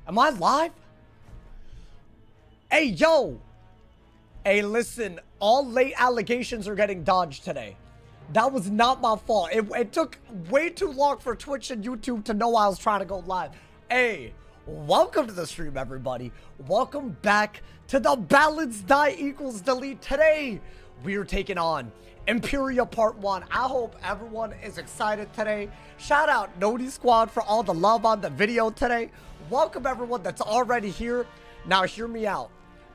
Am I live? Hey, yo. Hey, listen. All late allegations are getting dodged today. That was not my fault. It took way too long for Twitch and YouTube to know I was trying to go live. Hey, welcome to the stream, everybody. Welcome back to the balance die equals delete. Today, we are taking on EMPYREA Part 1. I hope everyone is excited today. Shout out Nodi Squad for all the love on the video today. Welcome everyone that's already here. Now hear me out.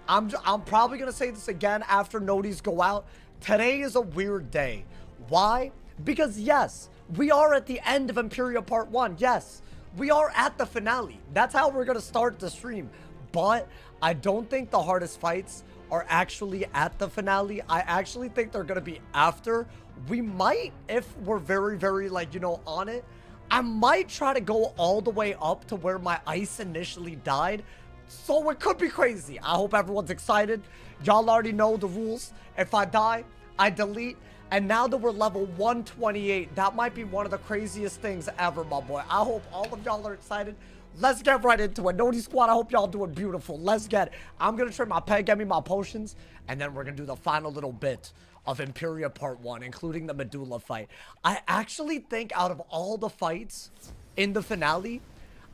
I'm probably gonna say this again after Nodis go out. Today is a weird day. Why? Because yes, we are at the end of EMPYREA Part 1. Yes, we are at the finale. That's how we're gonna start the stream. But I don't think the hardest fights are actually at the finale. I actually think they're gonna be after. We might, if we're very like, you know, on it, I might try to go all the way up to where my ice initially died. So it could be crazy. I hope everyone's excited. Y'all already know the rules. If I die, I delete. And now that we're level 128, that might be one of the craziest things ever, my boy. I hope all of y'all are excited. Let's get right into it. Nodi Squad, I hope y'all doing beautiful. Let's get it. I'm going to trade my peg, get me my potions, and then we're going to do the final little bit of EMPYREA Part 1, including the Medulla fight. I actually think out of all the fights in the finale,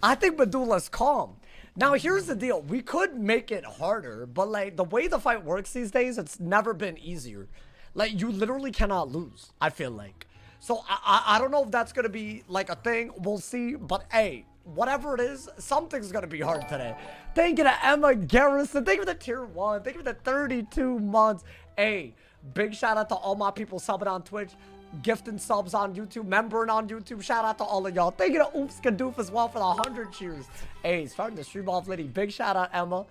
I think Medulla's calm. Now, here's the deal. We could make it harder, but like the way the fight works these days, it's never been easier. Like, you literally cannot lose, I feel like. So, I don't know if that's going to be like a thing. We'll see. But, hey, whatever it is, something's going to be hard today. Thank you to Emma Garrison. Thank you for the tier 1. Thank you for the 32 months. Hey, big shout out to all my people subbing on Twitch, gifting subs on YouTube, membering on YouTube. Shout out to all of y'all. Thank you to Oops Kadoof as well for the 100 cheers. Hey, starting the stream off, lady. Big shout out, Emma.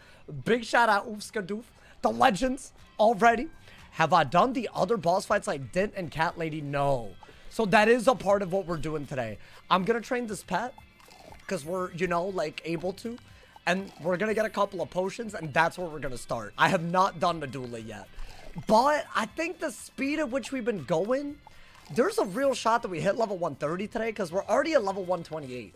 Big shout out, Oops Kadoof. The legends already. Have I done the other boss fights like Dint and Cat Lady? No. So that is a part of what we're doing today. I'm going to train this pet because we're, you know, like able to. And we're going to get a couple of potions and that's where we're going to start. I have not done Medulla yet. But I think the speed at which we've been going, there's a real shot that we hit level 130 today because we're already at level 128.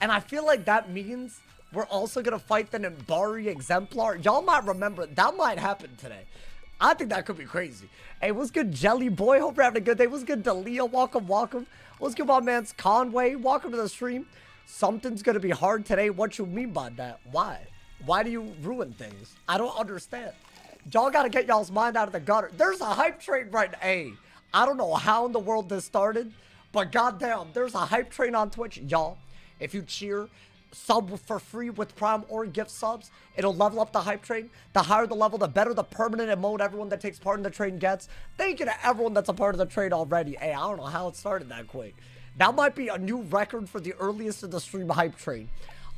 And I feel like that means we're also going to fight the EMPYREA Exemplar. Y'all might remember, that might happen today. I think that could be crazy. Hey, what's good, Jelly Boy? Hope you're having a good day. What's good, Dalia? Welcome, welcome. What's good, my man's Conway? Welcome to the stream. Something's going to be hard today. What you mean by that? Why? Why do you ruin things? I don't understand. Y'all got to get y'all's mind out of the gutter. There's a hype train right now. Hey, I don't know how in the world this started, but goddamn, there's a hype train on Twitch. Y'all, if you cheer, sub for free with Prime or gift subs, it'll level up the hype train. The higher the level, the better the permanent emote everyone that takes part in the train gets. Thank you to everyone that's a part of the train already. Hey, I don't know how it started that quick. That might be a new record for the earliest in the stream hype train.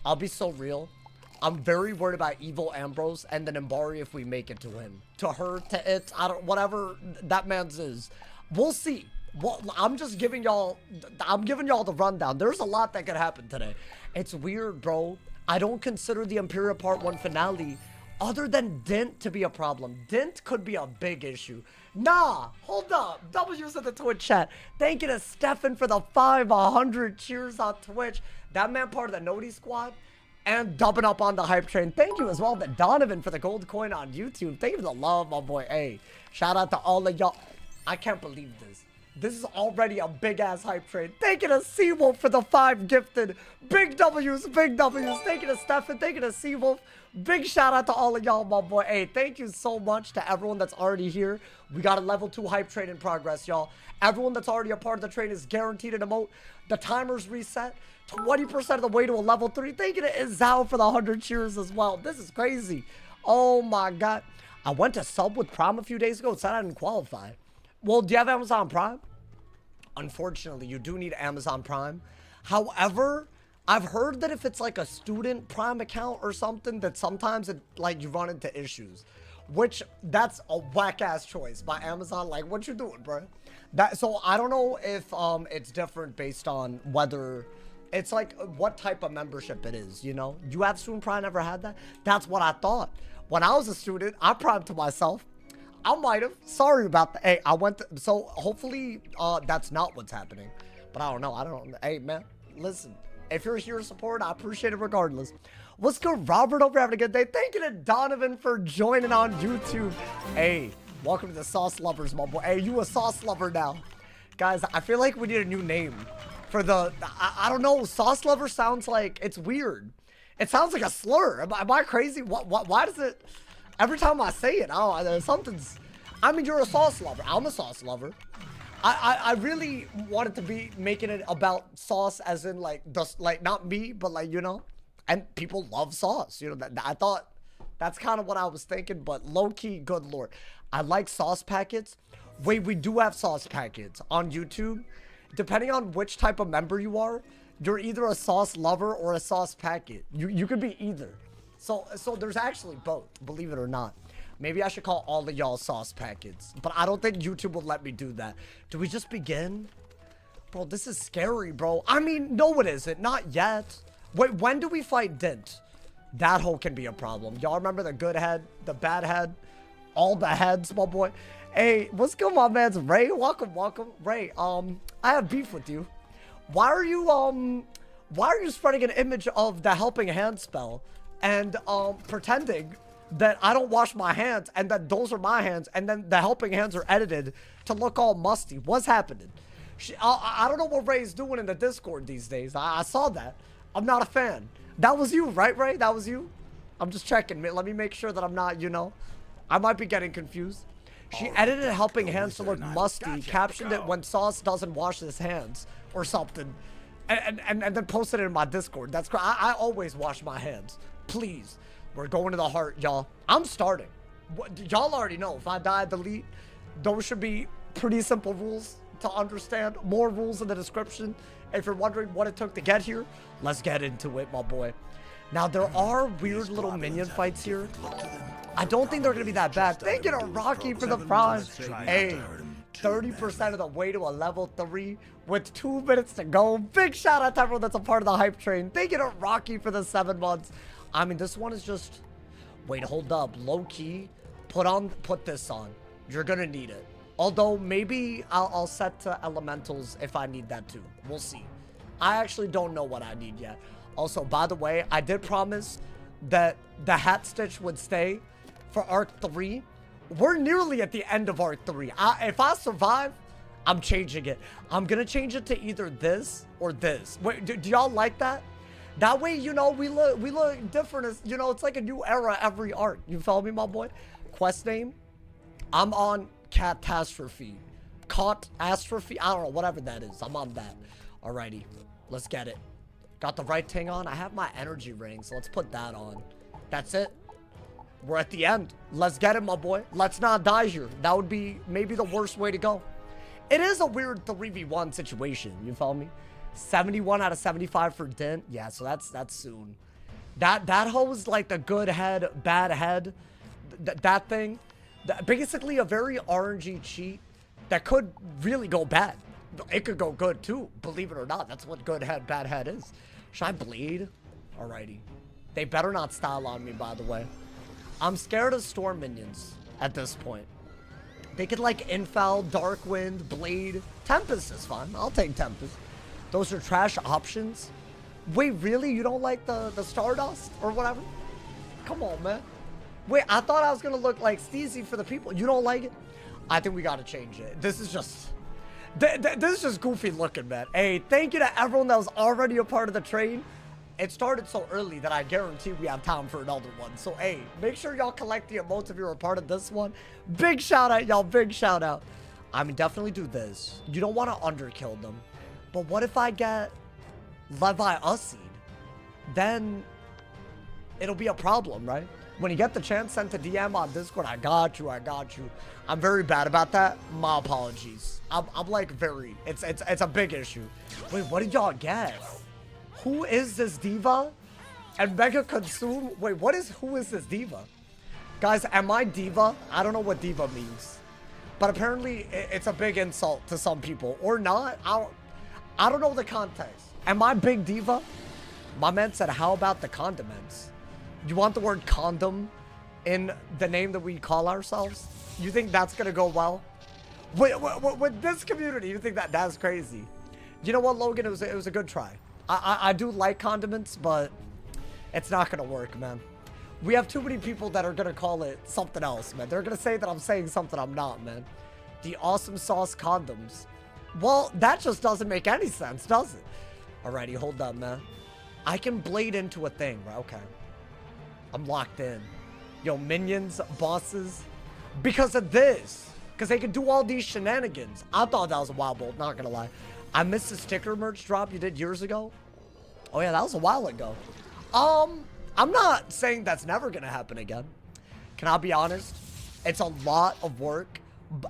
I'll be so real. I'm very worried about Evil Ambrose and then EMPYREA if we make it to him. To her, to it, I don't, whatever that man's is. We'll see. Well, I'm just giving y'all, I'm giving y'all the rundown. There's a lot that could happen today. It's weird, bro. I don't consider the EMPYREA Part 1 finale, other than Dint, to be a problem. Dint could be a big issue. Nah, hold up. W's in the Twitch chat. Thank you to Stefan for the 500 cheers on Twitch. That man part of the Nodi Squad. And dubbing up on the hype train. Thank you as well to Donovan for the gold coin on YouTube. Thank you for the love, my boy. Hey, shout out to all of y'all. I can't believe this. This is already a big-ass hype train. Thank you to Seawolf for the 5 gifted. Big W's, big W's. Thank you to Stefan. Thank you to Seawolf. Big shout out to all of y'all, my boy. Hey, thank you so much to everyone that's already here. We got a level 2 hype train in progress, y'all. Everyone that's already a part of the train is guaranteed an emote. The timer's reset. 20% of the way to a level 3. Thank you to Izao for the 100 cheers as well. This is crazy. Oh my god. I went to sub with Prime a few days ago. It said I didn't qualify. Well, do you have Amazon Prime? Unfortunately, you do need Amazon Prime. However, I've heard that if it's like a student Prime account or something, that sometimes it like you run into issues. Which, that's a whack-ass choice by Amazon. Like, what you doing, bro? So, I don't know if it's different based on whether... It's like what type of membership it is, you know? You have student Prime, never had that? That's what I thought. When I was a student, I primed to myself. I might have. Sorry about that. Hey, I went to, so hopefully that's not what's happening. But I don't know. I don't know. Hey, man, listen. If you're here to support, I appreciate it regardless. What's good, Robert? Hope you're having a good day. Thank you to Donovan for joining on YouTube. Hey, welcome to the Sauce Lovers, my boy. Hey, you a sauce lover now. Guys, I feel like we need a new name for the, I don't know, sauce lover sounds like, it's weird. It sounds like a slur. Am I crazy? Why does it, every time I say it, something's, I mean, you're a sauce lover. I'm a sauce lover. I really wanted to be making it about sauce as in like, not me, but like, you know, and people love sauce. You know, I thought that's kind of what I was thinking, but low key, good Lord. I like sauce packets. Wait, we do have sauce packets on YouTube. Depending on which type of member you are, you're either a sauce lover or a sauce packet. You could be either. So there's actually both, believe it or not. Maybe I should call all of y'all sauce packets, but I don't think YouTube will let me do that. Do we just begin? Bro, this is scary, bro. I mean, no, it isn't. Not yet. Wait, when do we fight Dint? That hole can be a problem. Y'all remember the good head, the bad head, all the heads, my boy? Hey, what's good, my man's Ray? Welcome. Ray, I have beef with you. Why are you spreading an image of the helping hand spell and pretending that I don't wash my hands and that those are my hands and then the helping hands are edited to look all musty? What's happening? I don't know what Ray's doing in the Discord these days. I saw that. I'm not a fan. That was you, right, Ray? That was you? I'm just checking. Let me make sure that I'm not, you know. I might be getting confused. She edited helping hands to look musty, captioned it when Sauce doesn't wash his hands or something, and then posted it in my Discord. That's crazy. I always wash my hands. Please. We're going to the heart, y'all. I'm starting. Y'all already know. If I die, delete. Those should be pretty simple rules to understand. More rules in the description. If you're wondering what it took to get here, let's get into it, my boy. Now, there are weird little minion fights here. I don't think they're going to be that bad. Thank you to Rocky for the prime. Hey, 30% of the way to a level 3 with 2 minutes to go. Big shout out to everyone that's a part of the hype train. Thank you to Rocky for the 7 months. I mean, this one is just... Wait, hold up. Low key. Put this on. You're going to need it. Although, maybe I'll set to elementals if I need that too. We'll see. I actually don't know what I need yet. Also, by the way, I did promise that the hat stitch would stay for Arc 3. We're nearly at the end of Arc 3. If I survive, I'm changing it. I'm going to change it to either this or this. Wait, do y'all like that? That way, you know, we look different. As, you know, it's like a new era every arc. You feel me, my boy? Quest name? I'm on Catastrophe. Catastrophe? I don't know, whatever that is. I'm on that. Alrighty. Let's get it. Got the right thing on. I have my energy ring, so let's put that on. That's it. We're at the end. Let's get it, my boy. Let's not die here. That would be maybe the worst way to go. It is a weird 3v1 situation. You feel me? 71 out of 75 for Dint. Yeah, so that's soon. That hoe is like the good head, bad head. That thing. Basically a very RNG cheat that could really go bad. It could go good too, believe it or not. That's what good head, bad head is. Should I bleed? Alrighty. They better not style on me, by the way. I'm scared of storm minions at this point. They could like Infal, Dark Wind, Blade. Tempest is fine. I'll take Tempest. Those are trash options. Wait, really? You don't like the Stardust or whatever? Come on, man. Wait, I thought I was going to look like Steezy for the people. You don't like it? I think we got to change it. This is just... This is just goofy looking, man. Hey, thank you to everyone that was already a part of the train. It started so early that I guarantee we have time for another one. So, hey, make sure y'all collect the emotes if you're a part of this one. Big shout out, y'all. Big shout out. I mean, definitely do this. You don't want to underkill them. But what if I get Levi Usseed? Then it'll be a problem, right? When you get the chance, send to DM on Discord. I got you. I'm very bad about that. My apologies. I'm like very, it's a big issue. Wait, what did y'all get? Who is this diva? And Mega Consume? Wait, who is this diva? Guys, am I diva? I don't know what diva means. But apparently it's a big insult to some people. Or not. I don't know the context. Am I big diva? My man said, how about the condiments? You want the word condom in the name that we call ourselves? You think that's going to go well? With this community, you think that's crazy? You know what, Logan? It was a good try. I do like condiments, but it's not gonna work, man. We have too many people that are gonna call it something else, man. They're gonna say that I'm saying something I'm not, man. The awesome sauce condoms. Well, that just doesn't make any sense, does it? Alrighty, hold on, man. I can blade into a thing, right? Okay. I'm locked in. Yo, minions, bosses. Because of this. Because they can do all these shenanigans. I thought that was a wild bolt, not gonna lie. I missed the sticker merch drop you did years ago. Oh yeah, that was a while ago. I'm not saying that's never gonna happen again. Can I be honest? It's a lot of work.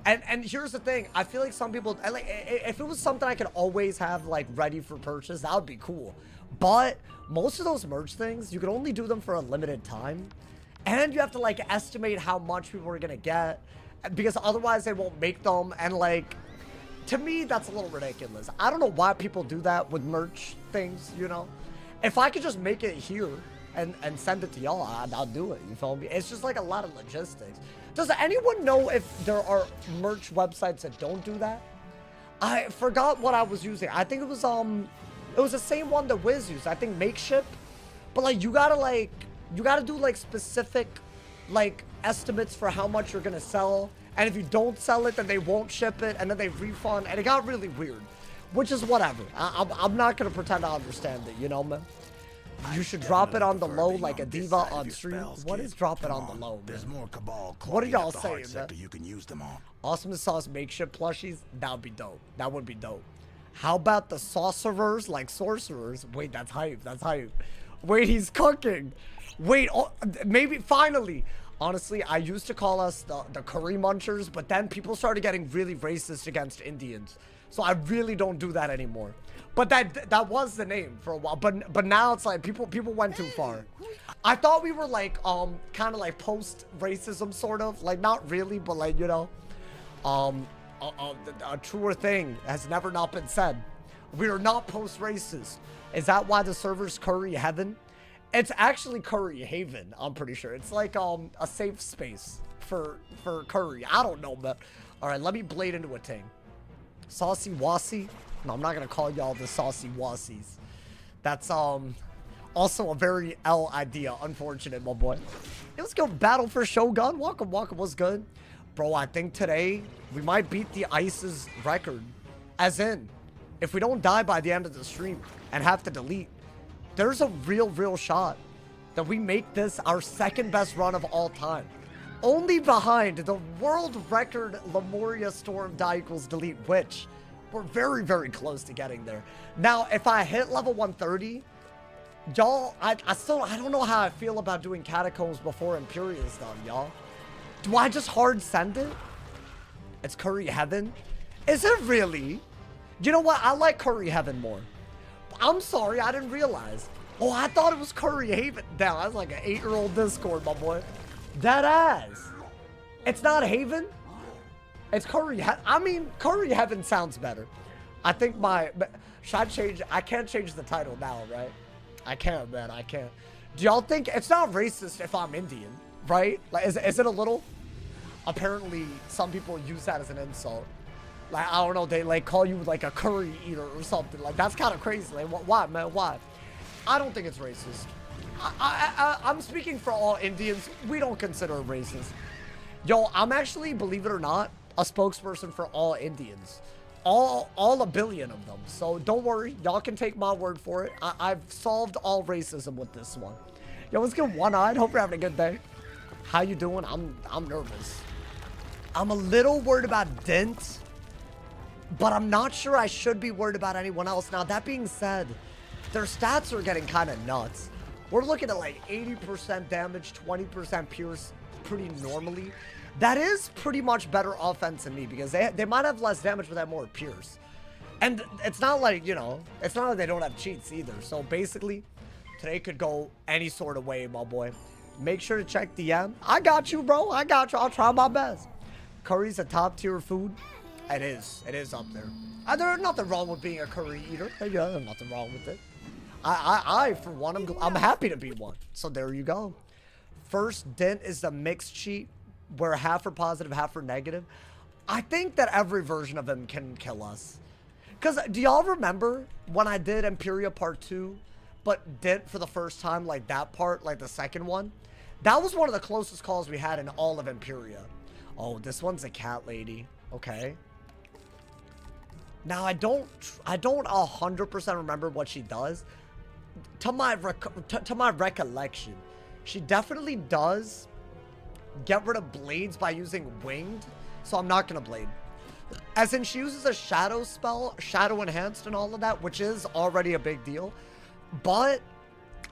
And here's the thing. I feel like some people, like, if it was something I could always have like ready for purchase, that would be cool. But most of those merch things, you can only do them for a limited time. And you have to like estimate how much people are gonna get, because otherwise they won't make them. And like, to me, that's a little ridiculous. I don't know why people do that with merch things, you know? If I could just make it here and send it to y'all, I'll do it, you feel me? It's just like a lot of logistics. Does anyone know if there are merch websites that don't do that? I forgot what I was using. I think it was the same one that Wiz used. I think Makeship. But like, you gotta do like specific like estimates for how much you're gonna sell. And if you don't sell it, then they won't ship it, and then they refund, and it got really weird. Which is whatever. I'm not gonna pretend I understand it, you know, man? You should drop it on the low like a diva on stream. What is drop it on the low, man? There's more Cabal. What are y'all saying, man? You can use them on. Awesome sauce makeshift plushies. That would be dope. That would be dope. How about the sorcerers like sorcerers? Wait, that's hype. That's hype. Wait, he's cooking. Wait, oh, maybe finally. Honestly, I used to call us the curry munchers, but then people started getting really racist against Indians. So I really don't do that anymore. But that was the name for a while. But now it's like people went too far. I thought we were like kind of like post racism sort of, like not really, but like, you know, a truer thing has never not been said. We are not post racist. Is that why the server's Curry Heaven? It's actually Curry Haven, I'm pretty sure. It's like a safe space for curry. I don't know, but all right, let me blade into a thing. Saucy Wassy. No, I'm not gonna call y'all the Saucy Wassies. That's also a very L idea. Unfortunate, my boy. Let's go battle for Shogun. Welcome, welcome. What's good, bro? I think today we might beat the Ice's record. As in, if we don't die by the end of the stream and have to delete, there's a real shot that we make this our second best run of all time. Only behind the world record Lemuria Storm die equals delete, which we're very close to getting there. Now, if I hit level 130, y'all, I don't know how I feel about doing Catacombs before EMPYREA is done, y'all. Do I just hard send it? It's Curry Heaven? Is it really? You know what? I like Curry Heaven more. I'm sorry, I didn't realize. Oh, I thought it was Curry Haven. Damn, that's like an 8-year-old Discord, my boy. That ass. It's not Haven? It's Curry Heaven. I mean, Curry Heaven sounds better. I think should I change? I can't change the title now, right? I can't, man. I can't. Do y'all think it's not racist if I'm Indian, right? Like, is it a little? Apparently, some people use that as an insult. Like, I don't know, they like call you like a curry eater or something. Like, that's kind of crazy. Like, why, man? Why? I don't think it's racist. I'm speaking for all Indians. We don't consider it racist. Yo, I'm actually, believe it or not, a spokesperson for all Indians. All a billion of them. So don't worry. Y'all can take my word for it. I've solved all racism with this one. Yo, let's get one-eyed. Hope you're having a good day. How you doing? I'm nervous. I'm a little worried about Dent, but I'm not sure I should be worried about anyone else. Now, that being said, their stats are getting kind of nuts. We're looking at like 80% damage, 20% pierce pretty normally. That is pretty much better offense than me, because they might have less damage but they have more pierce. And it's not like, you know, it's not like they don't have cheats either. So basically, today could go any sort of way, my boy. Make sure to check DM. I got you, bro. I got you. I'll try my best. Curry's a top tier food. It is. It is up there. There's nothing wrong with being a curry eater. Yeah, there's nothing wrong with it. I for one, I'm happy to be one. So there you go. First Dent is the mixed cheat, where half are positive, half are negative. I think that every version of him can kill us. Because do y'all remember when I did EMPYREA Part 2, but did for the first time, like that part, like the second one? That was one of the closest calls we had in all of EMPYREA. Oh, this one's a cat lady. Okay. Now, I don't 100% remember what she does. To my recollection, she definitely does get rid of blades by using winged, so I'm not gonna blade. As in, she uses a shadow spell, shadow enhanced and all of that, which is already a big deal. But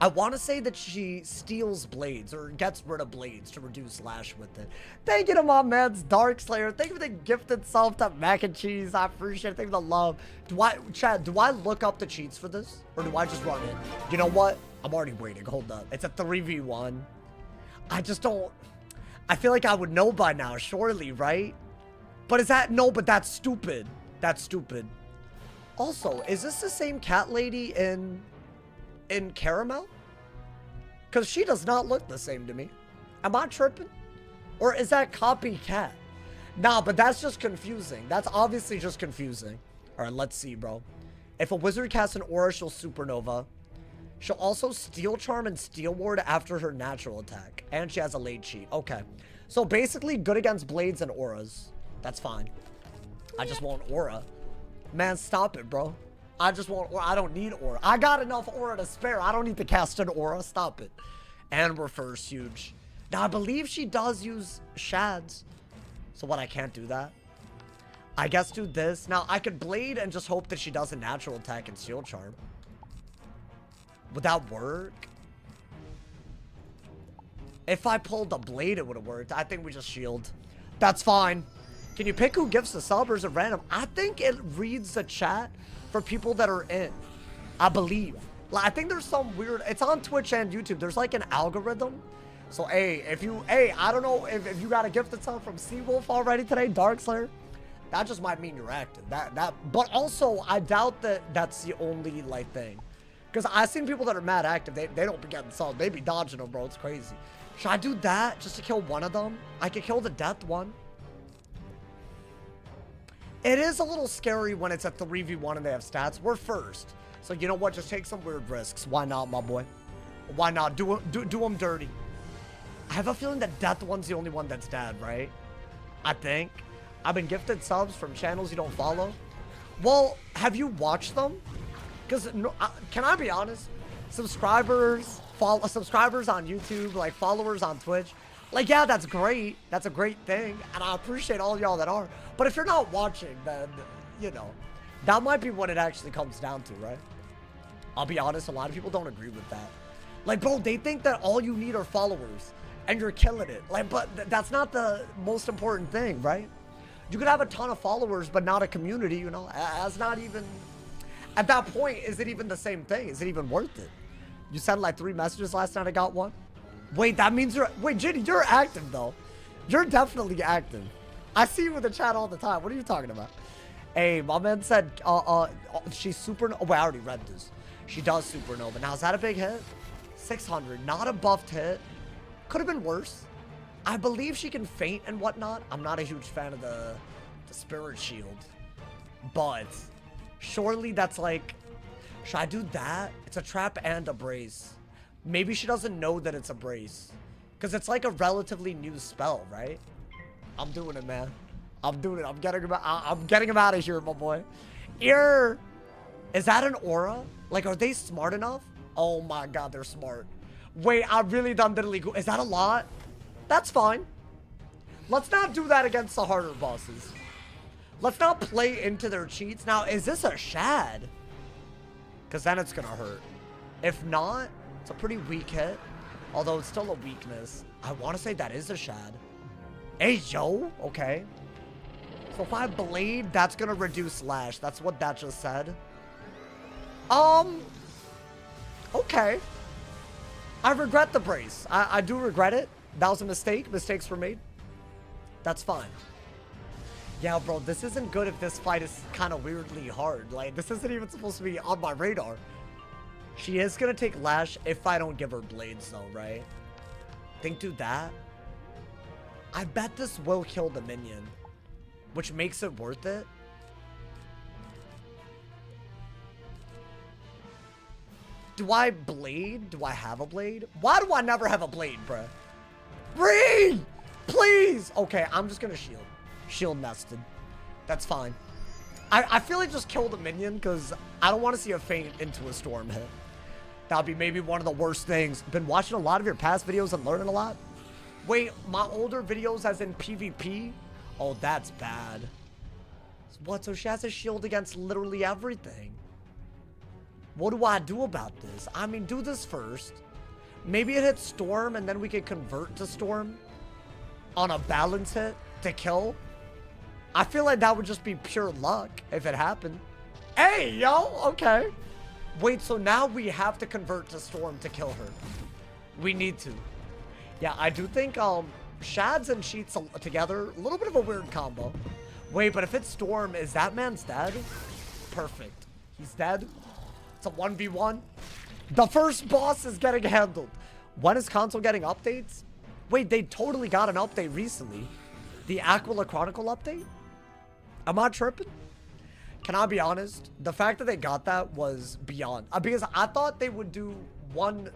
I want to say that she steals blades or gets rid of blades to reduce slash with it. Thank you to my man's Dark Slayer. Thank you for the gifted self to mac and cheese. I appreciate it. Thank you for the love. Chad, do I look up the cheats for this? Or do I just run it? You know what? I'm already waiting. Hold up. It's a 3v1. I just don't... I feel like I would know by now, surely, right? But is that... No, but that's stupid. That's stupid. Also, is this the same cat lady in Caramel? Because she does not look the same to me. Am I tripping? Or is that copycat? Nah, but that's just confusing. That's obviously just confusing. Alright, let's see, bro. If a wizard casts an aura, she'll supernova. She'll also Steel Charm and Steel Ward after her natural attack. And she has a late cheat. Okay. So basically good against blades and auras. That's fine. I just want aura. Man, stop it, bro. I just want aura. I don't need aura. I got enough aura to spare. I don't need to cast an aura. Stop it. And refers huge. Now, I believe she does use shads. So what, I can't do that? I guess do this. Now, I could blade and just hope that she does a natural attack and Steel Charm. Would that work? If I pulled the blade, it would have worked. I think we just shield. That's fine. Can you pick who gives the sub, or is it random? I think it reads the chat for people that are in. I believe. Like, I think there's some weird... It's on Twitch and YouTube. There's like an algorithm. So, hey, if you... Hey, I don't know if you got a gifted sub from Seawolf already today, Dark Slayer. That just might mean you're active. But also, I doubt that that's the only, like, thing. Because I've seen people that are mad active. They don't be getting subs. They be dodging them, bro. It's crazy. Should I do that just to kill one of them? I could kill the death one. It is a little scary when it's a 3v1 and they have stats. We're first. So you know what? Just take some weird risks. Why not, my boy? Why not? Do them dirty. I have a feeling that death one's the only one that's dead, right? I think. I've been gifted subs from channels you don't follow. Well, have you watched them? Because, no, can I be honest? Subscribers on YouTube, like followers on Twitch. Like, yeah, that's great. That's a great thing. And I appreciate all y'all that are. But if you're not watching, then, you know, that might be what it actually comes down to, right? I'll be honest, a lot of people don't agree with that. Like, bro, they think that all you need are followers. And you're killing it. Like, but that's not the most important thing, right? You could have a ton of followers, but not a community, you know? That's not even... At that point, is it even the same thing? Is it even worth it? You sent like 3 messages last night, I got 1. Wait, that means you're... Wait, Ginny, you're active, though. You're definitely active. I see you in the chat all the time. What are you talking about? Hey, my man said, she's supernova. Oh, wait, I already read this. She does supernova. Now, is that a big hit? 600. Not a buffed hit. Could have been worse. I believe she can faint and whatnot. I'm not a huge fan of the spirit shield. But surely that's like... Should I do that? It's a trap and a brace. Maybe she doesn't know that it's a brace. Because it's like a relatively new spell, right? I'm doing it, man. I'm doing it. I'm getting him out of here, my boy. Ear. Is that an aura? Like, are they smart enough? Oh my god, they're smart. Wait, I really done diddly go. Is that a lot? That's fine. Let's not do that against the harder bosses. Let's not play into their cheats. Now, is this a shad? Because then it's going to hurt. If not, it's a pretty weak hit. Although it's still a weakness. I want to say that is a shad. Hey, yo. Okay. So if I blade, that's going to reduce slash. That's what that just said. Okay. I regret the brace. I do regret it. That was a mistake. Mistakes were made. That's fine. Yeah, bro, this isn't good if this fight is kind of weirdly hard. Like, this isn't even supposed to be on my radar. She is going to take Lash if I don't give her blades, though, right? Think do that. I bet this will kill the minion, which makes it worth it. Do I blade? Do I have a blade? Why do I never have a blade, bruh? Reed! Please! Okay, I'm just gonna shield. Shield nested. That's fine. I feel like just kill the minion because I don't want to see a faint into a storm hit. That would be maybe one of the worst things. Been watching a lot of your past videos and learning a lot. Wait, my older videos as in PvP? Oh, that's bad. What? So she has a shield against literally everything. What do I do about this? I mean, do this first. Maybe it hits Storm and then we can convert to Storm on a balance hit to kill. I feel like that would just be pure luck if it happened. Hey, yo, okay. Wait, so now we have to convert to Storm to kill her. We need to. Yeah, I do think Shads and Sheets together, a little bit of a weird combo. Wait, but if it's Storm, is that man's dead? Perfect. He's dead. It's a 1v1. The first boss is getting handled. When is console getting updates? Wait, they totally got an update recently. The Aquila Chronicle update? Am I tripping? Can I be honest? The fact that they got that was beyond. Because I thought they would do one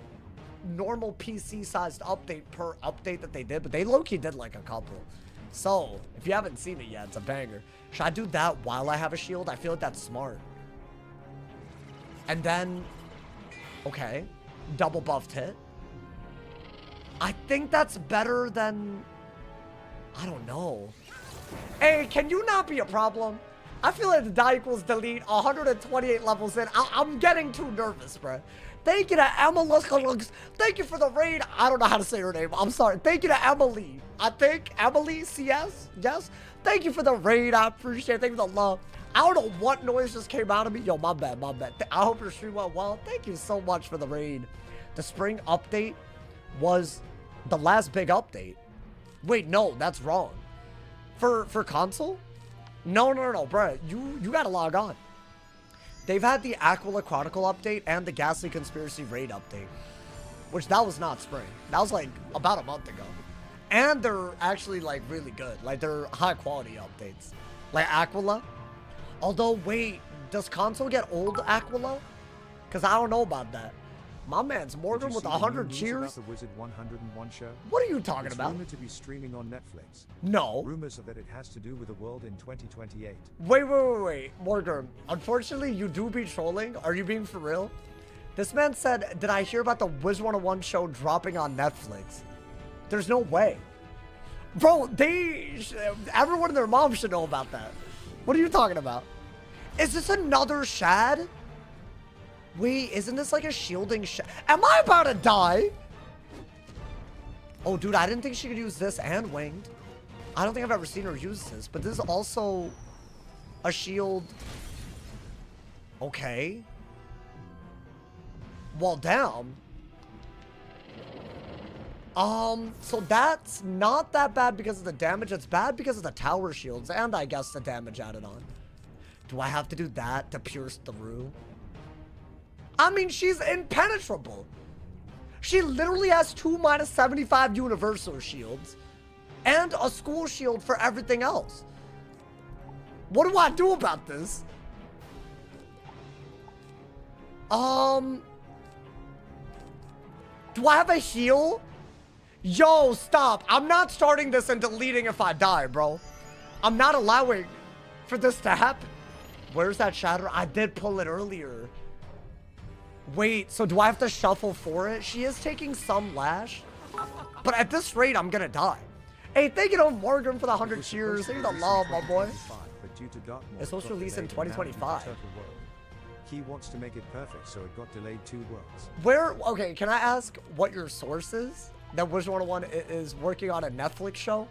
normal PC-sized update per update that they did, but they low-key did like a couple. So, if you haven't seen it yet, it's a banger. Should I do that while I have a shield? I feel like that's smart. And then, okay, double buffed hit. I think that's better than, I don't know. Hey, can you not be a problem? I feel like the die equals delete 128 levels in. I'm getting too nervous, bro. Thank you to Emma. Thank you for the raid. I don't know how to say her name. I'm sorry. Thank you to Emily. I think Emily CS. Yes. Thank you for the raid. I appreciate it. Thank you for the love. I don't know what noise just came out of me. Yo, my bad, my bad. I hope your stream went well. Thank you so much for the raid. The spring update was the last big update. Wait, no, that's wrong. For console? No, bro. You gotta log on. They've had the Aquila Chronicle update and the Ghastly Conspiracy raid update, which that was not spring. That was like about a month ago. And they're actually like really good. Like they're high quality updates. Like Aquila. Although, wait, does console get old Aquila? Because I don't know about that. My man's Morgan with 100 cheers. The Wizard101 show? What are you talking about? It's rumored to be streaming on Netflix. No. Rumors are that it has to do with the world in 2028. Wait. Morgan, unfortunately, you do be trolling. Are you being for real? This man said, did I hear about the Wizard101 show dropping on Netflix? There's no way. Bro, everyone and their mom should know about that. What are you talking about? Is this another Shad? Wait, isn't this like a shielding Shad? Am I about to die? Oh, dude, I didn't think she could use this and winged. I don't think I've ever seen her use this, but this is also a shield. Okay. Well, damn. So that's not that bad because of the damage. It's bad because of the tower shields and I guess the damage added on. Do I have to do that to pierce through? I mean, she's impenetrable. She literally has 2 -75 universal shields and a school shield for everything else. What do I do about this? Do I have a heal? Yo, stop. I'm not starting this and deleting if I die, bro. I'm not allowing for this to happen. Where's that shatter? I did pull it earlier. Wait, so do I have to shuffle for it? She is taking some lash. But at this rate, I'm gonna die. Hey, thank you to Morgan for the 100 cheers. Thank you to love, my boy. It's supposed to release in 2025. He wants to make it perfect, so it got delayed 2 worlds. Where, okay, can I ask what your source is? That Wizard101 is working on a Netflix show?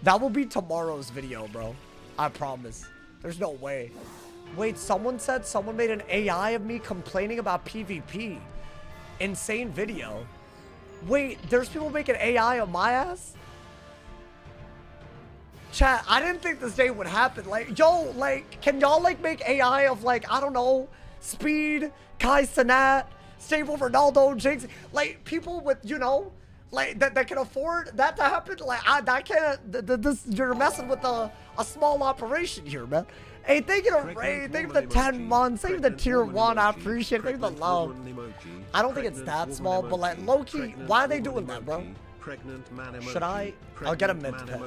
That will be tomorrow's video, bro. I promise. There's no way. Wait, someone said someone made an AI of me complaining about PvP. Insane video. Wait, there's people making AI of my ass? Chat, I didn't think this day would happen. Like, yo, like, can y'all, like, make AI of, like, I don't know, Speed, Kai Cenat, Stable Ronaldo, Jinx, like, people with, you know, like, that can afford that to happen? Like, I can't, you're messing with a small operation here, man. Hey, thank you to Ray. Thank you for the 10 months. Thank you for the tier 1. I appreciate it. Thank you for the love. I don't think it's that small, but like, low-key, why are they doing that, bro? Should I? I'll get a mint pet.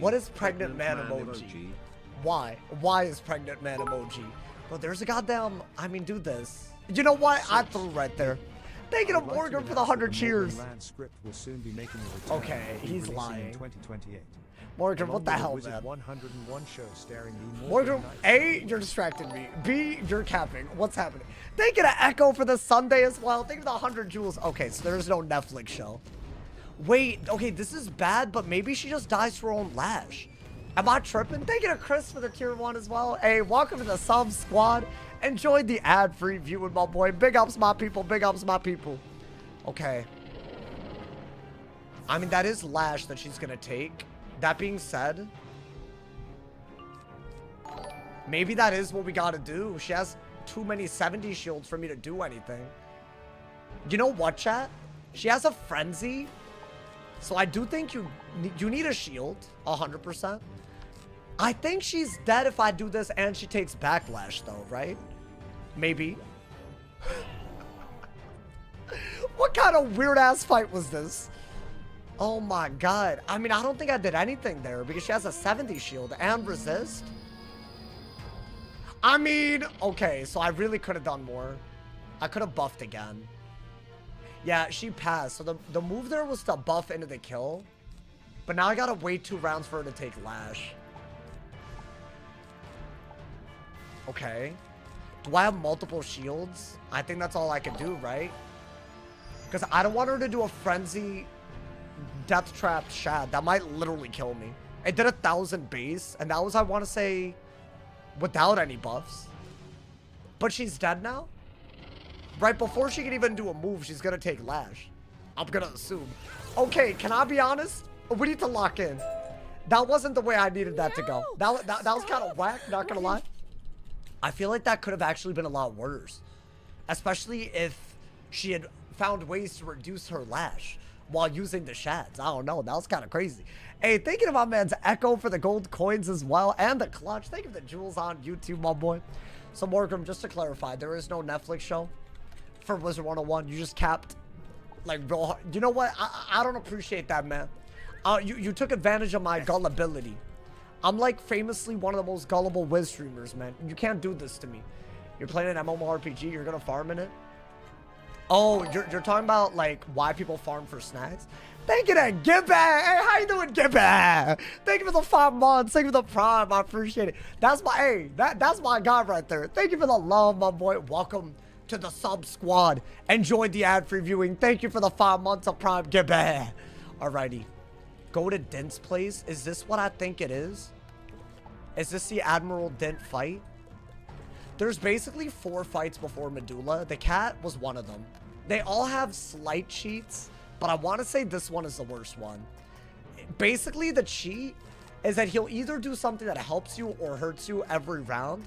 What is pregnant man emoji? Why? Why is pregnant man emoji? Bro, there's a goddamn... I mean, do this. You know what? I threw right there. Thank you to Morgan for the 100 cheers. Okay, he's lying. Morgan, what the hell, man? Wizard101 show staring you Morgan, A, you're distracting me. B, you're capping. What's happening? Thank you to Echo for the Sunday as well. Thank you for the 100 jewels. Okay, so there's no Netflix show. Wait, okay, this is bad, but maybe she just dies to her own lash. Am I tripping? Thank you to Chris for the tier 1 as well. Hey, welcome to the sub squad. Enjoyed the ad-free viewing, my boy. Big ups, my people. Big ups, my people. Okay. I mean, that is lash that she's gonna take. That being said, maybe that is what we gotta do. She has too many 70 shields for me to do anything. You know what, chat? She has a frenzy. So I do think you need a shield, 100%. I think she's dead if I do this and she takes backlash though, right? Maybe. What kind of weird ass fight was this? Oh my god. I mean, I don't think I did anything there because she has a 70 shield and resist. I mean, okay, so I really could have done more. I could have buffed again. Yeah, she passed. So the move there was to buff into the kill. But now I gotta wait 2 rounds for her to take lash. Okay. Do I have multiple shields? I think that's all I can do, right? Because I don't want her to do a frenzy death trap shad. That might literally kill me. It did 1,000 base. And that was, I want to say, without any buffs. But she's dead now? Right before she can even do a move, she's going to take lash. I'm going to assume. Okay, can I be honest? We need to lock in. That wasn't the way I needed that to go. That was kind of whack, not going to lie. I feel like that could have actually been a lot worse. Especially if she had found ways to reduce her lash while using the shads. I don't know. That was kind of crazy. Hey, thank you to my man's Echo for the gold coins as well. And the clutch. Thank you for the jewels on YouTube, my boy. So, Morgan, just to clarify, there is no Netflix show for Wizard101. You just capped, like, real hard. You know what? I don't appreciate that, man. You took advantage of my gullibility. I'm, like, famously one of the most gullible Wiz streamers, man. You can't do this to me. You're playing an MMORPG. You're going to farm in it. Oh, you're talking about, like, why people farm for snacks? Thank you to Gibby. Hey, how you doing, Gibby? Thank you for the 5 months. Thank you for the prime. I appreciate it. That's my, hey, that's my guy right there. Thank you for the love, my boy. Welcome to the sub squad. Enjoyed the ad free viewing. Thank you for the 5 months of prime, Gibby. Alrighty. Go to Dent's place. Is this what I think it is? Is this the Admiral Dent fight? There's basically 4 fights before Medulla. The cat was one of them. They all have slight cheats, but I want to say this one is the worst one. Basically, the cheat is that he'll either do something that helps you or hurts you every round,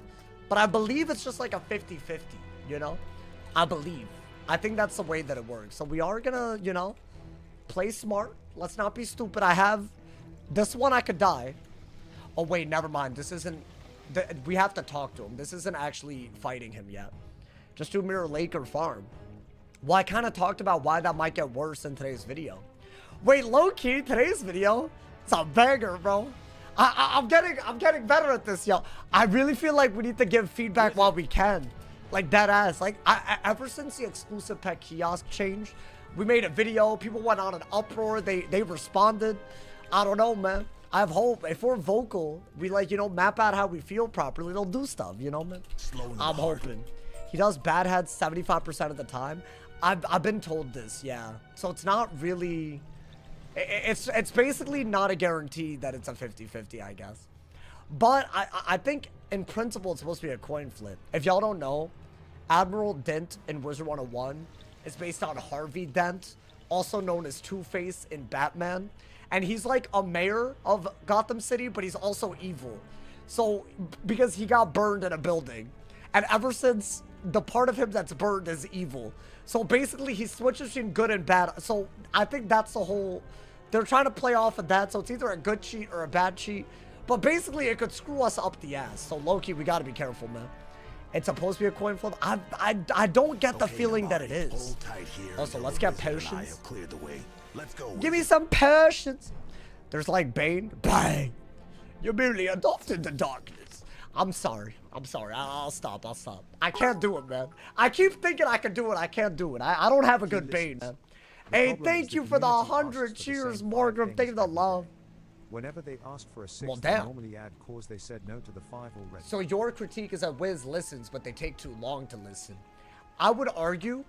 but I believe it's just like a 50-50, you know? I believe. I think that's the way that it works. So we are gonna, you know, play smart. Let's not be stupid. I have this one. I could die. Oh, wait, never mind. This isn't... We have to talk to him. This isn't actually fighting him yet. Just do Mirror Lake or farm. Well, I kind of talked about why that might get worse in today's video. Wait, low-key, today's video, it's a banger, bro. I'm getting better at this, yo. I really feel like we need to give feedback while we can. Like, dead ass. Like, ever since the exclusive pet kiosk changed, we made a video. People went on an uproar. They responded. I don't know, man. I have hope. If we're vocal, we, like, you know, map out how we feel properly, they'll do stuff, you know, man? I'm hoping. He does bad heads 75% of the time. I've been told this, yeah. So it's not really... It's basically not a guarantee that it's a 50-50, I guess. But I think, in principle, it's supposed to be a coin flip. If y'all don't know, Admiral Dent in Wizard101 is based on Harvey Dent, also known as Two-Face in Batman. And he's like a mayor of Gotham City, but he's also evil. So, because he got burned in a building. And ever since, the part of him that's burned is evil. So basically, he switches between good and bad. So I think that's the whole... They're trying to play off of that. So it's either a good cheat or a bad cheat. But basically, it could screw us up the ass. So, low-key, we gotta be careful, man. It's supposed to be a coin flip. I don't get the feeling that it is. Also, let's get potions. Give me some potions. There's like Bane. Bang. You merely adopted the darkness. I'm sorry. I'll stop. I can't do it, man. I keep thinking I can do it. I can't do it. I don't have a good Bane, man. Hey, thank you for the 100 cheers, Morgan. Thank you for the love. Whenever they asked for a 6, Well, they damn. normally add cause they said no to the 5 already. So your critique is that Wiz listens, but they take too long to listen. I would argue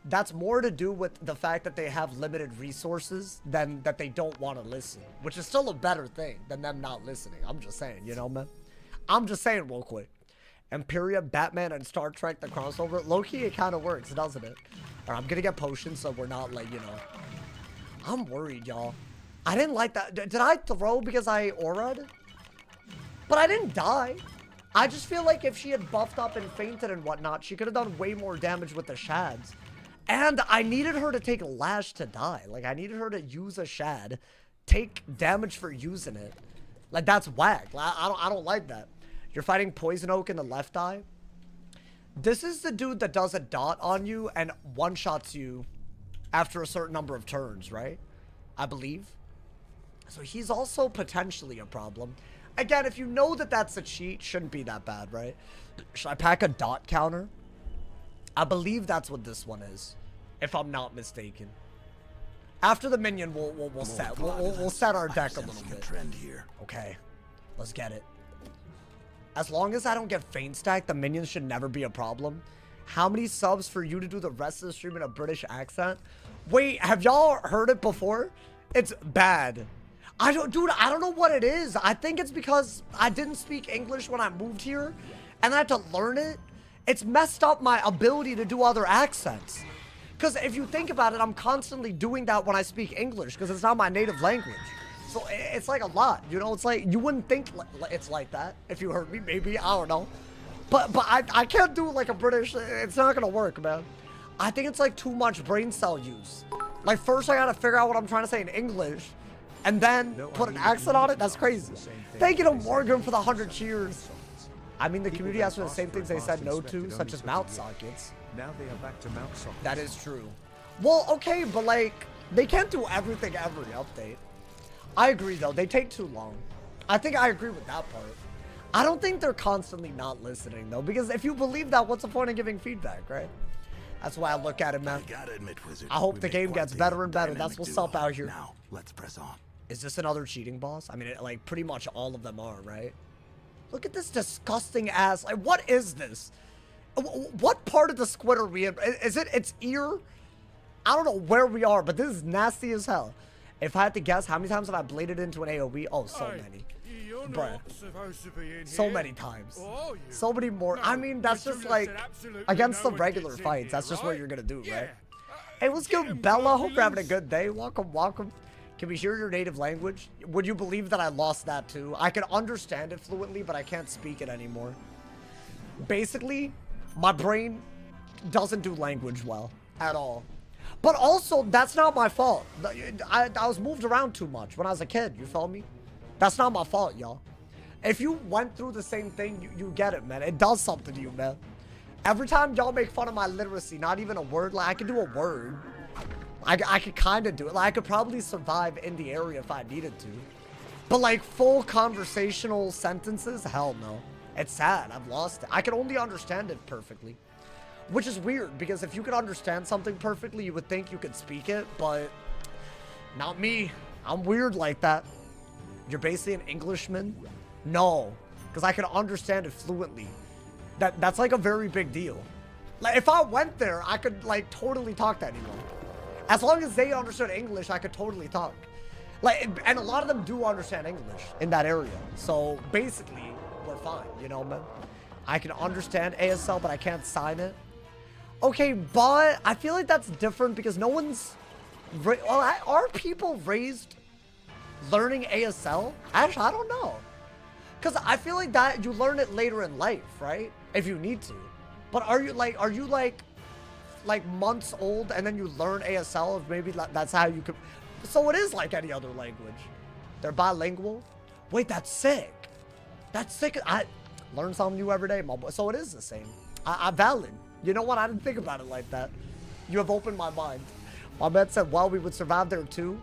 that's more to do with the fact that they have limited resources than that they don't want to listen, which is still a better thing than them not listening. I'm just saying, you know, man. I'm just saying real quick. EMPYREA, Batman, and Star Trek, the crossover. Low-key, it kind of works, doesn't it? All right, I'm going to get potions so we're not like, you know. I'm worried, y'all. I didn't like that. Did I throw because I aura'd? But I didn't die. I just feel like if she had buffed up and fainted and whatnot, she could have done way more damage with the shads. And I needed her to take Lash to die. Like, I needed her to use a shad, take damage for using it. Like, that's whack. I don't like that. You're fighting Poison Oak in the left eye. This is the dude that does a dot on you and one-shots you after a certain number of turns, right? I believe. So he's also potentially a problem. Again, if you know that that's a cheat, shouldn't be that bad, right? Should I pack a dot counter? I believe that's what this one is, if I'm not mistaken. After the minion, we'll set our deck a little bit. Okay, let's get it. As long as I don't get faint stack, the minions should never be a problem. How many subs for you to do the rest of the stream in a British accent? Wait, have y'all heard it before? It's bad. Dude, I don't know what it is. I think it's because I didn't speak English when I moved here, and I had to learn it. It's messed up my ability to do other accents. Because if you think about it, I'm constantly doing that when I speak English, because it's not my native language. So it's like a lot, you know? It's like, you wouldn't think it's like that if you heard me, maybe, I don't know. But I can't do like a British, it's not gonna work, man. I think it's like too much brain cell use. Like, first I gotta figure out what I'm trying to say in English, and then put an accent on it. That's crazy. Thank you to Morgan for the 100 cheers. I mean, the community asked for the same things they said no to, such as mount sockets. Now they are back to mount sockets. That is true. Well, okay, but like, they can't do everything every update. I agree, though. They take too long. I think I agree with that part. I don't think they're constantly not listening, though, because if you believe that, what's the point of giving feedback, right? That's why I look at it, man. I gotta admit, Wizard, I hope the game gets better and better. That's what's up out here. Now, let's press on. Is this another cheating boss? I mean, like, pretty much all of them are, right? Look at this disgusting ass. Like, what is this? What part of the squid are we in? Is it its ear? I don't know where we are, but this is nasty as hell. If I had to guess, how many times have I bladed into an AoE? Oh, so many. Bruh. So many times. So many more. I mean, that's just like, against the regular fights, that's just what you're gonna do, right? Hey, what's good, Bella? Hope you're having a good day. Welcome, welcome. Can we hear your native language? Would you believe that I lost that too? I can understand it fluently, but I can't speak it anymore. Basically, my brain doesn't do language well at all. But also, that's not my fault. I was moved around too much when I was a kid, you feel me? That's not my fault, y'all. If you went through the same thing, you get it, man. It does something to you, man. Every time y'all make fun of my literacy, not even a word, like I can do a word. I could kind of do it. Like, I could probably survive in the area if I needed to. But like full conversational sentences, hell no. It's sad. I've lost it. I can only understand it perfectly. Which is weird, because if you could understand something perfectly, you would think you could speak it, but not me. I'm weird like that. You're basically an Englishman? No, because I can understand it fluently. That's like a very big deal. Like, if I went there, I could like totally talk to anyone. As long as they understood English, I could totally talk. Like, and a lot of them do understand English in that area. So basically, we're fine, you know, man. I can understand ASL, but I can't sign it. Okay, but I feel like that's different because no one's... are people raised learning ASL? Actually, I don't know. Because I feel like that you learn it later in life, right? If you need to. But are you like months old and then you learn ASL? If maybe that's how you could... So it is like any other language. They're bilingual? Wait, that's sick. That's sick. I learn something new every day, my boy. So it is the same. I valid. You know what? I didn't think about it like that. You have opened my mind. My man said, well, we would survive there too.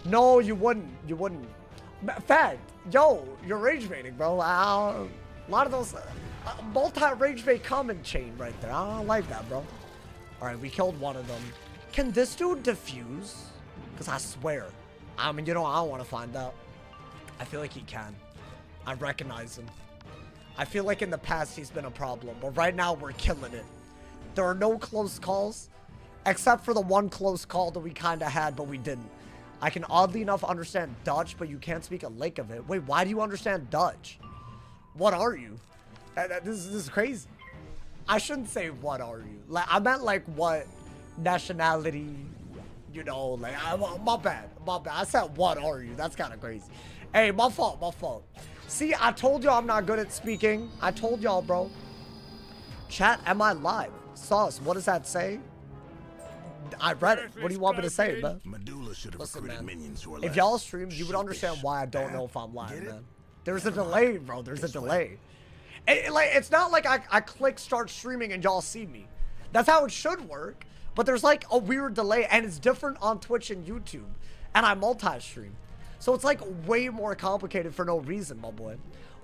No, you wouldn't. You wouldn't. Fact. Yo, you're rage baiting, bro. A lot of those multi-rage bait comment chain right there. I don't like that, bro. All right, we killed one of them. Can this dude defuse? Because I swear. I mean, you know, I don't want to find out. I feel like he can. I recognize him. I feel like in the past he's been a problem, but right now we're killing it. There are no close calls, except for the one close call that we kind of had, but we didn't. I can oddly enough understand Dutch, but you can't speak a lick of it. Wait, why do you understand Dutch? What are you? This is crazy. I shouldn't say what are you. Like, I meant like what nationality, you know, like, my bad. I said what are you? That's kind of crazy. Hey, my fault. See, I told y'all I'm not good at speaking. I told y'all, bro. Chat, am I live? Sauce, what does that say? I read it. What do you want me to say, man? Listen, man, if y'all streamed, you would understand why I don't know if I'm live, man. There's a delay, bro. There's a delay. It's not like I click start streaming and y'all see me. That's how it should work. But there's like a weird delay, and it's different on Twitch and YouTube. And I multi-stream. So it's like way more complicated for no reason, my boy.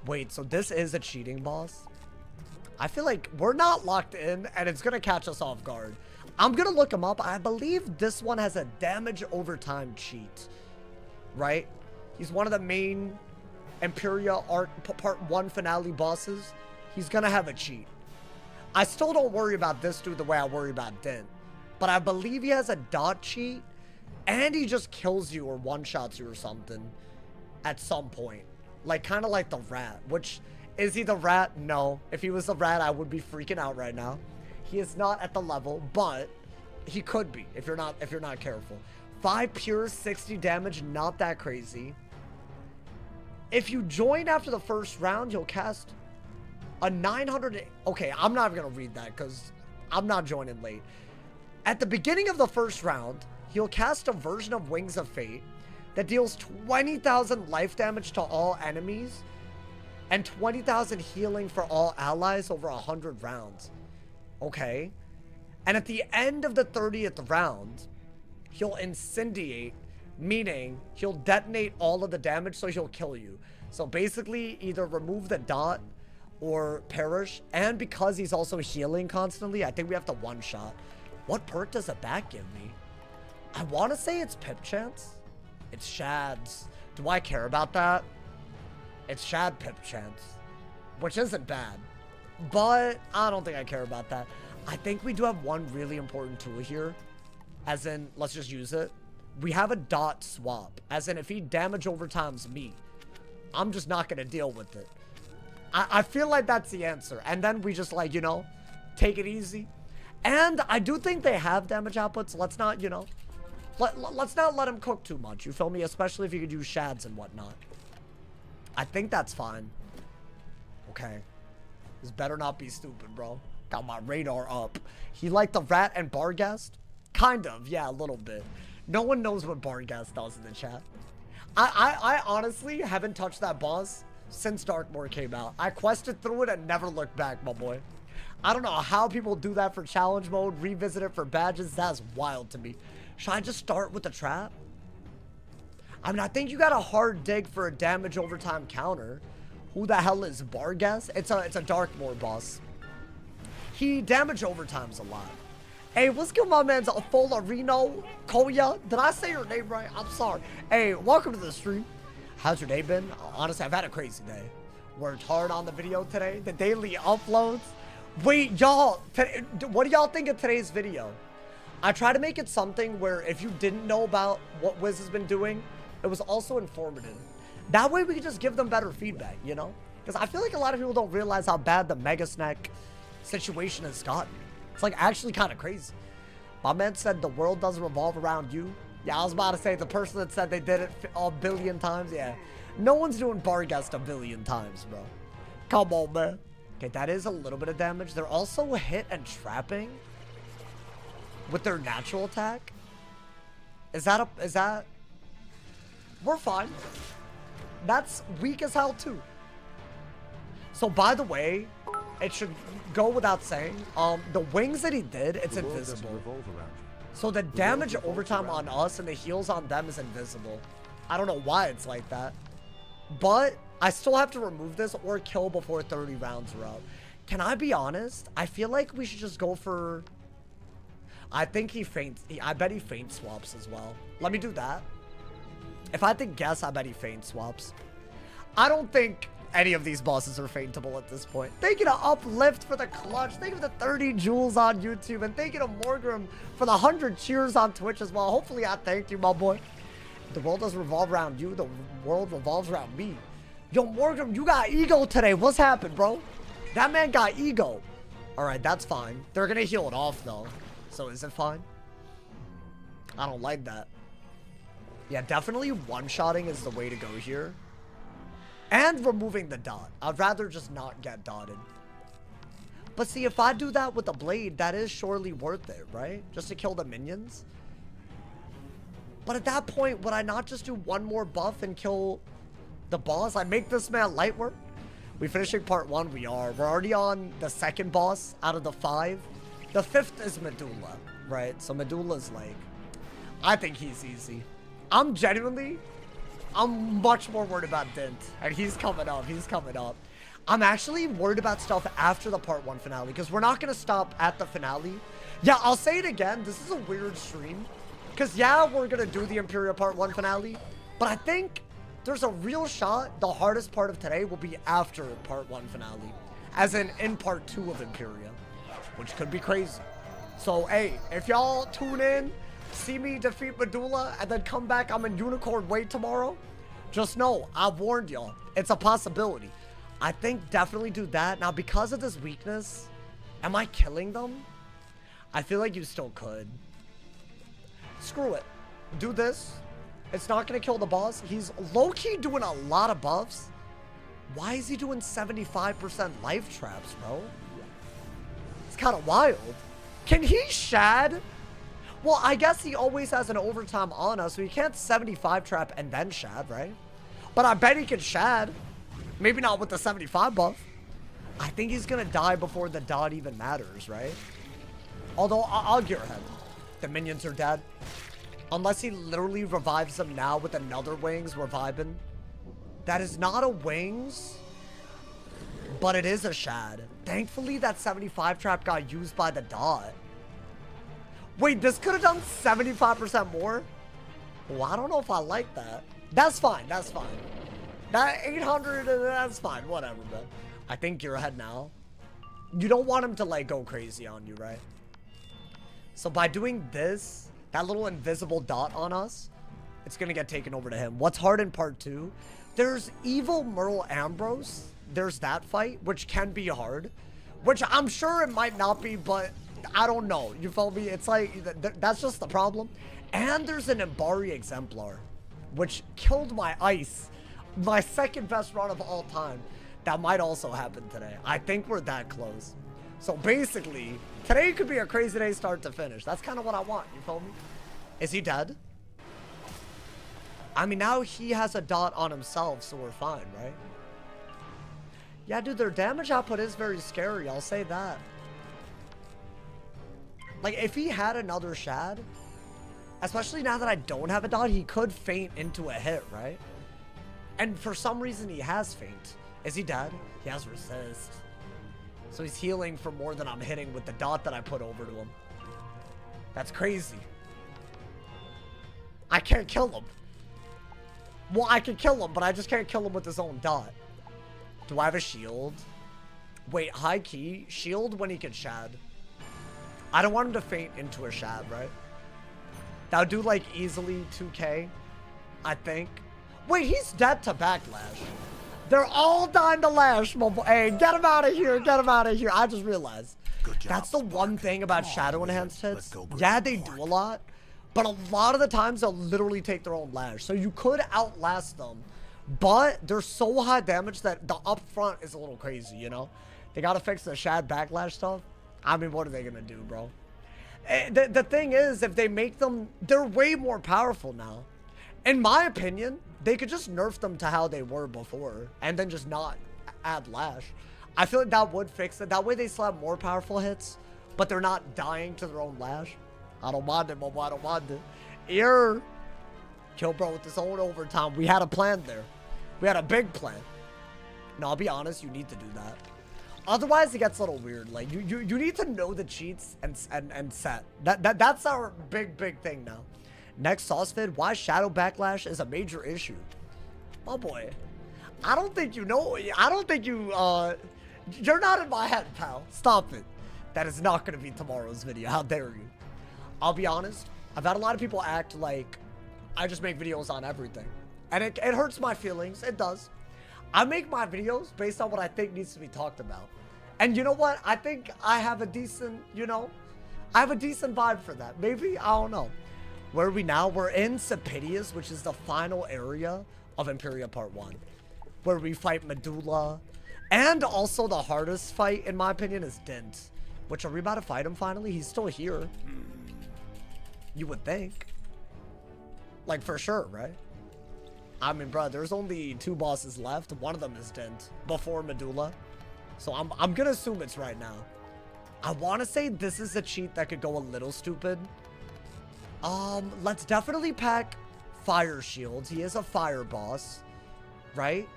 Wait, so this is a cheating boss? I feel like we're not locked in, and it's going to catch us off guard. I'm going to look him up. I believe this one has a damage over time cheat. Right? He's one of the main EMPYREA Part 1 finale bosses. He's going to have a cheat. I still don't worry about this dude the way I worry about Dent. But I believe he has a dot cheat. And he just kills you or one-shots you or something at some point. Like, kind of like the rat. Which, is he the rat? No. If he was the rat, I would be freaking out right now. He is not at the level, but he could be if you're not careful. 5 pure, 60 damage, not that crazy. If you join after the first round, you'll cast a 900... Okay, I'm not even going to read that because I'm not joining late. At the beginning of the first round, he'll cast a version of Wings of Fate that deals 20,000 life damage to all enemies and 20,000 healing for all allies over 100 rounds. Okay. And at the end of the 30th round, he'll incendiate, meaning he'll detonate all of the damage, so he'll kill you. So basically, either remove the dot or perish. And because he's also healing constantly, I think we have to one-shot. What perk does a bat give me? I want to say it's Pip Chance. It's Shad's. Do I care about that? It's Shad Pip Chance, which isn't bad. But I don't think I care about that. I think we do have one really important tool here. As in, let's just use it. We have a dot swap. As in, if he damage overtimes me, I'm just not going to deal with it. I feel like that's the answer. And then we just, like, you know, take it easy. And I do think they have damage outputs. Let's not, you know, let's not let him cook too much. You feel me? Especially if you could use shads and whatnot. I think that's fine. Okay. This better not be stupid, bro. Got my radar up. He like the rat and Barghast? Kind of. Yeah, a little bit. No one knows what Barghast does in the chat. I honestly haven't touched that boss since Darkmoor came out. I quested through it and never looked back, my boy. I don't know how people do that for challenge mode, revisit it for badges. That's wild to me. Should I just start with the trap? I mean, I think you got a hard dig for a damage over time counter. Who the hell is Barghast? It's a Darkmoor boss. He damage over times a lot. Hey, what's good, my man's Folarino Koya? Did I say your name right? I'm sorry. Hey, welcome to the stream. How's your day been? Honestly, I've had a crazy day. Worked hard on the video today. The daily uploads. Wait, y'all, what do y'all think of today's video? I try to make it something where if you didn't know about what Wiz has been doing, it was also informative. That way we can just give them better feedback, you know? Because I feel like a lot of people don't realize how bad the Mega Snack situation has gotten. It's like actually kind of crazy. My man said the world doesn't revolve around you. Yeah, I was about to say the person that said they did it a billion times. Yeah, no one's doing Barghast a billion times, bro. Come on, man. Okay, that is a little bit of damage. They're also hit and trapping with their natural attack. Is that? We're fine. That's weak as hell too. So by the way, it should go without saying, the wings that he did, it's The world doesn't invisible. revolve around you. So the damage revolves overtime around on us and the heals on them is invisible. I don't know why it's like that. But I still have to remove this or kill before 30 rounds are up. Can I be honest? I feel like we should just go for... I think he faints. I bet he faint swaps as well. Let me do that. If I had to guess, I bet he faint swaps. I don't think any of these bosses are faintable at this point. Thank you to Uplift for the clutch. Thank you for the 30 jewels on YouTube. And thank you to Morgram for the 100 cheers on Twitch as well. Hopefully I thanked you, my boy. The world doesn't revolve around you. The world revolves around me. Yo, Morgan, you got ego today. What's happened, bro? That man got ego. All right, that's fine. They're going to heal it off, though. So is it fine? I don't like that. Yeah, definitely one-shotting is the way to go here. And removing the dot. I'd rather just not get dotted. But see, if I do that with the blade, that is surely worth it, right? Just to kill the minions. But at that point, would I not just do one more buff and kill the boss? I make this man light work. We finishing part 1. We are. We're already on the second boss out of the 5. The 5th is Medulla, right? So Medulla's like, I think he's easy. I'm much more worried about Dint. And he's coming up. He's coming up. I'm actually worried about stuff after the part 1 finale because we're not going to stop at the finale. Yeah, I'll say it again. This is a weird stream. Because, yeah, we're going to do the EMPYREA part 1 finale. But I think there's a real shot the hardest part of today will be after part 1 finale. As in part 2 of EMPYREA. Which could be crazy. So, hey, if y'all tune in, see me defeat Medulla, and then come back, I'm in Unicorn Way tomorrow, just know, I've warned y'all. It's a possibility. I think definitely do that. Now, because of this weakness, am I killing them? I feel like you still could. Screw it. Do this. It's not going to kill the boss. He's low-key doing a lot of buffs. Why is he doing 75% life traps, bro? It's kind of wild. Can he shad? Well, I guess he always has an overtime on us, so he can't 75 trap and then shad, right? But I bet he can shad. Maybe not with the 75 buff. I think he's going to die before the dot even matters, right? Although, I'll gear ahead. The minions are dead. Unless he literally revives them now with another wings, we're vibing. That is not a wings, but it is a shad. Thankfully, that 75 trap got used by the dot. Wait, this could have done 75% more? Well, I don't know if I like that. That's fine. That's fine. That 800, that's fine. Whatever, man. I think you're ahead now. You don't want him to, like, go crazy on you, right? So by doing this, that little invisible dot on us, it's going to get taken over to him. What's hard in part 2? There's evil Merle Ambrose. There's that fight, which can be hard. Which I'm sure it might not be, but I don't know. You feel me? It's like, that's just the problem. And there's an EMPYREA Exemplar, which killed my ice. My second best run of all time. That might also happen today. I think we're that close. So basically, today could be a crazy day start to finish. That's kind of what I want. You feel me? Is he dead? I mean, now he has a dot on himself, so we're fine, right? Yeah, dude, their damage output is very scary. I'll say that. Like, if he had another shad, especially now that I don't have a dot, he could faint into a hit, right? And for some reason, he has faint. Is he dead? He has resist. So he's healing for more than I'm hitting with the dot that I put over to him. That's crazy. I can't kill him. Well, I can kill him, but I just can't kill him with his own dot. Do I have a shield? Wait, high key? Shield when he can shad. I don't want him to faint into a shad, right? That would do like easily 2k, I think. Wait, he's dead to backlash. They're all dying to lash, my boy. Hey, get him out of here. Get him out of here. I just realized. That's the one thing about shadow enhanced hits. Yeah, they do a lot. But a lot of the times they'll literally take their own lash. So you could outlast them. But they're so high damage that the up front is a little crazy, you know? They gotta fix the shad backlash stuff. I mean, what are they gonna do, bro? The thing is, if they make them, they're way more powerful now. In my opinion, they could just nerf them to how they were before. And then just not add Lash. I feel like that would fix it. That way they still have more powerful hits, but they're not dying to their own Lash. I don't mind it, Momo. I don't mind it. Here. Kill bro with his own overtime. We had a plan there. We had a big plan. No, I'll be honest. You need to do that. Otherwise, it gets a little weird. Like, you need to know the cheats and set. That's our big thing now. Next sauce vid. Why shadow backlash is a major issue. Oh boy. I don't think you know. I don't think you, you're not in my head, pal. Stop it. That is not going to be tomorrow's video. How dare you? I'll be honest. I've had a lot of people act like I just make videos on everything. And it hurts my feelings. It does. I make my videos based on what I think needs to be talked about. And you know what? I think I have a decent, you know, I have a decent vibe for that. Maybe, I don't know. Where are we now? We're in Sapitius, which is the final area of EMPYREA Part 1. Where we fight Medulla. And also the hardest fight, in my opinion, is Dint. Which, are we about to fight him finally? He's still here. You would think. Like, for sure, right? I mean, bro, there's only 2 bosses left. One of them is Dint before Medulla. So I'm gonna assume it's right now. I want to say this is a cheat that could go a little stupid. Let's definitely pack fire shields. He is a fire boss, right?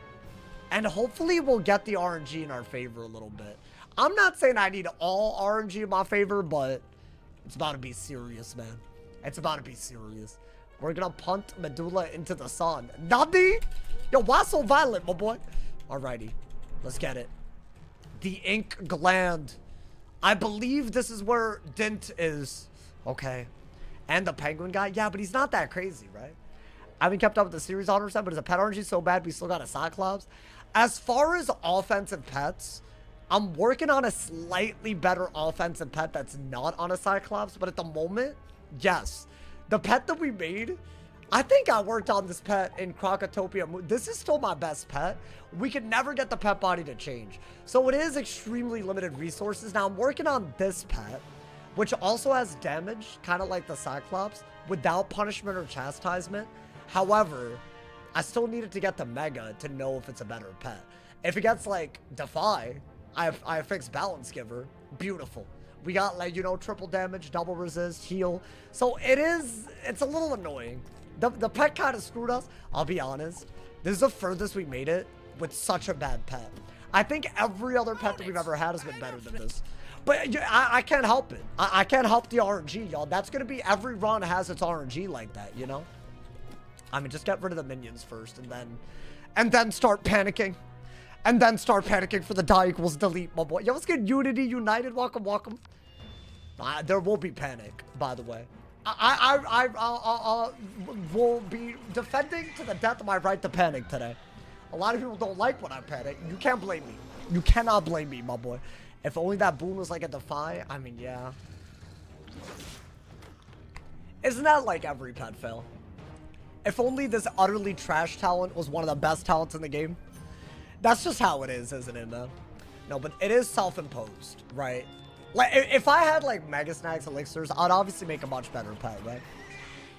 And hopefully we'll get the RNG in our favor a little bit. I'm not saying I need all RNG in my favor, but it's about to be serious, man. It's about to be serious. We're gonna punt Medulla into the sun. Nani? Yo, why so violent, my boy? Alrighty, let's get it. The ink gland. I believe this is where Dint is. Okay. And the penguin guy? Yeah, but he's not that crazy, right? I haven't kept up with the series 100%, but his pet RNG is so bad, we still got a Cyclops. As far as offensive pets, I'm working on a slightly better offensive pet that's not on a Cyclops, but at the moment, yes. The pet that we made, I think I worked on this pet in Crocotopia. This is still my best pet. We could never get the pet body to change. So it is extremely limited resources. Now I'm working on this pet, which also has damage, kind of like the Cyclops, without punishment or chastisement. However, I still needed to get the Mega to know if it's a better pet. If it gets like Defy, I fixed Balance Giver. Beautiful. We got, like, you know, triple damage, double resist, heal. So it's a little annoying. The pet kind of screwed us. I'll be honest. This is the furthest we made it with such a bad pet. I think every other pet that we've ever had has been better than this. But I can't help it. I can't help the RNG, y'all. That's going to be, every run has its RNG like that, you know? I mean, just get rid of the minions first and then start panicking. And then start panicking for the die equals delete, my boy. Yo, let's get Unity United. Welcome, welcome. There will be panic, by the way. I will be defending to the death of my right to panic today. A lot of people don't like when I panic. You can't blame me. You cannot blame me, my boy. If only that boon was like a Defy, I mean, yeah. Isn't that like every pet fail? If only this utterly trash talent was one of the best talents in the game. That's just how it is, isn't it, man? No, but it is self-imposed, right? Like, if I had, like, Mega Snacks Elixirs, I'd obviously make a much better pet, right?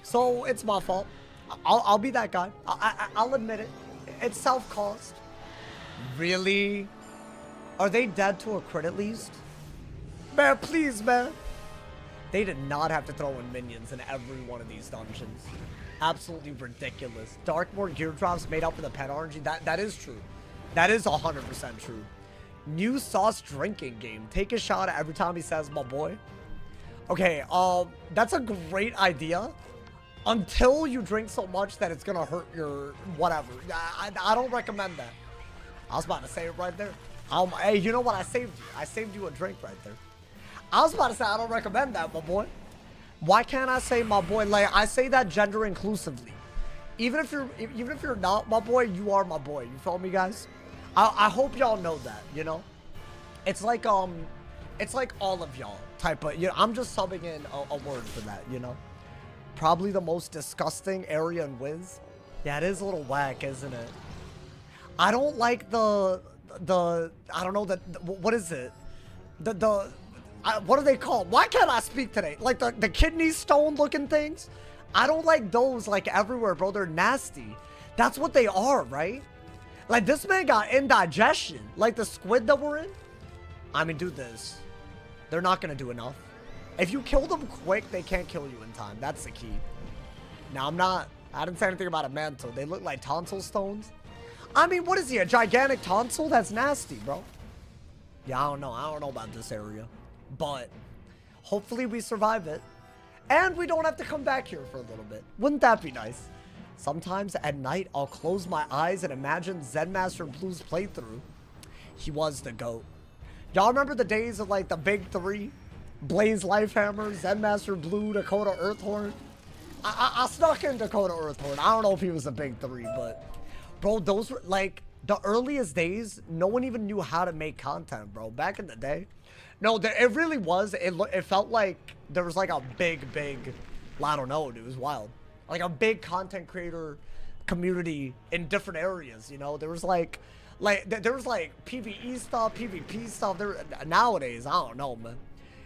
So, it's my fault. I'll be that guy. I'll admit it. It's self-caused. Really? Are they dead to a crit at least? Man, please, man. They did not have to throw in minions in every one of these dungeons. Absolutely ridiculous. Darkmoor gear drops made up for the pet RNG. That is true. That is 100% true. New sauce drinking game. Take a shot every time he says, my boy. Okay, that's a great idea. Until you drink so much that it's gonna hurt your whatever. I don't recommend that. I was about to say it right there. Hey, you know what? I saved you. I saved you a drink right there. I was about to say I don't recommend that, my boy. Why can't I say my boy? Like, I say that gender inclusively. Even if you're not my boy, you are my boy. You feel me, guys? I hope y'all know that, you know? It's like all of y'all type of, you know, I'm just subbing in a word for that, you know? Probably the most disgusting area in Wiz. Yeah, it is a little whack, isn't it? I don't like I don't know, what is it? What are they called? Why can't I speak today? Like the kidney stone looking things? I don't like those like everywhere, bro. They're nasty. That's what they are, right? Like, this man got indigestion. Like, the squid that we're in. I mean, do this. They're not going to do enough. If you kill them quick, they can't kill you in time. That's the key. Now, I didn't say anything about a mantle. They look like tonsil stones. I mean, what is he? A gigantic tonsil? That's nasty, bro. Yeah, I don't know. I don't know about this area. But hopefully we survive it. And we don't have to come back here for a little bit. Wouldn't that be nice? Sometimes at night, I'll close my eyes and imagine Zen Master Blue's playthrough. He was the GOAT. Y'all remember the days of like the big three? Blaze Lifehammer, Zen Master Blue, Dakota Earthhorn. I snuck in Dakota Earthhorn. I don't know if he was a big three, but bro, those were like the earliest days. No one even knew how to make content, bro. Back in the day. No, it really was. It felt like there was like a big, I don't know, dude. It was wild. Like a big content creator community in different areas, you know? There was like there was like PvE stuff, PvP stuff. Nowadays, I don't know, man.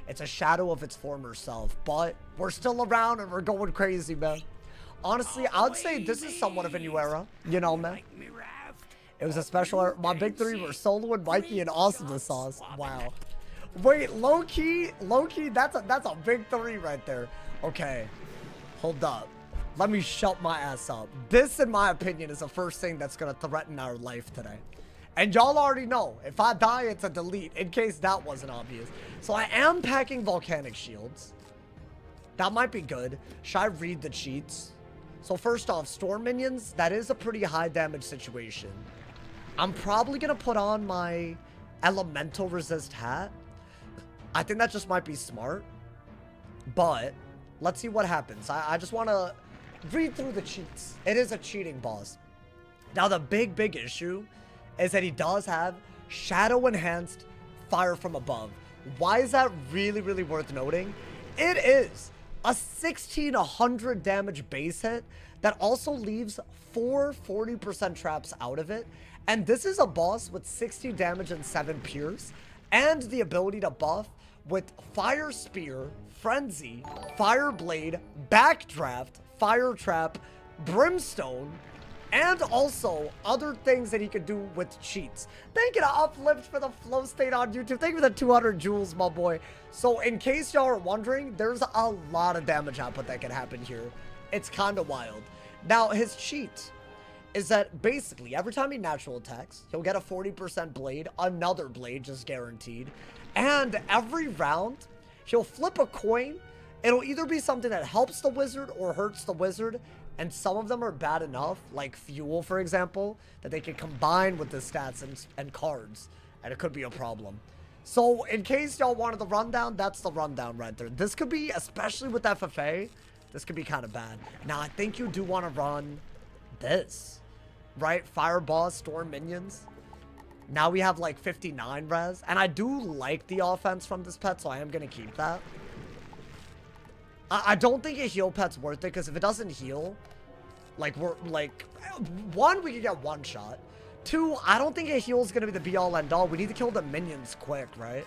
It's a shadow of its former self, but we're still around and we're going crazy, man. Honestly, I'd say this is somewhat of a new era, you know, man. It was a special era. My big three were Solo and Mikey and Awesomeness Sauce. Wow. Wait, low-key, that's a big three right there. Okay, hold up. Let me shut my ass up. This, in my opinion, is the first thing that's going to threaten our life today. And y'all already know, if I die, it's a delete, in case that wasn't obvious. So I am packing volcanic shields. That might be good. Should I read the cheats? So first off, storm minions, that is a pretty high damage situation. I'm probably going to put on my elemental resist hat. I think that just might be smart. But let's see what happens. I just want to read through the cheats. It is a cheating boss. Now, the big issue is that he does have shadow enhanced fire from above. Why is that really worth noting? It is a 1600 damage base hit that also leaves 4 40% traps out of it. And this is a boss with 60 damage and 7 pierce, and the ability to buff with Fire Spear, Frenzy, Fire Blade, Backdraft, Fire Trap, Brimstone, and also other things that he could do with cheats. Thank you to Uplift for the flow state on YouTube. Thank you for the 200 jewels, my boy. So in case y'all are wondering, there's a lot of damage output that can happen here. It's kind of wild. Now, his cheat is that basically every time he natural attacks, he'll get a 40% blade, another blade just guaranteed. And every round, he'll flip a coin. It'll either be something that helps the wizard or hurts the wizard. And some of them are bad enough, like fuel, for example, that they can combine with the stats and cards. And it could be a problem. So in case y'all wanted the rundown, that's the rundown right there. This could be, especially with FFA, this could be kind of bad. Now, I think you do want to run this, right? Fireball, Storm Minions. Now we have like 59 res. And I do like the offense from this pet, so I am going to keep that. I don't think a heal pet's worth it, because if it doesn't heal, like, we're like, 1, we can get 1 shot. 2, I don't think a heal is going to be the be-all end-all. We need to kill the minions quick, right?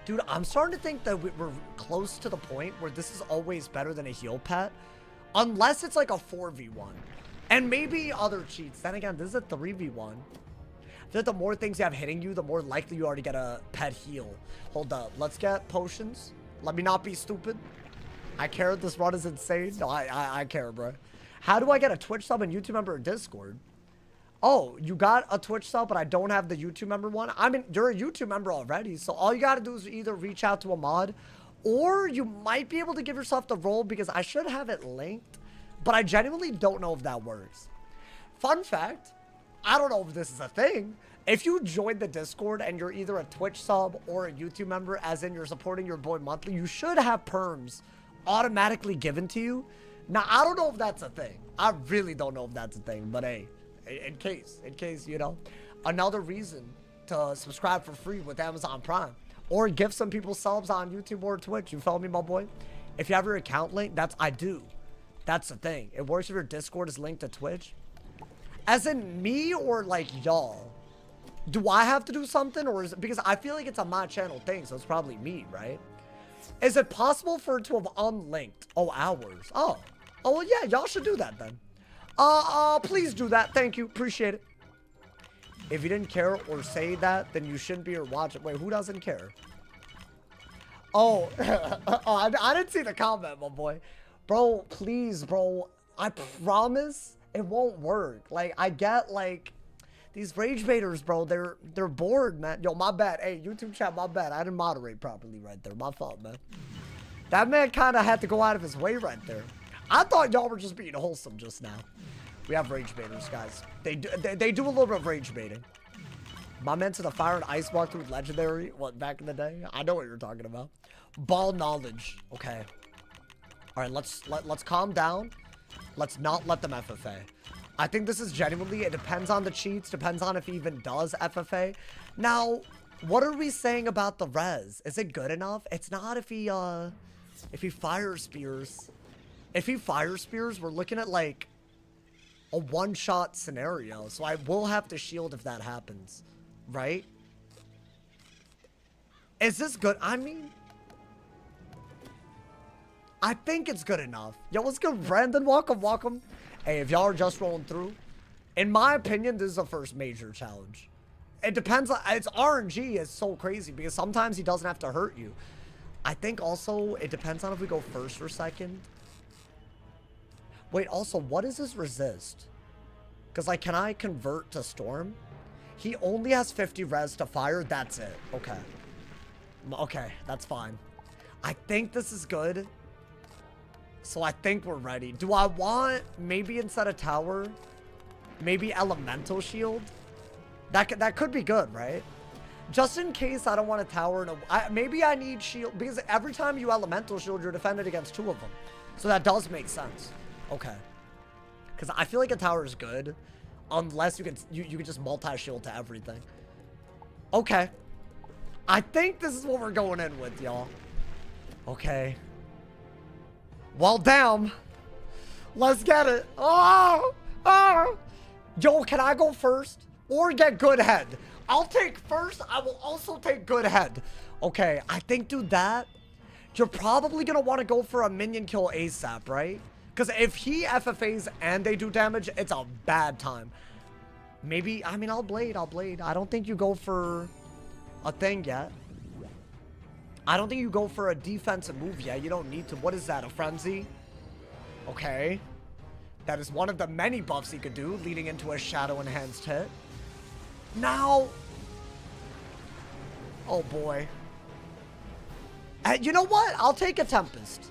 Dude, I'm starting to think that we're close to the point where this is always better than a heal pet, unless it's like a 4v1. And maybe other cheats. Then again, this is a 3v1. That the more things you have hitting you, the more likely you are to get a pet heal. Hold up. Let's get potions. Let me not be stupid. I care. This run is insane. No, I care, bro. How do I get a Twitch sub and YouTube member or Discord? Oh, you got a Twitch sub, but I don't have the YouTube member one? I mean, you're a YouTube member already, so all you got to do is either reach out to a mod, or you might be able to give yourself the role, because I should have it linked, but I genuinely don't know if that works. Fun fact, I don't know if this is a thing. If you join the Discord and you're either a Twitch sub or a YouTube member, as in you're supporting your boy monthly, you should have perms automatically given to you. Now, I don't know if that's a thing. I really don't know if that's a thing, but hey, in case, you know, another reason to subscribe for free with Amazon Prime, or give some people subs on YouTube or Twitch. You follow me, my boy? If you have your account linked, I do. That's the thing. It works if your Discord is linked to Twitch. As in me, or like y'all? Do I have to do something, or is it, because I feel like it's a my channel thing, so it's probably me, right? Is it possible for it to have unlinked? Oh, hours. Oh, well, yeah, y'all should do that then. Please do that. Thank you. Appreciate it. If you didn't care or say that, then you shouldn't be here watching. Wait, who doesn't care? Oh, oh, I didn't see the comment, my boy. Bro, please, bro. I promise it won't work. Like, I get, like, these rage baiters, bro. They're bored, man. Yo, my bad. Hey, YouTube chat, my bad. I didn't moderate properly right there. My fault, man. That man kind of had to go out of his way right there. I thought y'all were just being wholesome just now. We have rage baiters, guys. They do a little bit of rage baiting. My man to the fire and ice walk through legendary. What, back in the day? I know what you're talking about. Ball knowledge. Okay. All right, let's calm down. Let's not let them FFA. I think this is genuinely, it depends on the cheats, depends on if he even does FFA. Now, what are we saying about the res? Is it good enough? It's not if he fire spears. If he fire spears, we're looking at like a one-shot scenario. So I will have to shield if that happens, right? Is this good? I mean, I think it's good enough. Yo, what's good, Brandon? Welcome, welcome. Hey, if y'all are just rolling through, in my opinion, this is the first major challenge. It depends on, its RNG is so crazy because sometimes he doesn't have to hurt you. I think also it depends on if we go first or second. Wait, also, what is his resist? Because, like, can I convert to storm? He only has 50 res to fire. That's it. Okay. Okay, that's fine. I think this is good. So I think we're ready. Do I want, maybe instead of tower, maybe elemental shield? That could be good, right? Just in case I don't want a tower. Maybe I need shield. Because every time you elemental shield, you're defended against 2 of them. So that does make sense. Okay. Because I feel like a tower is good. Unless you can just multi-shield to everything. Okay. I think this is what we're going in with, y'all. Okay. Well, damn. Let's get it. Oh! Oh! Yo, can I go first? Or get good head? I'll take first. I will also take good head. Okay, I think do that. You're probably going to want to go for a minion kill ASAP, right? Because if he FFAs and they do damage, it's a bad time. Maybe, I mean, I'll blade. I don't think you go for a thing yet. I don't think you go for a defensive move yet. You don't need to. What is that, a frenzy? Okay. That is one of the many buffs he could do, leading into a shadow enhanced hit. Now. Oh boy. You know what? I'll take a Tempest.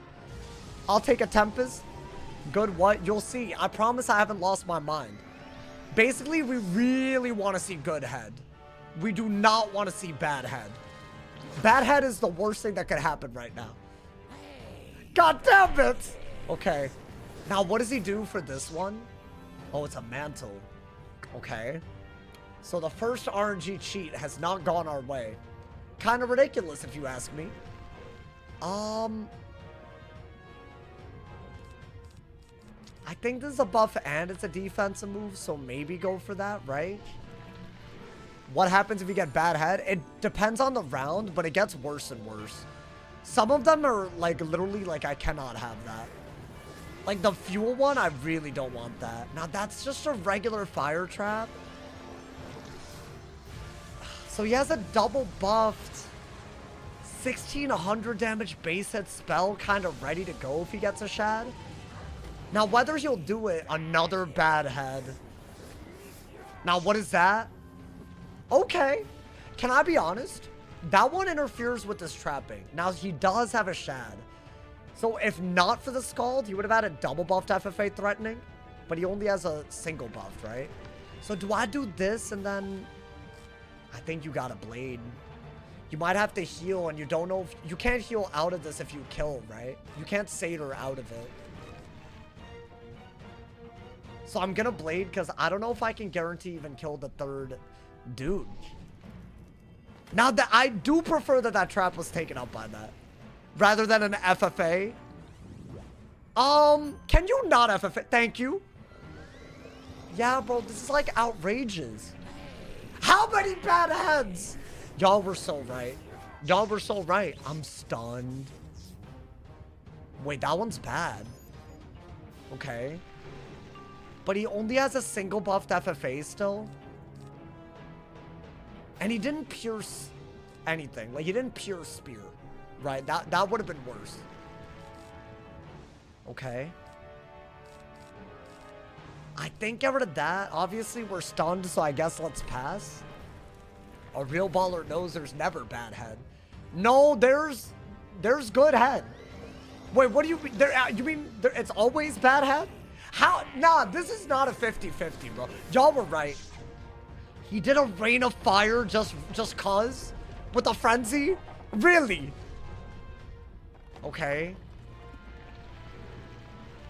I'll take a Tempest. Good what? You'll see. I promise I haven't lost my mind. Basically, we really want to see good head. We do not want to see bad head. Bad head is the worst thing that could happen right now. God damn it! Okay. Now, what does he do for this one? Oh, it's a mantle. Okay. So the first RNG cheat has not gone our way. Kind of ridiculous, if you ask me. I think this is a buff and it's a defensive move, so maybe go for that, right? What happens if you get bad head? It depends on the round, but it gets worse and worse. Some of them are, like, literally, like, I cannot have that. Like, the fuel one, I really don't want that. Now, that's just a regular fire trap. So he has a double buffed 1600 damage base hit spell kind of ready to go if he gets a shad. Now, whether he'll do it, another bad head. Now, what is that? Okay. Can I be honest? That one interferes with this trapping. Now, he does have a shad. So, if not for the Scald, he would have had a double buffed FFA threatening. But he only has a single buff, right? So, do I do this and then... I think you got a blade. You might have to heal, and you don't know if... You can't heal out of this if you kill, right? You can't satyr out of it. So I'm gonna blade because I don't know if I can guarantee even kill the third dude. Now that I do prefer that that trap was taken up by that. Rather than an FFA. Can you not FFA? Thank you. Yeah, bro, this is like outrageous. How many bad heads? Y'all were so right. Y'all were so right. I'm stunned. Wait, that one's bad. Okay. But he only has a single buffed FFA still. And he didn't pierce anything. Like, he didn't pierce spear. Right? That would have been worse. Okay. I think get rid of that. Obviously, we're stunned, so I guess let's pass. A real baller knows there's never bad head. No, there's good head. Wait, what do you mean? You mean it's always bad head? How? Nah, this is not a 50-50, bro. Y'all were right. He did a rain of fire just cause? With a frenzy? Really? Okay.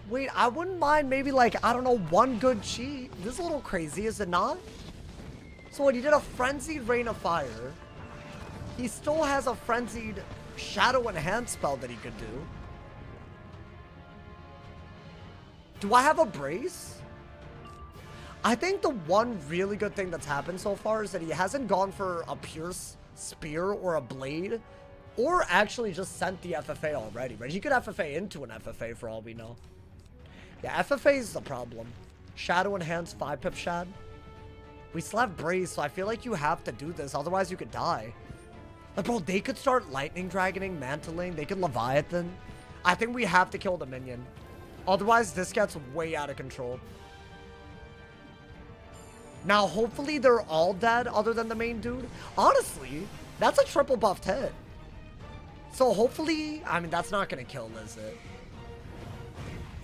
Wait, I wouldn't mind maybe like, I don't know, one good cheat. This is a little crazy, is it not? So what, he did a frenzied rain of fire. He still has a frenzied shadow enhance spell that he could do. Do I have a brace? I think the one really good thing that's happened so far is that he hasn't gone for a pierce spear or a blade, or actually just sent the FFA already, right? He could FFA into an FFA for all we know. Yeah, FFA is the problem. Shadow enhance 5-pip shad. We still have brace, so I feel like you have to do this, otherwise you could die. Like, bro, they could start lightning dragoning, mantling, they could Leviathan. I think we have to kill the minion. Otherwise, this gets way out of control. Now, hopefully they're all dead other than the main dude. Honestly, that's a triple buffed hit. So hopefully, I mean, that's not going to kill, is it?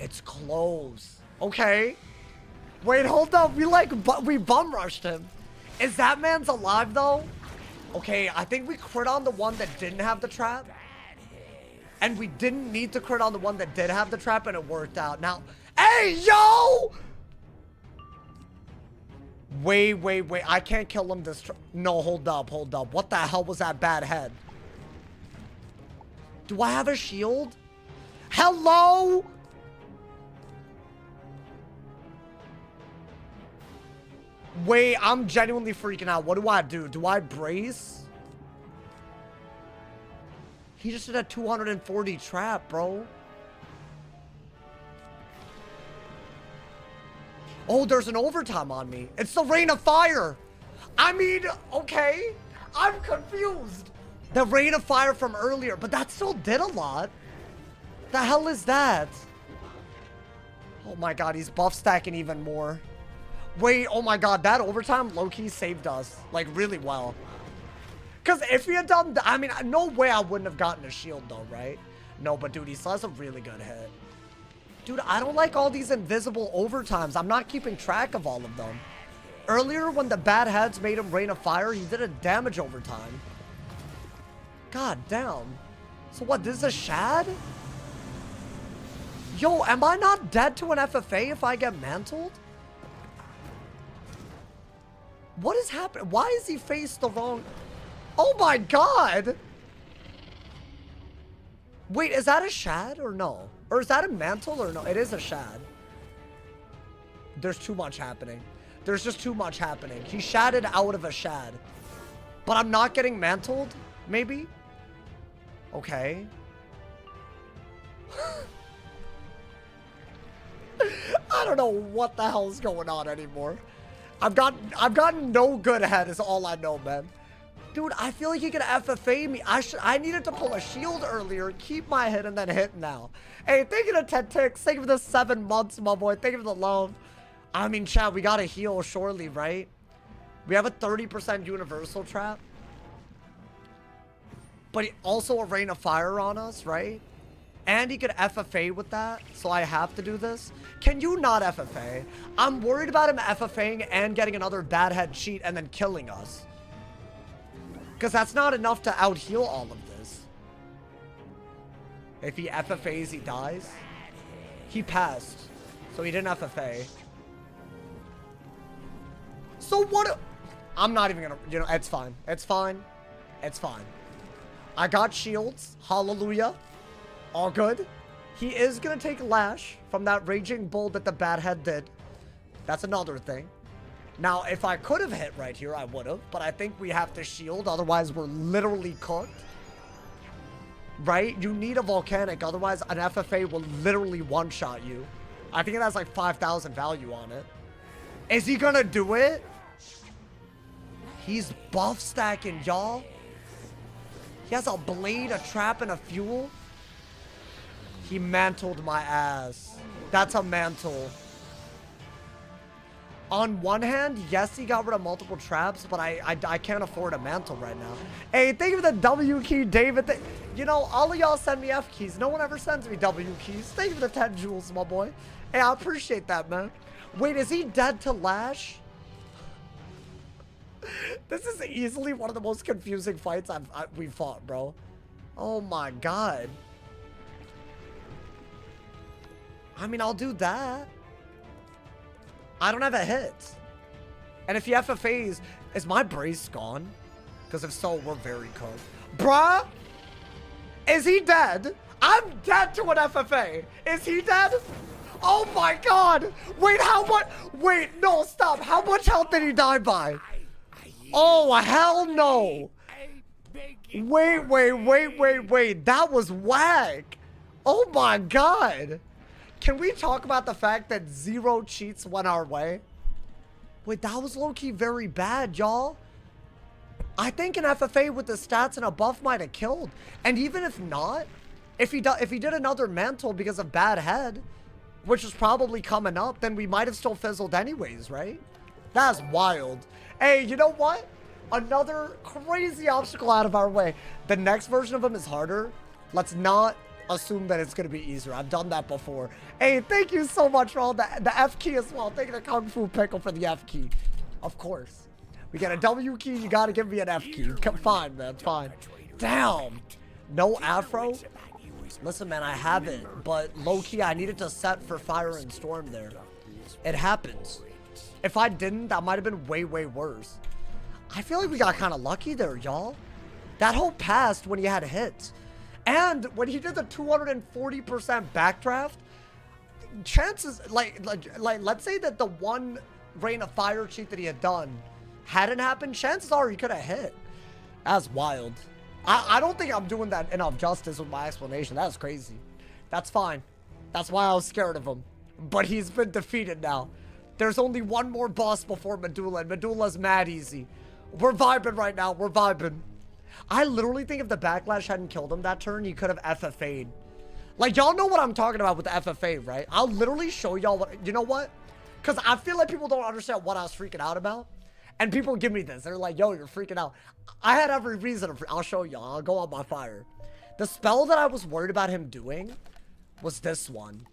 It's close. Okay. Wait, hold up. We bum rushed him. Is that man's alive, though? Okay, I think we crit on the one that didn't have the trap. And we didn't need to crit on the one that did have the trap, and it worked out. Now, hey, yo! Wait. I can't kill him this... No, hold up. What the hell was that bad head? Do I have a shield? Hello? Wait, I'm genuinely freaking out. What do I do? Do I brace? He just did a 240 trap, bro. Oh, there's an overtime on me. It's the rain of fire. I mean, okay. I'm confused. The rain of fire from earlier, but that still did a lot. The hell is that? Oh my god, he's buff stacking even more. Wait, oh my god, that overtime low-key saved us, like, really well. Because if he had done, I mean, no way I wouldn't have gotten a shield, though, right? No, but dude, he still has a really good hit. Dude, I don't like all these invisible overtimes. I'm not keeping track of all of them. Earlier, when the bad heads made him rain of fire, he did a damage overtime. God damn. So what, this is a shad? Yo, am I not dead to an FFA if I get mantled? What is happening? Why is he faced the wrong... Oh my god! Wait, is that a shad or no? Or is that a mantle or no? It is a shad. There's too much happening. There's just too much happening. He shadded out of a shad. But I'm not getting mantled? Maybe? Okay. I don't know what the hell is going on anymore. I've gotten no good head is all I know, man. Dude, I feel like he could FFA me. I needed to pull a shield earlier, keep my hit, and then hit now. Hey, thank you to 10 ticks. Thank you for the 7 months, my boy. Thank you for the love. I mean, chat, we gotta heal surely, right? We have a 30% universal trap. But also a rain of fire on us, right? And he could FFA with that, so I have to do this. Can you not FFA? I'm worried about him FFAing and getting another bad head cheat and then killing us. Because that's not enough to out-heal all of this. If he FFAs, he dies. He passed, so he didn't FFA. So what? I'm not even gonna, you know, it's fine. It's fine. It's fine. I got shields. Hallelujah. All good. He is gonna take Lash from that Raging Bull that the bad head did. That's another thing. Now, if I could have hit right here, I would have. But I think we have to shield. Otherwise, we're literally cooked. Right? You need a Volcanic. Otherwise, an FFA will literally one-shot you. I think it has like 5,000 value on it. Is he gonna do it? He's buff stacking, y'all. He has a blade, a trap, and a fuel. He mantled my ass. That's a mantle. On one hand, yes, he got rid of multiple traps, but I can't afford a mantle right now. Hey, thank you for the W key, David. You know, all of y'all send me F keys. No one ever sends me W keys. Thank you for the 10 jewels, my boy. Hey, I appreciate that, man. Wait, is he dead to Lash? This is easily one of the most confusing fights we've fought, bro. Oh my god. I mean, I'll do that. I don't have a hit. And if he FFAs, is my brace gone? Because if so, we're very cooked. Bruh? Is he dead? I'm dead to an FFA. Is he dead? Oh my god. Wait, how much? Wait, no, stop. How much health did he die by? Oh, hell no. Wait. That was whack. Oh my god. Can we talk about the fact that 0 cheats went our way? Wait, that was low-key very bad, y'all. I think an FFA with the stats and a buff might have killed. And even if not, if he did another mantle because of bad head, which is probably coming up, then we might have still fizzled anyways, right? That's wild. Hey, you know what? Another crazy obstacle out of our way. The next version of him is harder. Let's not assume that it's going to be easier. I've done that before. Hey, thank you so much for all the F key as well. Thank you to Kung Fu Pickle for the F key. Of course. We get a W key, you got to give me an F key. Fine, man. Fine. Damn. No afro? Listen, man, I have it. But low-key, I needed to set for Fire and Storm there. It happens. If I didn't, that might have been way, way worse. I feel like we got kind of lucky there, y'all. That whole passed when he had hits. And when he did the 240% backdraft, chances, like, let's say that the one Rain of Fire cheat that he had done hadn't happened, chances are he could have hit. That's wild. I don't think I'm doing that enough justice with my explanation. That's crazy. That's fine. That's why I was scared of him. But he's been defeated now. There's only one more boss before Medulla, and Medulla's mad easy. We're vibing right now. We're vibing. I literally think if the backlash hadn't killed him that turn, he could have FFA'd. Like, y'all know what I'm talking about with the FFA, right? I'll literally show y'all what... You know what? Because I feel like people don't understand what I was freaking out about. And people give me this. They're like, yo, you're freaking out. I had every reason to... I'll show y'all. I'll go on my fire. The spell that I was worried about him doing was this one.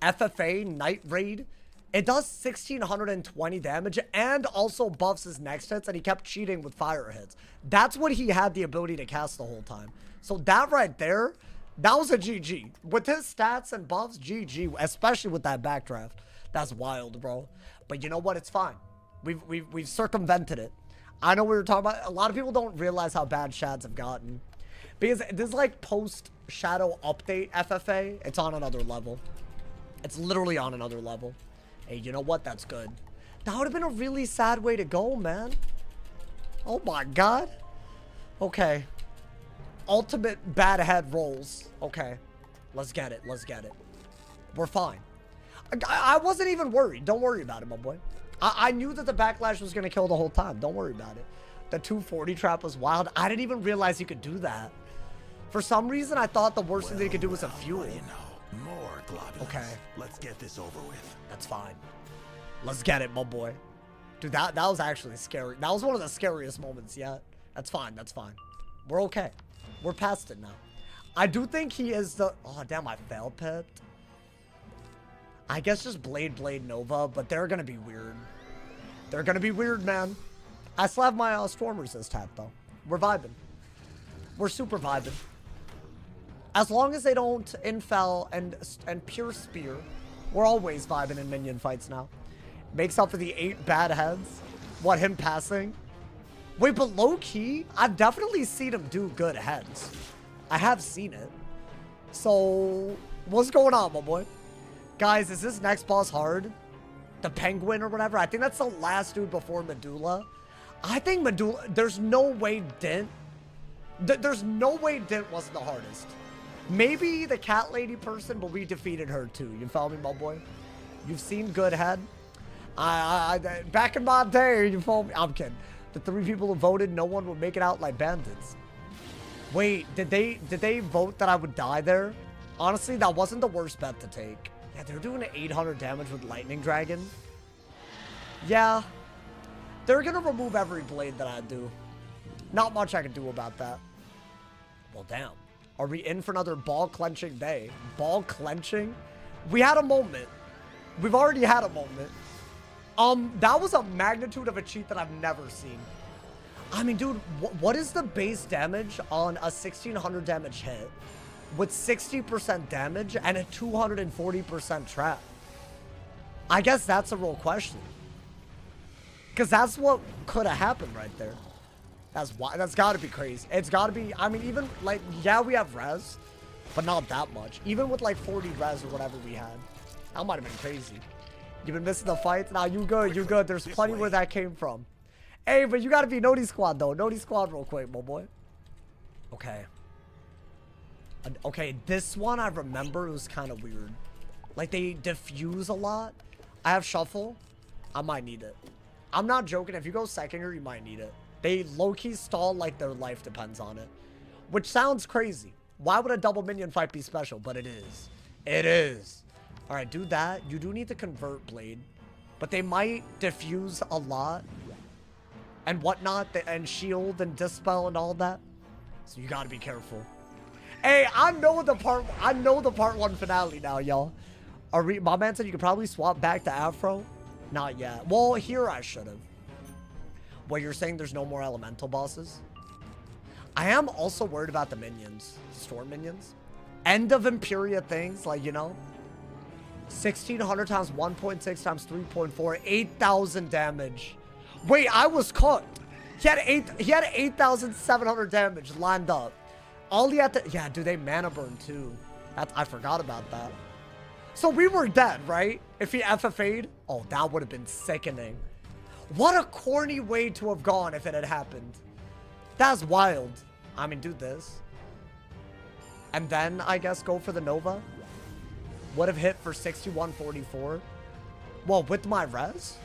FFA, Night Raid. It does 1,620 damage and also buffs his next hits, and he kept cheating with fire hits. That's what he had the ability to cast the whole time. So that right there, that was a GG. With his stats and buffs, GG, especially with that backdraft. That's wild, bro. But you know what? It's fine. We've circumvented it. I know we were talking about... A lot of people don't realize how bad shads have gotten. Because this is like post-shadow update FFA. It's on another level. It's literally on another level. Hey, you know what? That's good. That would have been a really sad way to go, man. Oh my god. Okay. Ultimate bad head rolls. Okay. Let's get it. Let's get it. We're fine. I wasn't even worried. Don't worry about it, my boy. I knew that the backlash was going to kill the whole time. Don't worry about it. The 240 trap was wild. I didn't even realize you could do that. For some reason, I thought the worst thing that you could do was a fuel. You know, more globules. Okay. Let's get this over with. That's fine. Let's get it, my boy. Dude, that was actually scary. That was one of the scariest moments yet. That's fine. That's fine. We're okay. We're past it now. I do think he is the... Oh, damn, I fail pipped. I guess just Blade Nova, but they're going to be weird. They're going to be weird, man. I still have my Storm Resist hat, though. We're vibing. We're super vibing. As long as they don't infel and pure spear, we're always vibing in minion fights now. Makes up for the 8 bad heads. What, him passing? Wait, but low-key, I've definitely seen him do good heads. I have seen it. So, what's going on, my boy? Guys, is this next boss hard? The penguin or whatever? I think that's the last dude before Medulla. I think Medulla... There's no way Dint... There's no way Dint wasn't the hardest. Maybe the cat lady person, but we defeated her too. You follow me, my boy? You've seen good head? Back in my day, you follow me? I'm kidding. The 3 people who voted, no one would make it out like bandits. Wait, did they vote that I would die there? Honestly, that wasn't the worst bet to take. Yeah, they're doing 800 damage with Lightning Dragon. Yeah. They're gonna remove every blade that I do. Not much I can do about that. Well, damn. Are we in for another ball clenching day? Ball clenching? We had a moment. We've already had a moment. That was a magnitude of a cheat that I've never seen. I mean, dude, what is the base damage on a 1600 damage hit with 60% damage and a 240% trap? I guess that's a real question. Because that's what could have happened right there. That's got to be crazy. It's got to be, I mean, even, like, yeah, we have res, but not that much. Even with, like, 40 res or whatever we had. That might have been crazy. You've been missing the fights? Nah, you good, you good. There's plenty where that came from. Hey, but you got to be Noti Squad, though. Noti Squad real quick, my boy. Okay. Okay, this one I remember was kind of weird. Like, they diffuse a lot. I have Shuffle. I might need it. I'm not joking. If you go second here, you might need it. They low-key stall like their life depends on it. Which sounds crazy. Why would a double minion fight be special? But it is. It is. Alright, do that. You do need to convert Blade. But they might diffuse a lot. And whatnot. And shield and dispel and all that. So you gotta be careful. Hey, I know the part 1 finale now, y'all. My man said you could probably swap back to Afro. Not yet. Well, here I should have. Well, you're saying there's no more elemental bosses? I am also worried about the minions. Storm minions. End of EMPYREA things, like, you know. 1600 times 1.6 times 3.4. 8,000 damage. Wait, I was cooked. He had 8,700 damage lined up. All he had to... Yeah, do they mana burn too? I forgot about that. So we were dead, right? If he FFA'd? Oh, that would have been sickening. What a corny way to have gone if it had happened. That's wild. I mean, do this. And then, I guess, go for the Nova. Would have hit for 6144. Well, with my res?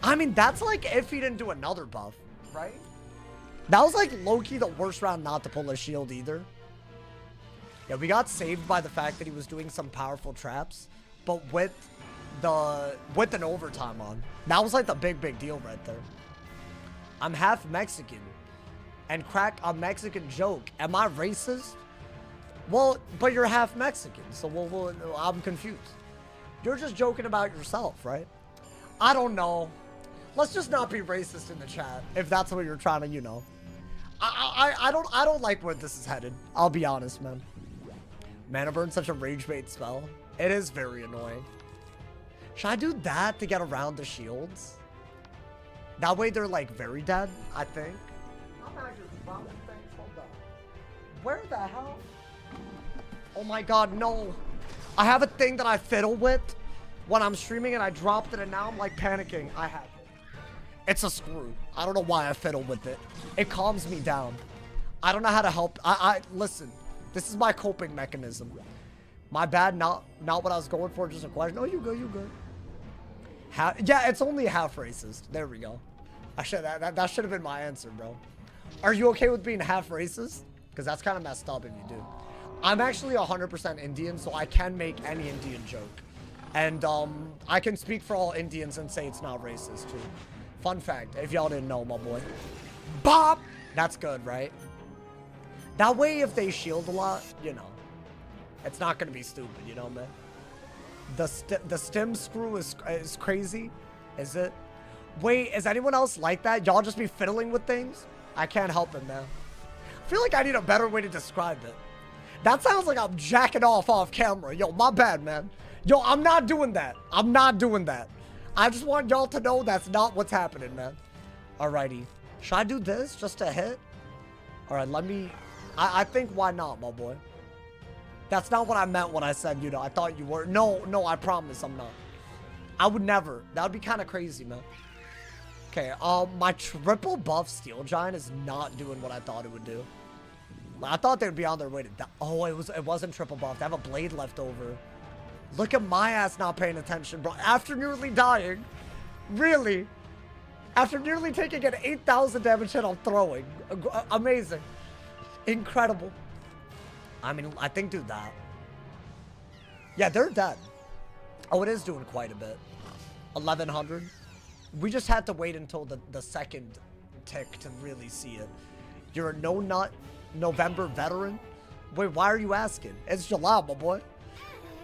I mean, that's like if he didn't do another buff, right? That was like low-key the worst round not to pull a shield either. Yeah, we got saved by the fact that he was doing some powerful traps. But with an overtime on. That was like the big deal right there. I'm half Mexican. And crack a Mexican joke. Am I racist? Well, but you're half Mexican. So I'm confused. You're just joking about yourself, right? I don't know. Let's just not be racist in the chat. If that's what you're trying to, you know. I don't like where this is headed. I'll be honest, man. Mana Burn's such a rage bait spell. It is very annoying. Should I do that to get around the shields? That way they're like very dead, I think. I'm actually dropping things. Hold on. Where the hell? Oh my god, no. I have a thing that I fiddle with when I'm streaming and I dropped it and now I'm like panicking. I have it. It's a screw. I don't know why I fiddle with it. It calms me down. I don't know how to help. Listen. This is my coping mechanism. My bad, not what I was going for, just a question. Oh, you good, you good. Yeah, it's only half racist. There we go. That should have been my answer, bro. Are you okay with being half racist? Because that's kind of messed up if you do. I'm actually 100% Indian, so I can make any Indian joke. And I can speak for all Indians and say it's not racist, too. Fun fact, if y'all didn't know, my boy. Bop! That's good, right? That way, if they shield a lot, you know, it's not gonna be stupid, you know, man. The stem screw is crazy, is it? Wait, is anyone else like that? Y'all just be fiddling with things? I can't help it, man. I feel like I need a better way to describe it. That sounds like I'm jacking off camera. Yo, my bad, man. Yo, I'm not doing that. I'm not doing that. I just want y'all to know that's not what's happening, man. Alrighty. Should I do this just to hit? Alright, let me... I think why not, my boy? That's not what I meant when I said, you know, I thought you were. No, I promise I'm not. I would never. That would be kind of crazy, man. Okay, my triple buff Steel Giant is not doing what I thought it would do. I thought they would be on their way to die. Oh, it wasn't triple buff. They have a blade left over. Look at my ass not paying attention, bro. After nearly dying. Really? After nearly taking an 8,000 damage hit on throwing. Amazing. Incredible. I mean, I think do that. Yeah, they're dead. Oh, it is doing quite a bit. 1,100. We just had to wait until the second tick to really see it. You're a no-nut November veteran? Wait, why are you asking? It's July, my boy.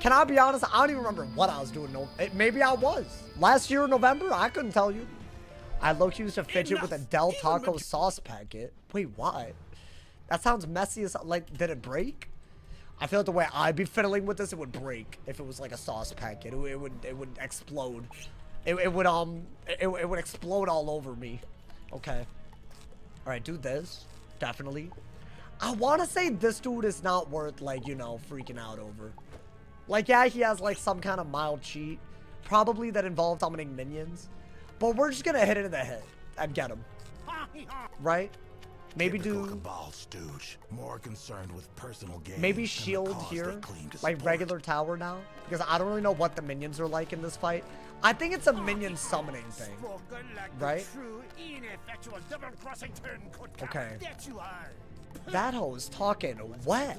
Can I be honest? I don't even remember what I was doing. Maybe I was. Last year in November, I couldn't tell you. I low-key used to fidget with a Del Taco sauce packet. Wait, why? That sounds messy as, like, did it break? I feel like the way I'd be fiddling with this, it would break if it was like a sauce packet. It would explode. It would explode all over me. Okay. All right, do this. Definitely. I want to say this dude is not worth, like, you know, freaking out over. Like, yeah, he has, like, some kind of mild cheat. Probably that involved summoning minions. But we're just going to hit it in the head and get him. Right? Maybe Typical do... Cabal stooge, more concerned with personal gain Maybe than the shield cause here, they claim to like support. regular tower now. Because I don't really know what the minions are like in this fight. I think it's a minion summoning thing. Right? Okay. That hoe is talking wet.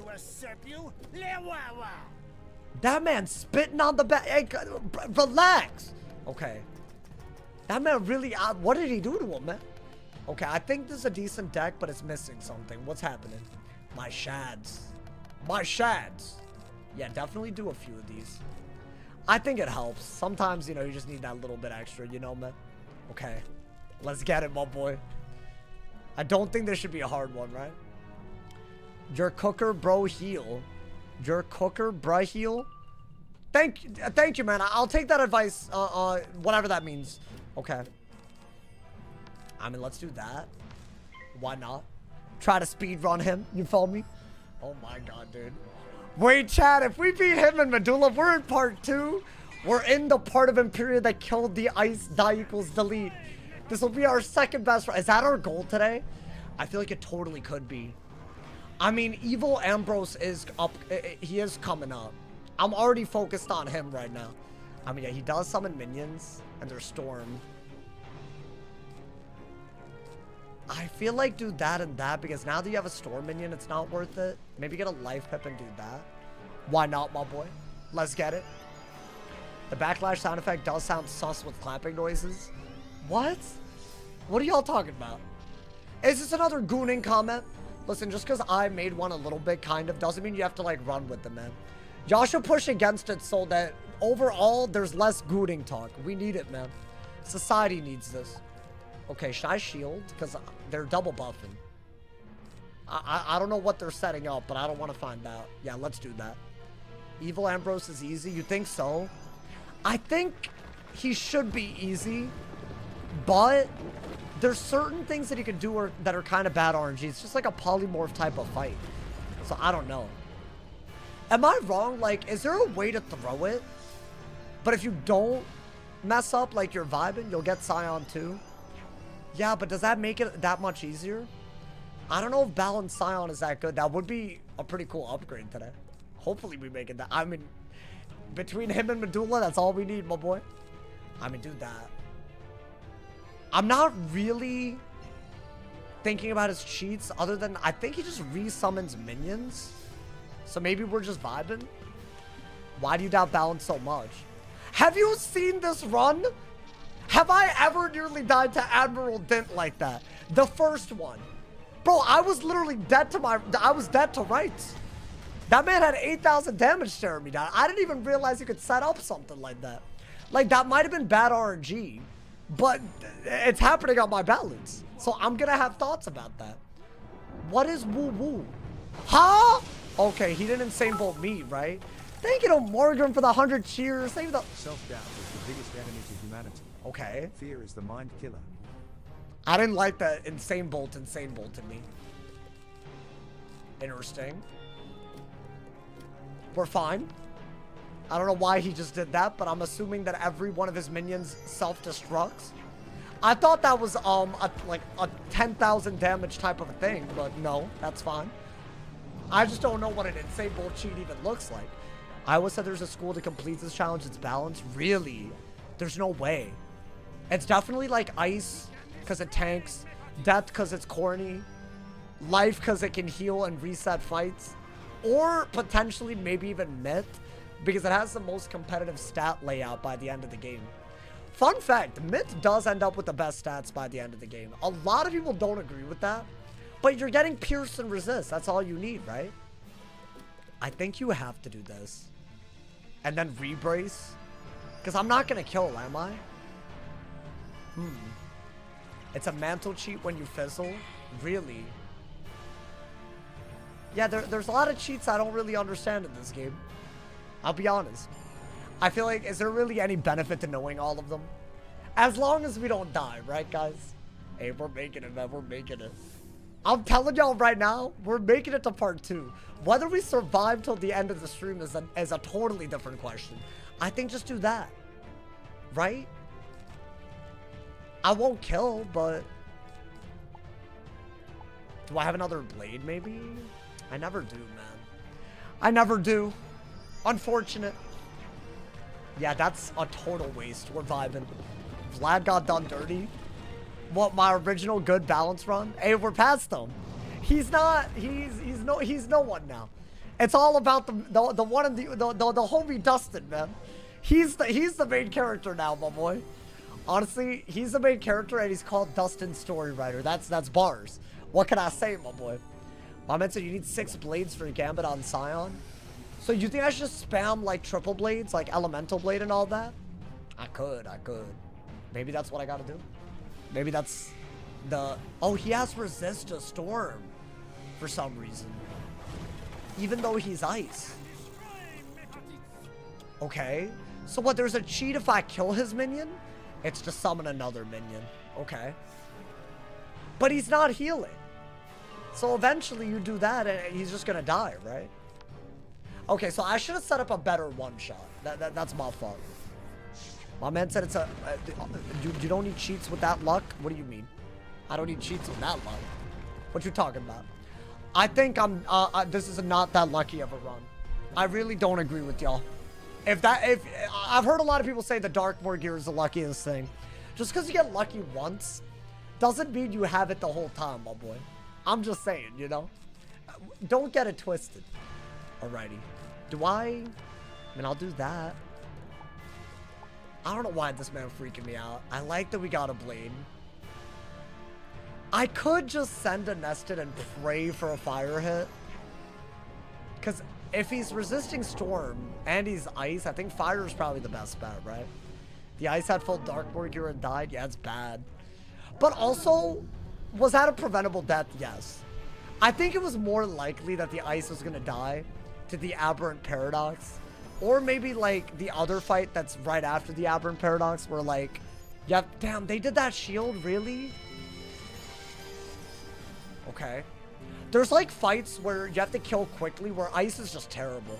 That man spitting on the back. Hey, relax. Okay. That man really, what did he do to him, man? Okay, I think this is a decent deck, but it's missing something. What's happening? My shads. My shads. Yeah, definitely do a few of these. I think it helps. Sometimes, you know, you just need that little bit extra, you know, man? Okay. Let's get it, my boy. I don't think this should be a hard one, right? Your cooker, bro, heal. Your cooker, bruh, heal. Thank you, man. I'll take that advice, whatever that means. Okay. I mean, let's do that. Why not? Try to speed run him. You feel me? Oh my god, dude. Wait, Chad, if we beat him in Medulla, we're in part 2. We're in the part of EMPYREA that killed the ice die equals delete. This will be our second best. Is that our goal today? I feel like it totally could be. I mean, Evil Ambrose is up. He is coming up. I'm already focused on him right now. I mean, yeah, he does summon minions and their storm. I feel like do that and that because now that you have a storm minion, it's not worth it. Maybe get a life pip and do that. Why not, my boy? Let's get it. The backlash sound effect does sound sus with clapping noises. What? What are y'all talking about? Is this another gooning comment? Listen, just because I made one a little bit, kind of, doesn't mean you have to, like, run with them, man. Y'all should push against it so that overall there's less gooning talk. We need it, man. Society needs this. Okay, should I shield? Because they're double buffing. I don't know what they're setting up, but I don't want to find out. Yeah, let's do that. Evil Ambrose is easy. You think so? I think he should be easy, but there's certain things that he can do that are kind of bad RNG. It's just like a polymorph type of fight. So I don't know. Am I wrong? Like, is there a way to throw it? But if you don't mess up, like you're vibing, you'll get Scion too. Yeah, but does that make it that much easier? I don't know if Balanced Scion is that good. That would be a pretty cool upgrade today. Hopefully we make it that. I mean, between him and Medulla, that's all we need, my boy. I mean, do that. I'm not really thinking about his cheats other than I think he just resummons minions. So maybe we're just vibing. Why do you doubt balance so much? Have you seen this run? Have I ever nearly died to Admiral Dent like that? The first one. Bro, I was literally dead to I was dead to rights. That man had 8,000 damage staring me down. I didn't even realize you could set up something like that. Like, that might have been bad RNG, but it's happening on my balance. So I'm gonna have thoughts about that. What is woo-woo? Huh? Okay, he didn't insane bolt me, right? Thank you to Morgan for the 100 cheers. Thank you to... Self-doubt is the biggest enemy to humanity. Okay. Fear is the mind killer. I didn't like that insane bolted me. Interesting. We're fine. I don't know why he just did that, but I'm assuming that every one of his minions self-destructs. I thought that was like a 10,000 damage type of a thing, but no, that's fine. I just don't know what an insane bolt cheat even looks like. I always said there's a school that completes this challenge. It's balanced. Really? There's no way. It's definitely like ice because it tanks, death because it's corny, life because it can heal and reset fights, or potentially maybe even myth because it has the most competitive stat layout by the end of the game. Fun fact, myth does end up with the best stats by the end of the game. A lot of people don't agree with that, but you're getting pierce and resist. That's all you need, right? I think you have to do this. And then rebrace. Because I'm not going to kill, am I? It's a mantle cheat when you fizzle? Really? Yeah, there's a lot of cheats I don't really understand in this game. I'll be honest. I feel like, is there really any benefit to knowing all of them? As long as we don't die, right, guys? Hey, we're making it, man. We're making it. I'm telling y'all right now, we're making it to part 2. Whether we survive till the end of the stream is a totally different question. I think just do that. Right? I won't kill, but... Do I have another blade, maybe? I never do, man. I never do. Unfortunate. Yeah, that's a total waste. We're vibing. Vlad got done dirty. What, my original good balance run? Hey, we're past him. He's not. He's no one now. It's all about the one and the homie Dustin, man. He's the main character now, my boy. Honestly, he's the main character and he's called Dustin Storywriter. That's bars. What can I say, my boy? My man said you need 6 blades for Gambit on Scion. So you think I should just spam like triple blades, like elemental blade and all that? I could. Maybe that's what I gotta do. Maybe that's the... Oh, he has resist to storm for some reason. Even though he's ice. Okay. So what, there's a cheat if I kill his minion? It's to summon another minion. Okay. But he's not healing. So eventually you do that and he's just gonna die, right? Okay, so I should have set up a better one-shot. That's my fault. My man said it's a... you don't need cheats with that luck? What do you mean? I don't need cheats with that luck. What you talking about? I think this is not that lucky of a run. I really don't agree with y'all. I've heard a lot of people say the Darkmoor gear is the luckiest thing. Just because you get lucky once doesn't mean you have it the whole time, my boy. I'm just saying, you know? Don't get it twisted. Alrighty. Do I mean, I'll do that. I don't know why this man freaking me out. I like that we got a blade. I could just send a nested and pray for a fire hit. Because if he's resisting storm and he's ice, I think fire is probably the best bet, right? The ice had full Darkmoor gear and died. Yeah, it's bad. But also, was that a preventable death? Yes. I think it was more likely that the ice was going to die to the Aberrant Paradox. Or maybe like the other fight that's right after the Aberrant Paradox where like, yeah, damn, they did that shield, really? Okay. There's like fights where you have to kill quickly where ice is just terrible.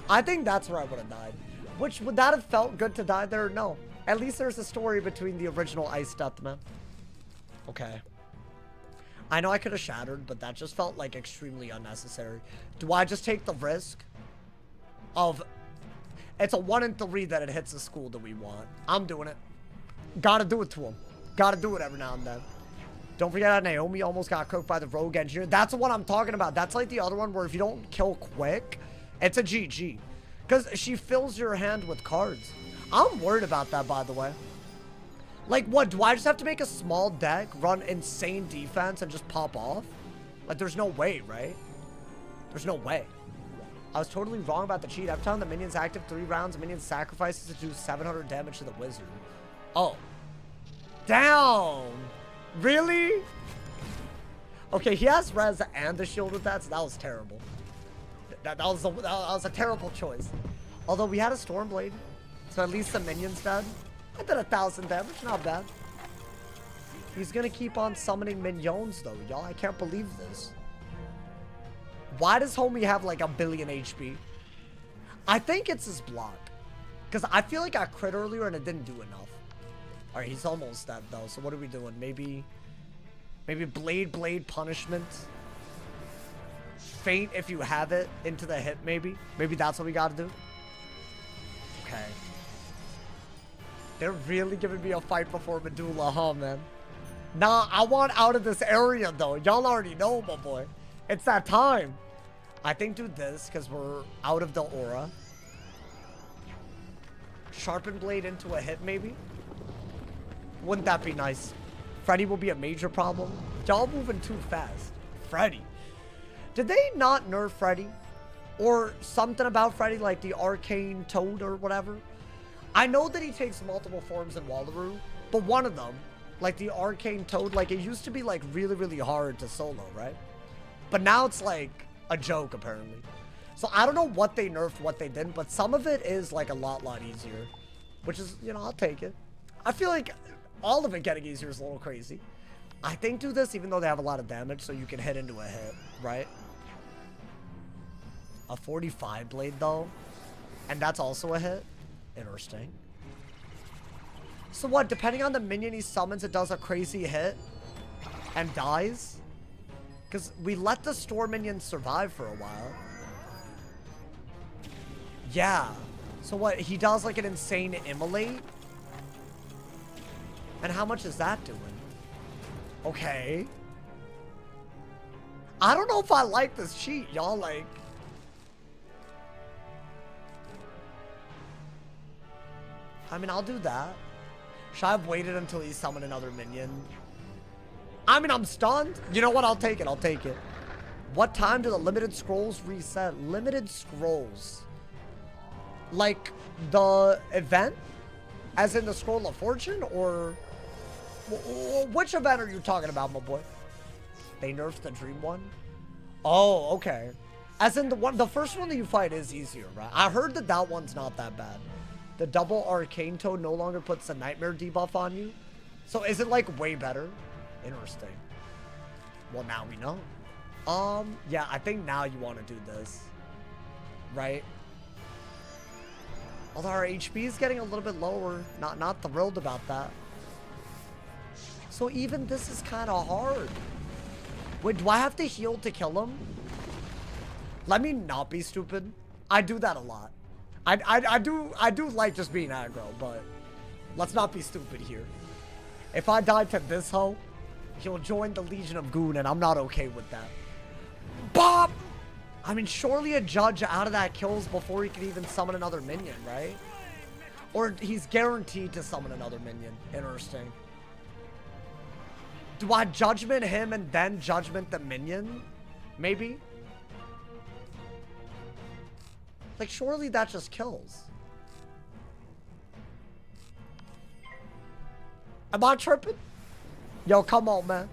I think that's where I would have died. Which, would that have felt good to die there? No. At least there's a story between the original Ice Deathman. Okay. I know I could have shattered, but that just felt like extremely unnecessary. Do I just take the risk of... It's a 1 in 3 that it hits the school that we want. I'm doing it. Gotta do it to him. Gotta do it every now and then. Don't forget how Naomi almost got cooked by the rogue engineer. That's the one I'm talking about. That's like the other one where if you don't kill quick, it's a GG. Because she fills your hand with cards. I'm worried about that, by the way. Like, what? Do I just have to make a small deck, run insane defense, and just pop off? Like, there's no way, right? There's no way. I was totally wrong about the cheat. Every time the minion's active 3 rounds, the minion sacrifices to do 700 damage to the wizard. Oh. Down. Really? Okay, he has res and the shield with that, so that was terrible. That was a terrible choice. Although we had a Stormblade, so at least the minion's dead. I did 1,000 damage, not bad. He's gonna keep on summoning minions though, y'all. I can't believe this. Why does homie have like 1 billion HP? I think it's his block. Because I feel like I crit earlier and it didn't do enough. Alright, he's almost dead though, so what are we doing? Maybe blade punishment. Faint if you have it into the hit, maybe. Maybe that's what we gotta do. Okay. They're really giving me a fight before Medulla, huh, man? Nah, I want out of this area, though. Y'all already know, my boy. It's that time. I think do this, because we're out of the aura. Sharpen blade into a hit, maybe? Wouldn't that be nice? Freddy will be a major problem. Y'all moving too fast. Freddy. Did they not nerf Freddy? Or something about Freddy, like the arcane toad or whatever? I know that he takes multiple forms in Wallaroo, but one of them, like the arcane toad, like it used to be like really, really hard to solo, right? But now it's like a joke, apparently. So I don't know what they nerfed, what they didn't, but some of it is like a lot easier. Which is, you know, I'll take it. I feel like all of it getting easier is a little crazy. I think do this even though they have a lot of damage, so you can hit into a hit, right? A 45 blade though. And that's also a hit. Interesting. So what, depending on the minion he summons, it does a crazy hit and dies? Because we let the store minions survive for a while. Yeah. So what, he does like an insane immolate? And how much is that doing? Okay. I don't know if I like this cheat, y'all. Like, I mean, I'll do that. Should I have waited until he summoned another minion? I mean, I'm stunned. You know what? I'll take it. I'll take it. What time do the limited scrolls reset? Limited scrolls. Like the event? As in the Scroll of Fortune? Or which event are you talking about, my boy? They nerfed the dream one? Oh, okay. As in the first one that you fight is easier, right? I heard that that one's not that bad. The double arcane toad no longer puts a nightmare debuff on you. So is it like way better? Interesting. Well, now we know. Yeah, I think now you want to do this. Right? Although our HP is getting a little bit lower. Not thrilled about that. So even this is kind of hard. Wait, do I have to heal to kill him? Let me not be stupid. I do that a lot. I do like just being aggro, but let's not be stupid here. If I die to this hoe, he'll join the Legion of Goon, and I'm not okay with that. Bop! I mean, surely a judge out of that kills before he can even summon another minion, right? Or he's guaranteed to summon another minion. Interesting. Do I judgment him and then judgment the minion? Maybe? Like, surely that just kills. Am I tripping? Yo, come on, man.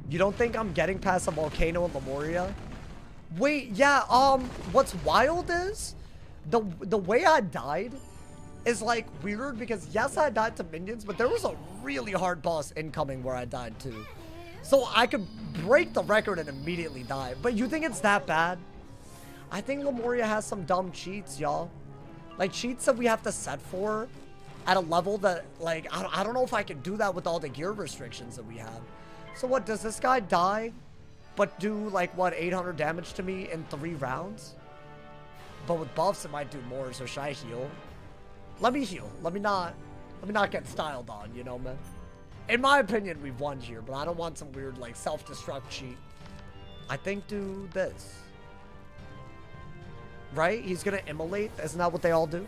You don't think I'm getting past a volcano in EMPYREA? Wait, yeah, what's wild is the way I died is like weird because yes, I died to minions, but there was a really hard boss incoming where I died too. So I could break the record and immediately die. But you think it's that bad? I think EMPYREA has some dumb cheats, y'all. Like cheats that we have to set for at a level that, like, I don't know if I can do that with all the gear restrictions that we have. So what, does this guy die, but do, like, what, 800 damage to me in 3 rounds? But with buffs, it might do more, so should I heal? Let me heal. Let me not get styled on, you know, man? In my opinion, we've won here, but I don't want some weird, like, self-destruct cheat. I think do this. Right? He's gonna immolate? Isn't that what they all do?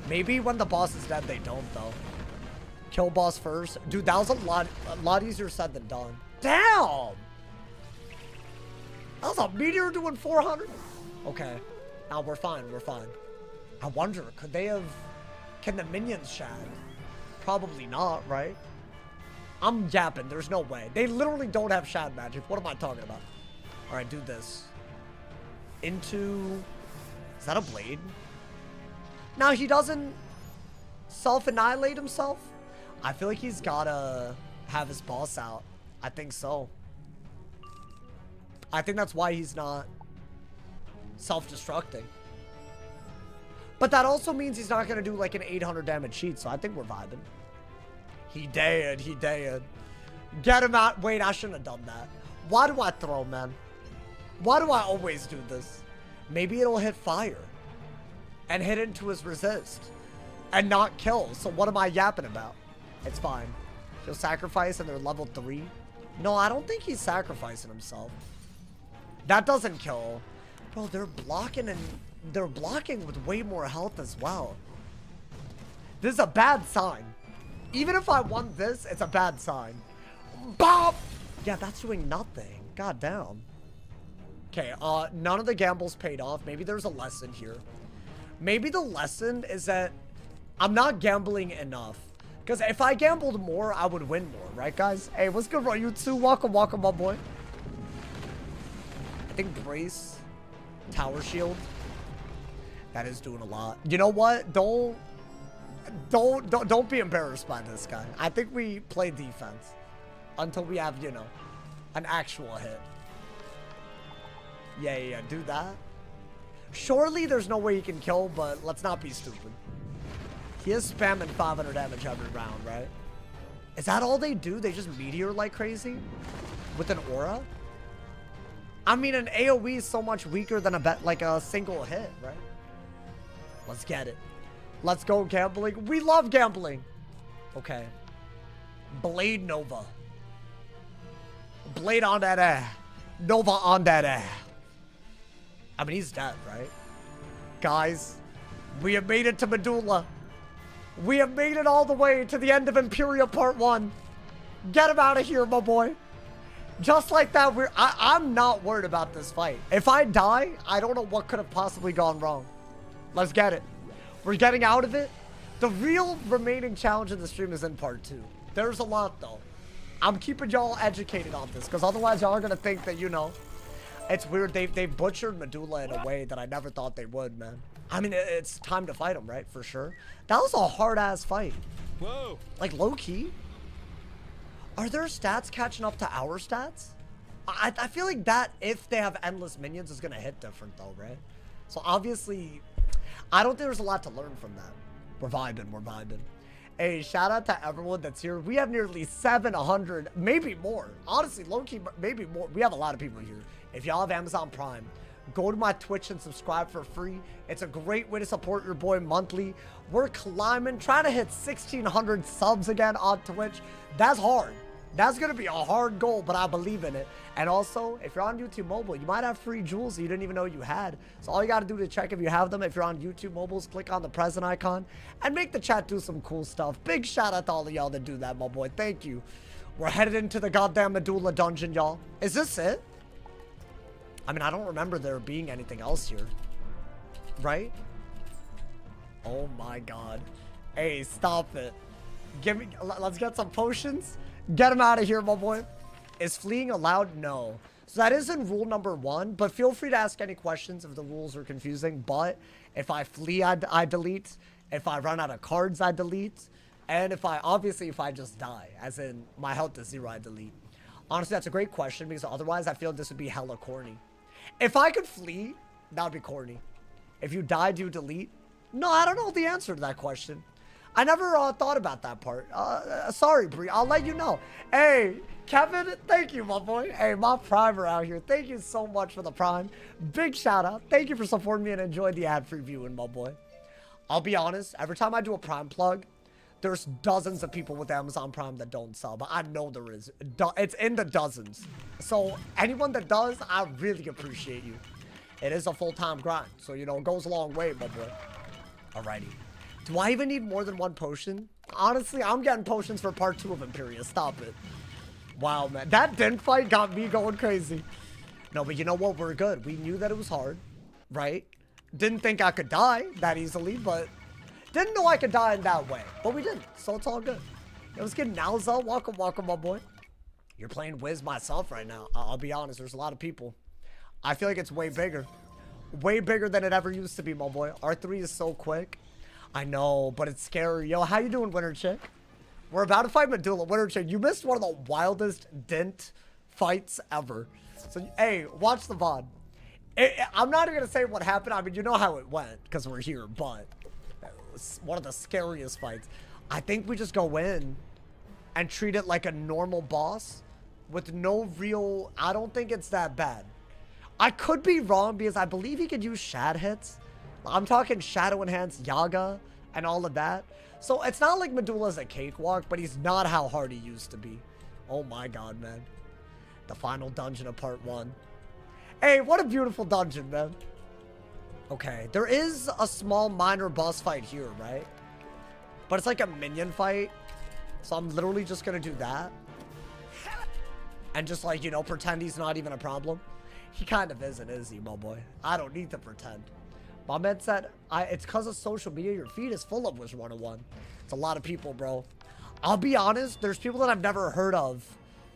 Maybe when the boss is dead, they don't, though. Kill boss first. Dude, that was a lot easier said than done. Damn! That was a meteor doing 400? Okay. Now we're fine. We're fine. I wonder, could they have... Can the minions shad? Probably not, right? I'm yapping. There's no way. They literally don't have shad magic. What am I talking about? Alright, do this. Into... Is that a blade? Now, he doesn't self-annihilate himself? I feel like he's gotta have his boss out. I think so. I think that's why he's not self-destructing. But that also means he's not gonna do like an 800 damage cheat, so I think we're vibing. He dead. He dead. Get him out. Wait, I shouldn't have done that. Why do I throw, man? Why do I always do this? Maybe it'll hit fire and hit into his resist and not kill. So what am I yapping about? It's fine. He'll sacrifice and they're level 3. No, I don't think he's sacrificing himself. That doesn't kill. Bro, they're blocking and they're blocking with way more health as well. This is a bad sign. Even if I won this, it's a bad sign. Bop! Yeah, that's doing nothing. God damn. Okay, none of the gambles paid off. Maybe there's a lesson here. Maybe the lesson is that I'm not gambling enough. Because if I gambled more, I would win more, right, guys? Hey, what's good, bro? You too? Welcome, welcome, my boy. I think Brace, Tower Shield. That is doing a lot. You know what? Don't be embarrassed by this guy. I think we play defense until we have, you know, an actual hit. Yeah, do that. Surely there's no way he can kill, but let's not be stupid. He is spamming 500 damage every round, right? Is that all they do? They just meteor like crazy? With an aura? I mean, an AoE is so much weaker than a single hit, right? Let's get it. Let's go gambling. We love gambling. Okay. Blade Nova. Blade on that air. Nova on that air. I mean, he's dead, right? Guys, we have made it to Medulla. We have made it all the way to the end of EMPYREA Part 1. Get him out of here, my boy. Just like that, I'm not worried about this fight. If I die, I don't know what could have possibly gone wrong. Let's get it. We're getting out of it. The real remaining challenge in the stream is in Part 2. There's a lot, though. I'm keeping y'all educated on this, because otherwise y'all are going to think that, you know, it's weird. They've butchered Medulla in a way that I never thought they would, man. I mean, it's time to fight him, right? For sure. That was a hard-ass fight. Whoa. Like, low-key. Are their stats catching up to our stats? I feel like that, if they have endless minions, is going to hit different, though, right? So, obviously, I don't think there's a lot to learn from that. We're vibing. We're vibing. Hey, shout out to everyone that's here. We have nearly 700, maybe more. Honestly, low-key, maybe more. We have a lot of people here. If y'all have Amazon Prime, go to my Twitch and subscribe for free. It's a great way to support your boy monthly. We're climbing, trying to hit 1,600 subs again on Twitch. That's hard. That's going to be a hard goal, but I believe in it. And also, if you're on YouTube Mobile, you might have free jewels that you didn't even know you had. So all you got to do to check if you have them, if you're on YouTube Mobile, is click on the present icon and make the chat do some cool stuff. Big shout out to all of y'all that do that, my boy. Thank you. We're headed into the goddamn Medulla dungeon, y'all. Is this it? I mean, I don't remember there being anything else here. Right? Oh my god. Hey, stop it. Let's get some potions. Get him out of here, my boy. Is fleeing allowed? No. So that is in rule number 1, but feel free to ask any questions if the rules are confusing. But if I flee, I delete. If I run out of cards, I delete. And if I just die, as in my health is 0, I delete. Honestly, that's a great question, because otherwise I feel this would be hella corny. If I could flee, that would be corny. If you die, do you delete? No, I don't know the answer to that question. I never thought about that part. Sorry, Bree. I'll let you know. Hey, Kevin, thank you, my boy. Hey, my primer out here. Thank you so much for the prime. Big shout out. Thank you for supporting me and enjoy the ad-free viewing, my boy. I'll be honest. Every time I do a prime plug, there's dozens of people with Amazon Prime that don't sub. I know there is. It's in the dozens. So anyone that does, I really appreciate you. It is a full-time grind. So, you know, it goes a long way, my boy. Alrighty. Do I even need more than 1 potion? Honestly, I'm getting potions for part 2 of EMPYREA. Stop it. Wow, man. That den fight got me going crazy. No, but you know what? We're good. We knew that it was hard, right? Didn't think I could die that easily, but didn't know I could die in that way. But we didn't, so it's all good. It was good. Nowza, welcome, welcome, my boy. You're playing Wiz myself right now. I'll be honest. There's a lot of people. I feel like it's way bigger. Way bigger than it ever used to be, my boy. R3 is so quick. I know, but it's scary. Yo, how you doing, Winter Chick? We're about to fight Medulla. Winter Chick, you missed one of the wildest dent fights ever. So, hey, watch the VOD. I'm not even going to say what happened. I mean, you know how it went because we're here, but it was one of the scariest fights. I think we just go in and treat it like a normal boss with no real... I don't think it's that bad. I could be wrong because I believe he could use shad hits. I'm talking Shadow Enhanced Yaga and all of that. So it's not like Medulla's a cakewalk, but he's not how hard he used to be. Oh my god, man. The final dungeon of part 1. Hey, what a beautiful dungeon, man. Okay, there is a small minor boss fight here, right? But it's like a minion fight. So I'm literally just gonna do that. And just like, you know, pretend he's not even a problem. He kind of isn't, is he, my boy? I don't need to pretend. My man said, it's because of social media, your feed is full of Wizard101. It's a lot of people, bro. I'll be honest, there's people that I've never heard of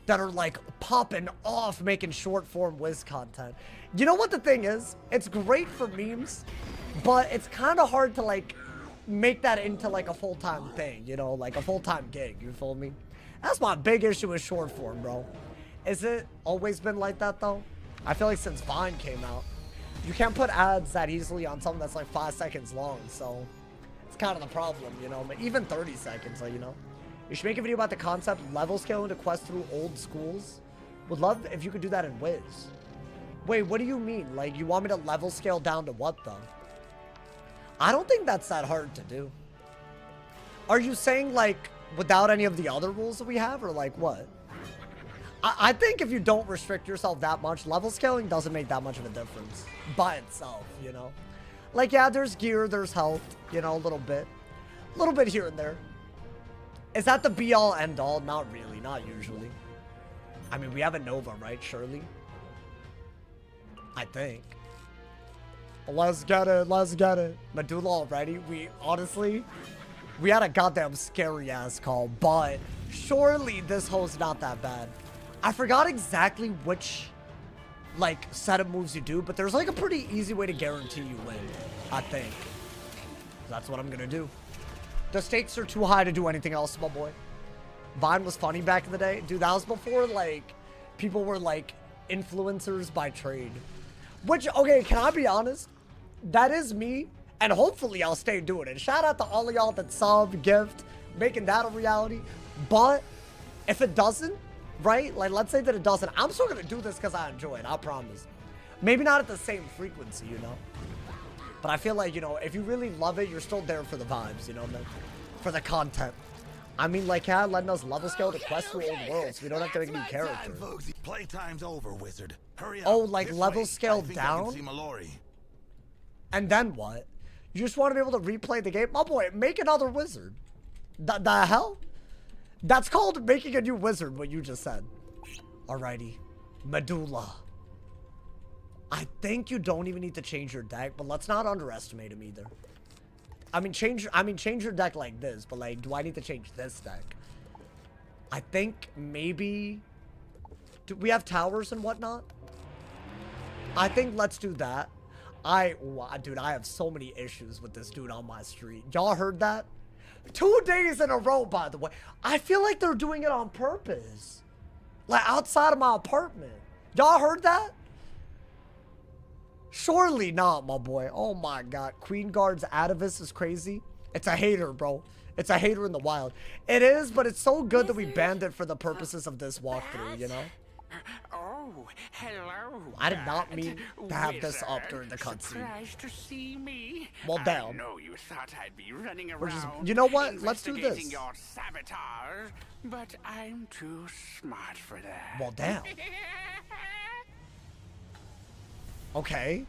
that are like popping off making short form Wiz content. You know what the thing is? It's great for memes, but it's kind of hard to like make that into like a full-time thing, you know, like a full-time gig, you feel me? That's my big issue with short form, bro. Is it always been like that though? I feel like since Vine came out, you can't put ads that easily on something that's like 5 seconds long, so it's kind of the problem, you know, but even 30 seconds, like, you know. You should make a video about the concept level scaling to quest through old schools. Would love if you could do that in Wiz. Wait, what do you mean? Like, you want me to level scale down to what though? I don't think that's that hard to do. Are you saying like without any of the other rules that we have, or like what? I think if you don't restrict yourself that much, level scaling doesn't make that much of a difference by itself, you know? Like, yeah, there's gear, there's health, you know, a little bit here and there. Is that the be-all, end-all? Not really, not usually. I mean, we have a Nova, right, surely? I think. Let's get it, let's get it. Medulla already, honestly, we had a goddamn scary-ass call, but surely this hole's not that bad. I forgot exactly which, like, set of moves you do, but there's, like, a pretty easy way to guarantee you win, I think. That's what I'm gonna do. The stakes are too high to do anything else, my boy. Vine was funny back in the day. Dude, that was before, like, people were, like, influencers by trade. Which, okay, can I be honest? That is me, and hopefully I'll stay doing it. Shout out to all of y'all that sub, gift, making that a reality. But if it doesn't, right? Like, let's say that it doesn't. I'm still going to do this because I enjoy it. I promise. Maybe not at the same frequency, you know? But I feel like, you know, if you really love it, you're still there for the vibes, you know? For the content. I mean, like, yeah, letting us level scale to quest through old worlds. We don't have to make new characters. Playtime's over, Wizard. Hurry up. Oh, like level scale down? And then what? You just want to be able to replay the game? My boy, make another wizard. The hell? That's called making a new wizard, what you just said. Alrighty. Medulla. I think you don't even need to change your deck, but let's not underestimate him either. I mean, change your deck like this, but like, do I need to change this deck? I think maybe... Do we have towers and whatnot? I think let's do that. Dude, I have so many issues with this dude on my street. Y'all heard that? 2 days in a row, by the way. I feel like they're doing it on purpose. Like, outside of my apartment. Y'all heard that? Surely not, my boy. Oh my god. Queen Guard's Atavis is crazy. It's a hater, bro. It's a hater in the wild. It is, but it's so good that we banned it for the purposes of this walkthrough, you know? Oh, hello. I did not mean to have this up during the cutscene. Surprised to see me. Well, damn. I know you thought I'd be running around. Just, you know what? Let's do this. Investigating your sabotage, but I'm too smart for that. Well, damn. Okay.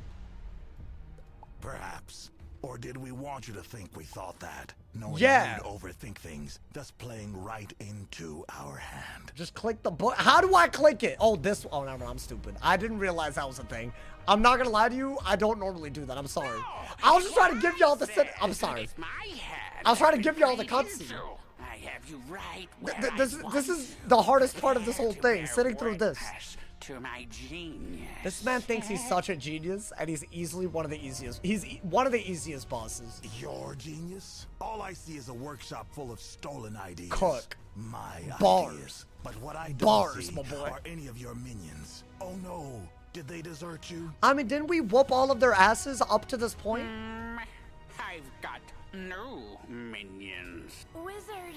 Perhaps. Or did we want you to think we thought that? Knowing Yeah. you'd overthink things, thus playing right into our hand. Just click the button. How do I click it? Oh, this. Oh, no, I'm stupid. I didn't realize that was a thing. I'm not gonna lie to you. I don't normally do that. I'm sorry. I was just trying to give y'all the. I'm sorry. It's my head. I was trying to give y'all the Right cutscene. into. I have you right where This is the hardest part of this whole thing. Sitting through this. To my genius. This man thinks he's such a genius, and he's easily one of the easiest. He's one of the easiest bosses. Your genius? All I see is a workshop full of stolen ideas. Cook. My Bars. ideas. But what I don't Bars, see my boy. are any of your minions. Oh no, did they desert you? I mean, didn't we whoop all of their asses up to this point? I've got no minions. Wizard,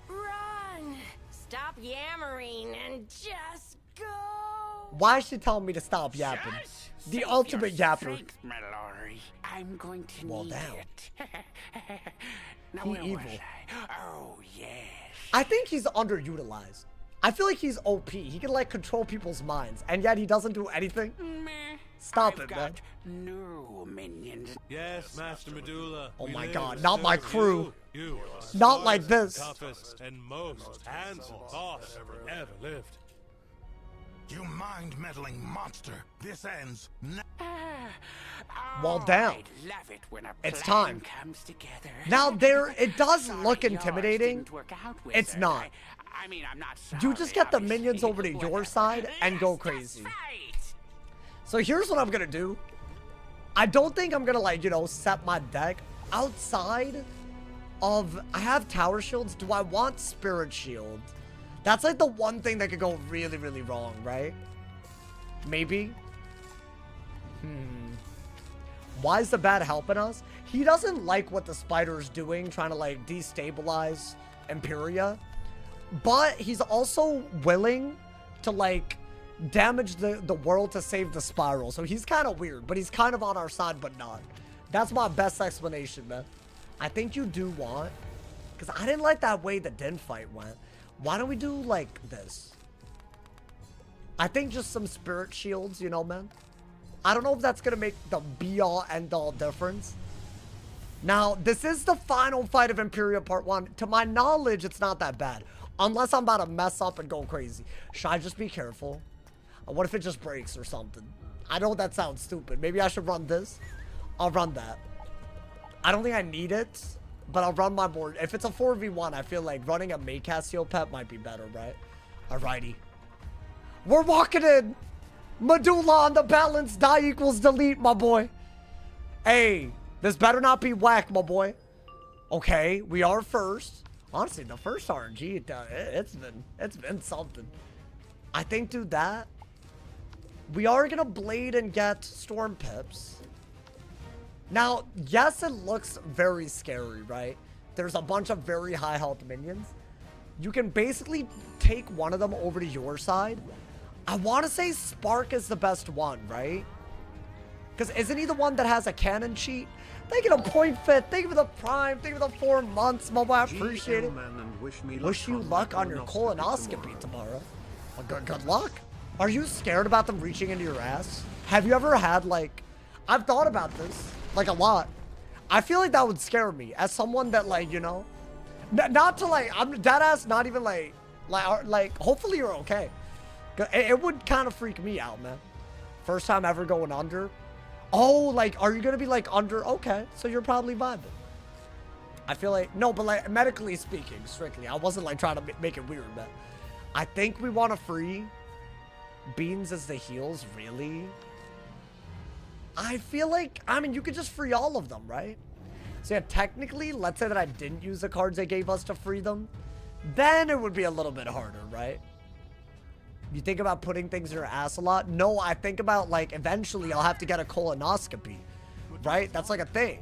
run! Stop yammering and just go! Why is she telling me to stop yapping? Just The save ultimate your yapper. strength, Mallory. I'm going to Well, need damn. it. Now, He where evil. was I? Oh, yes. I think he's underutilized. I feel like he's OP. He can like control people's minds, and yet he doesn't do anything. Meh. Stop I've it, got man. new minions. Yes, Master Medulla. Oh we my live God, to not my serve crew. You are Not like smartest, this. toughest, and most handsome boss that ever lived. You mind-meddling monster. This ends now. Well, damn. I love it when a It's plan time. comes together. Now it does Sorry look yours intimidating. didn't work out, It's Wizard. not. I mean, I'm not sorry. You just get the obviously. minions over to your Whatever. side and go Yes, crazy. that's right. So here's what I'm gonna do. I don't think I'm gonna like, you know, set my deck outside of, I have tower shields. Do I want spirit shield? That's like the one thing that could go really, really wrong, right? Maybe. Why is the bat helping us? He doesn't like what the spider's doing, trying to like destabilize EMPYREA. But he's also willing to like damage the world to save the spiral. So he's kind of weird, but he's kind of on our side, but not. That's my best explanation, man. I think you do want, because I didn't like that way the Din fight went. Why don't we do like this? I think just some spirit shields, you know, man. I don't know if that's going to make the be-all, end-all difference. Now, this is the final fight of EMPYREA Part 1. To my knowledge, it's not that bad. Unless I'm about to mess up and go crazy. Should I just be careful? What if it just breaks or something? I know that sounds stupid. Maybe I should run this. I'll run that. I don't think I need it, but I'll run my board. If it's a 4v1, I feel like running a Maycastio pet might be better, right? Alrighty. We're walking in. Medulla on the balance. Die equals delete, my boy. Hey, this better not be whack, my boy. Okay, we are first. Honestly, the first RNG, it's been something. I think do that. We are gonna blade and get storm pips. Now, yes, it looks very scary, right? There's a bunch of very high health minions. You can basically take one of them over to your side. I want to say Spark is the best one, right? Because isn't he the one that has a cannon cheat? Thank you to Point Fit. Thank you for the Prime. Thank you for the 4 months, Mobile. I appreciate it. Wish you luck on your colonoscopy tomorrow. Well, good luck. Are you scared about them reaching into your ass? Have you ever had, like... I've thought about this, like, a lot. I feel like that would scare me as someone that, like, you know... Not to, like... I'm deadass, not even, like... hopefully you're okay. It would kind of freak me out, man. First time ever going under. Oh, like, are you going to be, like, under? Okay, so you're probably vibing. I feel like... No, but, like, medically speaking, strictly. I wasn't, like, trying to make it weird, man. I think we want to free Beans as the heals, really? I feel like... I mean, you could just free all of them, right? So, yeah, technically, let's say that I didn't use the cards they gave us to free them. Then it would be a little bit harder, right? You think about putting things in your ass a lot? No, I think about, like, eventually I'll have to get a colonoscopy, right? That's like a thing.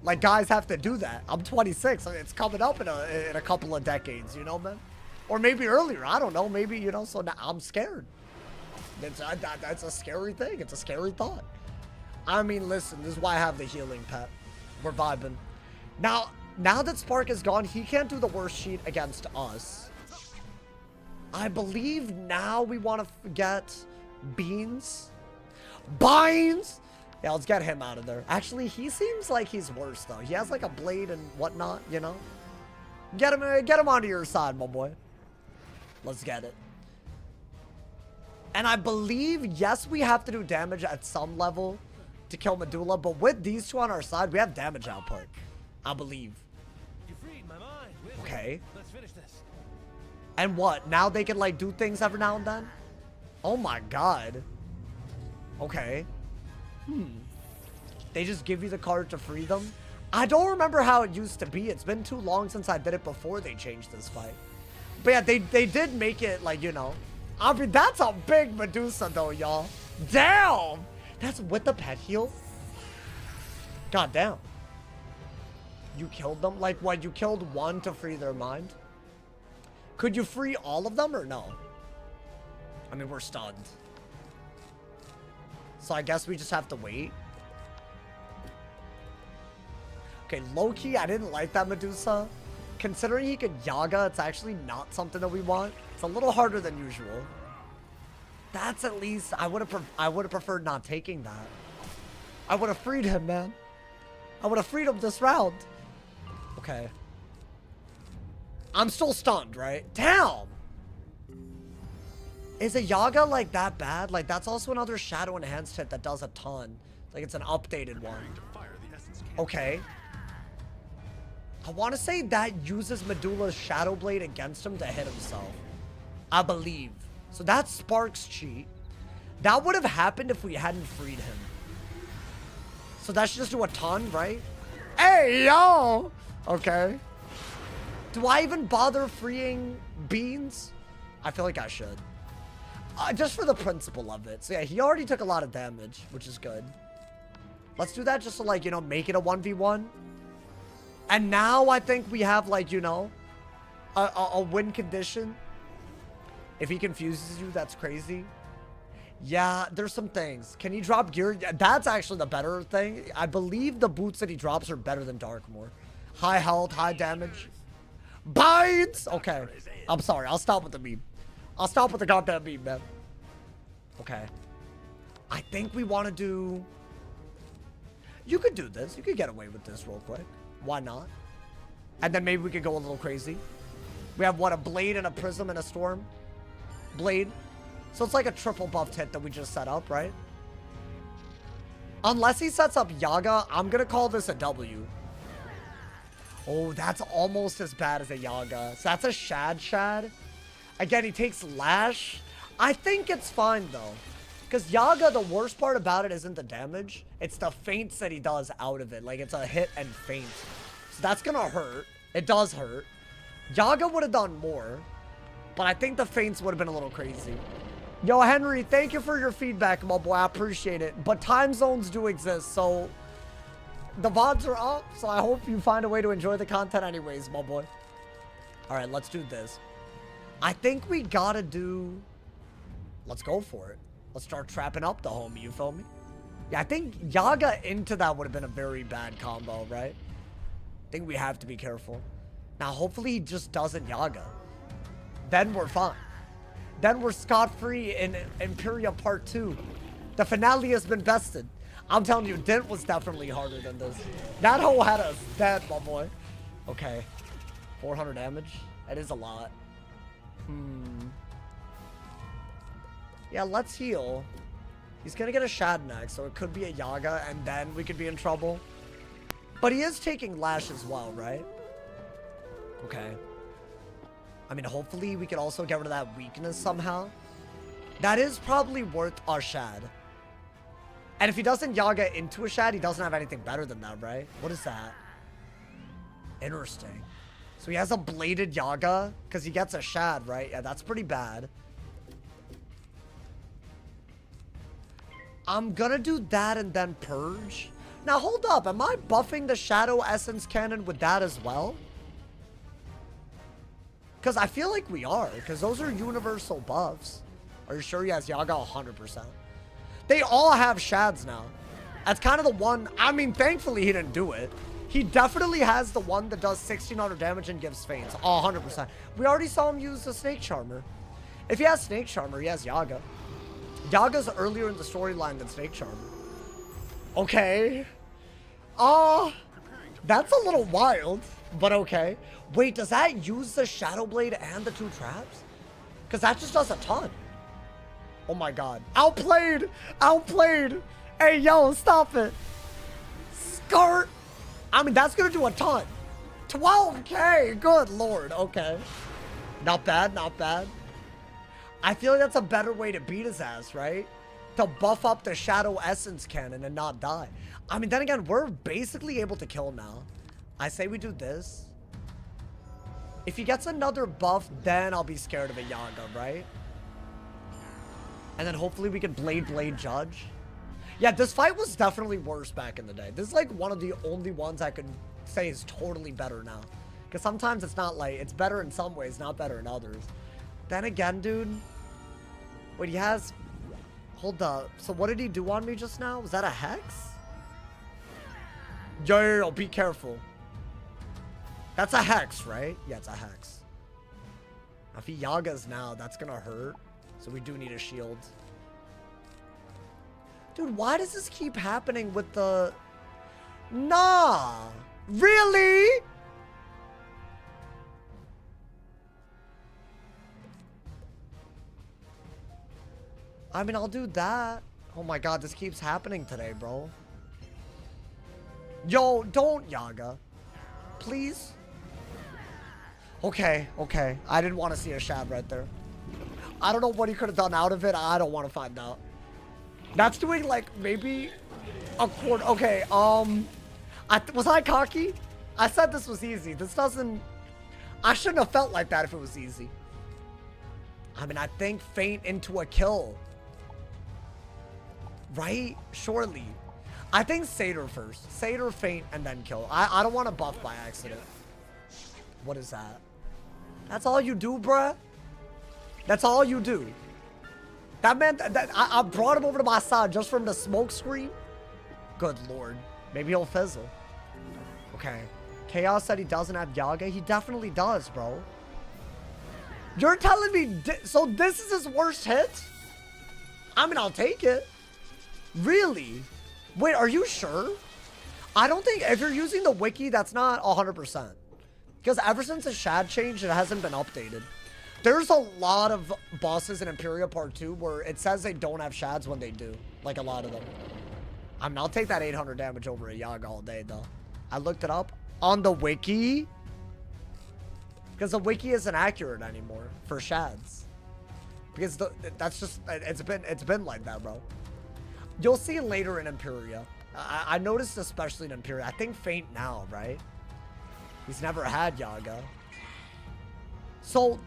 Like, guys have to do that. I'm 26. It's coming up in a couple of decades, you know, man? Or maybe earlier. I don't know. Maybe, you know, so now I'm scared. That's a scary thing. It's a scary thought. I mean, listen, this is why I have the healing pet. We're vibing. Now that Spark is gone, he can't do the worst cheat against us. I believe now we want to get Beans. Beans! Yeah, let's get him out of there. Actually, he seems like he's worse, though. He has, like, a blade and whatnot, you know? Get him onto your side, my boy. Let's get it. And I believe, yes, we have to do damage at some level to kill Medulla, but with these two on our side, we have damage output. I believe. Okay. Let's finish this. And what? Now they can, like, do things every now and then? Oh my god. Okay. They just give you the card to free them? I don't remember how it used to be. It's been too long since I did it before they changed this fight. But yeah, they did make it, like, you know. I mean, that's a big Medusa, though, y'all. Damn! That's with the pet heal? God damn. You killed them? Like, what? You killed one to free their mind? Could you free all of them or no? I mean, we're stunned. So I guess we just have to wait. Okay, low-key, I didn't like that Medusa. Considering he could Yaga, it's actually not something that we want. It's a little harder than usual. That's at least, I would have preferred not taking that. I would have freed him, man. I would have freed him this round. Okay. I'm still stunned, right? Damn! Is a Yaga like that bad? Like that's also another shadow enhanced hit that does a ton. Like it's an updated one. Okay. I want to say that uses Medulla's Shadow Blade against him to hit himself. I believe. So that's Spark's cheat. That would have happened if we hadn't freed him. So that should just do a ton, right? Hey, yo! Okay. Do I even bother freeing Beans? I feel like I should. Just for the principle of it. So yeah, he already took a lot of damage, which is good. Let's do that just to like, you know, make it a 1v1. And now I think we have like, you know, a win condition. If he confuses you, that's crazy. Yeah, there's some things. Can he drop gear? That's actually the better thing. I believe the boots that he drops are better than Darkmoor. High health, high damage. Bites! Okay. I'm sorry. I'll stop with the meme. I'll stop with the goddamn meme, man. Okay. I think we want to do... You could do this. You could get away with this real quick. Why not? And then maybe we could go a little crazy. We have, what, a Blade and a Prism and a Storm? Blade. So it's like a triple buffed hit that we just set up, right? Unless he sets up Yaga, I'm going to call this a W. Oh, that's almost as bad as a Yaga. So that's a Shad. Again, he takes Lash. I think it's fine, though. Because Yaga, the worst part about it isn't the damage. It's the feints that he does out of it. Like, it's a hit and feint. So that's going to hurt. It does hurt. Yaga would have done more. But I think the feints would have been a little crazy. Yo, Henry, thank you for your feedback, my boy. I appreciate it. But time zones do exist, so... The VODs are up, so I hope you find a way to enjoy the content anyways, my boy. Alright, let's do this. I think we gotta do... Let's go for it. Let's start trapping up the homie, you feel me? Yeah, I think Yaga into that would have been a very bad combo, right? I think we have to be careful. Now, hopefully he just doesn't Yaga. Then we're fine. Then we're scot-free in EMPYREA Part 2. The finale has been bested. I'm telling you, Dent was definitely harder than this. That hoe had us dead, my boy. Okay. 400 damage. That is a lot. Yeah, let's heal. He's gonna get a Shad next, so it could be a Yaga, and then we could be in trouble. But he is taking Lash as well, right? Okay. I mean, hopefully we can also get rid of that weakness somehow. That is probably worth our Shad. And if he doesn't Yaga into a Shad, he doesn't have anything better than that, right? What is that? Interesting. So he has a bladed Yaga because he gets a Shad, right? Yeah, that's pretty bad. I'm gonna do that and then Purge. Now, hold up. Am I buffing the Shadow Essence Cannon with that as well? Because I feel like we are. Because those are universal buffs. Are you sure he has Yaga? 100%. They all have Shads now. That's kind of the one. I mean, thankfully he didn't do it. He definitely has the one that does 1600 damage and gives feints. 100%. We already saw him use the Snake Charmer. If he has Snake Charmer, he has Yaga. Yaga's earlier in the storyline than Snake Charmer. Okay. That's a little wild, but okay. Wait, does that use the Shadow Blade and the 2 traps? Because that just does a ton. Oh my god. Outplayed! Outplayed! Hey, yo, stop it. Skirt! I mean, that's gonna do a ton. 12k! Good lord. Okay. Not bad, not bad. I feel like that's a better way to beat his ass, right? To buff up the Shadow Essence Cannon and not die. I mean, then again, we're basically able to kill now. I say we do this. If he gets another buff, then I'll be scared of a Yaga, right? And then hopefully we can Blade Judge. Yeah, this fight was definitely worse back in the day. This is like one of the only ones I could say is totally better now. Because sometimes it's not like, it's better in some ways, not better in others. Then again, dude. Wait, he has... Hold up. So what did he do on me just now? Was that a Hex? Yo, be careful. That's a hex, right? Yeah, it's a hex. If he Yagas now, that's gonna hurt. So we do need a shield. Dude, why does this keep happening with the... Nah! Really? I mean, I'll do that. Oh my god, this keeps happening today, bro. Yo, don't Yaga. Please? Okay, okay. I didn't want to see a shad right there. I don't know what he could have done out of it. I don't want to find out. That's doing, like, maybe a quarter. Okay, was I cocky? I said this was easy. This doesn't... I shouldn't have felt like that if it was easy. I mean, I think feint into a kill. Right? Surely. I think Satyr first. Satyr, feint, and then kill. I don't want to buff by accident. What is that? That's all you do, bruh? That's all you do? That meant that I brought him over to my side just from the smoke screen? Good lord. Maybe he'll fizzle. Okay. Chaos said he doesn't have Yaga. He definitely does, bro. You're telling me... So this is his worst hit? I mean, I'll take it. Really? Wait, are you sure? I don't think... If you're using the wiki, that's not 100%. Because ever since the shad changed, it hasn't been updated. There's a lot of bosses in EMPYREA Part 2 where it says they don't have shads when they do. Like a lot of them. I mean, I'll take that 800 damage over a Yaga all day, though. I looked it up on the wiki. Because the wiki isn't accurate anymore for shads. Because that's just... It's been like that, bro. You'll see later in EMPYREA. I noticed especially in EMPYREA. I think feint now, right? He's never had Yaga. So...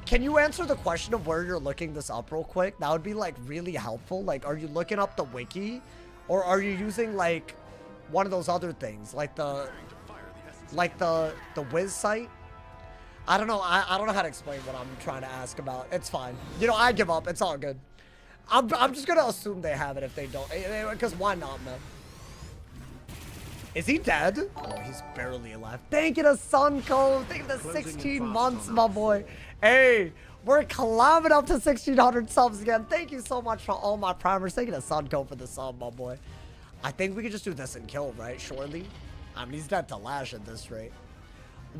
Can you answer the question of where you're looking this up real quick? That would be, like, really helpful. Like, are you looking up the wiki? Or are you using, like, one of those other things? Like the Wiz site? I don't know. I don't know how to explain what I'm trying to ask about. It's fine. You know, I give up. It's all good. I'm just going to assume they have it if they don't. Because why not, man? Is he dead? Oh, he's barely alive. Thank you to Sunco. Thank you to 16 months, my boy. Hey, we're climbing up to 1,600 subs again. Thank you so much for all my primers. Thank you to Sunco for the sub, my boy. I think we could just do this and kill, right? Surely. I mean, he's dead to Lash at this rate.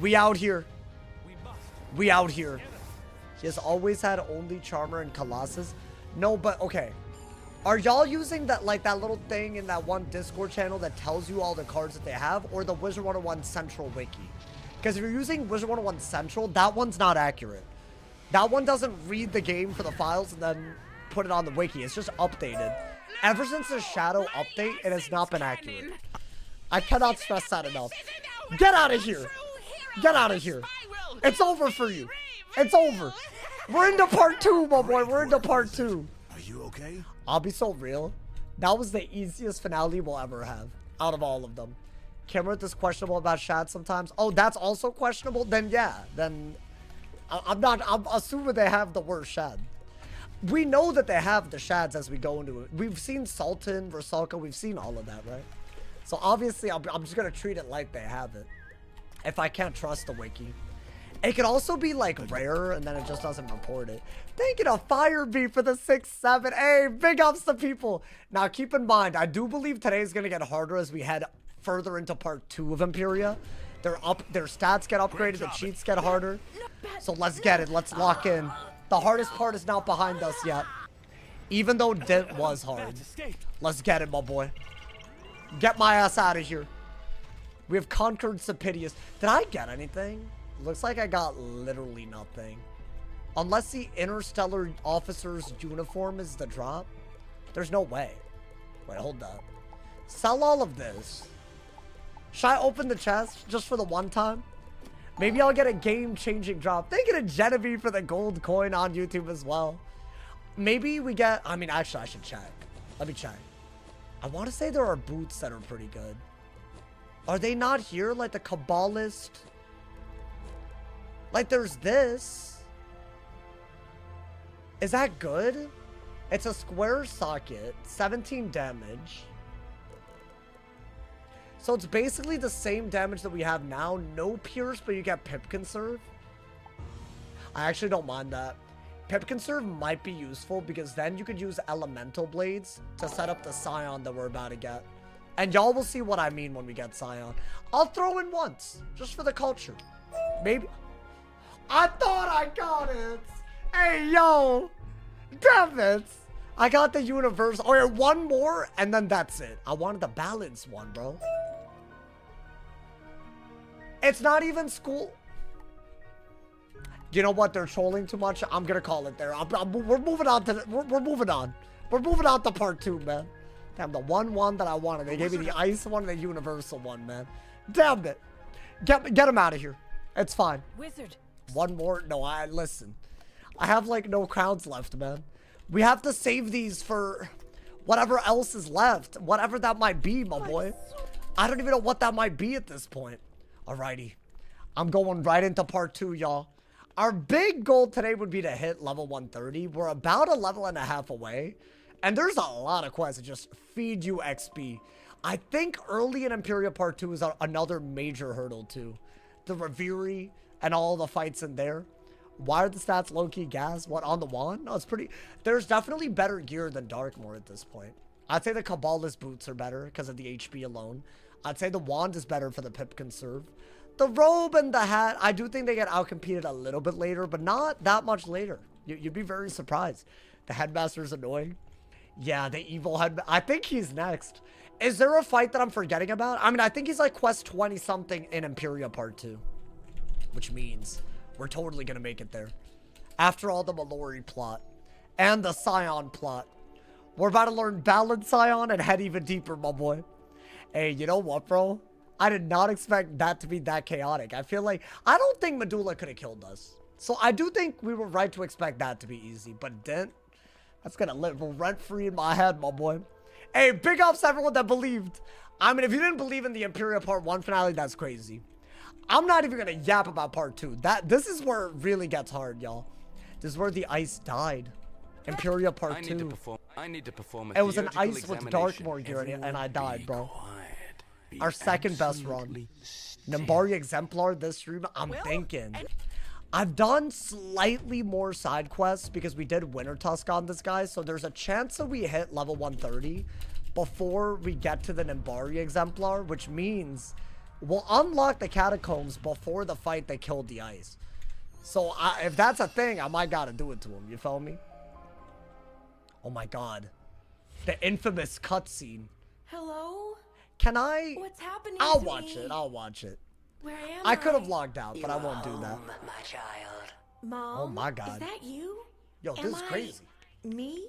We out here. We out here. He has always had only Charmer and Colossus. No, but okay. Are y'all using that, like, that little thing in that one Discord channel that tells you all the cards that they have, or the Wizard101 Central Wiki? Because if you're using Wizard101 Central, that one's not accurate. That one doesn't read the game for the files and then put it on the wiki. It's just updated. Ever since the Shadow update, it has not been accurate. I cannot stress that enough. Get out of here. Get out of here. It's over for you. It's over. We're into part 2, my boy. We're into part 2. Are you okay? I'll be so real. That was the easiest finale we'll ever have out of all of them. Kimmerit is questionable about shad sometimes. Oh, that's also questionable? Then yeah. Then I'm assuming they have the worst shad. We know that they have the shads as we go into it. We've seen Sultan, Versalka. We've seen all of that, right? So obviously, I'm just going to treat it like they have it. If I can't trust the wiki. It could also be like rare and then it just doesn't report it. Thank you to Firebee for the 6-7. Hey, big ups to people. Now keep in mind, I do believe today is going to get harder as we head further into part 2 of EMPYREA. Their stats get upgraded, the cheats get harder. So let's get it. Let's lock in. The hardest part is not behind us yet. Even though it was hard. Let's get it, my boy. Get my ass out of here. We have conquered Sapitius. Did I get anything? Looks like I got literally nothing. Unless the Interstellar Officer's uniform is the drop. There's no way. Wait, hold up. Sell all of this. Should I open the chest just for the one time? Maybe I'll get a game-changing drop. Thank you to Genevieve for the gold coin on YouTube as well. Maybe we get... I mean, actually, I should check. Let me check. I want to say there are boots that are pretty good. Are they not here? Like the Kabbalist... Like, there's this. Is that good? It's a square socket. 17 damage. So it's basically the same damage that we have now. No pierce, but you get pip conserve. I actually don't mind that. Pip conserve might be useful because then you could use elemental blades to set up the Scion that we're about to get. And y'all will see what I mean when we get Scion. I'll throw in once, just for the culture. Maybe. I thought I got it. Hey, yo. Damn it. I got the universe. Oh, yeah, one more, and then that's it. I wanted the balance one, bro. It's not even school. You know what? They're trolling too much. I'm gonna call it there. We're moving on to. We're moving on. We're moving on to part 2, man. Damn, the one that I wanted. They gave me the ice one and the universal one, man. Damn it. Get him out of here. It's fine. Wizard. One more. No, listen. I have like no crowns left, man. We have to save these for whatever else is left. Whatever that might be, my boy. I don't even know what that might be at this point. Alrighty. I'm going right into part 2, y'all. Our big goal today would be to hit level 130. We're about a level and a half away. And there's a lot of quests that just feed you XP. I think early in EMPYREA part 2 is another major hurdle too. The Reverie and all the fights in there. Why are the stats low-key gas? What, on the wand? No, it's pretty... There's definitely better gear than Darkmoor at this point. I'd say the Kabbalist boots are better because of the HP alone. I'd say the wand is better for the pip conserve. The robe and the hat, I do think they get outcompeted a little bit later, but not that much later. You'd be very surprised. The headmaster's annoying. Yeah, the evil head. I think he's next. Is there a fight that I'm forgetting about? I mean, I think he's like quest 20 something in EMPYREA part 2. Which means we're totally gonna make it there. After all the Mallory plot and the Scion plot, we're about to learn Balance Scion and head even deeper, my boy. Hey, you know what, bro? I did not expect that to be that chaotic. I feel like, I don't think Medulla could have killed us. So I do think we were right to expect that to be easy. But Dent, that's gonna live rent-free in my head, my boy. Hey, big ups to everyone that believed. I mean, if you didn't believe in the EMPYREA part 1 finale, that's crazy. I'm not even gonna yap about part 2. This is where it really gets hard, y'all. This is where the ice died. EMPYREA part 2. I need to perform it was an ice with Darkmoor gear in it, and I died, bro. Our second best run. EMPYREA Exemplar this stream, I'm thinking. I've done slightly more side quests because we did Winter Tusk on this guy, so there's a chance that we hit level 130 before we get to the EMPYREA Exemplar, which means we'll unlock the catacombs before the fight that killed the ice. So if that's a thing, I might gotta do it to him, you feel me? Oh my god. The infamous cutscene. Hello? Can I? What's happening I'll to watch me? it. I'll watch it. Where am I could have logged out, but I won't do that. My child. Mom? Oh my god. Is that you? Yo, this is crazy. Me?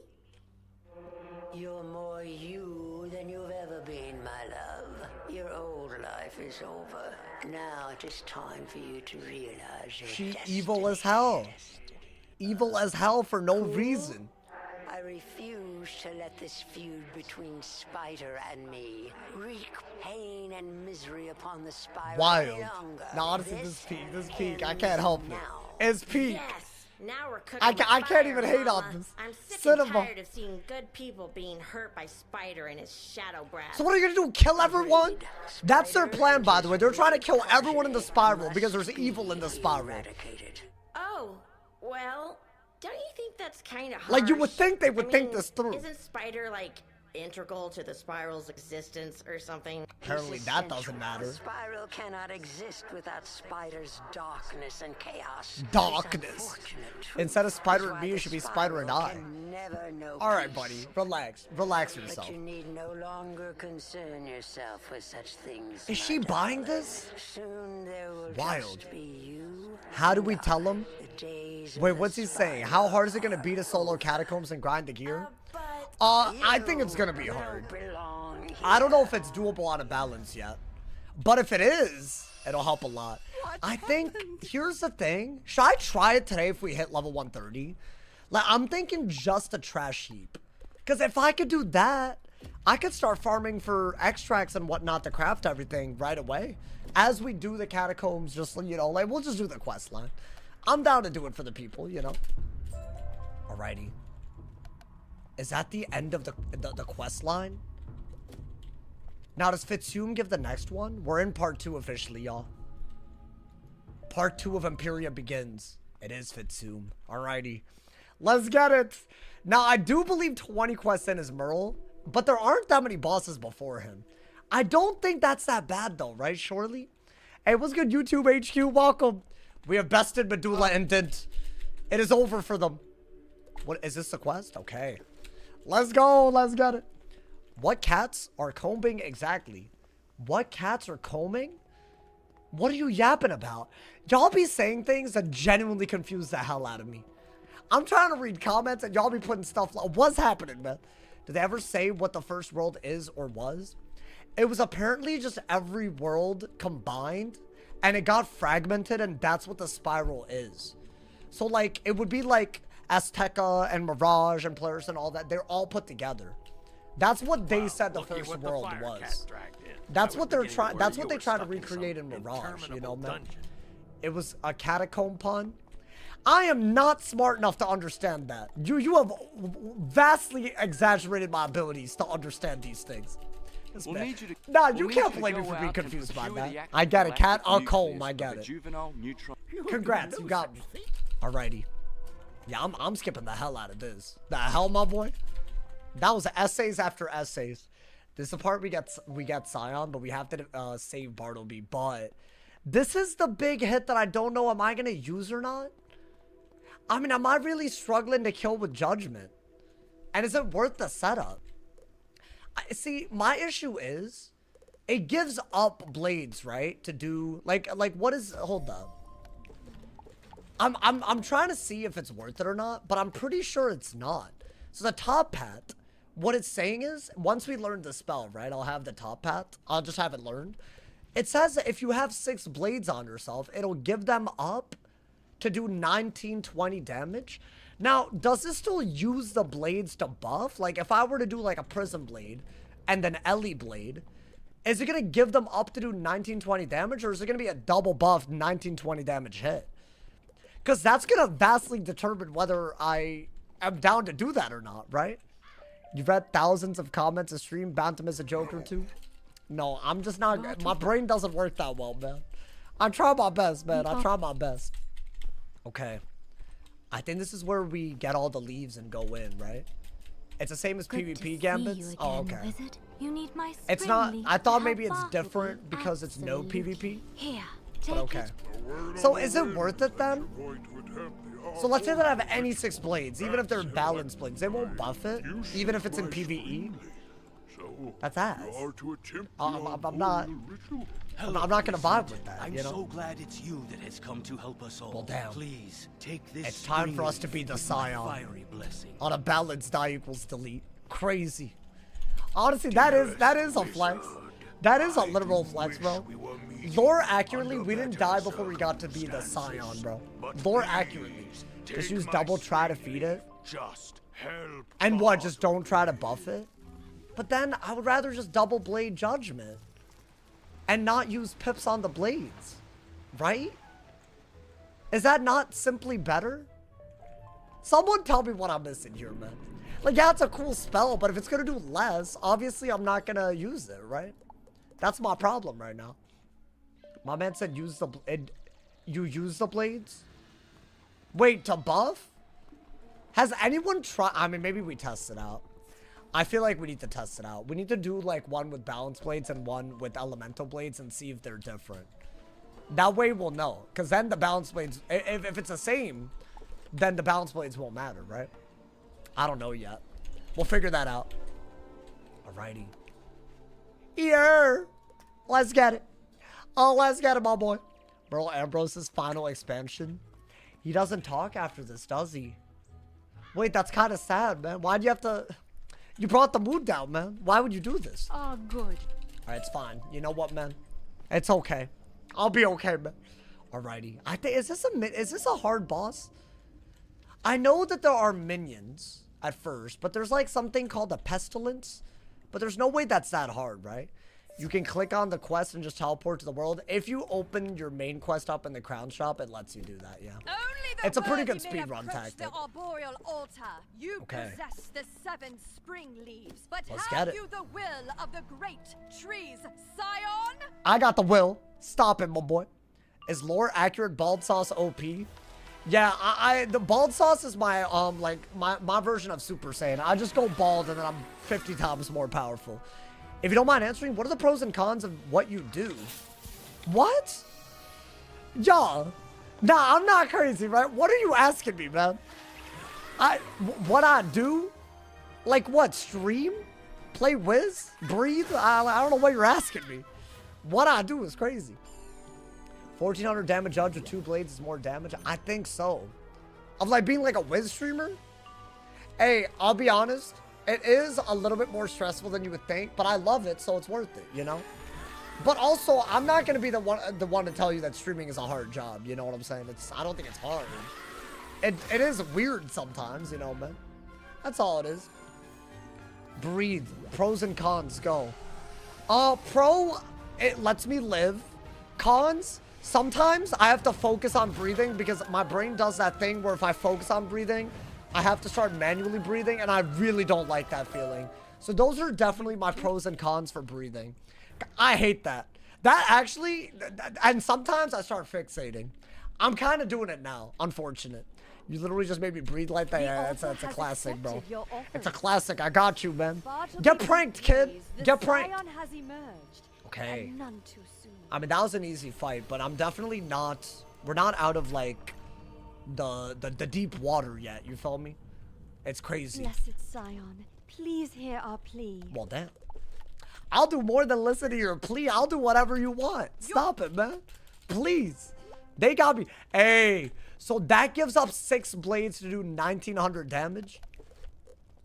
You're more you than you've ever been, my love. Your old life is over. Now it is time for you to realize your She destiny. evil as hell. Evil as hell for no reason. I refuse to let this feud between Spider and me wreak pain and misery upon the Spiral Wild. any longer. No, honestly, this is peak. I can't help it. It's peak. Yes. Now we're cooking. I can't even hate on Mama. this. I'm sick Cinema. and tired of seeing good people being hurt by Spider and his shadow brat. So what are you gonna do? Kill everyone? That's their plan, by the way. They're trying to kill everyone in the spiral because there's evil in the spiral. Oh, well, don't you think that's kind of harsh? Like, you would think they would think this through. Isn't Spider, like, integral to the spiral's existence or something? Apparently that doesn't matter. The spiral cannot exist without Spider's darkness and chaos. Darkness. Instead of Spider and me, it should be Spider and I. Alright, buddy. Relax. Relax yourself. But you need no longer concern yourself with such things. Is she buying this? Soon there will Wild. just be you. How do we tell him? Wait, what's he saying? How hard is it gonna be to solo catacombs and grind the gear? I think it's gonna be hard. I don't know if it's doable on a balance yet. But if it is, it'll help a lot. I think, here's the thing. Should I try it today if we hit level 130? Like, I'm thinking just a trash heap. Because if I could do that, I could start farming for extracts and whatnot to craft everything right away. As we do the catacombs, just, you know, like, we'll just do the quest line. I'm down to do it for the people, you know. Alrighty. Is that the end of the quest line? Now, does Fitzhume give the next one? We're in part 2 officially, y'all. Part 2 of EMPYREA begins. It is Fitzhume. Alrighty. Let's get it. Now, I do believe 20 quests in is Merle, but there aren't that many bosses before him. I don't think that's that bad, though, right, Shorely? Hey, what's good, YouTube HQ? Welcome. We have bested Medulla and Dint. It is over for them. What, is this the quest? Okay. Let's go. Let's get it. What cats are combing exactly? What cats are combing? What are you yapping about? Y'all be saying things that genuinely confuse the hell out of me. I'm trying to read comments and y'all be putting stuff like, what's happening, man? Did they ever say what the first world is or was? It was apparently just every world combined and it got fragmented, and that's what the spiral is. So like, it would be like Azteca and Mirage and Polaris and all that. They're all put together. That's what they said the first world was. That's what they're trying. That's what they try to recreate in Mirage. You know, man. It was a catacomb pun. I am not smart enough to understand that. You have vastly exaggerated my abilities to understand these things. Nah, you can't blame me for being confused by that. I get it, cat. A comb. I get it. Congrats, you got me. Alrighty. Yeah, I'm skipping the hell out of this. The hell, my boy. That was essays after essays. This is the part we get Scion, but we have to save Bartleby. But this is the big hit that I don't know, am I gonna use or not? I mean, am I really struggling to kill with Judgment? And is it worth the setup? See, my issue is it gives up blades, right? To do like what is, hold up. I'm trying to see if it's worth it or not, but I'm pretty sure it's not. So the top pat, what it's saying is, once we learn the spell, right? I'll have the top pat. I'll just have it learned. It says that if you have 6 blades on yourself, it'll give them up to do 19-20 damage. Now, does this still use the blades to buff? Like, if I were to do, like, a Prism Blade and then Ellie Blade, is it going to give them up to do 19-20 damage? Or is it going to be a double buff 19-20 damage hit? Because that's going to vastly determine whether I am down to do that or not, right? You've read thousands of comments a stream, bound to miss a joke or two. No, I'm just not, my brain doesn't work that well, man. I try my best, man. I try my best. Okay. I think this is where we get all the leaves and go in, right? It's the same as PvP gambits. Oh, okay. You need my it's not, I thought maybe it's different because it's no PvP. Here, but okay. So is it worth it then? So let's say that I have any 6 blades, even if they're balanced blades, they won't buff it, even if it's in PvE. That's ass. I'm not gonna vibe with that. I'm you know? so glad it's you that has come to help us all. Well, damn. Please take this. It's time for us to be the Scion. On a balanced die equals delete. Crazy. Honestly, that is a flex. That is a literal flex, bro. Lore accurately, we didn't die before we got to be the Scion, bro. Lore accurately. Just use double try to feed it. And what, just don't try to buff it? But then I would rather just double blade Judgment and not use pips on the blades, right? Is that not simply better? Someone tell me what I'm missing here, man. Like, yeah, it's a cool spell, but if it's gonna do less, obviously I'm not gonna use it, right? That's my problem right now. My man said you use the blades? Wait, to buff? Has anyone tried? I mean, maybe we test it out. I feel like we need to test it out. We need to do like one with balance blades and one with elemental blades and see if they're different. That way we'll know. Because then the balance blades, if it's the same, then the balance blades won't matter, right? I don't know yet. We'll figure that out. Alrighty. Here. Let's get it. Oh, let's get it, my boy. Merle Ambrose's final expansion. He doesn't talk after this, does he? Wait, that's kind of sad, man. Why'd you have to... You brought the mood down, man. Why would you do this? Oh, good. Alright, it's fine. You know what, man? It's okay. I'll be okay, man. Alrighty. I think, is this a hard boss? I know that there are minions at first, but there's like something called a pestilence. But there's no way that's that hard, right? You can click on the quest and just teleport to the world. If you open your main quest up in the crown shop, it lets you do that, yeah. Only It's a pretty good speedrun tactic. The arboreal altar. You Okay. possess the 7 spring leaves, but Let's have get it. you the will of the great trees, Scion? I got the will. Stop it, my boy. Is lore accurate bald sauce OP? Yeah, the bald sauce is my like my version of Super Saiyan. I just go bald and then I'm 50 times more powerful. If you don't mind answering, what are the pros and cons of what you do? What? Y'all. Nah, I'm not crazy, right? What are you asking me, man? What I do? Like what? Stream? Play Wiz? Breathe? I don't know what you're asking me. What I do is crazy. 1400 damage judge with 2 blades is more damage? I think so. Of like being like a Wiz streamer? Hey, I'll be honest. It is a little bit more stressful than you would think, but I love it, so it's worth it, you know? But also, I'm not going to be the one to tell you that streaming is a hard job, you know what I'm saying? I don't think it's hard. It is weird sometimes, you know, man. That's all it is. Breathe. Pros and cons, go. Pro, it lets me live. Cons, sometimes I have to focus on breathing because my brain does that thing where if I focus on breathing, I have to start manually breathing, and I really don't like that feeling. So those are definitely my pros and cons for breathing. I hate that. That actually, and sometimes I start fixating. I'm kind of doing it now, unfortunate. You literally just made me breathe like that. Yeah, it's a classic, bro. It's a classic. I got you, man. Get pranked, kid. Get pranked. Okay. I mean, that was an easy fight, but I'm definitely not... We're not out of, like, the deep water yet. You feel me? It's crazy. Blessed Scion, please hear our plea. Well, damn. I'll do more than listen to your plea. I'll do whatever you want. Stop it, man. Please. They got me. Hey, so that gives up 6 blades to do 1900 damage.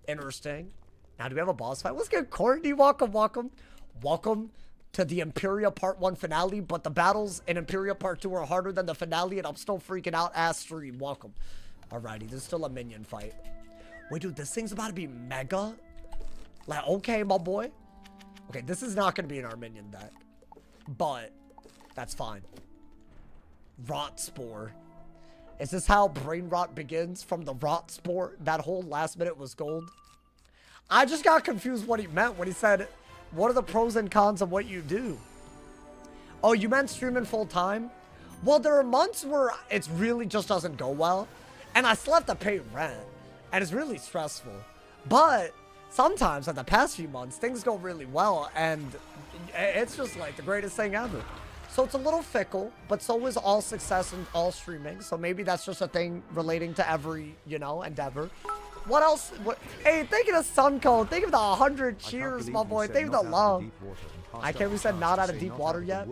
Interesting. Now, do we have a boss fight? What's good, Courtney? Welcome, welcome. Welcome to the EMPYREA Part 1 finale, but the battles in EMPYREA Part 2 are harder than the finale, and I'm still freaking out ass stream. Welcome. Alrighty, there's still a minion fight. Wait, dude, this thing's about to be mega? Like, okay, my boy. Okay, this is not going to be in our minion deck, but that's fine. Rot Spore. Is this how Brain Rot begins? From the Rot Spore? That whole last minute was gold? I just got confused what he meant when he said, what are the pros and cons of what you do? Oh, you meant streaming full time? Well, there are months where it really just doesn't go well, and I still have to pay rent, and it's really stressful. But sometimes, in the past few months, things go really well, and it's just like the greatest thing ever. So it's a little fickle, but so is all success and all streaming. So maybe that's just a thing relating to every, you know, endeavor. What else? What? Hey, thank you to Sunco. Thank you for the 100 cheers, my boy. Thank you for the love. I can't we said not out of deep water yet?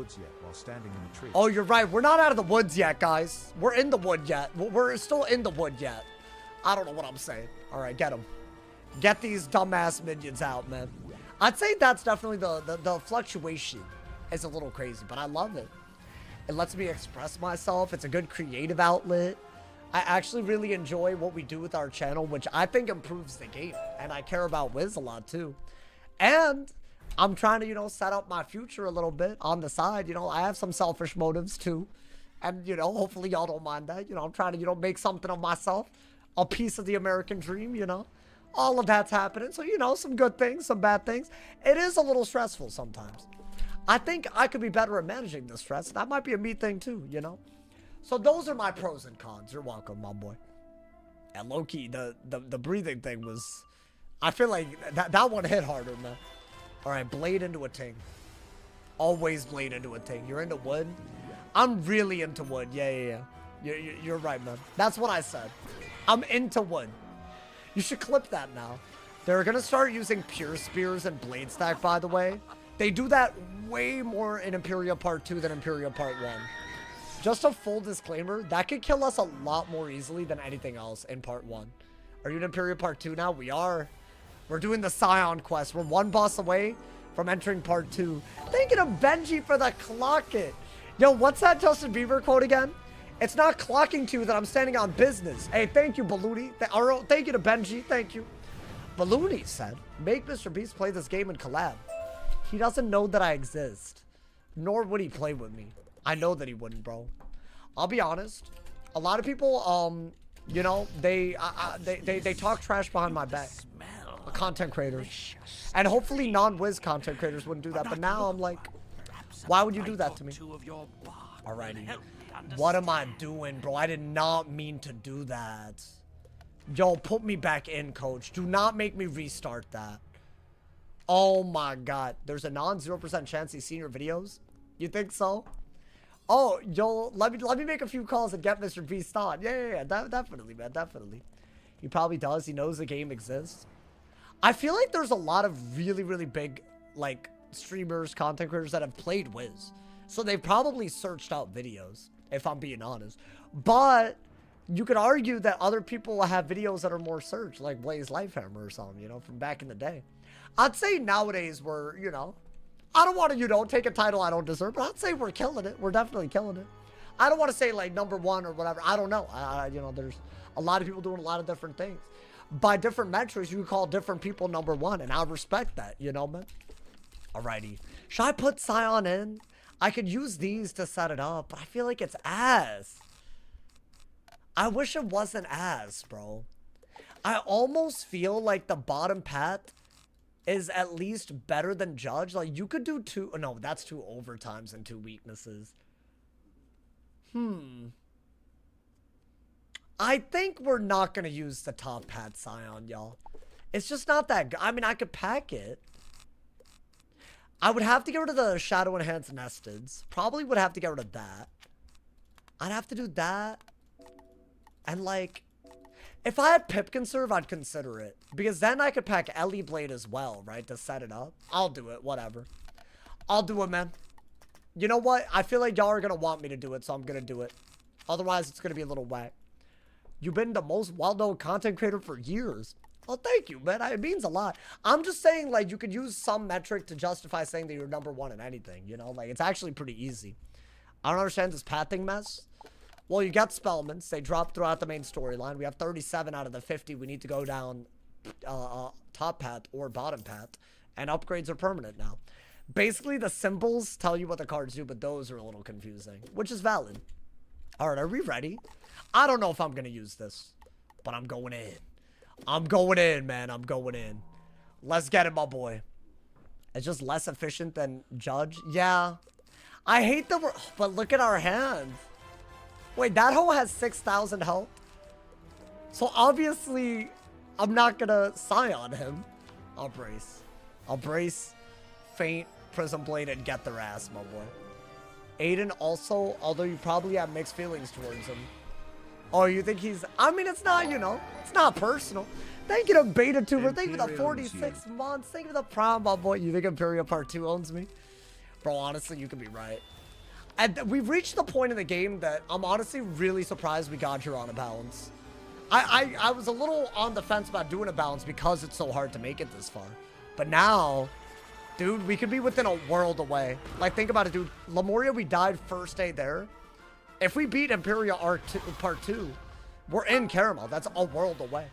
Oh, you're right. We're not out of the woods yet, guys. We're in the wood yet. We're still in the wood yet. I don't know what I'm saying. All right, get them. Get these dumbass minions out, man. I'd say that's definitely the fluctuation is a little crazy, but I love it. It lets me express myself. It's a good creative outlet. I actually really enjoy what we do with our channel, which I think improves the game. And I care about Wiz a lot too. And I'm trying to, you know, set up my future a little bit on the side. You know, I have some selfish motives too. And, you know, hopefully y'all don't mind that. You know, I'm trying to, you know, make something of myself. A piece of the American dream, you know. All of that's happening. So, you know, some good things, some bad things. It is a little stressful sometimes. I think I could be better at managing the stress. That might be a me thing too, you know. So those are my pros and cons. You're welcome, my boy. And low-key, the breathing thing was... I feel like that one hit harder, man. Alright, blade into a ting. Always blade into a ting. You're into wood? I'm really into wood. Yeah. You're right, man. That's what I said. I'm into wood. You should clip that now. They're going to start using pure spears and blade stack, by the way. They do that way more in EMPYREA Part 2 than EMPYREA Part 1. Just a full disclaimer, that could kill us a lot more easily than anything else in Part 1. Are you in EMPYREA Part 2 now? We are. We're doing the Scion quest. We're one boss away from entering Part 2. Thank you to Benji for the clock it. Yo, what's that Justin Bieber quote again? It's not clocking to you that I'm standing on business. Hey, thank you, Balloony. Thank you to Benji. Thank you. Balloony said, make Mr. Beast play this game and collab. He doesn't know that I exist. Nor would he play with me. I know that he wouldn't, bro. I'll be honest. A lot of people, you know, they talk trash behind my back. Content creators. And hopefully non-Wiz content creators wouldn't do that. But now I'm like, why would you do that to me? Alrighty. What am I doing, bro? I did not mean to do that. Yo, put me back in, coach. Do not make me restart that. Oh my god. There's a non-0% chance he's seen your videos? You think so? Oh, yo, let me make a few calls and get Mr. Beast on. Yeah, definitely, man, definitely. He probably does. He knows the game exists. I feel like there's a lot of really, really big, like, streamers, content creators that have played Wiz. So they've probably searched out videos, if I'm being honest. But you could argue that other people have videos that are more searched, like Blaze Lifehammer or something, you know, from back in the day. I'd say nowadays we're, you know, I don't want to, you know, take a title I don't deserve, but I'd say we're killing it. We're definitely killing it. I don't want to say, like, #1 or whatever. I don't know. You know, there's a lot of people doing a lot of different things. By different metrics, you can call different people #1, and I respect that, you know, man? Alrighty. Should I put Scion in? I could use these to set it up, but I feel like it's ass. I wish it wasn't ass, bro. I almost feel like the bottom path is at least better than Judge. Like, you could do 2... No, that's 2 overtimes and 2 weaknesses. I think we're not going to use the top path Scion, y'all. It's just not that good. I mean, I could pack it. I would have to get rid of the Shadow Enhanced Nesteds. Probably would have to get rid of that. I'd have to do that. And, like, if I had Pip Conserve, I'd consider it. Because then I could pack Ellie Blade as well, right? To set it up. I'll do it. Whatever. I'll do it, man. You know what? I feel like y'all are going to want me to do it, so I'm going to do it. Otherwise, it's going to be a little whack. You've been the most well-known content creator for years. Oh, thank you, man. It means a lot. I'm just saying, like, you could use some metric to justify saying that you're #1 in anything, you know? Like, it's actually pretty easy. I don't understand this pathing mess. Well, you got spellements. They drop throughout the main storyline. We have 37 out of the 50. We need to go down top path or bottom path. And upgrades are permanent now. Basically, the symbols tell you what the cards do, but those are a little confusing, which is valid. All right, are we ready? I don't know if I'm going to use this, but I'm going in. I'm going in, man. I'm going in. Let's get it, my boy. It's just less efficient than Judge. Yeah. I hate the... But look at our hands. Wait, that hoe has 6,000 health? So obviously, I'm not going to Scion him. I'll brace. I'll brace, feint, Prism Blade, and get their ass, my boy. Aiden also, although you probably have mixed feelings towards him. Oh, you think he's... I mean, it's not, you know, it's not personal. Thank you to Beta Tuber. Thank you for the 46 months. Thank you for the prom, my boy. You think EMPYREA Part 2 owns me? Bro, honestly, you could be right. And we've reached the point in the game that I'm honestly really surprised we got here on a balance. I was a little on the fence about doing a balance because it's so hard to make it this far. But now, dude, we could be within a world away. Like, think about it, dude. Lemuria, we died first day there. If we beat EMPYREA Part 2, we're in Caramel. That's a world away.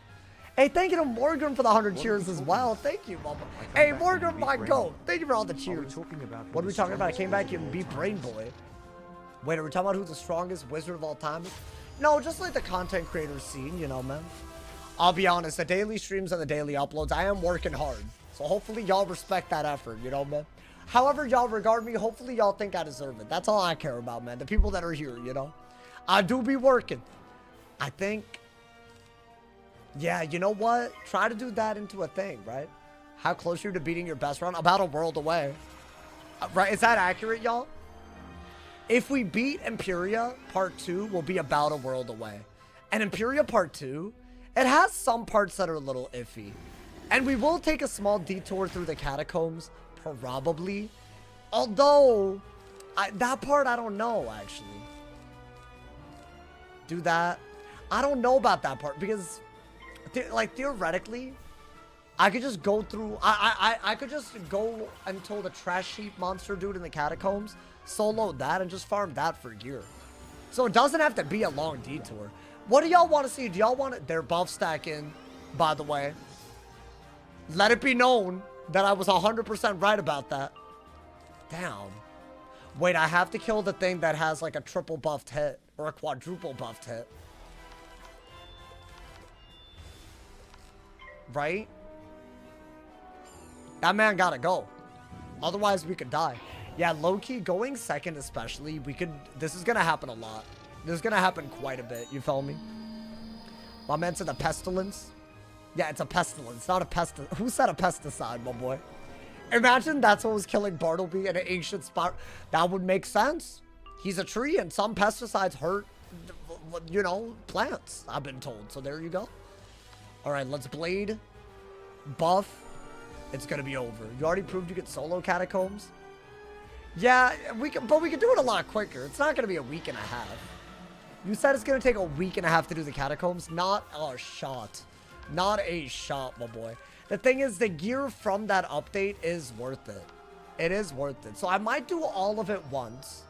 Hey, thank you to Morgan for the 100 cheers as well. Thank you, Mama. Hey, Morgan, my goat. Thank you for all the cheers. What are we talking about? I came back here and beat Brain Boy. Wait, are we talking about who's the strongest wizard of all time? No, just like the content creator scene, you know, man. I'll be honest, the daily streams and the daily uploads, I am working hard. So hopefully y'all respect that effort, you know, man. However y'all regard me, hopefully y'all think I deserve it. That's all I care about, man. The people that are here, you know. I do be working. I think... Yeah, you know what? Try to do that into a thing, right? How close are you to beating your best round? About a world away. Right? Is that accurate, y'all? If we beat EMPYREA Part 2, we'll be about a world away. And EMPYREA Part 2, it has some parts that are a little iffy. And we will take a small detour through the catacombs, probably. Although, that part I don't know, actually. Do that. I don't know about that part because... like, theoretically, I could just go through... I could just go until the trash heap monster dude in the catacombs, solo that, and just farm that for gear. So it doesn't have to be a long detour. What do y'all want to see? Do y'all want it? They're buff stacking, by the way. Let it be known that I was 100% right about that. Damn. Wait, I have to kill the thing that has, like, a triple buffed hit. Or a quadruple buffed hit. Right? That man gotta go. Otherwise, we could die. Yeah, low-key, going second especially, we could... This is gonna happen a lot. This is gonna happen quite a bit, you feel me? My man said a pestilence. Yeah, it's a pestilence, not a pesticide. Who said a pesticide, my boy? Imagine that's what was killing Bartleby in an ancient spot. That would make sense. He's a tree, and some pesticides hurt, you know, plants, I've been told. So there you go. All right, let's blade. Buff. It's gonna be over. You already proved you get solo catacombs. Yeah, but we can do it a lot quicker. It's not gonna be a week and a half. You said it's gonna take a week and a half to do the catacombs. Not a shot. Not a shot, my boy. The thing is, the gear from that update is worth it. It is worth it. So I might do all of it once,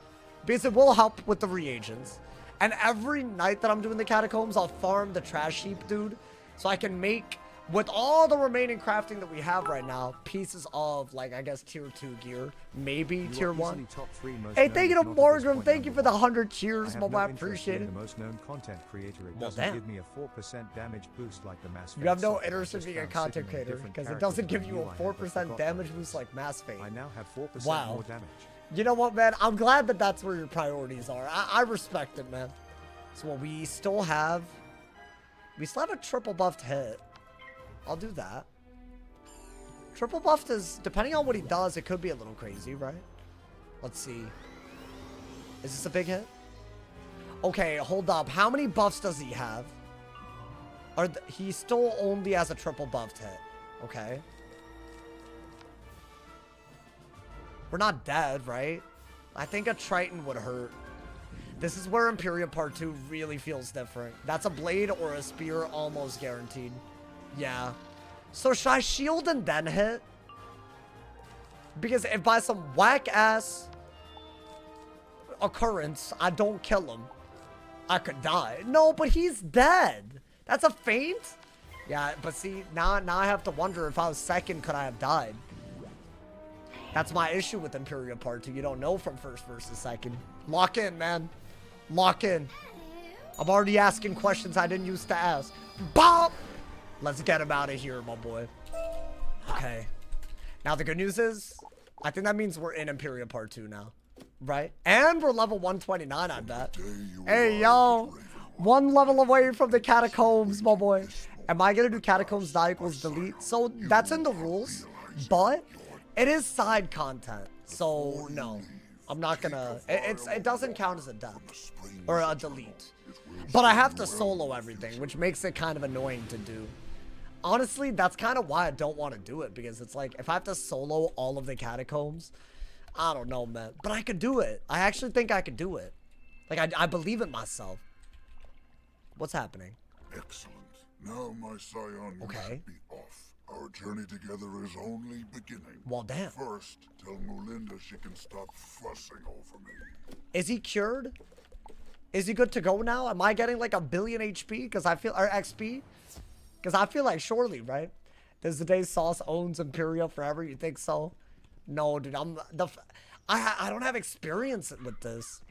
because it will help with the reagents. And every night that I'm doing the catacombs, I'll farm the trash heap, dude. So I can make, with all the remaining crafting that we have right now, pieces of, like, I guess, tier 2 gear. Maybe tier 1. Hey, thank you to Morgan. Thank you for the 100 cheers, my boy. I appreciate it. The most known content creator. It Well, doesn't damn. give me a 4% damage boost like the Mass Fate. You have no software. I interest in just being a found content sitting in creator, different because it characters doesn't give than you you. a I have 4% forgot damage those. boost like Mass Fate. I now have 4% Wow. more damage. You know what, man? I'm glad that that's where your priorities are. I respect it, man. So what we still have a triple buffed hit. I'll do that. Triple buffed is, depending on what he does, it could be a little crazy, right? Let's see. Is this a big hit? Okay, hold up. How many buffs does he have? He still only has a triple buffed hit. Okay. We're not dead, right? I think a Triton would hurt. This is where EMPYREA Part 2 really feels different. That's a blade or a spear almost guaranteed. Yeah. So should I shield and then hit? Because if by some whack-ass occurrence, I don't kill him, I could die. No, but he's dead. That's a feint? Yeah, but see, now I have to wonder if I was second, could I have died? That's my issue with EMPYREA Part 2. You don't know from first versus second. Lock in, man. Lock in. I'm already asking questions I didn't used to ask. Bop! Let's get him out of here, my boy. Okay. Now, the good news is, I think that means we're in EMPYREA Part 2 now. Right? And we're level 129, I bet. Hey, yo. One level away from the catacombs, my boy. Am I going to do catacombs die equals delete? So, that's in the rules. But it is side content. So, no. I'm not going to... It doesn't count as a death. Or a delete. But I have to solo everything, which makes it kind of annoying to do. Honestly, that's kind of why I don't want to do it, because it's like, if I have to solo all of the catacombs, I don't know, man. But I could do it. I actually think I could do it. Like, I believe in myself. What's happening? Excellent. Now, my scion, you should be off. Our journey together is only beginning. Well, damn. First, tell Mulinda she can stop fussing over me. Is he cured? Is he good to go now? Am I getting like a billion HP? Because I feel, or XP? Because I feel like surely, right? Does the day Sauce owns EMPYREA forever? You think so? No, dude. I don't have experience with this.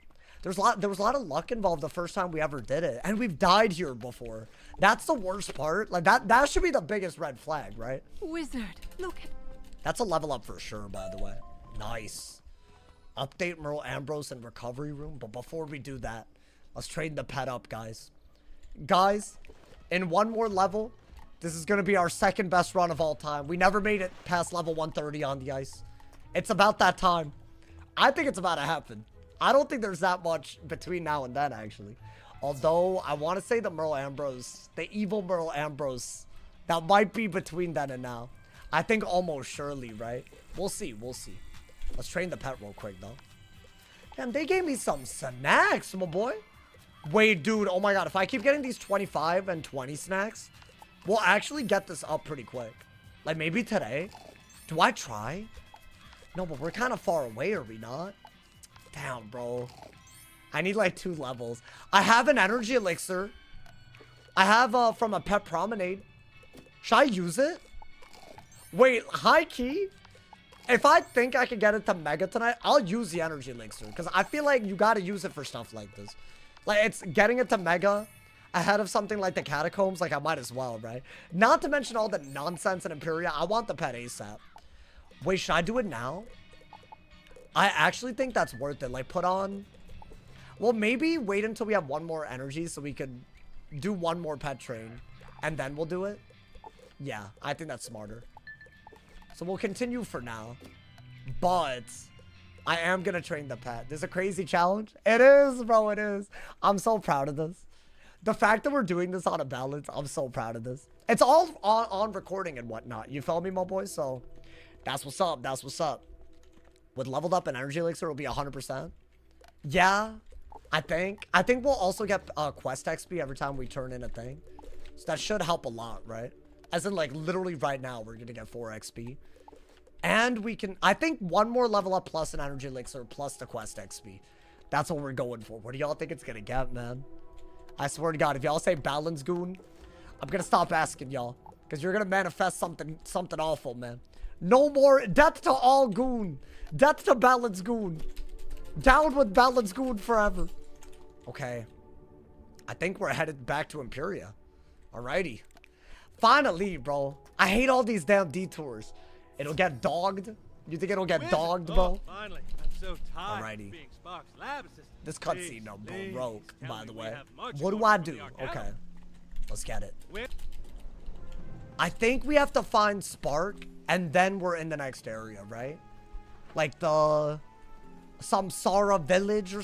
There was a lot of luck involved the first time we ever did it, and we've died here before. That's the worst part. Like that should be the biggest red flag, right? Wizard, look. That's a level up for sure, by the way. Nice. Update Merle Ambrose in recovery room, but before we do that, let's trade the pet up, guys. Guys, in one more level, this is going to be our second best run of all time. We never made it past level 130 on the ice. It's about that time. I think it's about to happen. I don't think there's that much between now and then, actually. Although, I want to say the Merle Ambrose, the evil Merle Ambrose, that might be between then and now. I think almost surely, right? We'll see, we'll see. Let's train the pet real quick, though. Damn, they gave me some snacks, my boy. Wait, dude, oh my god, if I keep getting these 25 and 20 snacks, we'll actually get this up pretty quick. Like, maybe today. Do I try? No, but we're kind of far away, are we not? Damn, bro. I need like 2 levels. I have an energy elixir. I have from a pet promenade. Should I use it? Wait, high key? If I think I could get it to Mega tonight, I'll use the energy elixir. Because I feel like you got to use it for stuff like this. Like, it's getting it to Mega ahead of something like the Catacombs. Like, I might as well, right? Not to mention all the nonsense in EMPYREA. I want the pet ASAP. Wait, should I do it now? I actually think that's worth it. Like, put on... Well, maybe wait until we have one more energy so we could do one more pet train. And then we'll do it. Yeah, I think that's smarter. So we'll continue for now. But I am going to train the pet. This is a crazy challenge. It is, bro. It is. I'm so proud of this. The fact that we're doing this on a balance, I'm so proud of this. It's all on recording and whatnot. You feel me, my boy? So that's what's up. That's what's up. With leveled up and energy elixir, it'll be 100%. Yeah, I think we'll also get quest XP every time we turn in a thing. So that should help a lot, right? As in, like, literally right now, we're going to get 4 XP. And we can, I think, one more level up plus an energy elixir plus the quest XP. That's what we're going for. What do y'all think it's going to get, man? I swear to God, if y'all say balance goon, I'm going to stop asking y'all. Because you're going to manifest something awful, man. No more death to all goon. Death to balance goon. Down with balance goon forever. Okay. I think we're headed back to EMPYREA. Alrighty. Finally, bro. I hate all these damn detours. It'll get dogged. You think it'll get dogged, bro? Finally. I'm so tired Alrighty. of being Spark's lab assistant. This cutscene, no, broke, by the way. What do more I from do? the Arcana. Okay. Let's get it. Where- I think we have to find Spark, and then we're in the next area, right? Like the... Samsara village or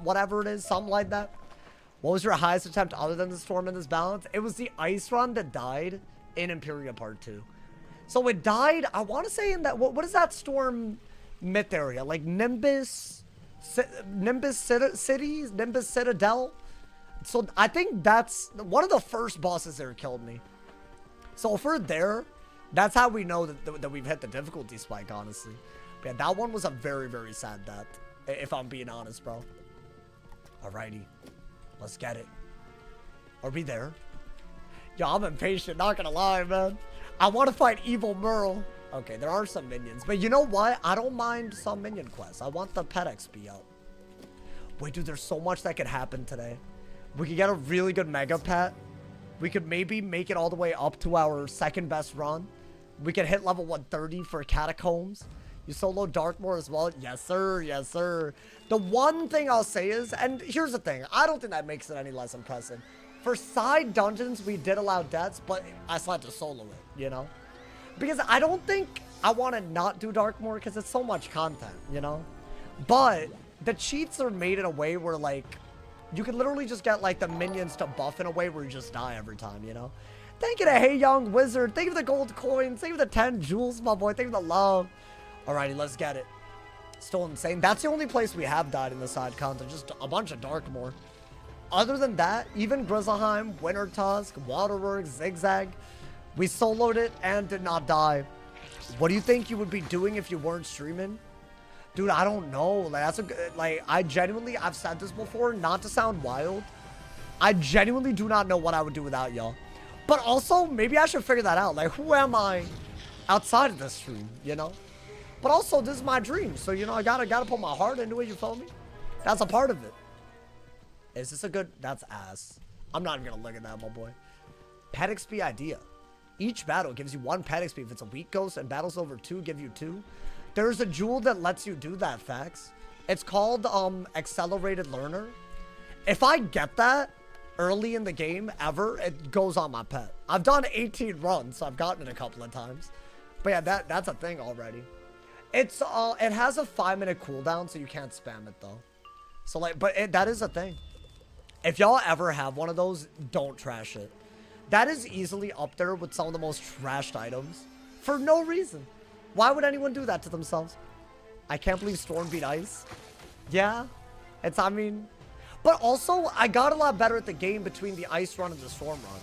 whatever it is, something like that. What was your highest attempt other than the storm in this balance? It was the ice run that died in EMPYREA Part 2. So it died, I want to say in that, what is that storm myth area? Like Nimbus City? Nimbus Citadel? So I think that's one of the first bosses there killed me. So if we're there, that's how we know that we've hit the difficulty spike, honestly. But yeah, that one was a very, very sad death, if I'm being honest, bro. Alrighty. Let's get it. Are we there? Yo, I'm impatient, not gonna lie, man. I want to fight Evil Merle. Okay, there are some minions. But you know what? I don't mind some minion quests. I want the pet XP up. Wait, dude, there's so much that could happen today. We could get a really good mega pet. We could maybe make it all the way up to our second best run. We could hit level 130 for Catacombs. You solo Darkmoor as well? Yes, sir. Yes, sir. The one thing I'll say is, and here's the thing. I don't think that makes it any less impressive. For side dungeons, we did allow deaths, but I still had to solo it, you know? Because I don't think I want to not do Darkmoor because it's so much content, you know? But the cheats are made in a way where, like, you can literally just get, like, the minions to buff in a way where you just die every time, you know? Thank you to Hey Young Wizard. Thank you for the gold coins. Thank you for the 10 jewels, my boy. Thank you for the love. Alrighty, let's get it. Still insane. That's the only place we have died in the side content. Just a bunch of Darkmoor. Other than that, even Grizzleheim, Winter Tusk, Waterworks, Zigzag, we soloed it and did not die. What do you think you would be doing if you weren't streaming? Dude, I don't know. Like, that's a good, like, I've said this before, not to sound wild. I genuinely do not know what I would do without y'all. But also, maybe I should figure that out. Like, who am I outside of this stream, you know? But also, this is my dream. So, you know, I gotta put my heart into it, you feel me? That's a part of it. Is this a good... That's ass. I'm not even gonna look at that, my boy. Pet XP idea. Each battle gives you 1 pet XP. If it's a weak ghost and battles over 2, give you 2. There's a jewel that lets you do that, facts. It's called, Accelerated Learner. If I get that early in the game, ever, it goes on my pet. I've done 18 runs, so I've gotten it a couple of times. But yeah, that's a thing already. It's, it has a 5-minute cooldown, so you can't spam it, though. So, like, but that is a thing. If y'all ever have one of those, don't trash it. That is easily up there with some of the most trashed items. For no reason. Why would anyone do that to themselves? I can't believe Storm beat Ice. Yeah. It's, I mean... But also, I got a lot better at the game between the Ice run and the Storm run.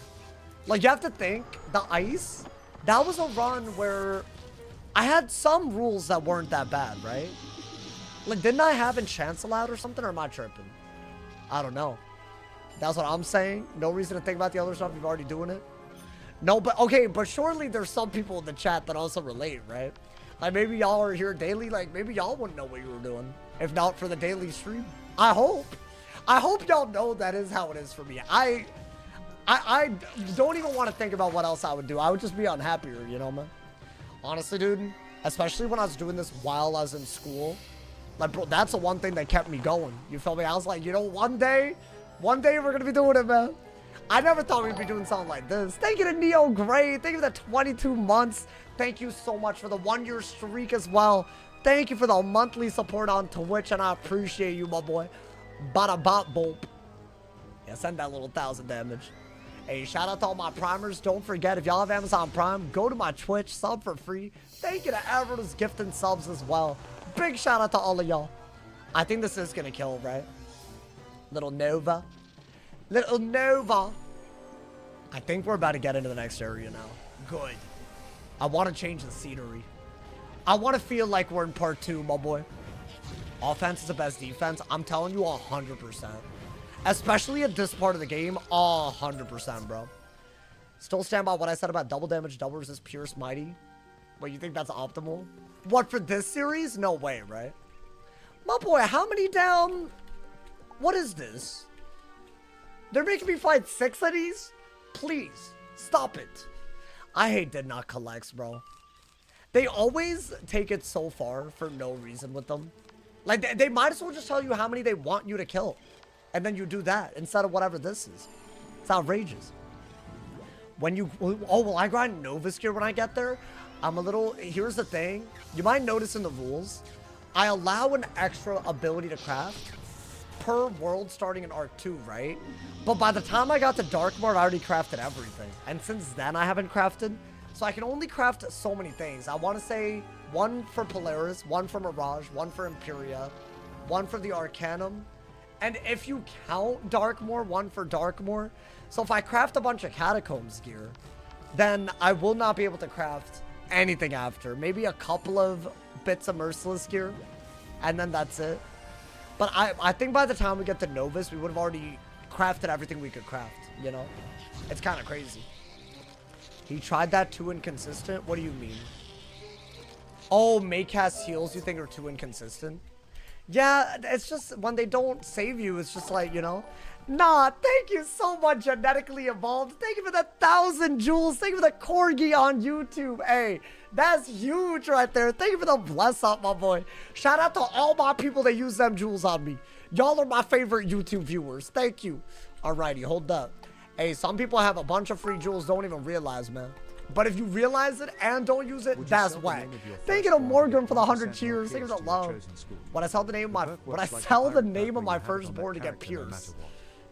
Like, you have to think, the Ice, that was a run where I had some rules that weren't that bad, right? Like, didn't I have Enchants allowed or something, or am I tripping? I don't know. That's what I'm saying. No reason to think about the other stuff. You've already doing it. No, but okay, but surely there's some people in the chat that also relate, right? Like, maybe y'all are here daily. Like, maybe y'all wouldn't know what you were doing if not for the daily stream. I hope. I hope y'all know that is how it is for me. I don't even want to think about what else I would do. I would just be unhappier, you know, man? Honestly, dude, especially when I was doing this while I was in school. Like, bro, that's the one thing that kept me going. You feel me? I was like, you know, one day we're going to be doing it, man. I never thought we'd be doing something like this. Thank you to Neo Gray. Thank you for the 22 months. Thank you so much for the 1-year streak as well. Thank you for the monthly support on Twitch, and I appreciate you, my boy. Bada bop boop. Yeah, send that little 1,000 damage. Hey, shout out to all my primers. Don't forget, if y'all have Amazon Prime, go to my Twitch, sub for free. Thank you to everyone who's gifting subs as well. Big shout out to all of y'all. I think this is gonna kill, right? Little Nova. Little Nova. I think we're about to get into the next area now. Good. I want to change the scenery. I want to feel like we're in part 2, my boy. Offense is the best defense. I'm telling you 100%. Especially at this part of the game, 100%, bro. Still stand by what I said about double damage, double resist, Pierce, Mighty. Wait, you think that's optimal? What, for this series? No way, right? My boy, how many down? What is this? They're making me fight 6 of these? Please, stop it. I hate did not collects, bro. They always take it so far for no reason with them. Like, they might as well just tell you how many they want you to kill. And then you do that instead of whatever this is. It's outrageous. When you... Oh, will I grind Nova Gear when I get there? I'm a little... Here's the thing. You might notice in the rules, I allow an extra ability to craft per world starting in Arc 2, right? But by the time I got to Dark Mode, I already crafted everything. And since then, I haven't crafted. So I can only craft so many things. I want to say 1 for Polaris, 1 for Mirage, 1 for EMPYREA, 1 for the Arcanum. And if you count Darkmoor, 1 for Darkmoor. So if I craft a bunch of Catacombs gear, then I will not be able to craft anything after. Maybe a couple of bits of Merciless gear, and then that's it. But I think by the time we get to Novus, we would have already crafted everything we could craft, you know? It's kind of crazy. He tried that too inconsistent? What do you mean? Oh, Maycast heals you think are too inconsistent? Yeah, it's just when they don't save you, it's just like, you know? Nah, thank you so much, Genetically Evolved. Thank you for the 1,000 jewels. Thank you for the Corgi on YouTube. Hey, that's huge right there. Thank you for the bless up, my boy. Shout out to all my people that use them jewels on me. Y'all are my favorite YouTube viewers. Thank you. Alrighty, hold up. Hey, some people have a bunch of free jewels, don't even realize, man. But if you realize it and don't use it, that's whack. Thank you to Morgan for the 100 cheers. Thank you for the love. When I sell the name of my firstborn to get Pierce.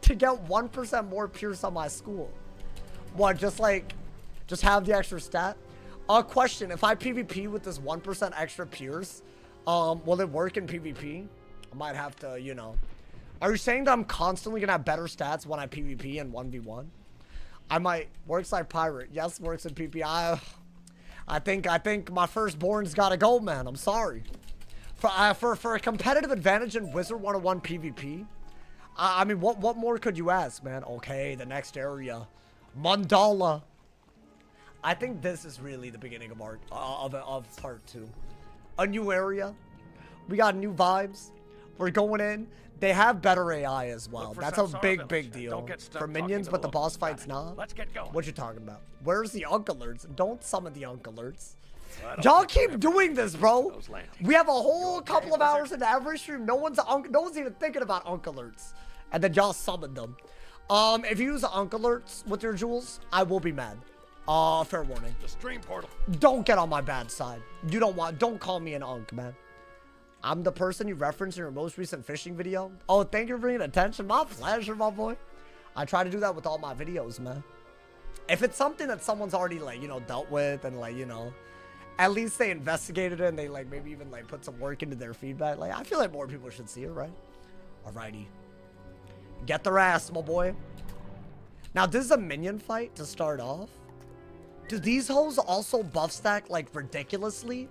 To get 1% more Pierce on my school. What, just have the extra stat? Question, if I PvP with this 1% extra Pierce, will it work in PvP? I might have to, you know. Are you saying that I'm constantly gonna have better stats when I PvP in 1v1? I might. Works like pirate. Yes, works in PvP. I think my firstborn's gotta go, man. I'm sorry. For a competitive advantage in Wizard101 PvP, I mean, what more could you ask, man? Okay, the next area, Mandala. I think this is really the beginning of part 2. A new area. We got new vibes. We're going in. They have better AI as well. That's a big deal for minions, but the boss fight's not. Let's get going. What you talking about? Where's the Unk Alerts? Don't summon the Unk Alerts. Y'all keep doing this, bro. We have a whole couple of hours into every stream. No one's even thinking about Unk Alerts, and then y'all summon them. If you use Unk Alerts with your jewels, I will be mad. Fair warning. The stream portal. Don't get on my bad side. Don't call me an Unk, man. I'm the person you referenced in your most recent fishing video. Oh, thank you for bringing attention. My pleasure, my boy. I try to do that with all my videos, man. If it's something that someone's already, like, you know, dealt with and, like, you know, at least they investigated it and they, like, maybe even, like, put some work into their feedback. Like, I feel like more people should see it, right? Alrighty. Get their ass, my boy. Now, this is a minion fight to start off. Do these hoes also buff stack, like, ridiculously?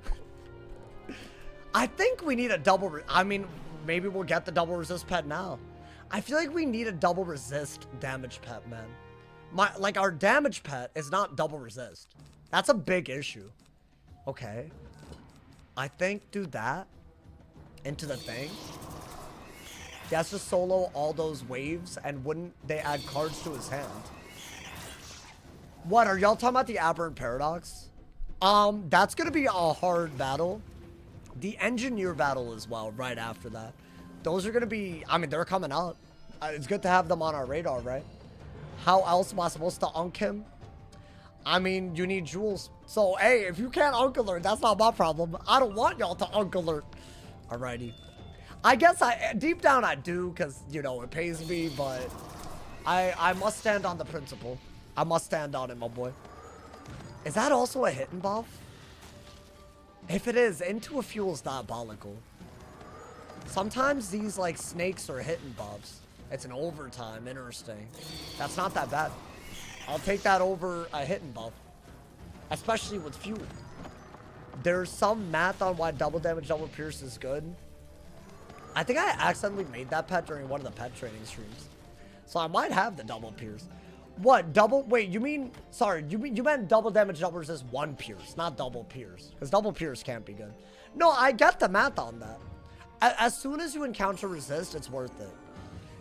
I think we need a double... I mean, maybe we'll get the double resist pet now. I feel like we need a double resist damage pet, man. Like, our damage pet is not double resist. That's a big issue. Okay. I think do that into the thing. He has to solo all those waves, and wouldn't they add cards to his hand? What, are y'all talking about the Aberrant Paradox? That's gonna be a hard battle. The Engineer battle as well, right after that. Those are gonna be, I mean, they're coming up. It's good to have them on our radar, right? How else am I supposed to unk him? I mean, you need jewels. So, hey, if you can't unk alert, that's not my problem. I don't want y'all to unk alert. Alrighty. I guess deep down I do, because, you know, it pays me, but I must stand on the principle. I must stand on it, my boy. Is that also a hit and buff? If it is, Into a Fuel's diabolical. Sometimes these, like, snakes are hit and buffs. It's an overtime, interesting. That's not that bad. I'll take that over a hit and buff. Especially with fuel. There's some math on why double damage, double pierce is good. I think I accidentally made that pet during one of the pet training streams. So I might have the double pierce. What? Double? Wait, you mean... Sorry, you meant double damage, double resist, one pierce, not double pierce. Because double pierce can't be good. No, I get the math on that. As soon as you encounter resist, it's worth it.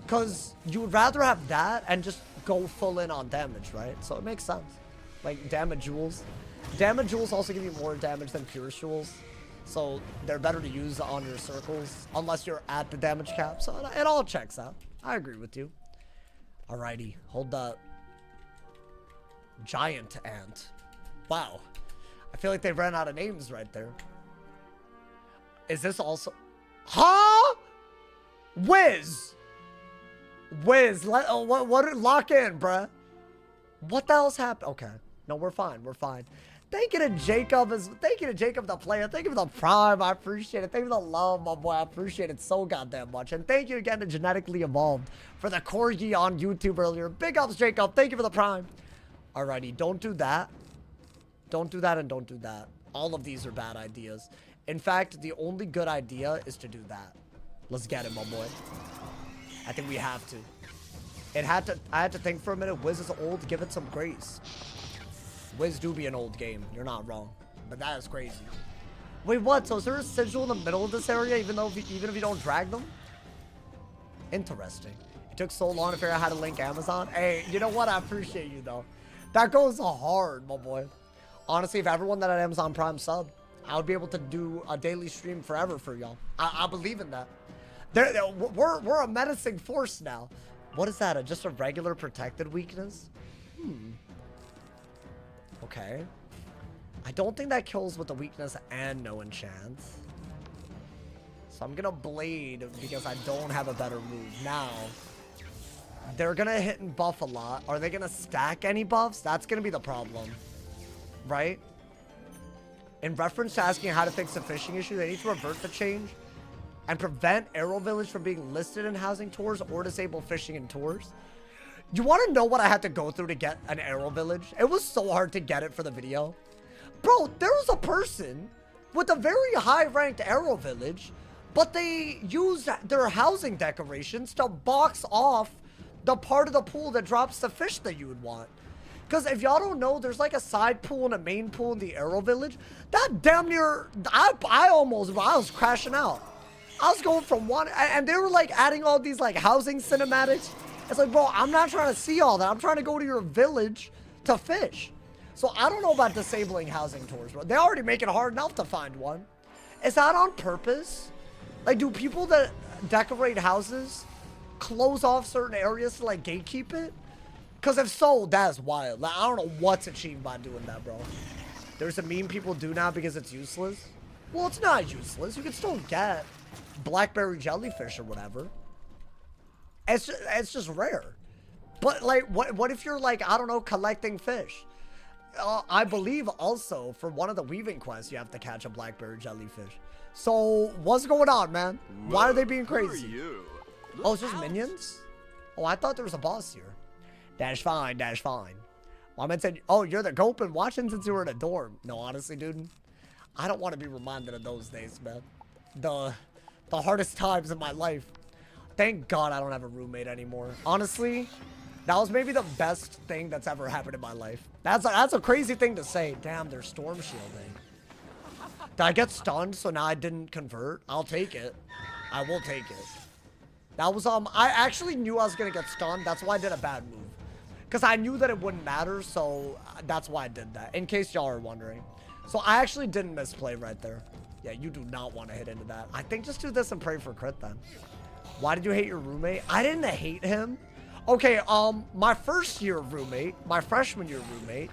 Because you would rather have that and just go full in on damage, right? So it makes sense. Like, damage jewels. Damage jewels also give you more damage than pierce jewels. So they're better to use on your circles. Unless you're at the damage cap. So it all checks out. I agree with you. Alrighty. Hold up. Giant ant. Wow. I feel like they ran out of names right there. Is this also... Huh? Wiz! What lock in, bruh. What the hell's happened? Okay. No, we're fine. We're fine. Thank you to Jacob the player. Thank you for the prime. I appreciate it. Thank you for the love, my boy. I appreciate it so goddamn much. And thank you again to Genetically Evolved for the corgi on YouTube earlier. Big ups, Jacob. Thank you for the prime. Alrighty, don't do that. Don't do that and don't do that. All of these are bad ideas. In fact, the only good idea is to do that. Let's get it, my boy. I think we have to. I had to think for a minute. Wiz is old. Give it some grace. Wiz do be an old game. You're not wrong. But that is crazy. Wait, what? So is there a sigil in the middle of this area even if you don't drag them? Interesting. It took so long to figure out how to link Amazon. Hey, you know what? I appreciate you, though. That goes hard, my boy. Honestly, if everyone that had Amazon Prime sub, I would be able to do a daily stream forever for y'all. I believe in that. We're a menacing force now. What is that? Just a regular protected weakness? Okay. I don't think that kills with the weakness and no enchants. So I'm gonna blade because I don't have a better move. Now, they're gonna hit and buff a lot. Are they gonna stack any buffs? That's gonna be the problem. Right? In reference to asking how to fix a fishing issue, they need to revert the change and prevent Arrow Village from being listed in housing tours or disable fishing in tours. You want to know what I had to go through to get an Arrow Village? It was so hard to get it for the video. Bro, there was a person with a very high-ranked Arrow Village, but they used their housing decorations to box off the part of the pool that drops the fish that you would want. Because if y'all don't know, there's like a side pool and a main pool in the Arrow Village. That damn near, I was crashing out. I was going from one, and they were like adding all these like housing cinematics. It's like, bro, I'm not trying to see all that. I'm trying to go to your village to fish. So I don't know about disabling housing tours, bro. They already make it hard enough to find one. Is that on purpose? Like, do people that decorate houses close off certain areas to like gatekeep it? Because if so, that's wild. Like, I don't know what's achieved by doing that, bro. There's a meme people do now because it's useless. Well, it's not useless. You can still get blackberry jellyfish or whatever. It's just rare. But like, what if you're like, I don't know, collecting fish? I believe also for one of the weaving quests, you have to catch a blackberry jellyfish. So what's going on, man? Why are they being crazy? Oh, it's just minions? Oh, I thought there was a boss here. Dash fine, dash fine. My man said, oh, you're the goat been watching since you were in a dorm. No, honestly, dude, I don't want to be reminded of those days, man. The hardest times in my life. Thank God I don't have a roommate anymore. Honestly, that was maybe the best thing that's ever happened in my life. That's a crazy thing to say. Damn, they're storm shielding. Did I get stunned so now I didn't convert? I'll take it. I will take it. That was, I actually knew I was gonna get stunned. That's why I did a bad move. Because I knew that it wouldn't matter, so that's why I did that, in case y'all are wondering. So I actually didn't misplay right there. Yeah, you do not want to hit into that. I think just do this and pray for crit then. Why did you hate your roommate? I didn't hate him. Okay, my first year roommate, my freshman year roommate,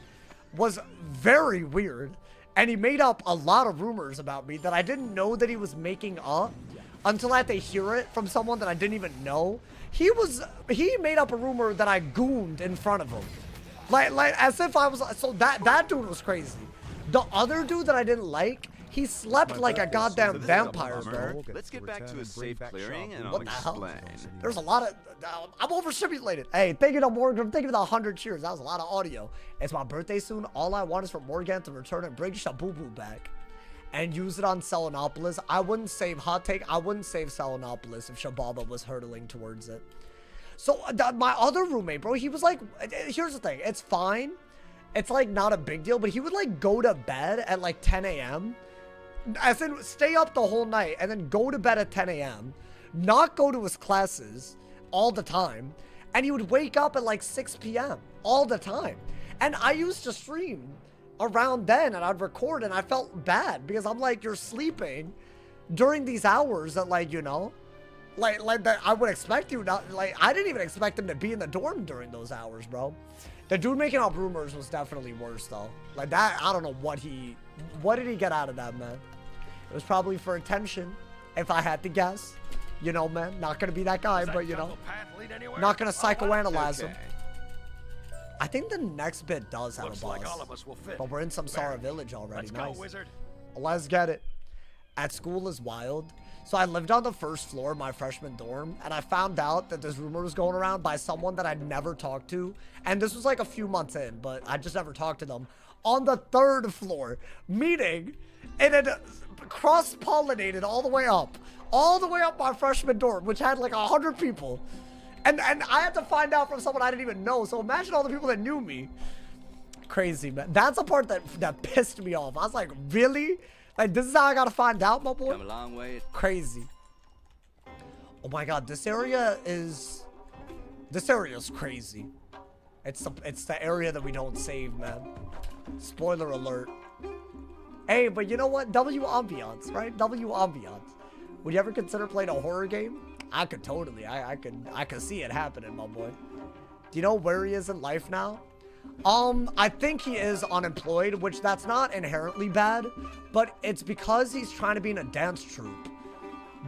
was very weird. And he made up a lot of rumors about me that I didn't know that he was making up until I had to hear it from someone that I didn't even know. He made up a rumor that I gooned in front of him. Like as if I was, so that dude was crazy. The other dude that I didn't like, he slept like a goddamn vampire, bro. Let's get back to a safe clearing and I'll What the hell? explain. There's a lot of, I'm overstimulated. Hey, thank you to Morgan, thank you for the 100 cheers. That was a lot of audio. It's my birthday soon. All I want is for Morgan to return and bring Shabubu back and use it on Selenopolis. I wouldn't save, hot take, I wouldn't save Selenopolis if Shababa was hurtling towards it. So my other roommate, bro, he was like, here's the thing, it's fine. It's like not a big deal, but he would like go to bed at like 10 a.m. As in stay up the whole night and then go to bed at 10 a.m. Not go to his classes all the time. And he would wake up at like 6 p.m. all the time. And I used to stream around then and I'd record and I felt bad because I'm like, you're sleeping during these hours that like, you know, like that I would expect you not, like, I didn't even expect him to be in the dorm during those hours, bro. The dude making up rumors was definitely worse though. Like that, I don't know what did he get out of that, man? It was probably for attention, if I had to guess. You know, man, not gonna be that guy, but you know, not gonna psychoanalyze him. I think the next bit does have a boss, like all of us will fit. but we're in Samsara Village already. Let's Nice. go, Wizard. Let's get it. At school is wild. So I lived on the first floor of my freshman dorm, and I found out that this rumor was going around by someone that I'd never talked to. And this was like a few months in, but I just never talked to them. On the third floor, meaning it had cross-pollinated all the way up my freshman dorm, which had like 100 people. And I had to find out from someone I didn't even know. So imagine all the people that knew me. Crazy, man. That's a part that pissed me off. I was like, really? Like, this is how I gotta find out, my boy? Come a long way. Crazy. Oh my god, this area is crazy. It's the area that we don't save, man. Spoiler alert. Hey, but you know what? W ambiance, right? W ambiance. Would you ever consider playing a horror game? I could totally. I could see it happening, my boy. Do you know where he is in life now? I think he is unemployed, which that's not inherently bad, but it's because he's trying to be in a dance troupe.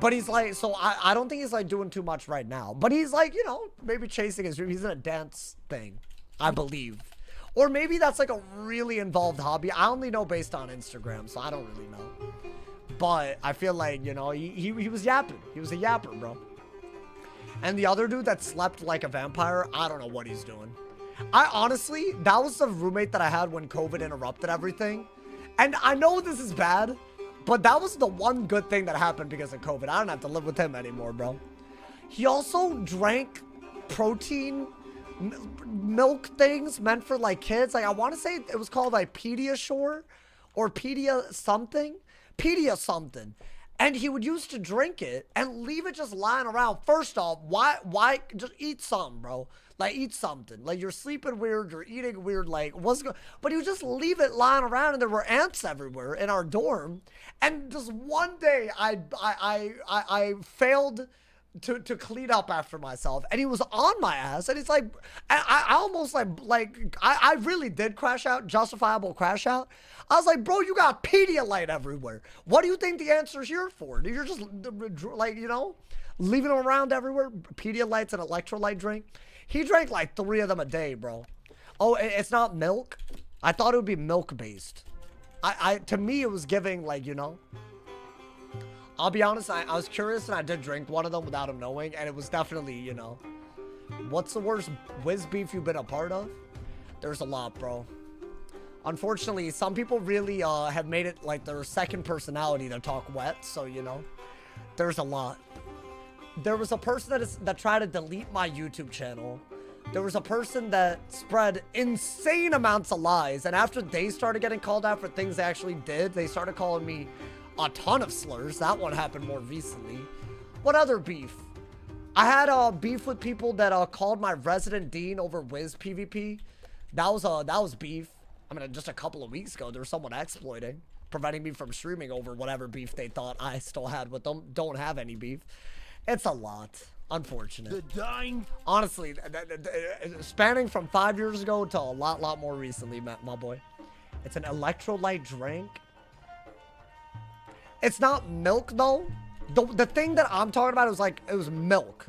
But he's like, so I don't think he's like doing too much right now, but he's like, you know, maybe chasing his dream. He's in a dance thing, I believe. Or maybe that's like a really involved hobby. I only know based on Instagram, so I don't really know. But I feel like, you know, he was yapping. He was a yapper, bro. And the other dude that slept like a vampire, I don't know what he's doing. I honestly, that was the roommate that I had when COVID interrupted everything. And I know this is bad, but that was the one good thing that happened because of COVID. I don't have to live with him anymore, bro. He also drank protein milk things meant for like kids. Like I want to say it was called like Pediasure or Pedia something. And he would used to drink it and leave it just lying around. First off, why just eat something, bro? Like eat something. Like you're sleeping weird, you're eating weird, like what's going, but he would just leave it lying around and there were ants everywhere in our dorm. And just one day I failed to clean up after myself and he was on my ass and it's like I almost like I really did crash out, justifiable crash out. I was like, bro, you got Pedialyte everywhere. What do you think the answer's here for? You're just like, you know, leaving them around everywhere. Pedialyte's an electrolyte drink. He drank like 3 of them a day, bro. Oh, it's not milk? I thought it would be milk based. To me it was giving like, you know, I'll be honest, I was curious and I did drink one of them without him knowing, and it was definitely, you know, what's the worst whiz beef you've been a part of? There's a lot, bro. Unfortunately, some people really have made it like their second personality to talk wet, so, you know, there's a lot. There was a person that tried to delete my YouTube channel. There was a person that spread insane amounts of lies, and after they started getting called out for things they actually did, they started calling me a ton of slurs. That one happened more recently. What other beef? I had beef with people that called my resident dean over Wiz PvP. That was beef. I mean, just a couple of weeks ago, there was someone exploiting, preventing me from streaming over whatever beef they thought I still had with them. Don't have any beef. It's a lot. Unfortunate. The dying. Honestly, spanning from 5 years ago to a lot more recently, my boy. It's an electrolyte drink. It's not milk though. The thing that I'm talking about was like, it was milk.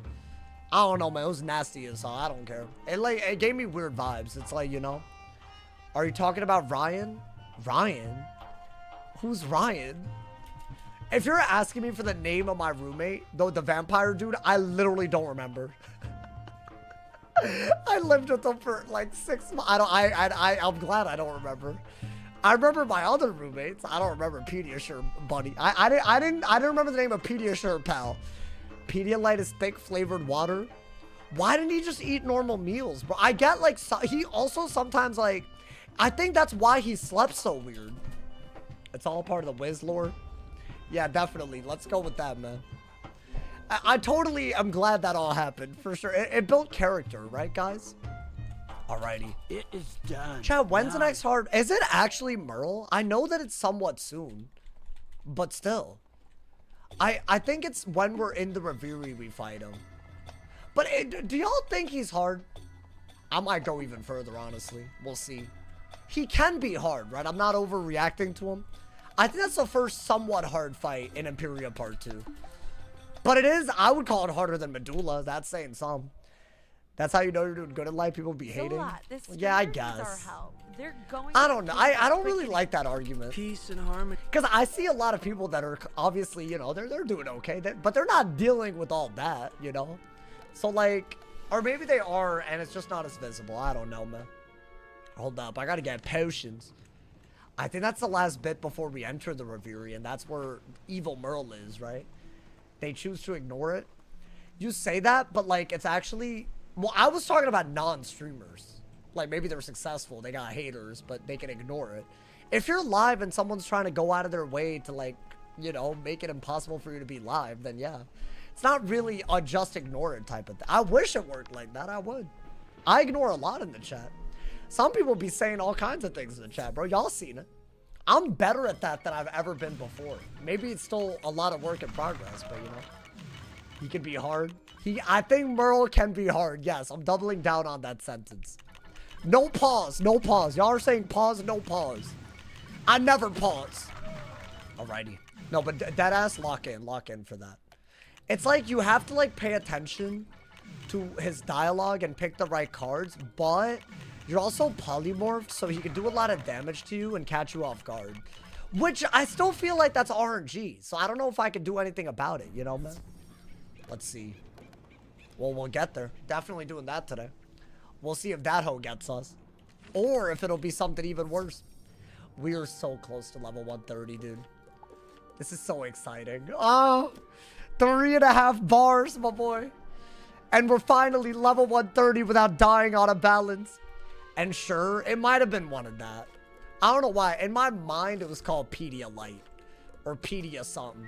I don't know, man. It was nasty as hell. I don't care. It gave me weird vibes. It's like, you know, are you talking about Ryan? Ryan? Who's Ryan? If you're asking me for the name of my roommate, though, the vampire dude, I literally don't remember. I lived with him for like 6 months. I'm glad I don't remember. I remember my other roommates. I don't remember Pediasure, buddy. I didn't remember the name of Pediasure, pal. Pedialyte is thick flavored water. Why didn't he just eat normal meals, bro? I get like, he also sometimes like, I think that's why he slept so weird. It's all part of the Wiz lore. Yeah, definitely. Let's go with that, man. I totally am glad that all happened, for sure. It built character, right, guys? Alrighty. It is done. Chad, when's the next hard? Is it actually Merle? I know that it's somewhat soon, but still. I think it's when we're in the Reverie we fight him. But do y'all think he's hard? I might go even further, honestly. We'll see. He can be hard, right? I'm not overreacting to him. I think that's the first somewhat hard fight in EMPYREA Part 2. But it is, I would call it harder than Medulla. That's saying some. That's how you know you're doing good in life. People be hating. Yeah, I guess. I don't know. I don't really like that argument. Peace and harmony. Because I see a lot of people that are obviously, you know, they're doing okay. But they're not dealing with all that, you know? So like, or maybe they are and it's just not as visible. I don't know, man. Hold up. I got to get potions. I think that's the last bit before we enter the Reverie, and that's where evil Merle is, right? They choose to ignore it. You say that, but like, it's actually... Well, I was talking about non-streamers. Like, maybe they're successful, they got haters, but they can ignore it. If you're live and someone's trying to go out of their way to, like, you know, make it impossible for you to be live, then yeah. It's not really a just ignore it type of thing. I wish it worked like that, I would. I ignore a lot in the chat. Some people be saying all kinds of things in the chat, bro. Y'all seen it. I'm better at that than I've ever been before. Maybe it's still a lot of work in progress, but you know. He can be hard. I think Merle can be hard. Yes, I'm doubling down on that sentence. No pause. No pause. Y'all are saying pause, no pause. I never pause. Alrighty. No, but deadass, lock in for that. It's like you have to like pay attention to his dialogue and pick the right cards, but you're also polymorphed, so he can do a lot of damage to you and catch you off guard. Which I still feel like that's RNG, so I don't know if I can do anything about it, you know, man? Let's see. Well, we'll get there. Definitely doing that today. We'll see if that hoe gets us. Or if it'll be something even worse. We are so close to level 130, dude. This is so exciting. Oh, 3.5 bars, my boy. And we're finally level 130 without dying on a balance. And sure, it might have been one of that. I don't know why. In my mind, it was called Pedialyte. Or Pedia something.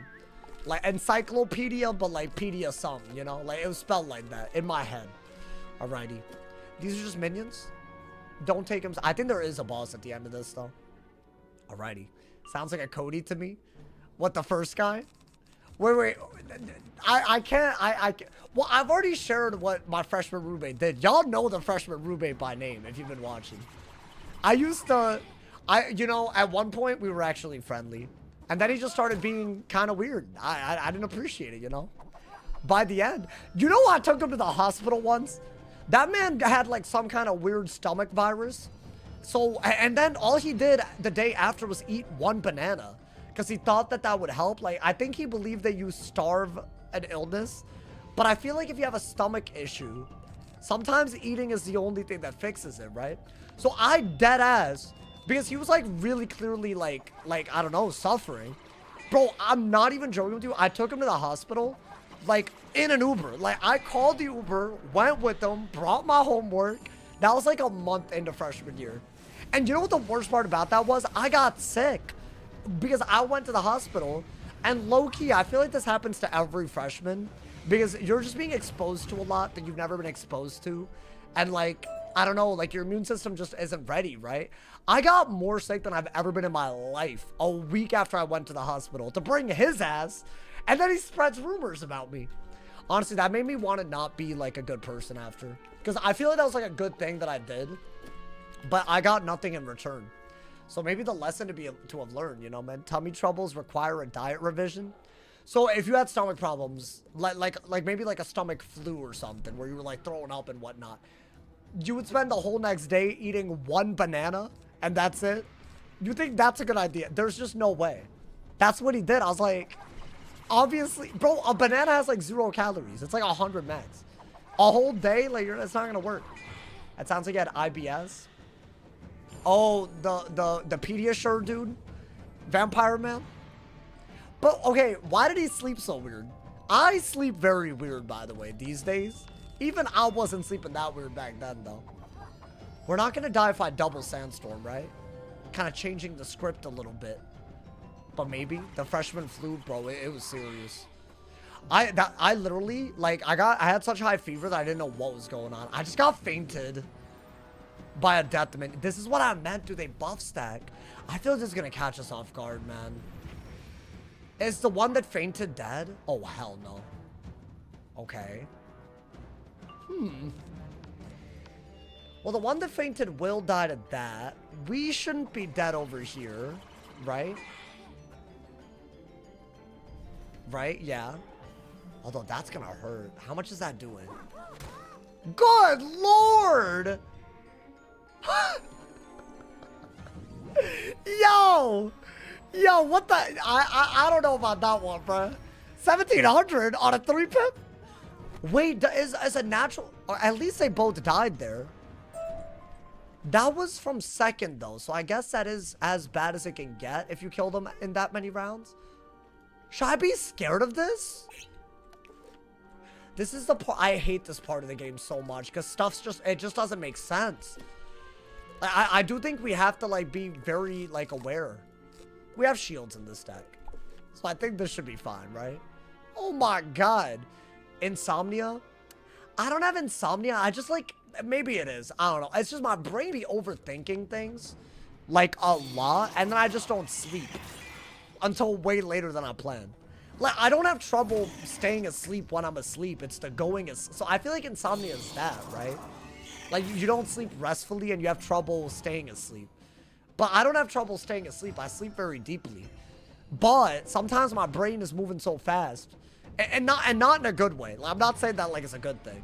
Like encyclopedia, but like pedia something, you know? Like it was spelled like that in my head. Alrighty. These are just minions. Don't take them. I think there is a boss at the end of this, though. Alrighty. Sounds like a Cody to me. What, the first guy? Wait. I can't. Well, I've already shared what my freshman roommate did. Y'all know the freshman roommate by name if you've been watching. I used to... you know, at one point, we were actually friendly. And then he just started being kind of weird. I didn't appreciate it, you know? By the end. You know, I took him to the hospital once. That man had like some kind of weird stomach virus. So, and then all he did the day after was eat 1 banana. Because he thought that that would help. Like, I think he believed that you starve an illness. But I feel like if you have a stomach issue, sometimes eating is the only thing that fixes it, right? So I dead ass... Because he was like really clearly like I don't know, suffering. Bro, I'm not even joking with you. I took him to the hospital like in an Uber. Like I called the Uber, went with them, brought my homework. That was like a month into freshman year. And you know what the worst part about that was? I got sick because I went to the hospital and low-key, I feel like this happens to every freshman. Because you're just being exposed to a lot that you've never been exposed to. And like, I don't know, like your immune system just isn't ready, right? I got more sick than I've ever been in my life a week after I went to the hospital to bring his ass. And then he spreads rumors about me. Honestly, that made me want to not be like a good person after. Because I feel like that was like a good thing that I did. But I got nothing in return. So maybe the lesson to have learned, you know, man. Tummy troubles require a diet revision. So if you had stomach problems, like maybe like a stomach flu or something, where you were like throwing up and whatnot, you would spend the whole next day eating one banana and that's it? You think that's a good idea? There's just no way. That's what he did. I was like, obviously, bro, a banana has like 0 calories. It's like 100 max. A whole day, like it's not gonna work. That sounds like you had IBS. Oh, the Pediasure dude, Vampire Man. But okay, why did he sleep so weird? I sleep very weird, by the way, these days. Even I wasn't sleeping that weird back then, though. We're not gonna die if I double Sandstorm, right? Kind of changing the script a little bit. But maybe the freshman flu, bro. It was serious. I literally, like, I had such high fever that I didn't know what was going on. I just got fainted by a death minion. This is what I meant. Do they buff stack? I feel this is gonna catch us off guard, man. Is the one that fainted dead? Oh, hell no. Okay. Well, the one that fainted will die to that. We shouldn't be dead over here, right? Right? Yeah. Although that's gonna hurt. How much is that doing? Good Lord! Yo! Yo, what the? I don't know about that one, bro. 1700 on a 3-pip? Wait, is a natural, or at least they both died there. That was from second though, so I guess that is as bad as it can get if you kill them in that many rounds. Should I be scared of this? This is the part, I hate this part of the game so much because stuff's just, it just doesn't make sense. I do think we have to like be very like aware. We have shields in this deck, so I think this should be fine, right? Oh my god. Insomnia? I don't have insomnia. I just like, maybe it is. I don't know. It's just my brain be overthinking things like a lot, and then I just don't sleep until way later than I planned. Like, I don't have trouble staying asleep when I'm asleep. It's the going as, so I feel like insomnia is that, right? Like, you don't sleep restfully and you have trouble staying asleep. But I don't have trouble staying asleep. I sleep very deeply. But sometimes my brain is moving so fast. And not in a good way. I'm not saying that like it's a good thing.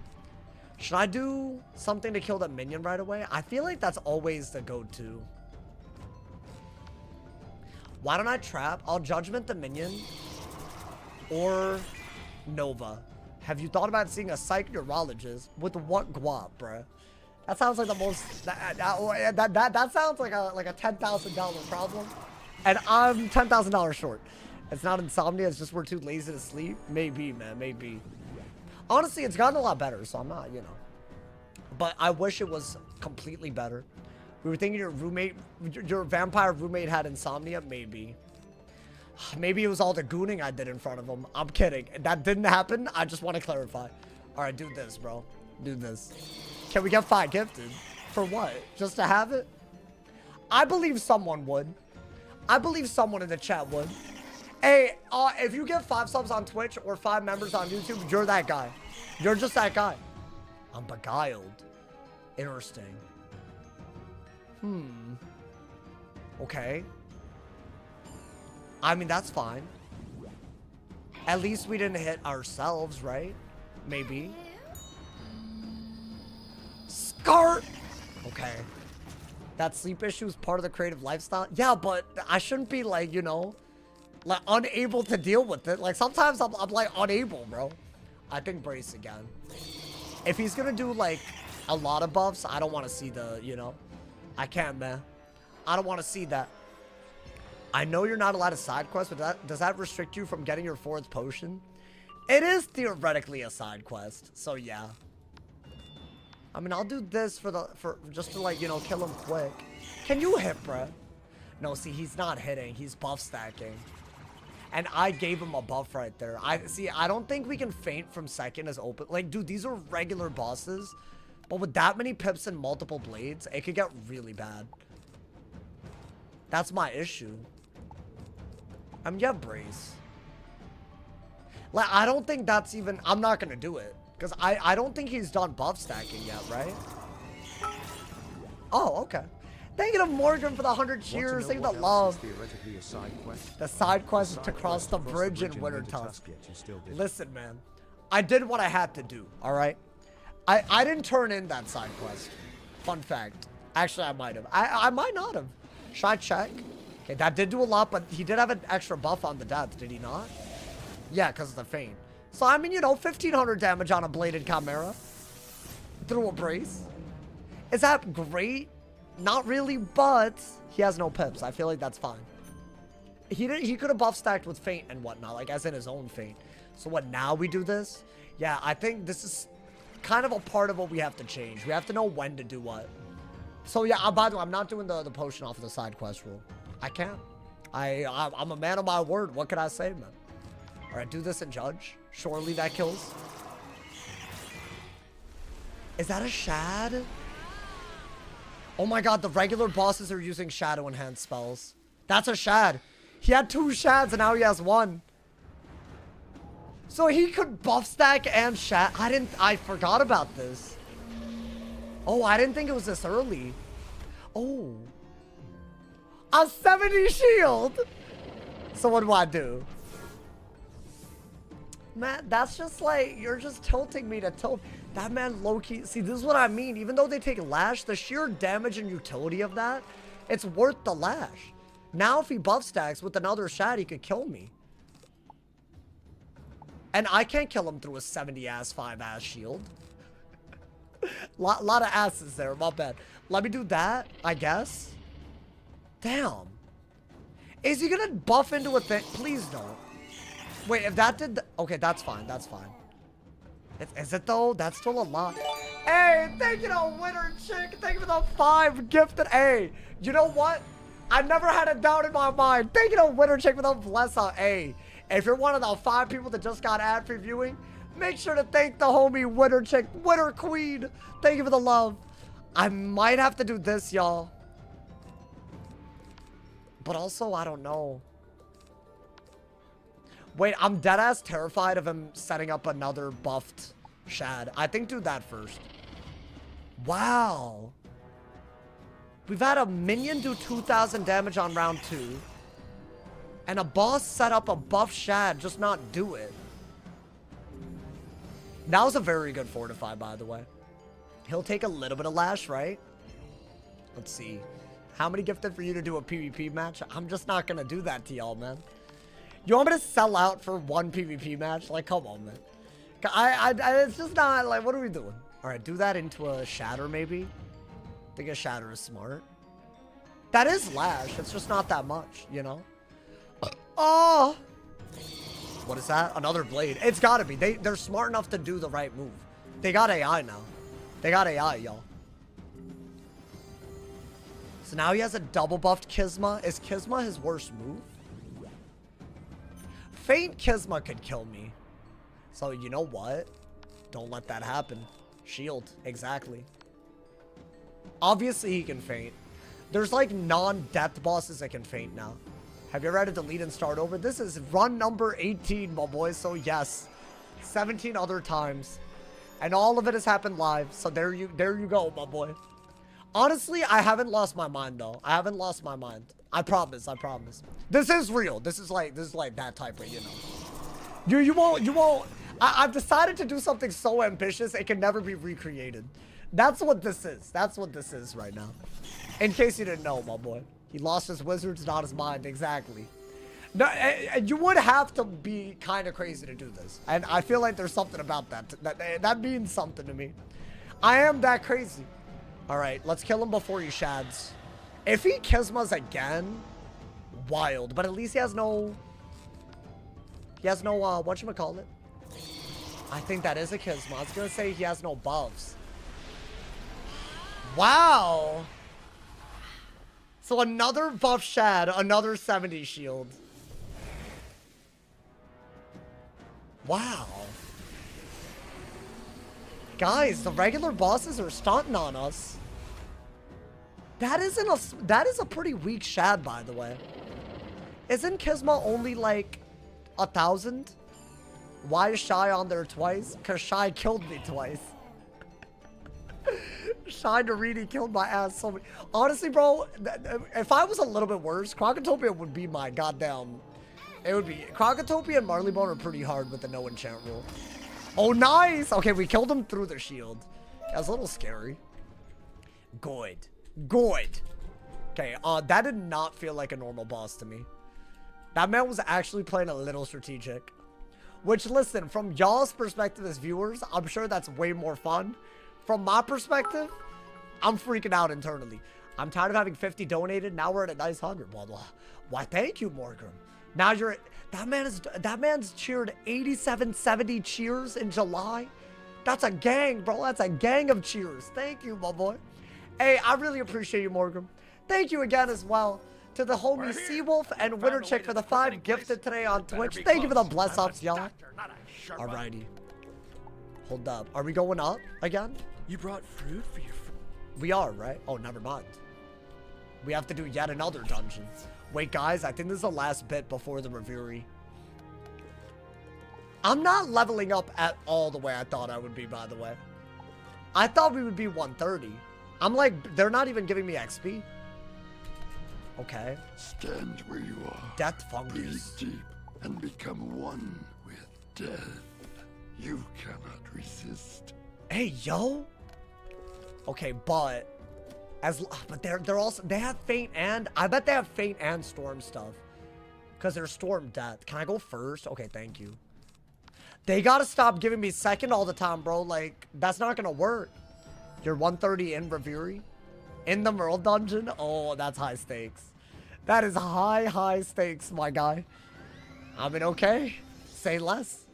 Should I do something to kill that minion right away? I feel like that's always the go-to. Why don't I trap? I'll judgment the minion. Or Nova. Have you thought about seeing a psych neurologist? With what guap, bruh? That sounds like the most, that sounds like a $10,000 problem. And I'm $10,000 short. It's not insomnia, it's just we're too lazy to sleep. Maybe, man, maybe. Honestly, it's gotten a lot better, so I'm not, you know. But I wish it was completely better. We were thinking your vampire roommate had insomnia? Maybe. Maybe it was all the gooning I did in front of him. I'm kidding. That didn't happen. I just want to clarify. All right, do this, bro. Do this. Can we get 5 gifted? For what? Just to have it? I believe someone would. I believe someone in the chat would. Hey, if you get 5 subs on Twitch or 5 members on YouTube, you're that guy. You're just that guy. I'm beguiled. Interesting. Okay. I mean, that's fine. At least we didn't hit ourselves, right? Maybe. Skirt! Okay. That sleep issue is part of the creative lifestyle? Yeah, but I shouldn't be like, you know, like unable to deal with it. Like sometimes I'm like unable, bro. I think brace again. If he's gonna do like a lot of buffs, I don't want to see the, you know, I can't, man. I don't want to see that. I know you're not allowed to side quest, but does that restrict you from getting your 4th potion? It is theoretically a side quest, so yeah. I mean, I'll do this for just to like, you know, kill him quick. Can you hit, bruh? No, see, he's not hitting. He's buff stacking. And I gave him a buff right there. I don't think we can feint from second as open. Like, dude, these are regular bosses. But with that many pips and multiple blades, it could get really bad. That's my issue. You have brace. Like, I don't think that's even... I'm not going to do it. Because I don't think he's done buff stacking yet, right? Oh, okay. Thank you to Morgan for the 100 cheers. Thank you for the love. The side quest is to cross the bridge in Wintertusk. Listen, man. I did what I had to do, all right? I didn't turn in that side quest. Fun fact. Actually, I might have. I might not have. Should I check? Okay, that did do a lot, but he did have an extra buff on the death, did he not? Yeah, because of the feint. So, I mean, you know, 1,500 damage on a bladed chimera. Through a brace. Is that great? Not really, but he has no pips. I feel like that's fine. He could have buff stacked with feint and whatnot, like as in his own feint. So what, now we do this? Yeah, I think this is kind of a part of what we have to change. We have to know when to do what. So yeah, by the way, I'm not doing the potion off of the side quest rule. I can't. I'm a man of my word. What can I say, man? All right, do this and judge. Surely that kills. Is that a shad? Oh my god, the regular bosses are using shadow enhanced spells. That's a shad. He had 2 shads and now he has 1. So he could buff stack and shad. I forgot about this. Oh, I didn't think it was this early. Oh. A 70 shield. So what do I do? Man, that's just like, you're just tilting me to tilt. That man low-key, see, this is what I mean. Even though they take lash, the sheer damage and utility of that, it's worth the lash. Now if he buff stacks with another shad, he could kill me. And I can't kill him through a 70-ass 5-ass shield. lot of asses there, my bad. Let me do that, I guess. Damn. Is he gonna buff into a thing? Please don't. Wait, if that did... Okay, that's fine, that's fine. Is it though? That's still a lot. Hey, thank you to Winter Chick. Thank you for the 5 gifted. Hey, you know what? I never had a doubt in my mind. Thank you to Winter Chick for the bless out. Hey, if you're one of the 5 people that just got ad-free viewing, make sure to thank the homie Winter Chick, Winter Queen. Thank you for the love. I might have to do this, y'all. But also, I don't know. Wait, I'm deadass terrified of him setting up another buffed shad. I think do that first. Wow. We've had a minion do 2,000 damage on round 2. And a boss set up a buff shad, just not do it. That was a very good fortify, by the way. He'll take a little bit of lash, right? Let's see. How many gifted for you to do a PvP match? I'm just not going to do that to y'all, man. You want me to sell out for 1 PvP match? Like, come on, man. It's just not, like, what are we doing? All right, do that into a shatter, maybe. I think a shatter is smart. That is lash. It's just not that much, you know? Oh! What is that? Another blade. It's gotta be. They're smart enough to do the right move. They got AI now. They got AI, y'all. So now he has a double buffed Kisma. Is Kisma his worst move? Feint Kisma could kill me. So you know what? Don't let that happen. Shield. Exactly. Obviously he can feint. There's like non-death bosses that can feint now. Have you ever had to delete and start over? This is run number 18, my boys. So yes. 17 other times. And all of it has happened live. So there you go, my boy. Honestly, I haven't lost my mind though. I haven't lost my mind. I promise, I promise. This is real. This is like that type of, you know. You won't. I've decided to do something so ambitious it can never be recreated. That's what this is. That's what this is right now. In case you didn't know, my boy. He lost his wizards, not his mind. Exactly. No, you would have to be kind of crazy to do this. And I feel like there's something about that. That means something to me. I am that crazy. All right, let's kill him before he shads. If he Kismas again, wild. But at least he has no... whatchamacallit? I think that is a Kisma. I was going to say he has no buffs. Wow. So another buff shad, another 70 shield. Wow. Guys, the regular bosses are stunting on us. That is a pretty weak shad, by the way. Isn't Kisma only like 1,000? Why is Shy on there twice? Because Shy killed me twice. Shy Nariti killed my ass so many. Honestly, bro, if I was a little bit worse, Crocotopia would be my goddamn... It would be... Crocotopia and Marleybone are pretty hard with the no enchant rule. Oh, nice! Okay, we killed him through the shield. That was a little scary. Good. Good. Okay, that did not feel like a normal boss to me. That man was actually playing a little strategic. Which, listen, from y'all's perspective as viewers, I'm sure that's way more fun. From my perspective, I'm freaking out internally. I'm tired of having 50 donated. Now we're at a nice 100. Blah, blah. Why, thank you, Morgan. Now you're at... That man's cheered 8770 cheers in July. That's a gang, bro. That's a gang of cheers. Thank you, my boy. Hey, I really appreciate you, Morgan. Thank you again as well to the homie Seawolf and Winter Chick for the 5 gifted today on Twitch. Thank you for the bless ups, y'all. Alrighty. Hold up. Are we going up again? You brought fruit for your friend. We are, right? Oh, never mind. We have to do yet another dungeon. Wait, guys, I think this is the last bit before the Reverie. I'm not leveling up at all the way I thought I would be, by the way. I thought we would be 130. I'm like, they're not even giving me XP. Okay. Stand where you are. Death fungus. Breathe deep and become one with death. You cannot resist. Hey, yo. Okay, but they're also, they have Faint and, I bet they have Faint and Storm stuff. Because they're Storm Death. Can I go first? Okay, thank you. They gotta stop giving me second all the time, bro. Like, that's not gonna work. You're 130 in Reverie. In the Merle dungeon? Oh, that's high stakes. That is high stakes, my guy. I mean, okay. Say less.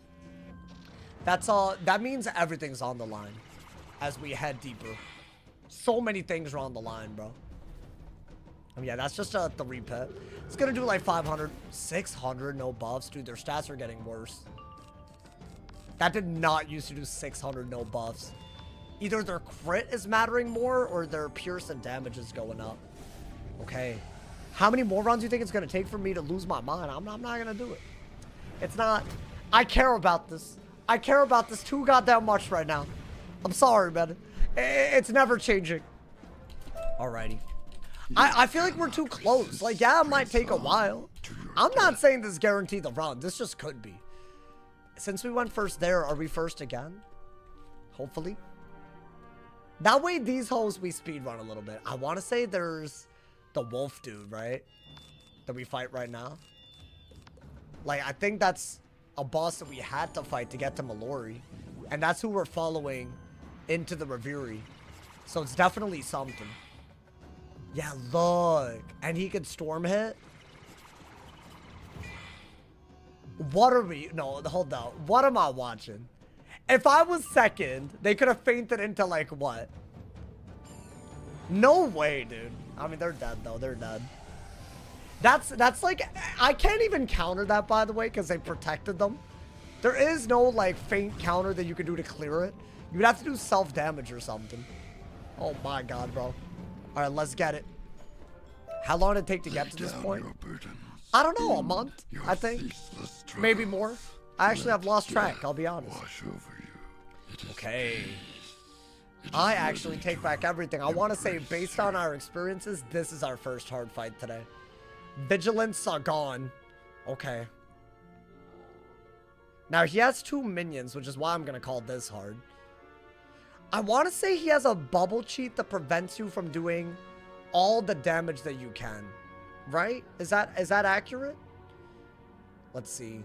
That's all. That means everything's on the line as we head deeper. So many things are on the line, bro. I mean, yeah, that's just a 3-pit. It's gonna do like 500, 600, no buffs. Dude, their stats are getting worse. That did not used to do 600, no buffs. Either their crit is mattering more or their pierce and damage is going up. Okay. How many more runs do you think it's going to take for me to lose my mind? I'm not going to do it. It's not. I care about this. I care about this too goddamn much right now. I'm sorry, man. It's never changing. Alrighty. I feel like we're too close. Like, yeah, it might take a while. I'm not saying this is guaranteed the run. This just could be. Since we went first there, are we first again? Hopefully. That way, these hoes we speedrun a little bit. I want to say there's the wolf dude, right? That we fight right now. Like, I think that's a boss that we had to fight to get to Mallory. And that's who we're following into the Reverie. So it's definitely something. Yeah, look. And he could storm hit. What are we? No, hold on. What am I watching? If I was second, they could have fainted into like what? No way, dude. I mean, they're dead though. They're dead. That's like, I can't even counter that, by the way, because they protected them. There is no like faint counter that you can do to clear it. You'd have to do self-damage or something. Oh my god, bro. All right, let's get it. How long did it take to get to this point? I don't know, a month, I think. Maybe more. I actually have lost track, I'll be honest. Okay. I actually take back everything. I want to say, based on our experiences, this is our first hard fight today. Vigilance are gone. Okay. Now, he has 2 minions, which is why I'm going to call this hard. I want to say he has a bubble cheat that prevents you from doing all the damage that you can. Right? Is that accurate? Let's see.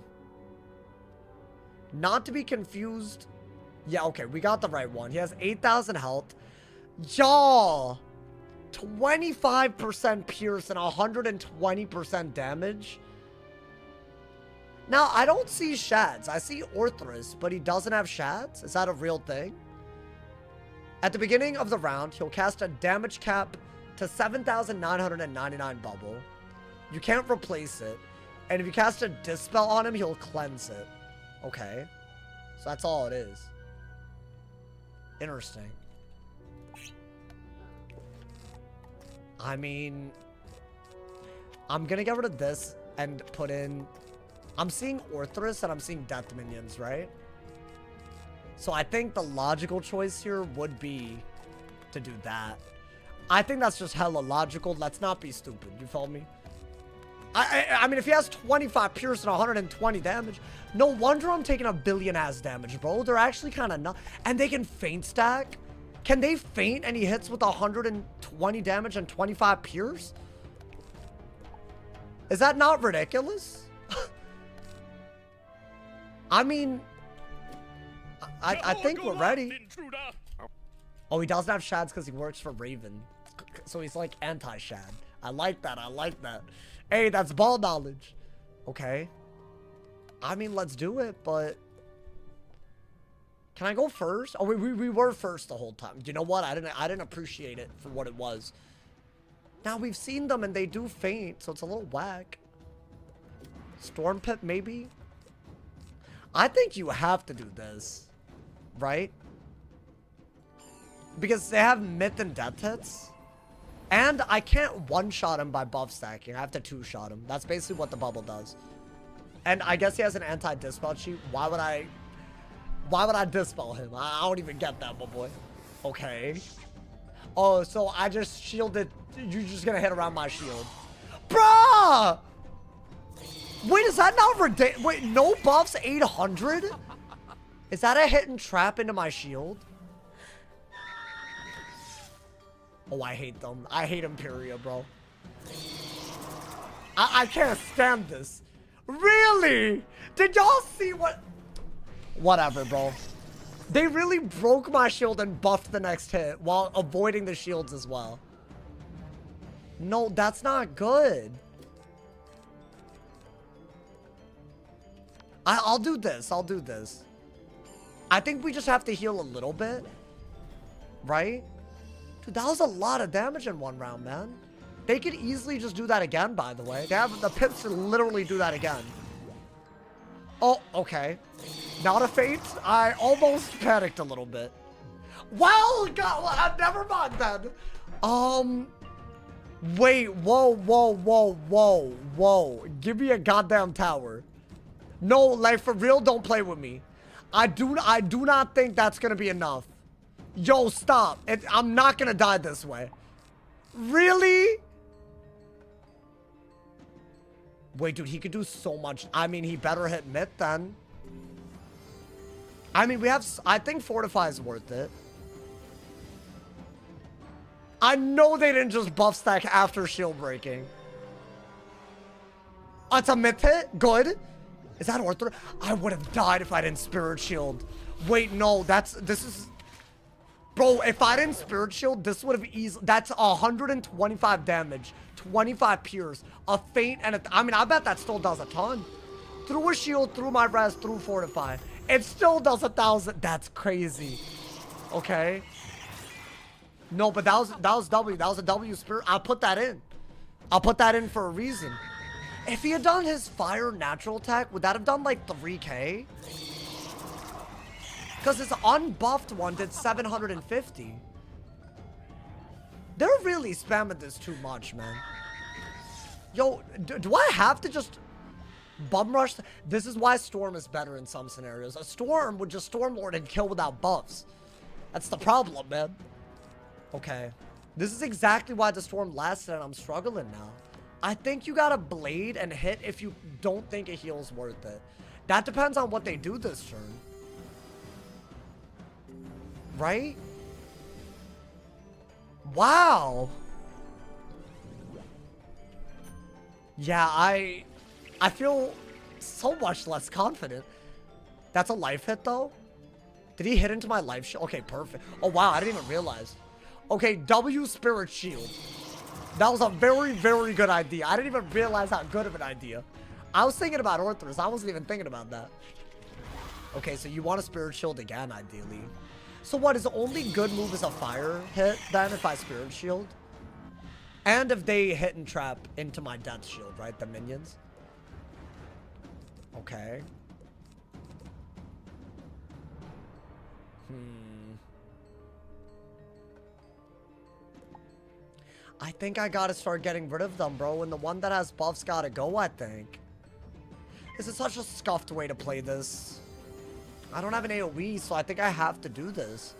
Not to be confused. Yeah, okay, we got the right one. He has 8,000 health. Y'all, 25% pierce and 120% damage. Now, I don't see Shads. I see Orthrus, but he doesn't have Shads. Is that a real thing? At the beginning of the round, he'll cast a damage cap to 7,999 bubble. You can't replace it. And if you cast a Dispel on him, he'll cleanse it. Okay. So that's all it is. Interesting. I mean, I'm gonna get rid of this and put in... I'm seeing Orthrus and I'm seeing Death Minions, right? So I think the logical choice here would be to do that. I think that's just hella logical. Let's not be stupid. You feel me? I mean, if he has 25 pierce and 120 damage, no wonder I'm taking a billion ass damage, bro. They're actually kind of not. And they can feint stack. Can they feint and he hits with 120 damage and 25 pierce? Is that not ridiculous? I mean, I think we're ready. Oh, he doesn't have shads because he works for Raven. So he's like anti-shad. I like that. I like that. Hey, that's ball knowledge. Okay. I mean, let's do it, but... Can I go first? Oh, we were first the whole time. You know what? I didn't appreciate it for what it was. Now, we've seen them and they do faint, so it's a little whack. Storm Pit, maybe? I think you have to do this. Right? Because they have Myth and Death hits. And I can't one-shot him by buff stacking. I have to two-shot him. That's basically what the bubble does. And I guess he has an anti-dispel sheet. Why would I dispel him? I don't even get that, my boy. Okay. Oh, so I just shielded. You're just gonna hit around my shield. Bruh! Wait, is that not ridiculous? Wait, no buffs 800? Is that a hit and trap into my shield? Oh, I hate them. I hate EMPYREA, bro. I can't stand this. Really? Did y'all see what? Whatever, bro. They really broke my shield and buffed the next hit while avoiding the shields as well. No, that's not good. I'll do this. I'll do this. I think we just have to heal a little bit. Right? Dude, that was a lot of damage in one round, man. They could easily just do that again, by the way. They have the pips to literally do that again. Oh, okay. Not a feint. I almost panicked a little bit. Well, God, never mind then. Wait, whoa. Give me a goddamn tower. No, like, for real, don't play with me. I do not think that's gonna be enough. Yo, stop. I'm not gonna die this way. Really? Wait, dude, he could do so much. I mean, he better hit Myth then. I mean, I think Fortify is worth it. I know they didn't just buff stack after shield breaking. Oh, it's a Myth hit? Good. Is that Ortho? I would have died if I didn't Spirit Shield. Wait, no, this is... Bro, if I didn't Spirit Shield, this would have easily... That's 125 damage, 25 pierce, a feint, and I mean, I bet that still does a ton. Through a shield, through my res, through Fortify. It still does 1,000. That's crazy. Okay. No, but that was W. That was a W Spirit. I'll put that in. I'll put that in for a reason. If he had done his fire natural attack, would that have done like 3k? Because his unbuffed one did 750. They're really spamming this too much, man. Yo, do I have to just bum rush? This is why Storm is better in some scenarios. A Storm would just Storm Lord and kill without buffs. That's the problem, man. Okay. This is exactly why the Storm lasted and I'm struggling now. I think you gotta blade and hit if you don't think a heal's worth it. That depends on what they do this turn. Right? Wow. Yeah, I feel so much less confident. That's a life hit though? Did he hit into my life shield? Okay, perfect. Oh wow, I didn't even realize. Okay, W Spirit Shield. That was a very, very good idea. I didn't even realize how good of an idea. I was thinking about Orthrus. I wasn't even thinking about that. Okay, so you want a Spirit Shield again, ideally. So what, is the only good move is a fire hit then if I Spirit Shield? And if they hit and trap into my Death Shield, right? The minions. Okay. I think I gotta start getting rid of them, bro. And the one that has buffs gotta go, I think. This is such a scuffed way to play this. I don't have an AoE, so I think I have to do this.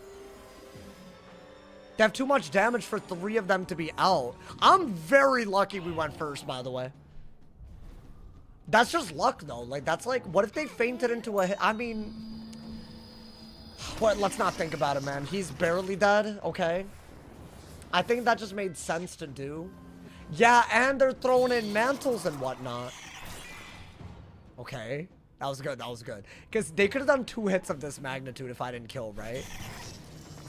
They have too much damage for 3 of them to be out. I'm very lucky we went first, by the way. That's just luck, though. Like, that's like, what if they fainted into a hit? I mean, what? Let's not think about it, man. He's barely dead, okay? I think that just made sense to do. Yeah, and they're throwing in mantles and whatnot. Okay. That was good. That was good. Because they could have done 2 hits of this magnitude if I didn't kill, right?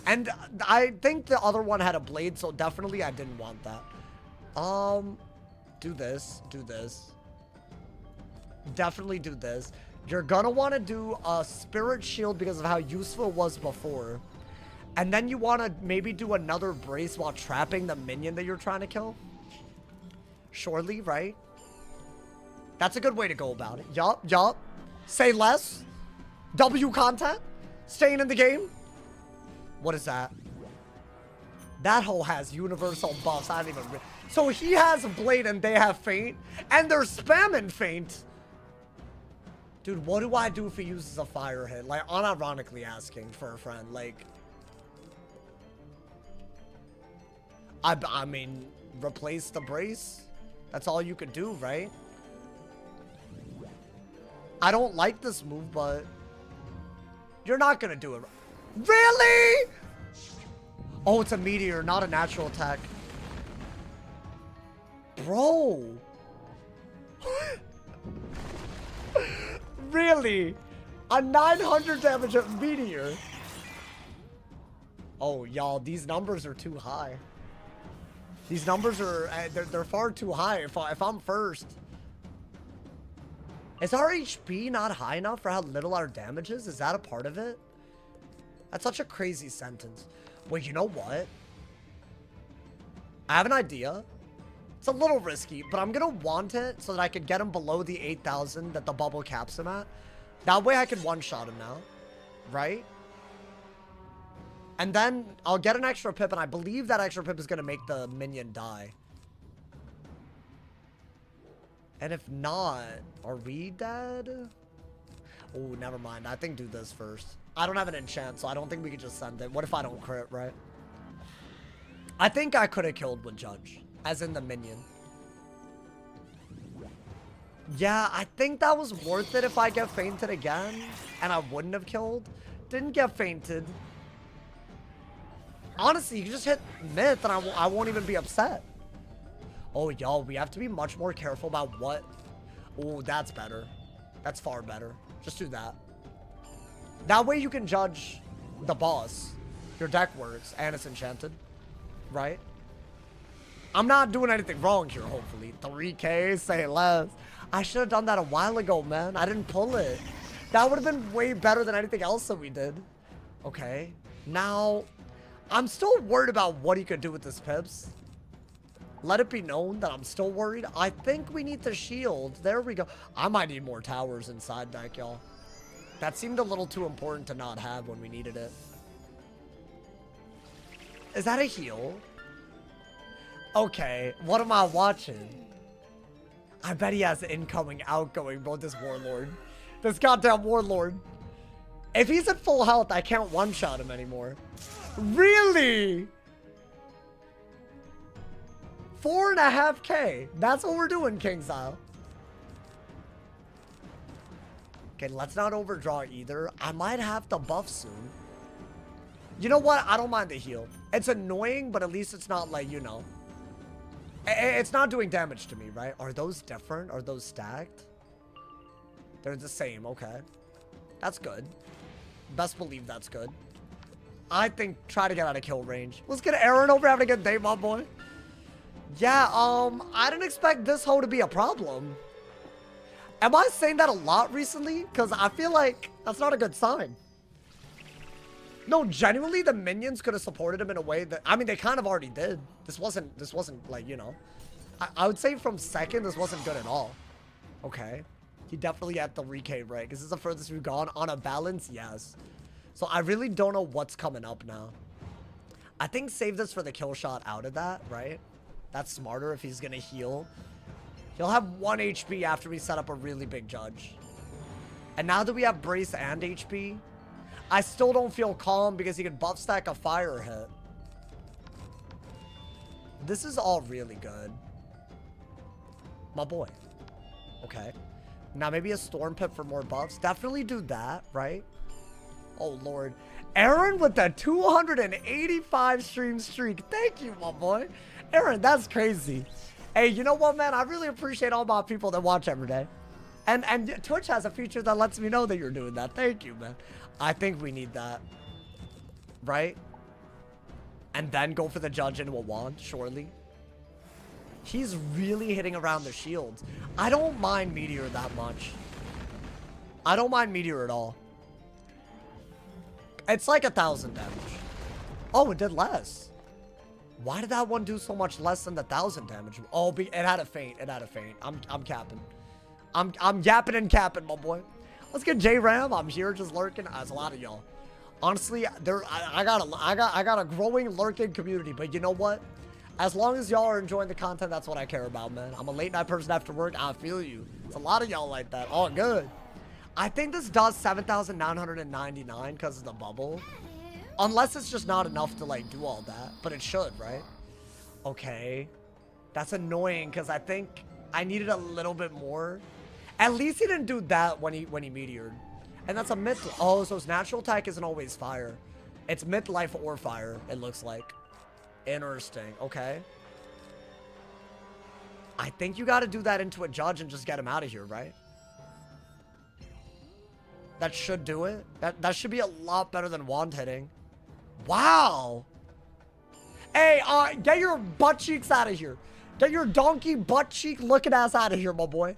And I think the other one had a blade, so definitely I didn't want that. Do this. Do this. Definitely do this. You're gonna want to do a spirit shield because of how useful it was before. And then you want to maybe do another brace while trapping the minion that you're trying to kill. Surely, right? That's a good way to go about it. Yup, yup. Say less. W content. Staying in the game. What is that? That hole has universal buffs. I don't even... So he has a blade and they have feint. And they're spamming feint. Dude, what do I do if he uses a fire hit? Like, unironically asking for a friend. Like... I mean, replace the brace? That's all you could do, right? I don't like this move, but... You're not gonna do it. Really? Oh, it's a meteor, not a natural attack. Bro. Really? A 900 damage meteor? Oh, y'all, these numbers are too high. These numbers are, they're far too high if I'm first. Is our HP not high enough for how little our damage is? Is that a part of it? That's such a crazy sentence. Wait, you know what? I have an idea. It's a little risky, but I'm gonna want it so that I could get him below the 8,000 that the bubble caps him at. That way I can one-shot him now. Right? And then I'll get an extra pip, and I believe that extra pip is going to make the minion die. And if not, are we dead? Oh, never mind. I think do this first. I don't have an enchant, so I don't think we could just send it. What if I don't crit, right? I think I could have killed with Judge, as in the minion. Yeah, I think that was worth it if I get fainted again, and I wouldn't have killed. Didn't get fainted. Honestly, you can just hit myth and I won't even be upset. Oh, y'all, we have to be much more careful about what... Oh, that's better. That's far better. Just do that. That way you can judge the boss. Your deck works and it's enchanted. Right? I'm not doing anything wrong here, hopefully. 3K, say less. I should have done that a while ago, man. I didn't pull it. That would have been way better than anything else that we did. Okay. Now... I'm still worried about what he could do with this pips. Let it be known that I'm still worried. I think we need the shield. There we go. I might need more towers inside deck, y'all. That seemed a little too important to not have when we needed it. Is that a heal? Okay, what am I watching? I bet he has incoming, outgoing, bro, this warlord. This goddamn warlord. If he's at full health, I can't one-shot him anymore. Really? 4.5K. That's what we're doing, Kingsile. Okay, let's not overdraw either. I might have to buff soon. You know what? I don't mind the heal. It's annoying, but at least it's not like, you know. It's not doing damage to me, right? Are those different? Are those stacked? They're the same. Okay. That's good. Best believe that's good. I think try to get out of kill range. Let's get Aaron over having a good day, my boy. Yeah, I didn't expect this hoe to be a problem. Am I saying that a lot recently? Because I feel like that's not a good sign. No, genuinely, the minions could have supported him in a way that... I mean, they kind of already did. This wasn't like, you know... I would say from second, this wasn't good at all. Okay. He definitely had the 3K, right? Is this the furthest we've gone? On a balance, yes. So I really don't know what's coming up now. I think save this for the kill shot out of that, right? That's smarter if he's gonna heal. He'll have 1 HP after we set up a really big judge. And now that we have brace and HP, I still don't feel calm because he can buff stack a fire hit. This is all really good. My boy. Okay. Now maybe a storm pit for more buffs. Definitely do that, right? Oh, Lord. Aaron with the 285 stream streak. Thank you, my boy. Aaron, that's crazy. Hey, you know what, man? I really appreciate all my people that watch every day. And Twitch has a feature that lets me know that you're doing that. Thank you, man. I think we need that. Right? And then go for the judge into a wand, surely. He's really hitting around the shields. I don't mind Meteor that much. I don't mind Meteor at all. It's like 1,000 damage. Oh, it did less. Why did that one do so much less than the 1,000 damage? Oh, it had a feint. It had a feint. I'm capping. I'm yapping and capping, my boy. Let's get J-Ram. I'm here just lurking. There's a lot of y'all. Honestly, I got a growing lurking community, but you know what? As long as y'all are enjoying the content, that's what I care about, man. I'm a late night person after work. I feel you. It's a lot of y'all like that. Oh, good. I think this does 7,999 because of the bubble. Unless it's just not enough to, like, do all that. But it should, right? Okay. That's annoying because I think I needed a little bit more. At least he didn't do that when he meteored. And that's a mid. Oh, so his natural attack isn't always fire. It's midlife or fire, it looks like. Interesting. Okay. I think you got to do that into a judge and just get him out of here, right? That should do it. That should be a lot better than wand hitting. Wow. Hey, get your butt cheeks out of here. Get your donkey butt cheek looking ass out of here, my boy.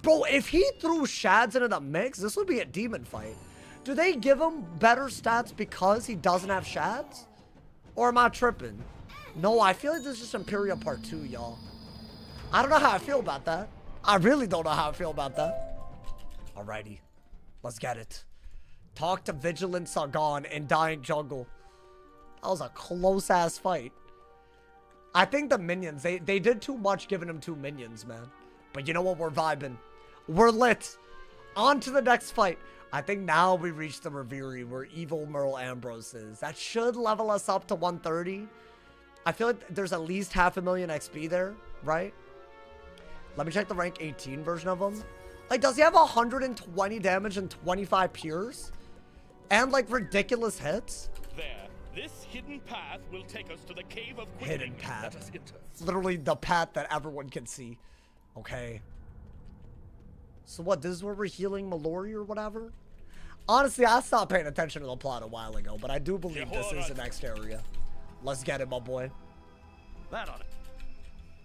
Bro, if he threw Shads into the mix, this would be a demon fight. Do they give him better stats because he doesn't have Shads? Or am I tripping? No, I feel like this is just EMPYREA Part 2, y'all. I don't know how I feel about that. I really don't know how I feel about that. Alrighty. Let's get it. Talk to Vigilant Sagan in Dying Jungle. That was a close-ass fight. I think the minions, they did too much giving him 2 minions, man. But you know what? We're vibing. We're lit. On to the next fight. I think now we reach the Reverie where Evil Merle Ambrose is. That should level us up to 130. I feel like there's at least 500,000 XP there, right? Let me check the rank 18 version of him. Like, does he have 120 damage and 25 pures? And, like, ridiculous hits? There. This hidden path will take us to the cave of hidden path. Literally the path that everyone can see. Okay. So what, this is where we're healing Mallory or whatever? Honestly, I stopped paying attention to the plot a while ago, but I do believe this is the next area. Let's get it, my boy. That on it.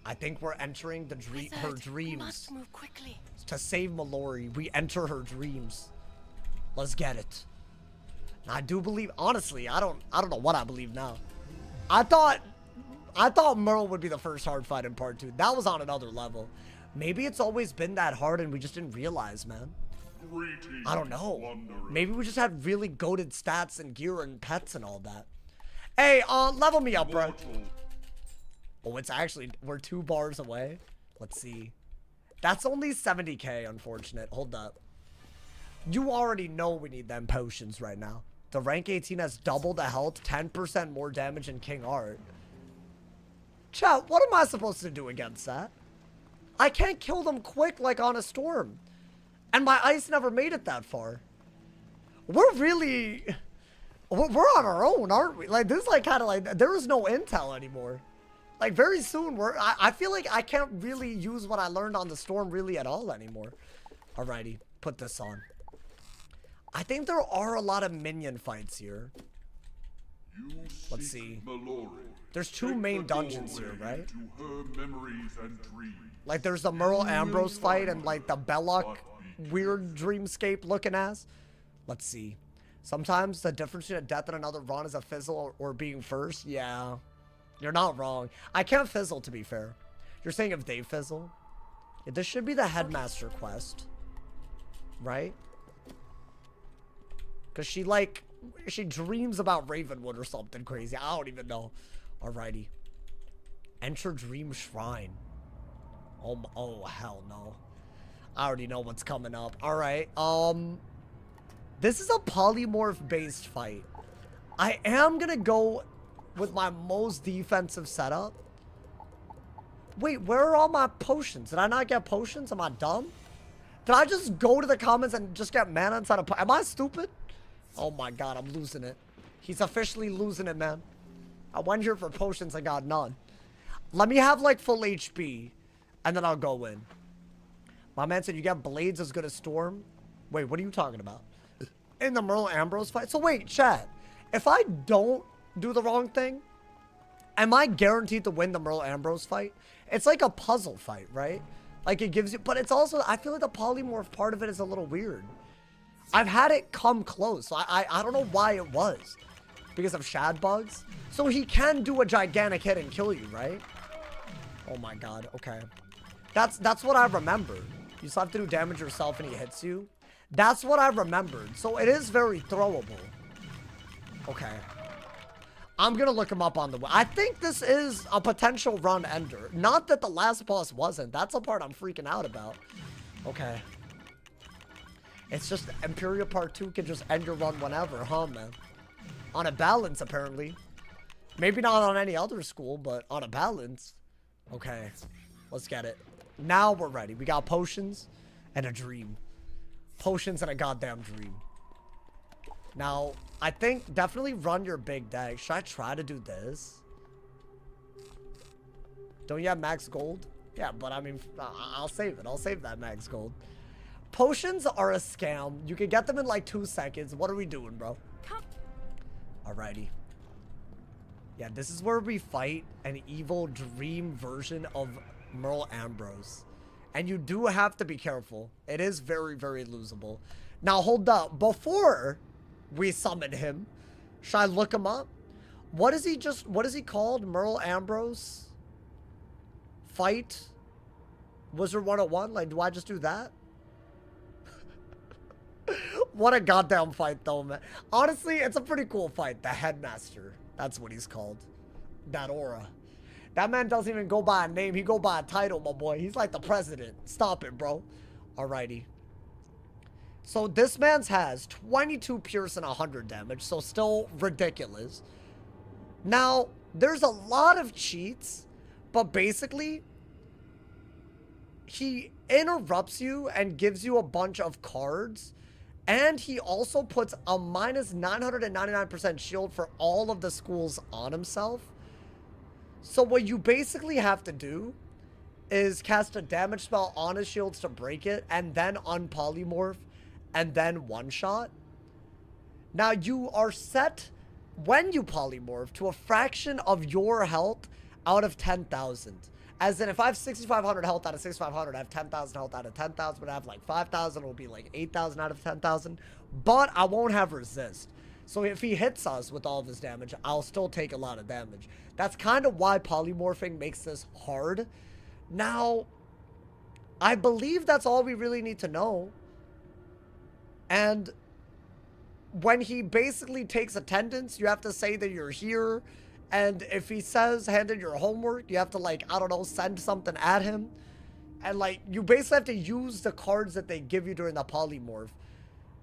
I think we're entering the her dreams. Must move quickly. To save Mallory, we enter her dreams. Let's get it. And I do believe, honestly, I don't know what I believe now. I thought Merle would be the first hard fight in Part 2. That was on another level. Maybe it's always been that hard and we just didn't realize, man. I don't know. Maybe we just had really goated stats and gear and pets and all that. Hey, level me up, bro. Oh, it's actually, we're 2 bars away. Let's see. That's only 70k, unfortunate. Hold up. You already know we need them potions right now. The rank 18 has double the health, 10% more damage than King Art. Chat, what am I supposed to do against that? I can't kill them quick like on a storm. And my ice never made it that far. We're really... We're on our own, aren't we? Like, this is like kind of like... There is no intel anymore. Like, very soon, I feel like I can't really use what I learned on the storm really at all anymore. Alrighty, put this on. I think there are a lot of minion fights here. Let's see. There's 2 main dungeons here, right? Like, there's the Merle Ambrose fight and, like, the Belloc weird dreamscape looking ass. Let's see. Sometimes the difference between a death and another run is a fizzle or being first. Yeah. You're not wrong. I can't fizzle, to be fair. You're saying if they fizzle? Yeah, this should be the Headmaster quest. Right? Because she, like, she dreams about Ravenwood or something crazy. I don't even know. Alrighty. Enter Dream Shrine. Oh, hell no. I already know what's coming up. Alright, this is a polymorph-based fight. I am gonna go with my most defensive setup. Wait, where are all my potions? Did I not get potions? Am I dumb? Did I just go to the comments and just get mana inside of... Am I stupid? Oh my god, I'm losing it. He's officially losing it, man. I went here for potions, I got none. Let me have, like, full HP, and then I'll go in. My man said you get blades as good as Storm. Wait, what are you talking about? In the Merle Ambrose fight? So wait, chat. If I don't do the wrong thing, am I guaranteed to win the Merle Ambrose fight? It's like a puzzle fight, right? Like it gives you, but it's also, I feel like the polymorph part of it is a little weird. I've had it come close. So I don't know why it was. Because of shad bugs. So he can do a gigantic hit and kill you, right? Oh my god, okay. That's what I remembered. You still have to do damage yourself and he hits you. That's what I remembered. So it is very throwable. Okay. I'm gonna look him up on the way. I think this is a potential run ender. Not that the last boss wasn't. That's the part I'm freaking out about. Okay. It's just EMPYREA Part 2 can just end your run whenever, huh, man? On a balance, apparently. Maybe not on any other school, but on a balance. Okay. Let's get it. Now we're ready. We got potions and a dream. Potions and a goddamn dream. Now, I think definitely run your big deck. Should I try to do this? Don't you have max gold? Yeah, but I mean, I'll save it. I'll save that max gold. Potions are a scam. You can get them in like 2 seconds. What are we doing, bro? Alrighty. Yeah, this is where we fight an evil dream version of Merle Ambrose. And you do have to be careful. It is very, very losable. Now, hold up. Before we summon him, should I look him up? What is he called? Merle Ambrose? Fight? Wizard101? Like, do I just do that? What a goddamn fight, though, man. Honestly, it's a pretty cool fight. The Headmaster. That's what he's called. That aura. That man doesn't even go by a name. He go by a title, my boy. He's like the president. Stop it, bro. Alrighty. So this man's has 22 pierce and 100 damage. So still ridiculous. Now, there's a lot of cheats. But basically, he interrupts you and gives you a bunch of cards. And he also puts a minus 999% shield for all of the schools on himself. So what you basically have to do is cast a damage spell on his shields to break it, and then unpolymorph, and then one-shot. Now you are set, when you polymorph, to a fraction of your health out of 10,000. As in, if I have 6,500 health out of 6,500, I have 10,000 health out of 10,000. But I have like 5,000, it'll be like 8,000 out of 10,000. But I won't have resist. So if he hits us with all of his damage, I'll still take a lot of damage. That's kind of why polymorphing makes this hard. Now, I believe that's all we really need to know. And when he basically takes attendance, you have to say that you're here. And if he says, hand in your homework, you have to, like, I don't know, send something at him. And, like, you basically have to use the cards that they give you during the polymorph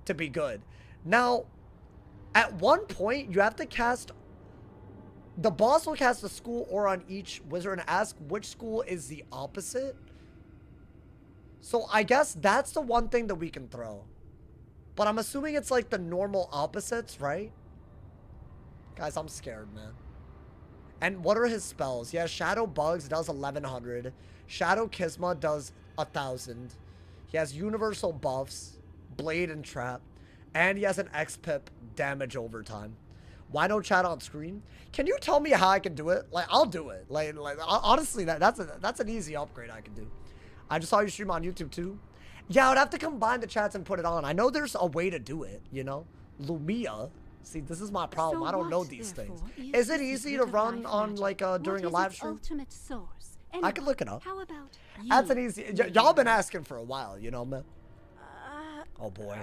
to be good. Now, at one point, you have to cast... The boss will cast a school aura on each wizard and ask which school is the opposite. So, I guess that's the one thing that we can throw. But I'm assuming it's, like, the normal opposites, right? Guys, I'm scared, man. And what are his spells? Yeah, Shadow Bugs does 1,100. Shadow Kisma does 1,000. He has universal buffs, Blade and Trap. And he has an X-Pip damage over time. Why no chat on screen? Can you tell me how I can do it? Like, I'll do it. Like honestly, that's an easy upgrade I can do. I just saw you stream on YouTube too. Yeah, I would have to combine the chats and put it on. I know there's a way to do it, you know? Lumia. See, this is my problem. So I don't know these things. Is it easy to run on, like, during a live stream? Anyway, I can look it up. How about that's an easy... Y'all been asking for a while, you know, man? Oh, boy.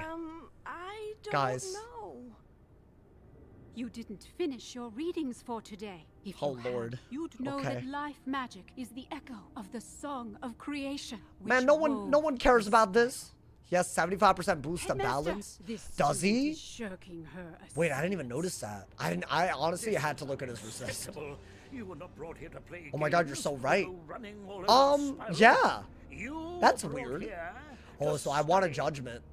I don't Guys. know. You didn't finish your readings for today. If Oh, you had, Lord. you'd know Okay. that life magic is the echo of the song of creation. Man, no one cares about this. He has 75% boost to balance. Does he? Shirking her Wait, I didn't even notice that. I honestly had to look at his resist. You were not brought here to play Oh my god, you're games, so right. running all over the spiral. Yeah. You That's were brought weird. here Oh, to so I want a study. judgment.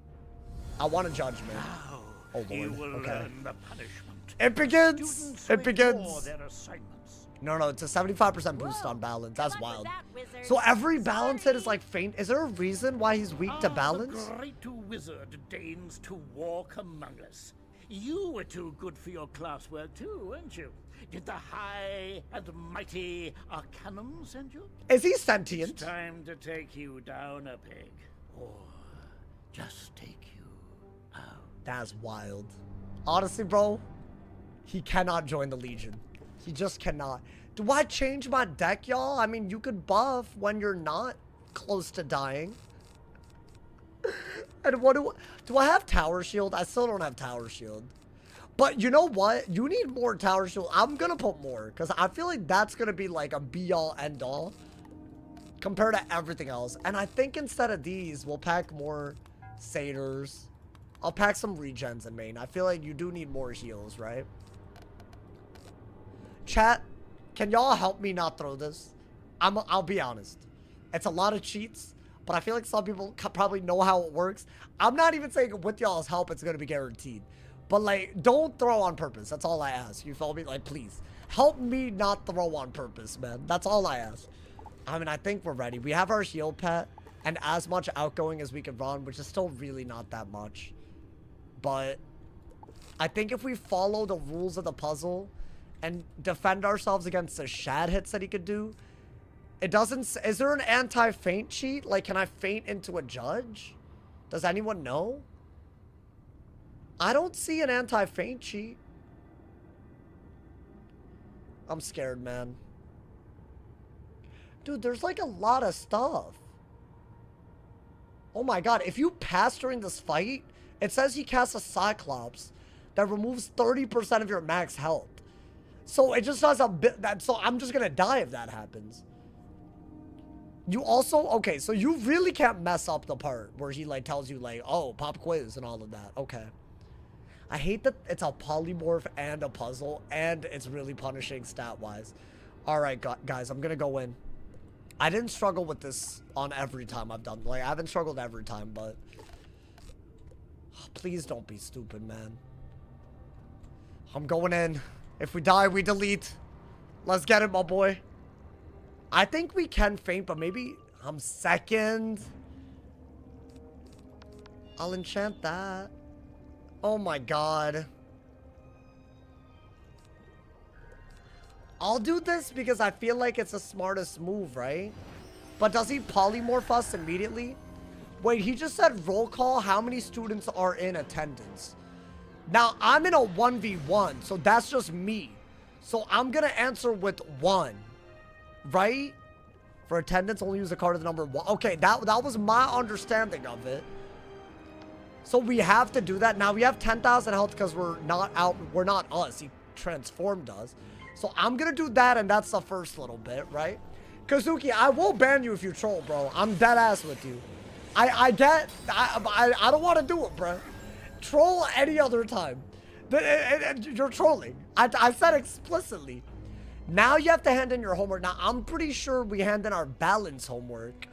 I want a judgment. Now, Oh you lord. will Okay. learn the punishment. It begins. Students It who begins. ignore their assignments. No, it's a 75% boost on balance. That's Good luck wild. with that, wizard. So every balance hit is like faint. Is there a reason why he's weak to balance? The great wizard deigns to walk among us. You were too good for your classwork too, weren't you? Did the high and mighty Arcanum send you? Is he sentient? It's time to take you down a peg. Or just take you out. That's wild. Honestly, bro, he cannot join the Legion. He just cannot. Do I change my deck, y'all? I mean, you could buff when you're not close to dying. And what do I have Tower Shield? I still don't have Tower Shield. But you know what? You need more Tower Shield. I'm gonna put more, because I feel like that's gonna be like a be-all, end-all compared to everything else. And I think instead of these, we'll pack more Satyrs. I'll pack some regens in main. I feel like you do need more heals, right? Chat, can y'all help me not throw this? I'll be honest. It's a lot of cheats, but I feel like some people probably know how it works. I'm not even saying with y'all's help it's going to be guaranteed. But, like, don't throw on purpose. That's all I ask. You feel me? Like, please. Help me not throw on purpose, man. That's all I ask. I mean, I think we're ready. We have our heal pet and as much outgoing as we can run, which is still really not that much. But I think if we follow the rules of the puzzle and defend ourselves against the shad hits that he could do, it doesn't... Is there an anti-feint cheat? Like, can I feint into a judge? Does anyone know? I don't see an anti-feint cheat. I'm scared, man. Dude, there's like a lot of stuff. Oh my god, if you pass during this fight, it says he casts a Cyclops that removes 30% of your max health. So it just does a bit that, so I'm just gonna die if that happens. You also, okay, so you really can't mess up the part where he like tells you like, oh, pop quiz and all of that. Okay. I hate that it's a polymorph and a puzzle and it's really punishing stat-wise. All right, guys, I'm gonna go in. I didn't struggle with this on every time I've done. Like, I haven't struggled every time, but... Please don't be stupid, man. I'm going in. If we die, we delete. Let's get it, my boy. I think we can feint, but maybe I'm second. I'll enchant that. Oh my god. I'll do this because I feel like it's the smartest move, right? But does he polymorph us immediately? Wait, he just said roll call. How many students are in attendance? Now, I'm in a 1v1, so that's just me. So I'm going to answer with 1, right? For attendance, only use the card of the number 1. Okay, that was my understanding of it. So we have to do that. Now, we have 10,000 health because we're not us. He transformed us. So I'm going to do that, and that's the first little bit, right? Kazuki, I will ban you if you troll, bro. I'm dead ass with you. I don't want to do it, bro. Troll any other time. You're trolling. I said explicitly. Now you have to hand in your homework. Now, I'm pretty sure we hand in our balance homework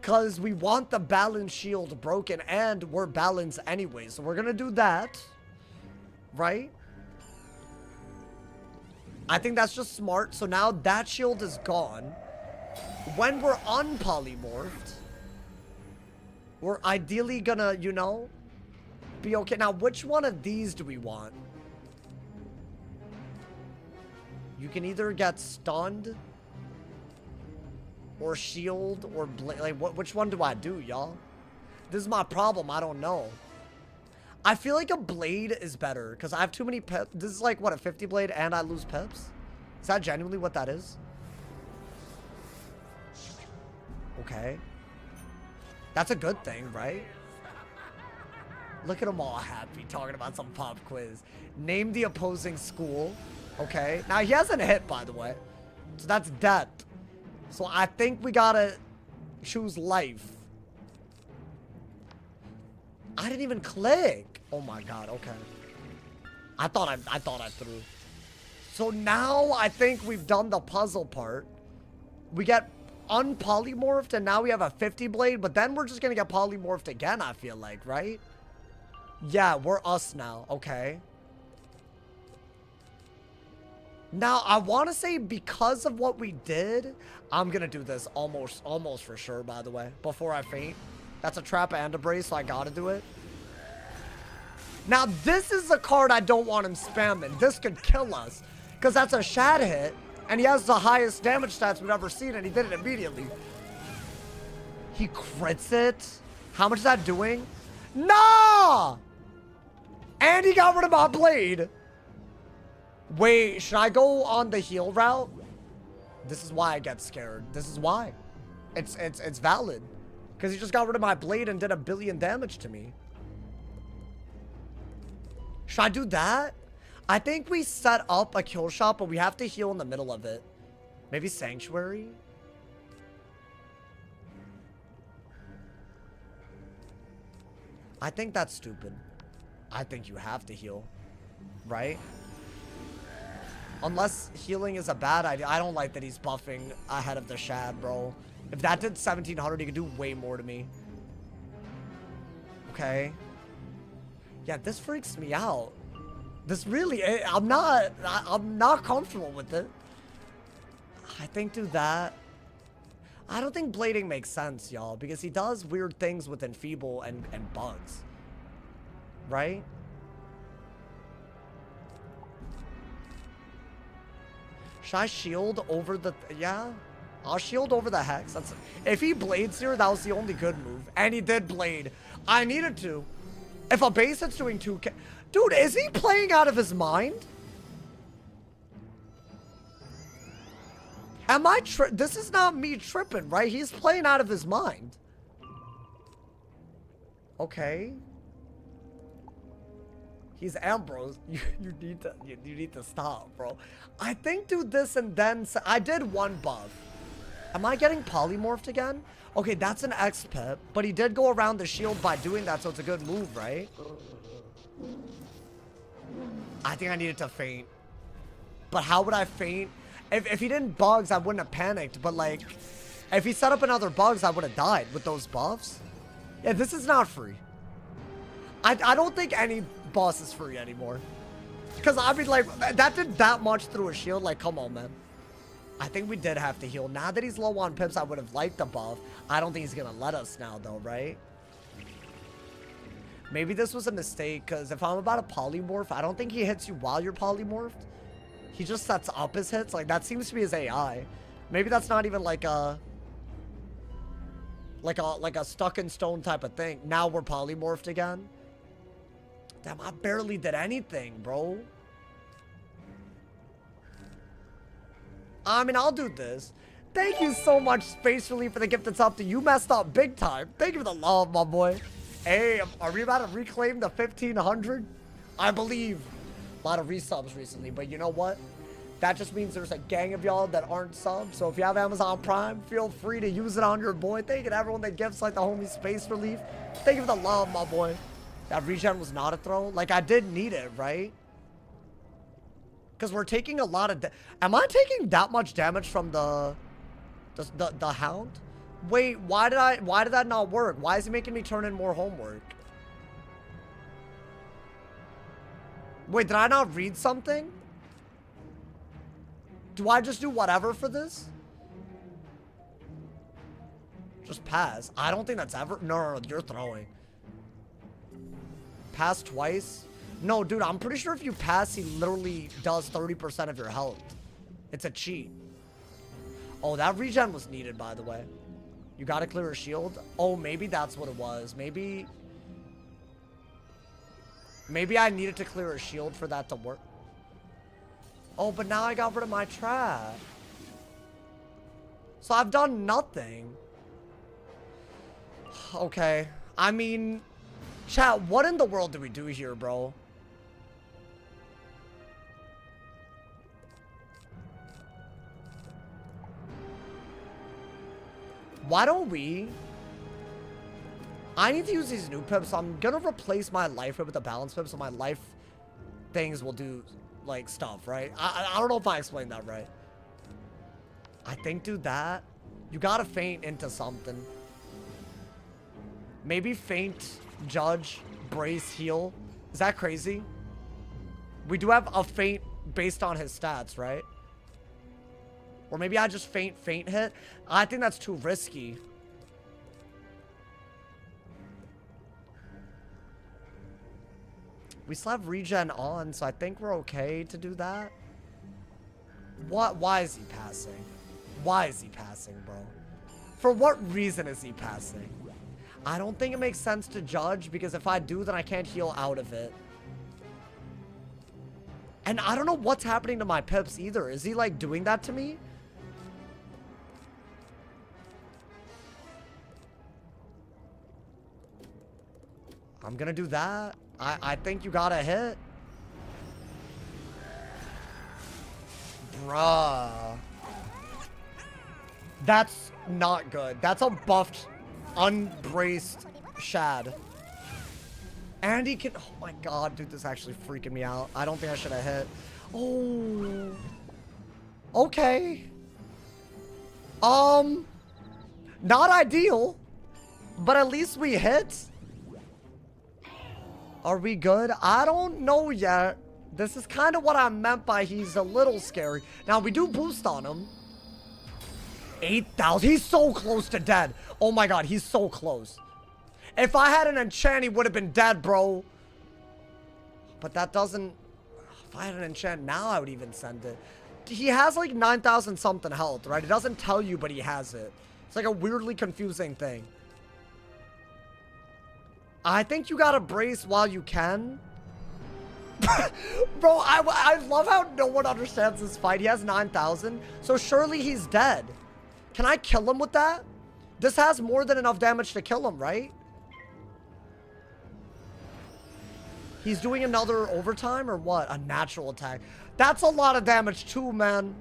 because we want the balance shield broken and we're balanced anyway. So we're going to do that, right? I think that's just smart. So now that shield is gone. When we're unpolymorphed, we're ideally gonna, you know, be okay. Now, which one of these do we want? You can either get stunned or shield or like which one do I do, y'all? This is my problem. I don't know. I feel like a blade is better because I have too many pips. This is like, what, a 50 blade and I lose pips? Is that genuinely what that is? Okay. That's a good thing, right? Look at them all happy talking about some pop quiz. Name the opposing school. Okay. Now, he hasn't hit, by the way. So that's death. So I think we gotta choose life. I didn't even click. Oh my god, okay. I thought I threw. So now I think we've done the puzzle part. We get unpolymorphed and now we have a 50 blade, but then we're just gonna get polymorphed again, I feel like, right? Yeah, we're us now. Okay. Now, I want to say because of what we did, I'm going to do this almost for sure, by the way, before I faint. That's a trap and a brace, so I got to do it. Now, this is a card I don't want him spamming. This could kill us because that's a shad hit, and he has the highest damage stats we've ever seen, and he did it immediately. He crits it. How much is that doing? Nah! And he got rid of my blade. Wait, should I go on the heal route? This is why I get scared. This is why. It's valid. Because he just got rid of my blade and did 1 billion damage to me. Should I do that? I think we set up a kill shot, but we have to heal in the middle of it. Maybe Sanctuary? I think that's stupid. I think you have to heal. Right? Unless healing is a bad idea. I don't like that he's buffing ahead of the shad, bro. If that did 1700, he could do way more to me. Okay. Yeah, this freaks me out. This really, I'm not comfortable with it. I think do that. I don't think blading makes sense, y'all, because he does weird things with enfeeble and bugs. Right? Should I shield over the... Yeah. I'll shield over the Hex. That's, if he blades here, that was the only good move. And he did blade. I needed to. If a base hit's doing 2k... Dude, is he playing out of his mind? Am I this is not me tripping, right? He's playing out of his mind. Okay. He's Ambrose. You need to stop, bro. I think do this and then I did 1 buff. Am I getting polymorphed again? Okay, that's an X pip, but he did go around the shield by doing that, so it's a good move, right? I think I needed to faint. But how would I faint? If he didn't bugs, I wouldn't have panicked, but like if he set up another bugs, I would have died with those buffs. Yeah, this is not free. I don't think any boss is free anymore. Because I mean, like, that did that much through a shield. Like, come on, man. I think we did have to heal. Now that he's low on pips, I would have liked the buff. I don't think he's going to let us now, though, right? Maybe this was a mistake, because if I'm about to polymorph, I don't think he hits you while you're polymorphed. He just sets up his hits. Like, that seems to be his AI. Maybe that's not even like a stuck in stone type of thing. Now we're polymorphed again. Damn, I barely did anything, bro. I mean, I'll do this. Thank you so much, Space Relief, for the gift that's up to you. Messed up big time. Thank you for the love, my boy. Hey, are we about to reclaim the 1500? I believe. A lot of resubs recently, but you know what? That just means there's a gang of y'all that aren't subbed. So if you have Amazon Prime, feel free to use it on your boy. Thank you to everyone that gifts like the homie Space Relief. Thank you for the love, my boy. That regen was not a throw. Like, I did need it, right? Because we're taking a lot of... Am I taking that much damage from the Hound? Wait, why did that not work? Why is he making me turn in more homework? Wait, did I not read something? Do I just do whatever for this? Just pass. I don't think that's ever... No, you're throwing. Pass twice? No, dude, I'm pretty sure if you pass, he literally does 30% of your health. It's a cheat. Oh, that regen was needed, by the way. You gotta clear a shield? Oh, maybe that's what it was. Maybe I needed to clear a shield for that to work. Oh, but now I got rid of my trap. So I've done nothing. Okay. I mean, Chat, what in the world do we do here, bro? Why don't we... I need to use these new pips, so I'm gonna replace my life with a balance pip, so my life things will do, like, stuff, right? I don't know if I explained that right. I think do that. You gotta feint into something. Maybe feint, judge, brace, heal. Is that crazy? We do have a feint based on his stats, right? Or maybe I just feint hit. I think that's too risky. We still have regen on, so I think we're okay to do that. What? Why is he passing? Why is he passing, bro? For what reason is he passing? I don't think it makes sense to judge, because if I do, then I can't heal out of it. And I don't know what's happening to my pips either. Is he, like, doing that to me? I'm gonna do that. I think you gotta hit. Bruh. That's not good. That's a buffed, unbraced Shad. And he can... Oh my god, dude, this is actually freaking me out. I don't think I should have hit. Oh. Okay. Not ideal. But at least we hit. Are we good? I don't know yet. This is kind of what I meant by he's a little scary. Now, we do boost on him. 8,000. He's so close to dead. Oh my god, he's so close. If I had an enchant, he would have been dead, bro. But that doesn't... If I had an enchant now, I would even send it. He has like 9,000 something health, right? It doesn't tell you, but he has it. It's like a weirdly confusing thing. I think you gotta brace while you can. Bro, I love how no one understands this fight. He has 9,000, so surely he's dead. Can I kill him with that? This has more than enough damage to kill him, right? He's doing another overtime or what? A natural attack. That's a lot of damage too, man.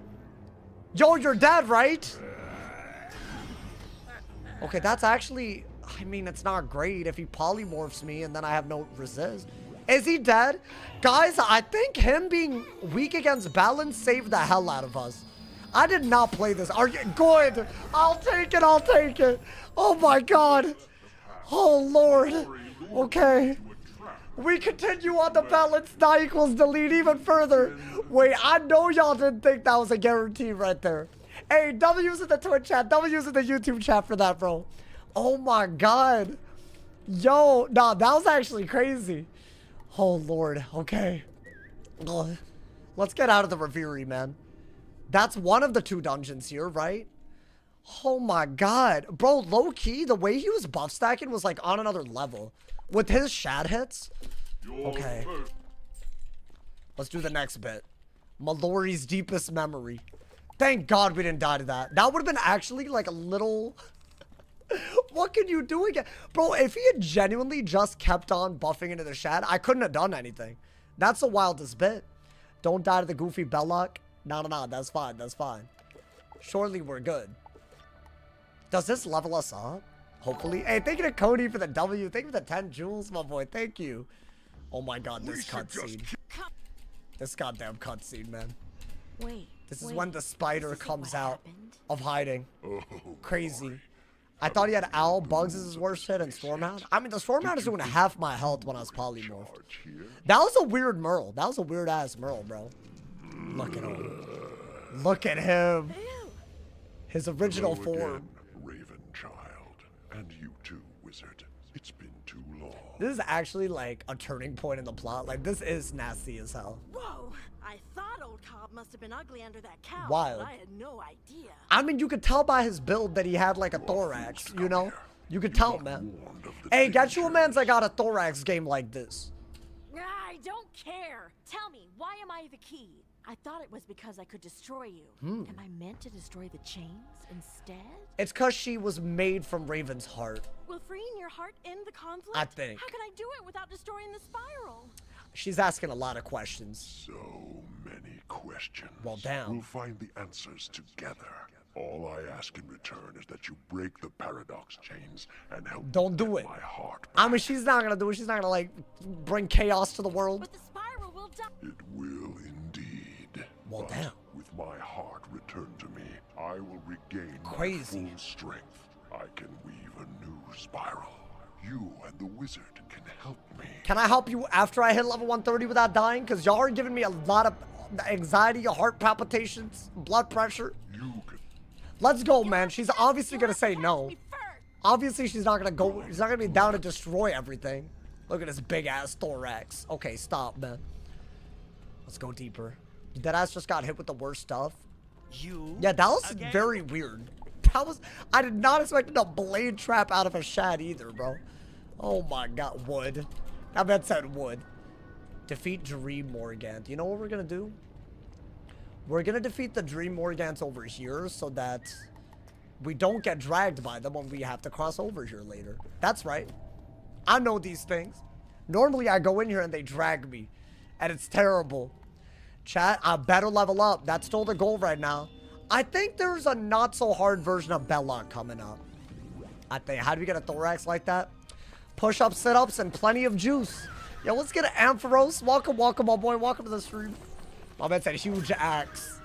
Yo, you're dead, right? Okay, that's actually... I mean, it's not great if he polymorphs me and then I have no resist. Is he dead? Guys, I think him being weak against balance saved the hell out of us. I did not play this. Are you good? I'll take it. I'll take it. Oh my god. Oh lord. Okay. We continue on the balance. Now equals delete even further. Wait, I know y'all didn't think that was a guarantee right there. Hey, W's in the Twitch chat. W's in the YouTube chat for that, bro. Oh my god. Yo, nah, that was actually crazy. Oh lord, okay. Ugh. Let's get out of the Reverie, man. That's one of the 2 dungeons here, right? Oh my god. Bro, low-key, the way he was buff stacking was like on another level. With his Shad hits. Okay. Let's do the next bit. Mallory's deepest memory. Thank god we didn't die to that. That would have been actually like a little... What can you do again? Bro, if he had genuinely just kept on buffing into the Shad, I couldn't have done anything. That's the wildest bit. Don't die to the goofy Belloc. No, that's fine, that's fine. Surely we're good. Does this level us up? Hopefully. Hey, thank you to Cody for the W. Thank you for the 10 jewels, my boy. Thank you. Oh my god, this cutscene. This goddamn cutscene, man. Wait. This is when the spider comes out of hiding. Oh, Crazy. I thought he had Owl, Bugs is his worst hit, and Stormhound. I mean, the Stormhound is doing half my health when I was polymorphed. That was a weird Merle. That was a weird-ass Merle, bro. Look at him. Look at him. His original form. Raven child, and you too, wizard. It's been too long. This is actually like a turning point in the plot. Like, this is nasty as hell. Whoa! I thought old Cobb must have been ugly under that couch, Wild. but I had no idea. I mean, you could tell by his build that he had like a thorax, you know? You could tell, man. Hey, get you a man's that got a thorax game like this. I don't care. Tell me, why am I the key? I thought it was because I could destroy you. Am I meant to destroy the chains instead? It's because she was made from Raven's heart. Will freeing your heart end the conflict? I think. How can I do it without destroying the spiral? She's asking a lot of questions. So many questions. Well, damn. We'll find the answers together. All I ask in return is that you break the paradox chains and help Don't do it. my heart. I mean, she's not gonna do it. She's not gonna, like, bring chaos to the world. But the spiral will die. It will indeed. Well, But damn. with my heart returned to me, I will regain Crazy. my full strength. I can weave a new spiral. You and the wizard can help me. Can I help you after I hit level 130 without dying? Because y'all are giving me a lot of anxiety, heart palpitations, blood pressure. You can. Let's go, man. She's obviously gonna say no. Obviously, she's not gonna go. She's not gonna be down to destroy everything. Look at this big ass thorax. Okay, stop, man. Let's go deeper. Deadass just got hit with the worst stuff. Yeah, that was very weird. That was. I did not expect a blade trap out of a shad either, bro. Oh my god, wood. That man said wood. Defeat Dream Morgant. You know what we're gonna do? We're gonna defeat the Dream Morgants over here so that we don't get dragged by them when we have to cross over here later. That's right. I know these things. Normally I go in here and they drag me. And it's terrible. Chat, I better level up. That's still the goal right now. I think there's a not so hard version of Belloc coming up. I think. How do we get a thorax like that? Push-ups, sit-ups, and plenty of juice. Yo, let's get an Ampharos. Welcome, welcome, my boy. Welcome to the stream. My man said huge axe.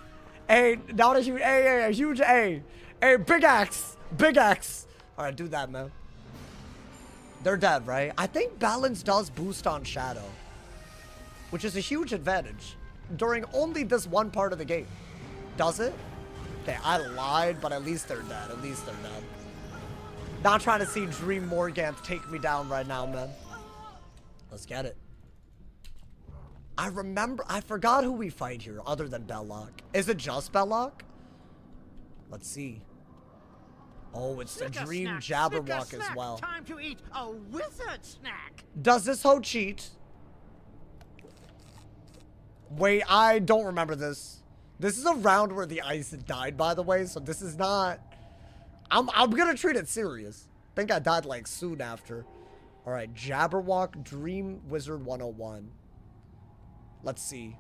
Hey, not a huge a huge A. Hey, big axe. Big axe. Alright, do that, man. They're dead, right? I think balance does boost on shadow. Which is a huge advantage. During only this one part of the game. Does it? Okay, I lied, but at least they're dead. At least they're dead. Not trying to see Dream Morgant take me down right now, man. Let's get it. I forgot who we fight here other than Belloc. Is it just Belloc? Let's see. Oh, it's the Dream Jabberwock as well. Time to eat a wizard snack. Does this hoe cheat? Wait, I don't remember this. This is a round where the ice died, by the way, so this is not... I'm gonna treat it serious. I think I died, like, soon after. Alright, Jabberwock, Dream Wizard 101. Let's see.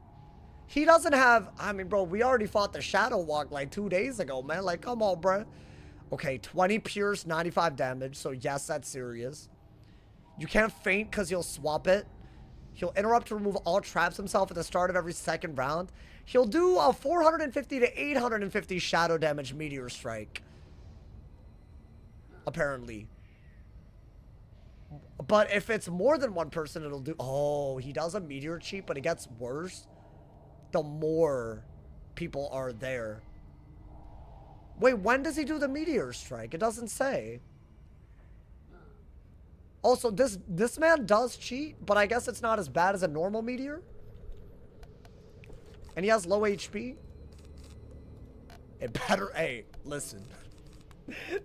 He doesn't have... I mean, bro, we already fought the Shadow Walk, like, 2 days ago, man. Like, come on, bro. Okay, 20 pierce, 95 damage, so yes, that's serious. You can't faint because he'll swap it. He'll interrupt to remove all traps himself at the start of every second round. He'll do a 450 to 850 shadow damage meteor strike. Apparently. But if it's more than one person, it'll do... Oh, he does a meteor cheat, but it gets worse the more people are there. Wait, when does he do the meteor strike? It doesn't say. Also, this man does cheat, but I guess it's not as bad as a normal meteor. And he has low HP. It better... Hey, listen.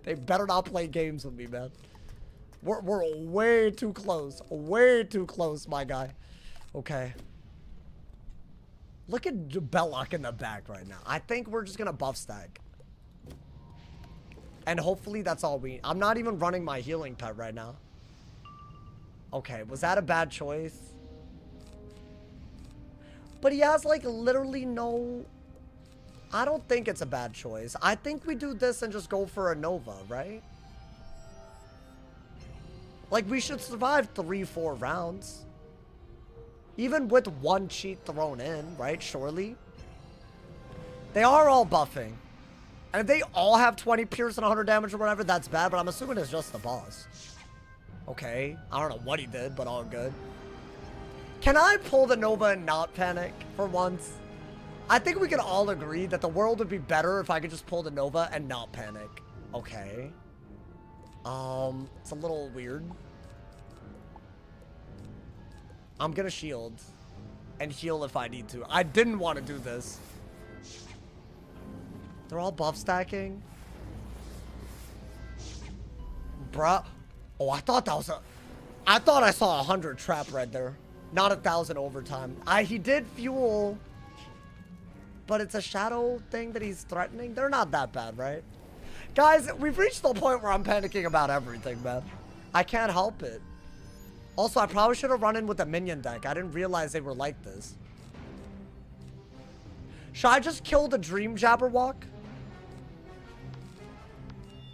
They better not play games with me, man. We're way too close. Way too close, my guy. Okay. Look at Belloc in the back right now. I think we're just going to buff stack. And hopefully that's all we... I'm not even running my healing pet right now. Okay, was that a bad choice? But he has, like, literally no... I don't think it's a bad choice. I think we do this and just go for a Nova, right? Like, we should survive 3-4 rounds. Even with one cheat thrown in, right? Surely. They are all buffing. And if they all have 20 pierce and 100 damage or whatever, that's bad. But I'm assuming it's just the boss. Okay. I don't know what he did, but all good. Can I pull the Nova and not panic for once? I think we can all agree that the world would be better if I could just pull the Nova and not panic. Okay. It's a little weird. I'm gonna shield and heal if I need to. I didn't want to do this. They're all buff stacking. Bruh. Oh, I thought that was a... I thought I saw 100 trap red there. Not 1,000 overtime. He did fuel... But it's a shadow thing that he's threatening. They're not that bad, right? Guys, we've reached the point where I'm panicking about everything, man. I can't help it. Also, I probably should have run in with a minion deck. I didn't realize they were like this. Should I just kill the Dream Jabberwock?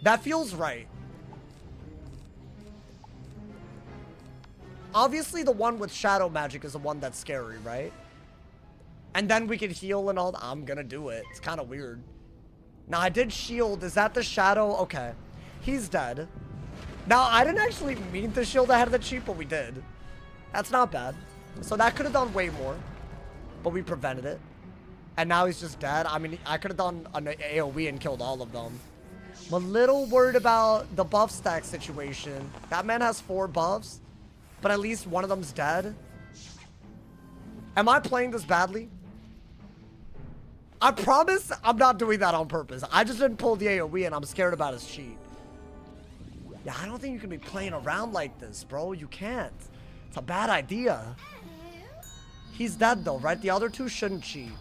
That feels right. Obviously, the one with shadow magic is the one that's scary, right? And then we can heal and all. I'm gonna do it. It's kind of weird. Now, I did shield. Is that the shadow? Okay. He's dead. Now, I didn't actually mean to shield ahead of the cheat, but we did. That's not bad. So that could have done way more. But we prevented it. And now he's just dead. I mean, I could have done an AoE and killed all of them. I'm a little worried about the buff stack situation. That man has 4 buffs. But at least one of them's dead. Am I playing this badly? I promise I'm not doing that on purpose. I just didn't pull the AoE and I'm scared about his cheat. Yeah, I don't think you can be playing around like this, bro. You can't. It's a bad idea. He's dead though, right? The other 2 shouldn't cheat.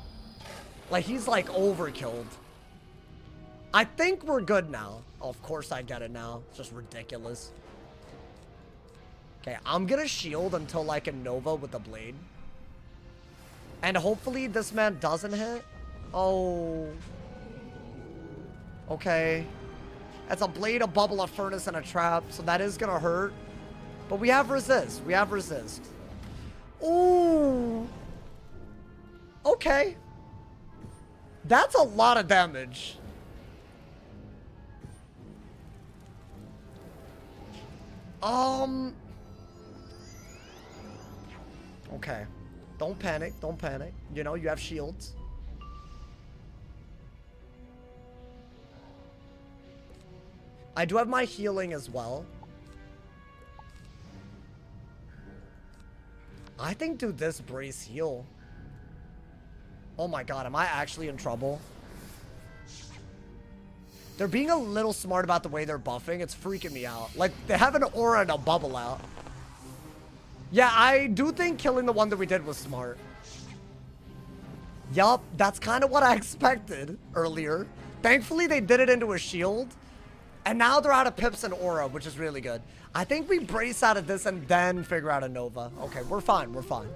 Like, he's like overkilled. I think we're good now. Oh, of course I get it now. It's just ridiculous. Okay, I'm gonna shield until like a Nova with the blade. And hopefully this man doesn't hit. Oh. Okay. That's a blade, a bubble, a furnace, and a trap. So that is gonna hurt. But we have resist. We have resist. Ooh. Okay. That's a lot of damage. Okay. Don't panic. Don't panic. You know, you have shields. I do have my healing as well. I think do this brace heal. Oh my god, am I actually in trouble? They're being a little smart about the way they're buffing. It's freaking me out. Like, they have an aura and a bubble out. Yeah, I do think killing the one that we did was smart. Yup, that's kind of what I expected earlier. Thankfully, they did it into a shield. And now they're out of pips and aura, which is really good. I think we brace out of this and then figure out a Nova. Okay, we're fine. We're fine.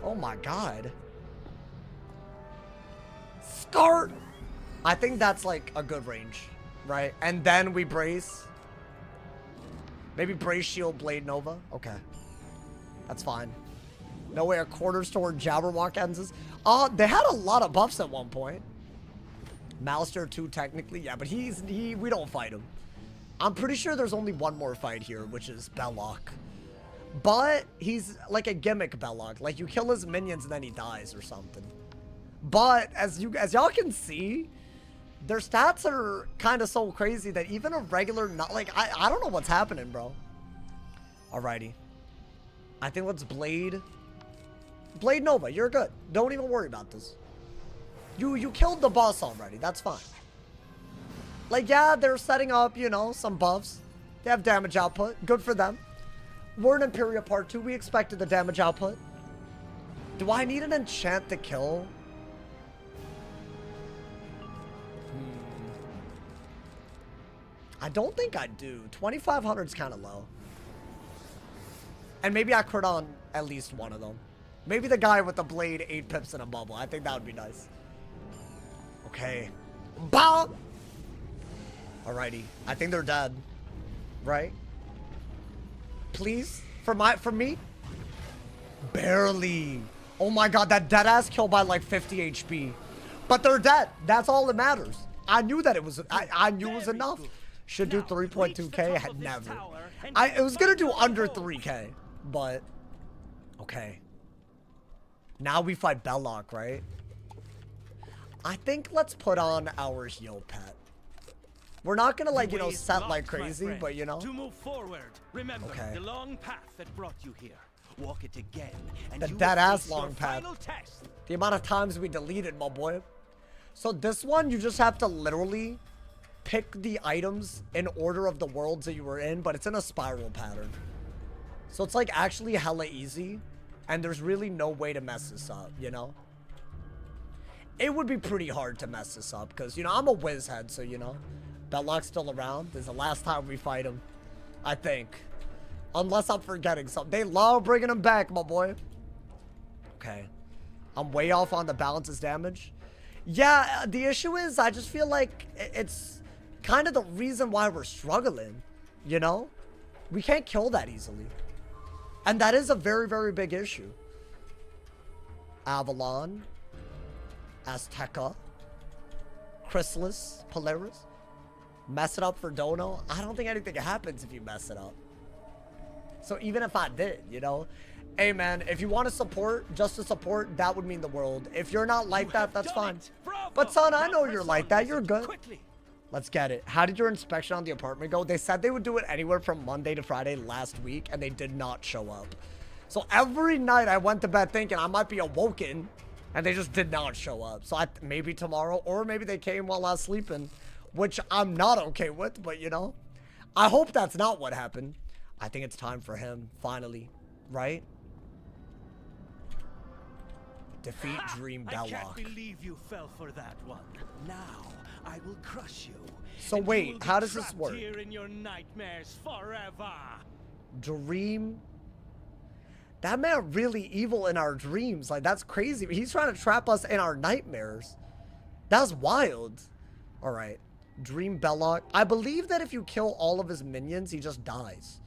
Oh my god. Start! I think that's like a good range, right? And then we brace. Maybe brace, shield, blade, Nova. Okay. That's fine. No way our quarters toward Jabberwock ends. They had a lot of buffs at one point. Malister 2 technically, yeah, but we don't fight him. I'm pretty sure there's only one more fight here, which is Belloc. But he's like a gimmick Belloc. Like, you kill his minions and then he dies or something. But as y'all can see, their stats are kind of so crazy that even a regular, not like, I don't know what's happening, bro. Alrighty. I think let's Blade Nova. You're good. Don't even worry about this. You killed the boss already. That's fine. Like, yeah, they're setting up, you know, some buffs. They have damage output. Good for them. We're in EMPYREA Part 2. We expected the damage output. Do I need an enchant to kill? I don't think I do. 2,500 is kind of low. And maybe I crit on at least one of them. Maybe the guy with the blade, 8 pips and a bubble. I think that would be nice. Okay. Bow! Alrighty. I think they're dead. Right? Please? For me? Barely. Oh my god, that deadass killed by like 50 HP. But they're dead. That's all that matters. I knew that it was, I knew it was enough. Should do 3.2k. I had never. It was gonna do under 3k. But, okay. Now we fight Belloc, right? I think let's put on our heal pet. We're not gonna, like, you know, set like crazy, but you know. To move forward, remember the long path that brought you here. Walk it again, and the dead-ass long path. The amount of times we deleted, my boy. So this one, you just have to literally pick the items in order of the worlds that you were in, but it's in a spiral pattern. So it's like actually hella easy, and there's really no way to mess this up, you know? It would be pretty hard to mess this up, because, you know, I'm a whiz head, so, you know. Belloc's still around. This is the last time we fight him, I think. Unless I'm forgetting something. They love bringing him back, my boy. Okay. I'm way off on the balances damage. Yeah, the issue is I just feel like it's kind of the reason why we're struggling, you know? We can't kill that easily. And that is a very, very big issue. Avalon. Azteca. Chrysalis. Polaris. Mess it up for Dono. I don't think anything happens if you mess it up. So even if I did, you know? Hey, man, if you want to support, just to support, that would mean the world. If you're not like that, that's fine. But, son, I know you're like that. You're good. Let's get it. How did your inspection on the apartment go? They said they would do it anywhere from Monday to Friday last week, and they did not show up. So every night I went to bed thinking I might be awoken, and they just did not show up. So maybe tomorrow, or maybe they came while I was sleeping, which I'm not okay with, but, you know. I hope that's not what happened. I think it's time for him, finally. Right? Defeat Dream Belloc. I can't believe you fell for that one. Now I will crush you. So wait, how does this work? Here in your nightmares forever. Dream. That man really evil in our dreams. Like, that's crazy. He's trying to trap us in our nightmares. That's wild. All right. Dream Belloc. I believe that if you kill all of his minions, he just dies.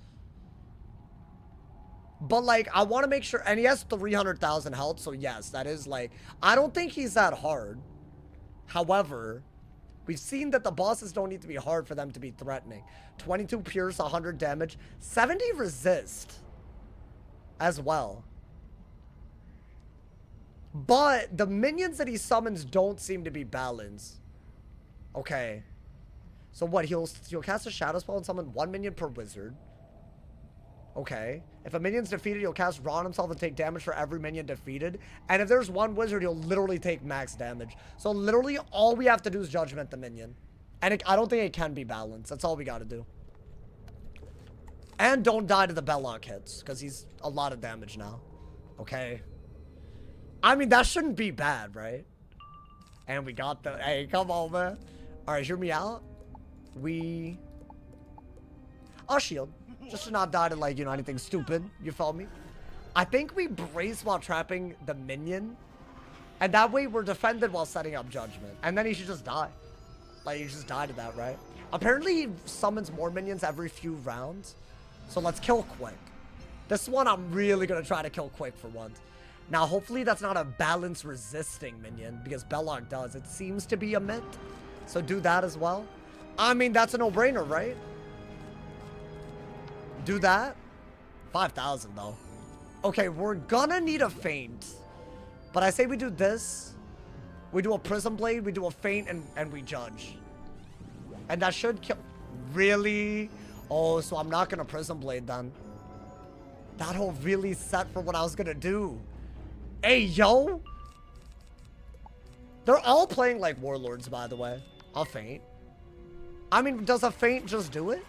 But, like, I want to make sure... And he has 300,000 health, so yes, that is, like... I don't think he's that hard. However, we've seen that the bosses don't need to be hard for them to be threatening. 22 pierce, 100 damage. 70 resist. As well. But the minions that he summons don't seem to be balanced. Okay. So what? He'll cast a shadow spell and summon 1 minion per wizard. Okay. If a minion's defeated, he'll cast Raw on himself and take damage for every minion defeated. And if there's 1 wizard, he'll literally take max damage. So literally, all we have to do is judgment the minion. And I don't think it can be balanced. That's all we got to do. And don't die to the Belloc hits, because he's a lot of damage now. Okay. I mean, that shouldn't be bad, right? And we got the... Hey, come on, man. Alright, hear me out. I'll shield. Just to not die to, like, you know, anything stupid. You follow me? I think we brace while trapping the minion. And that way we're defended while setting up judgment. And then he should just die. Like, he just die to that, right? Apparently he summons more minions every few rounds. So let's kill quick. This one I'm really going to try to kill quick for once. Now, hopefully that's not a balance resisting minion. Because Belloc does. It seems to be a mint. So do that as well. I mean, that's a no-brainer, right? Do that. 5,000 though. Okay, we're gonna need a feint. But I say we do this. We do a prism blade, we do a feint, and we judge. And that should kill. Really? Oh, so I'm not gonna prism blade then. That'll really set for what I was gonna do. Hey, yo! They're all playing like warlords, by the way. I'll feint. I mean, does a feint just do it?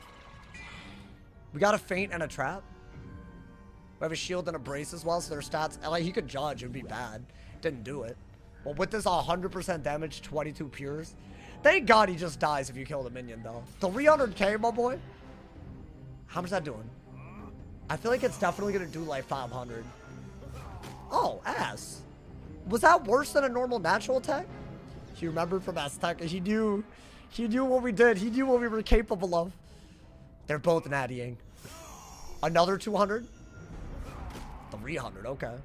We got a feint and a trap. We have a shield and a brace as well, so their stats... Like, he could judge. It would be bad. Didn't do it. Well, with this 100% damage, 22 pures. Thank God he just dies if you kill the minion, though. 300k, my boy? How much is that doing? I feel like it's definitely going to do, like, 500. Oh, ass. Was that worse than a normal natural attack? He remembered from Azteca. He knew what we did. He knew what we were capable of. They're both nattying. Another 200? 300, okay.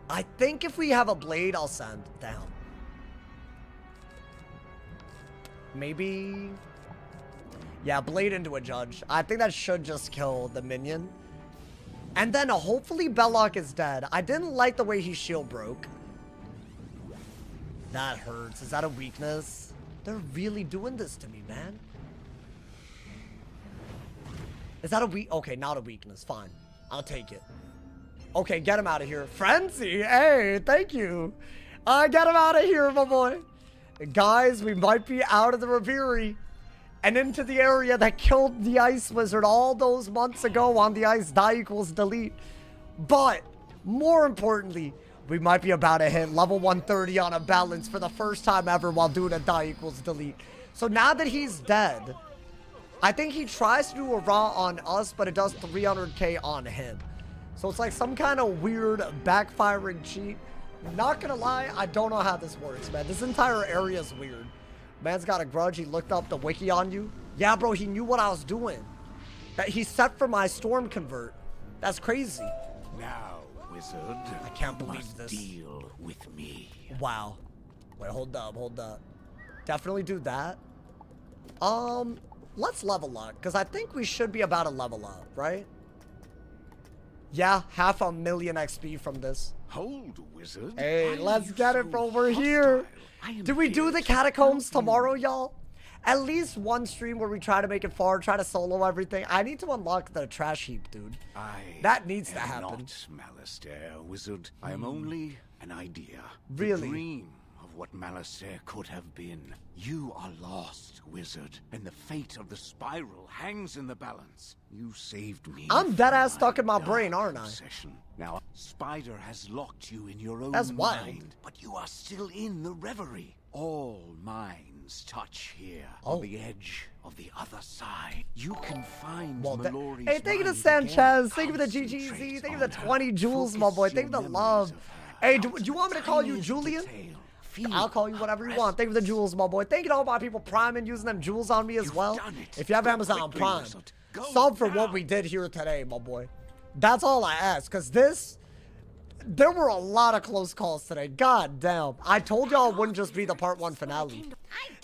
I think if we have a blade, I'll send down. Maybe... Yeah, blade into a judge. I think that should just kill the minion. And then hopefully Belloc is dead. I didn't like the way he shield broke. That hurts. Is that a weakness? They're really doing this to me, man. Is that a weak? Okay, not a weakness. Fine. I'll take it. Okay, get him out of here. Frenzy! Hey, thank you. Get him out of here, my boy. Guys, we might be out of the Reverie and into the area that killed the Ice Wizard all those months ago on the ice die equals delete. But, more importantly, we might be about to hit level 130 on a balance for the first time ever while doing a die equals delete. So now that he's dead, I think he tries to do a raw on us, but it does 300k on him. So it's like some kind of weird backfiring cheat. Not gonna lie, I don't know how this works, man. This entire area is weird. Man's got a grudge. He looked up the wiki on you. Yeah, bro, he knew what I was doing. That he set for my storm convert. That's crazy. Now, wizard, I can't believe this. Deal with me. Wow. Wait, hold up. Definitely do that. Let's level up, because I think we should be about to level up, right? Yeah, 500,000 XP from this. Hold, wizard. Hey, let's get it, bro. We're here. Do we do the catacombs tomorrow, y'all? At least one stream where we try to make it far, try to solo everything. I need to unlock the trash heap, dude. That needs to happen. I am not Malastair, wizard. I am only an idea. Really? The dream of what Malastair could have been. You are lost, wizard, and the fate of the spiral hangs in the balance. You saved me. I'm dead ass stuck in my brain, aren't I? Obsession. Now, Spider has locked you in your own That's wild. mind, but you are still in the reverie. All minds touch here on the edge of the other side. You can find Mallory's hey, thank you to mind Sanchez. again. Thank you for the GGZ. Thank you for the 20 jewels, my boy. Thank you for the love. Hey, do you want me to call you Julian? I'll call you whatever you want. Thank you for the jewels, my boy. Thank you to all my people priming, using them jewels on me as well. If you have Amazon Prime, sub for what we did here today, my boy. That's all I ask, because there were a lot of close calls today. God damn. I told y'all it wouldn't just be the part 1 finale.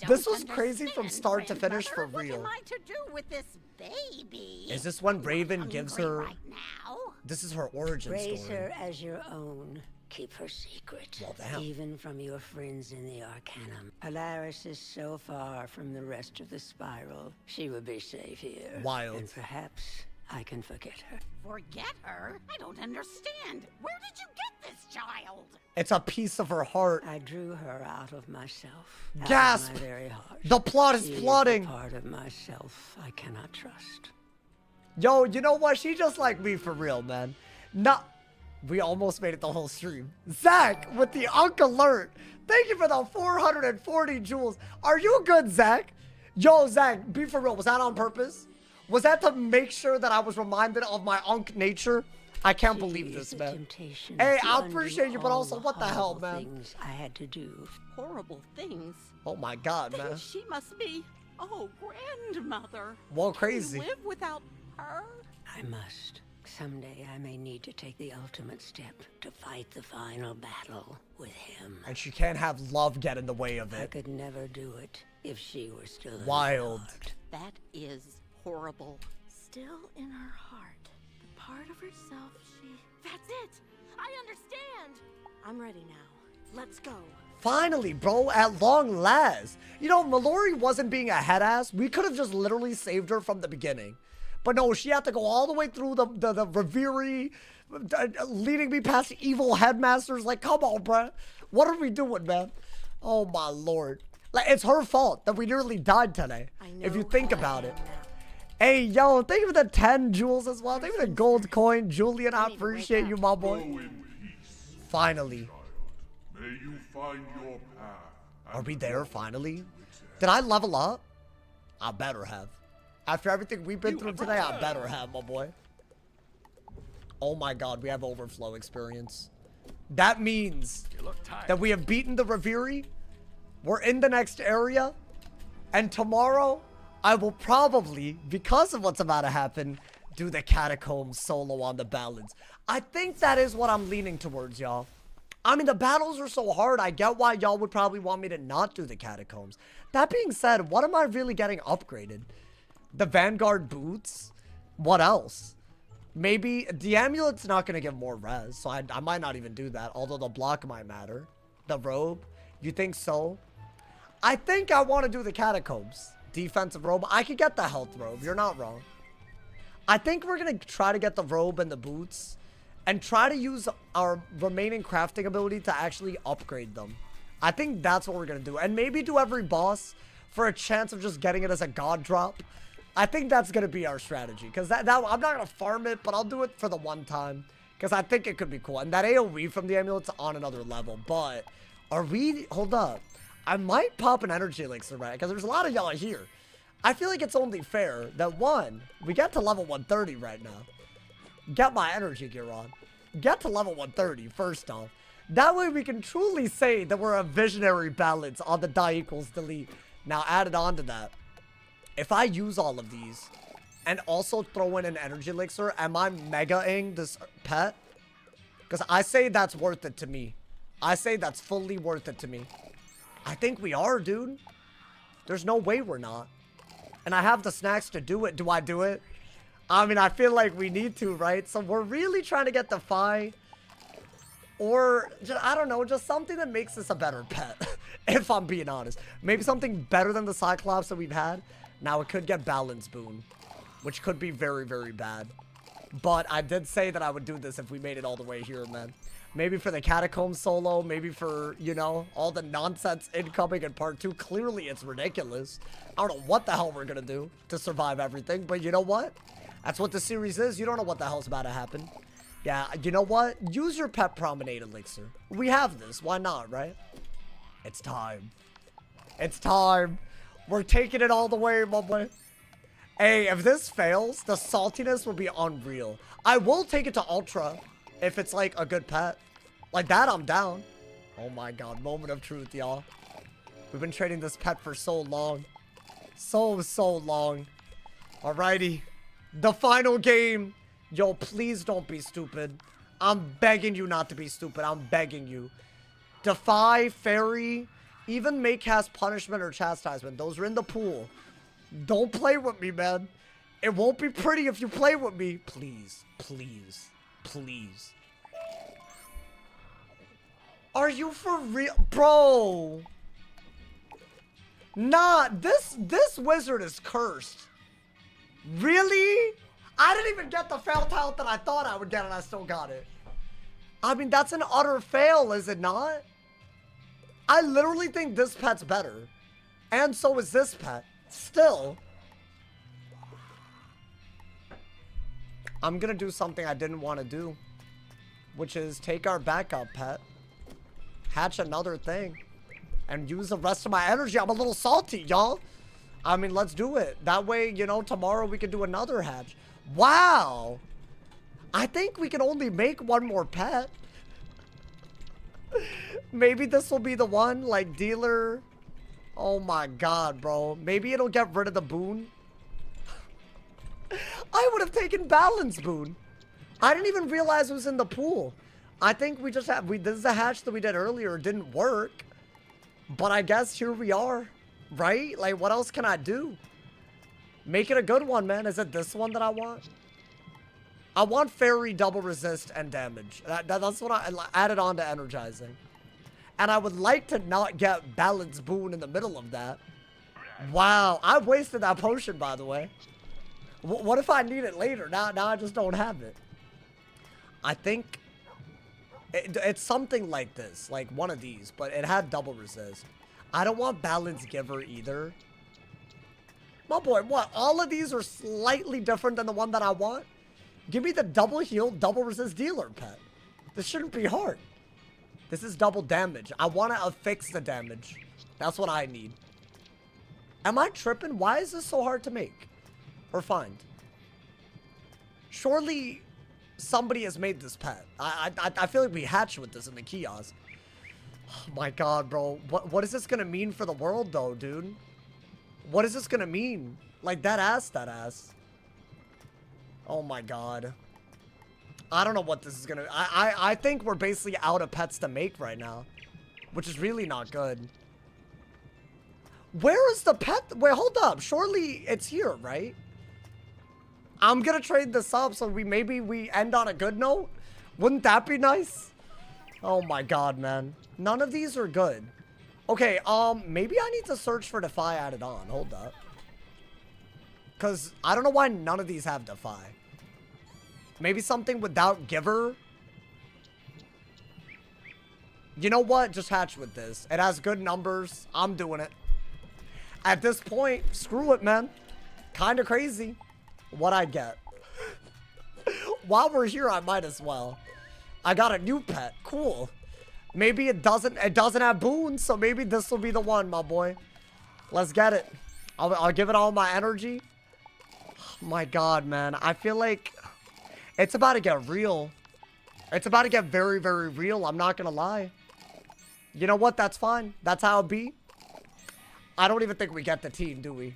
This was crazy from start to finish for real. What am I to do with this baby? Is this when Raven gives her... Right now? This is her origin story. Raise her as your own. Keep her secret, even from your friends in the Arcanum. Alaris is so far from the rest of the spiral, she would be safe here. Wild. And perhaps I can forget her. Forget her? I don't understand. Where did you get this child? It's a piece of her heart. I drew her out of myself. Gasp! Out of my very heart. The plot is plotting. The part of myself I cannot trust. Yo, you know what? She just like me for real, man. We almost made it the whole stream. Zach with the Unk alert. Thank you for the 440 jewels. Are you good, Zach? Yo, Zach, be for real. Was that on purpose? Was that to make sure that I was reminded of my Unk nature? I can't believe this, man. Hey, I appreciate you, but also, what the hell, man? Things I had to do. Horrible things. Oh my God, man. Then she must be, grandmother. Well, crazy. Can you live without her? I must. Someday I may need to take the ultimate step to fight the final battle with him. And she can't have love get in the way of it. I could never do it if she were still in Wild. my heart. That is horrible. Still in her heart. The part of herself she... That's it! I understand! I'm ready now. Let's go. Finally, bro, at long last. You know, Mallory wasn't being a head ass. We could have just literally saved her from the beginning. But no, she had to go all the way through the reverie, leading me past evil headmasters. Like, come on, bruh. What are we doing, man? Oh, my Lord. Like, it's her fault that we nearly died today, if you think about it. Hey, yo, thank you for the 10 jewels as well. Thank you for the gold coin. Julian, I appreciate you, my boy. Finally. May you find your path. Are we there, finally? Did I level up? I better have. After everything we've been through today, I better have, my boy. Oh my God, we have overflow experience. That means that we have beaten the Reverie. We're in the next area. And tomorrow, I will probably, because of what's about to happen, do the Catacombs solo on the balance. I think that is what I'm leaning towards, y'all. I mean, the battles are so hard. I get why y'all would probably want me to not do the Catacombs. That being said, what am I really getting upgraded? The Vanguard boots? What else? Maybe the amulet's not going to give more res, so I might not even do that, although the block might matter. The robe? You think so? I think I want to do the Catacombs. Defensive robe. I could get the health robe. You're not wrong. I think we're going to try to get the robe and the boots and try to use our remaining crafting ability to actually upgrade them. I think that's what we're going to do. And maybe do every boss for a chance of just getting it as a god drop. I think that's going to be our strategy. Because that I'm not going to farm it, but I'll do it for the one time. Because I think it could be cool. And that AoE from the amulet's on another level. But are we... Hold up. I might pop an energy elixir, right? Because there's a lot of y'all here. I feel like it's only fair that one, we get to level 130 right now. Get my energy gear on. Get to level 130 first off. That way we can truly say that we're a visionary balance on the die equals delete. Now added on to that, if I use all of these and also throw in an energy elixir, am I mega-ing this pet? Because I say that's worth it to me. I say that's fully worth it to me. I think we are, dude. There's no way we're not. And I have the snacks to do it. Do I do it? I mean, I feel like we need to, right? So we're really trying to get the Fi. Or, just, I don't know, just something that makes this a better pet. If I'm being honest. Maybe something better than the Cyclops that we've had. Now, it could get Balance Boon. Which could be very, very bad. But I did say that I would do this if we made it all the way here, man. Maybe for the Catacomb solo. Maybe for, you know, all the nonsense incoming in part 2. Clearly, it's ridiculous. I don't know what the hell we're going to do to survive everything. But you know what? That's what the series is. You don't know what the hell's about to happen. Yeah, you know what? Use your pet promenade elixir. We have this. Why not, right? It's time. It's time. We're taking it all the way, my boy. Hey, if this fails, the saltiness will be unreal. I will take it to Ultra if it's like a good pet. Like that, I'm down. Oh my god, moment of truth, y'all. We've been trading this pet for so long. So long. Alrighty. The final game. Yo, please don't be stupid. I'm begging you not to be stupid. I'm begging you. Defy, Fairy, even make cast punishment or chastisement. Those are in the pool. Don't play with me, man. It won't be pretty if you play with me. Please, please, please. Are you for real? Bro. Nah, this wizard is cursed. Really? I didn't even get the fail talent that I thought I would get, and I still got it. I mean, that's an utter fail, is it not? I literally think this pet's better. And so is this pet. Still. I'm gonna do something I didn't want to do. Which is take our backup pet. Hatch another thing. And use the rest of my energy. I'm a little salty, y'all. I mean, let's do it. That way, you know, tomorrow we can do another hatch. Wow. I think we can only make one more pet. Maybe this will be the one, like dealer. Oh my god, bro. Maybe it'll get rid of the boon. I would have taken balance boon. I didn't even realize it was in the pool. I think we just have, this is a hatch that we did earlier. It didn't work. But I guess here we are. Right? Like, what else can I do? Make it a good one, man. Is it this one that I want? I want Fairy, double resist, and damage. That's what I added on to energizing. And I would like to not get balance boon in the middle of that. Wow. I wasted that potion, by the way. What if I need it later? Now I just don't have it. I think it's something like this. Like one of these. But it had double resist. I don't want balance giver either. My boy, what? All of these are slightly different than the one that I want? Give me the double heal, double resist dealer pet. This shouldn't be hard. This is double damage. I want to affix the damage. That's what I need. Am I tripping? Why is this so hard to make? Or find? Surely somebody has made this pet. I feel like we hatched with this in the kiosk. Oh my god, bro. What is this gonna mean for the world, though, dude? What is this gonna mean? Like, that ass. Oh my god. I don't know what this is gonna... I think we're basically out of pets to make right now. Which is really not good. Where is the pet? Wait, hold up. Surely it's here, right? I'm gonna trade this up so maybe we end on a good note. Wouldn't that be nice? Oh my god, man. None of these are good. Okay, maybe I need to search for Defy added on. Hold up. Because I don't know why none of these have Defy. Maybe something without Giver? You know what? Just hatch with this. It has good numbers. I'm doing it. At this point, screw it, man. Kind of crazy what I get. While we're here, I might as well. I got a new pet. Cool. Maybe it doesn't have boons, so maybe this will be the one, my boy. Let's get it. I'll give it all my energy. Oh my God, man. I feel like it's about to get real. It's about to get very, very real. I'm not going to lie. You know what? That's fine. That's how it be. I don't even think we get the team, do we?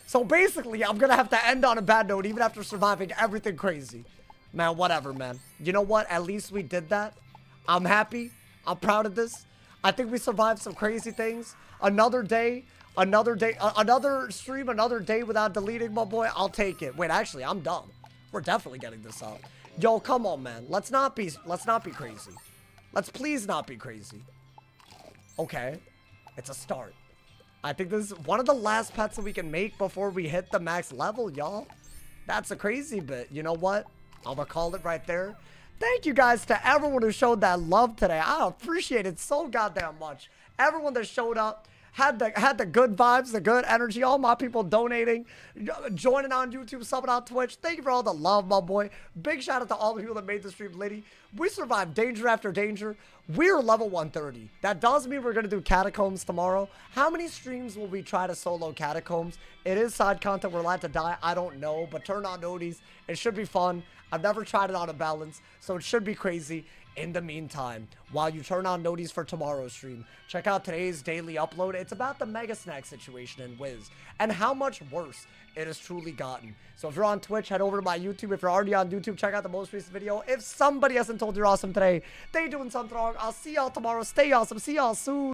So basically, I'm going to have to end on a bad note even after surviving everything crazy. Man, whatever, man. You know what? At least we did that. I'm happy. I'm proud of this. I think we survived some crazy things. Another day, another stream, another day without deleting, my boy. I'll take it. Wait, actually, I'm dumb. We're definitely getting this up. Yo, come on, man. Let's not be crazy. Let's please not be crazy. Okay. It's a start. I think this is one of the last pets that we can make before we hit the max level, y'all. That's a crazy bit. You know what? I'm gonna call it right there. Thank you guys to everyone who showed that love today. I appreciate it so goddamn much. Everyone that showed up, had the good vibes, the good energy, all my people donating, joining on YouTube, subbing on Twitch. Thank you for all the love, my boy. Big shout out to all the people that made the stream litty. We survived danger after danger. We're level 130. That does mean we're going to do Catacombs tomorrow. How many streams will we try to solo Catacombs? It is side content. We're allowed to die. I don't know, but turn on noties. It should be fun. I've never tried it on a balance, so it should be crazy. In the meantime, while you turn on noties for tomorrow's stream, check out today's daily upload. It's about the Mega Snack situation in Wiz and how much worse it has truly gotten. So if you're on Twitch, head over to my YouTube. If you're already on YouTube, check out the most recent video. If somebody hasn't told you you're awesome today, they doing something wrong. I'll see y'all tomorrow. Stay awesome. See y'all soon.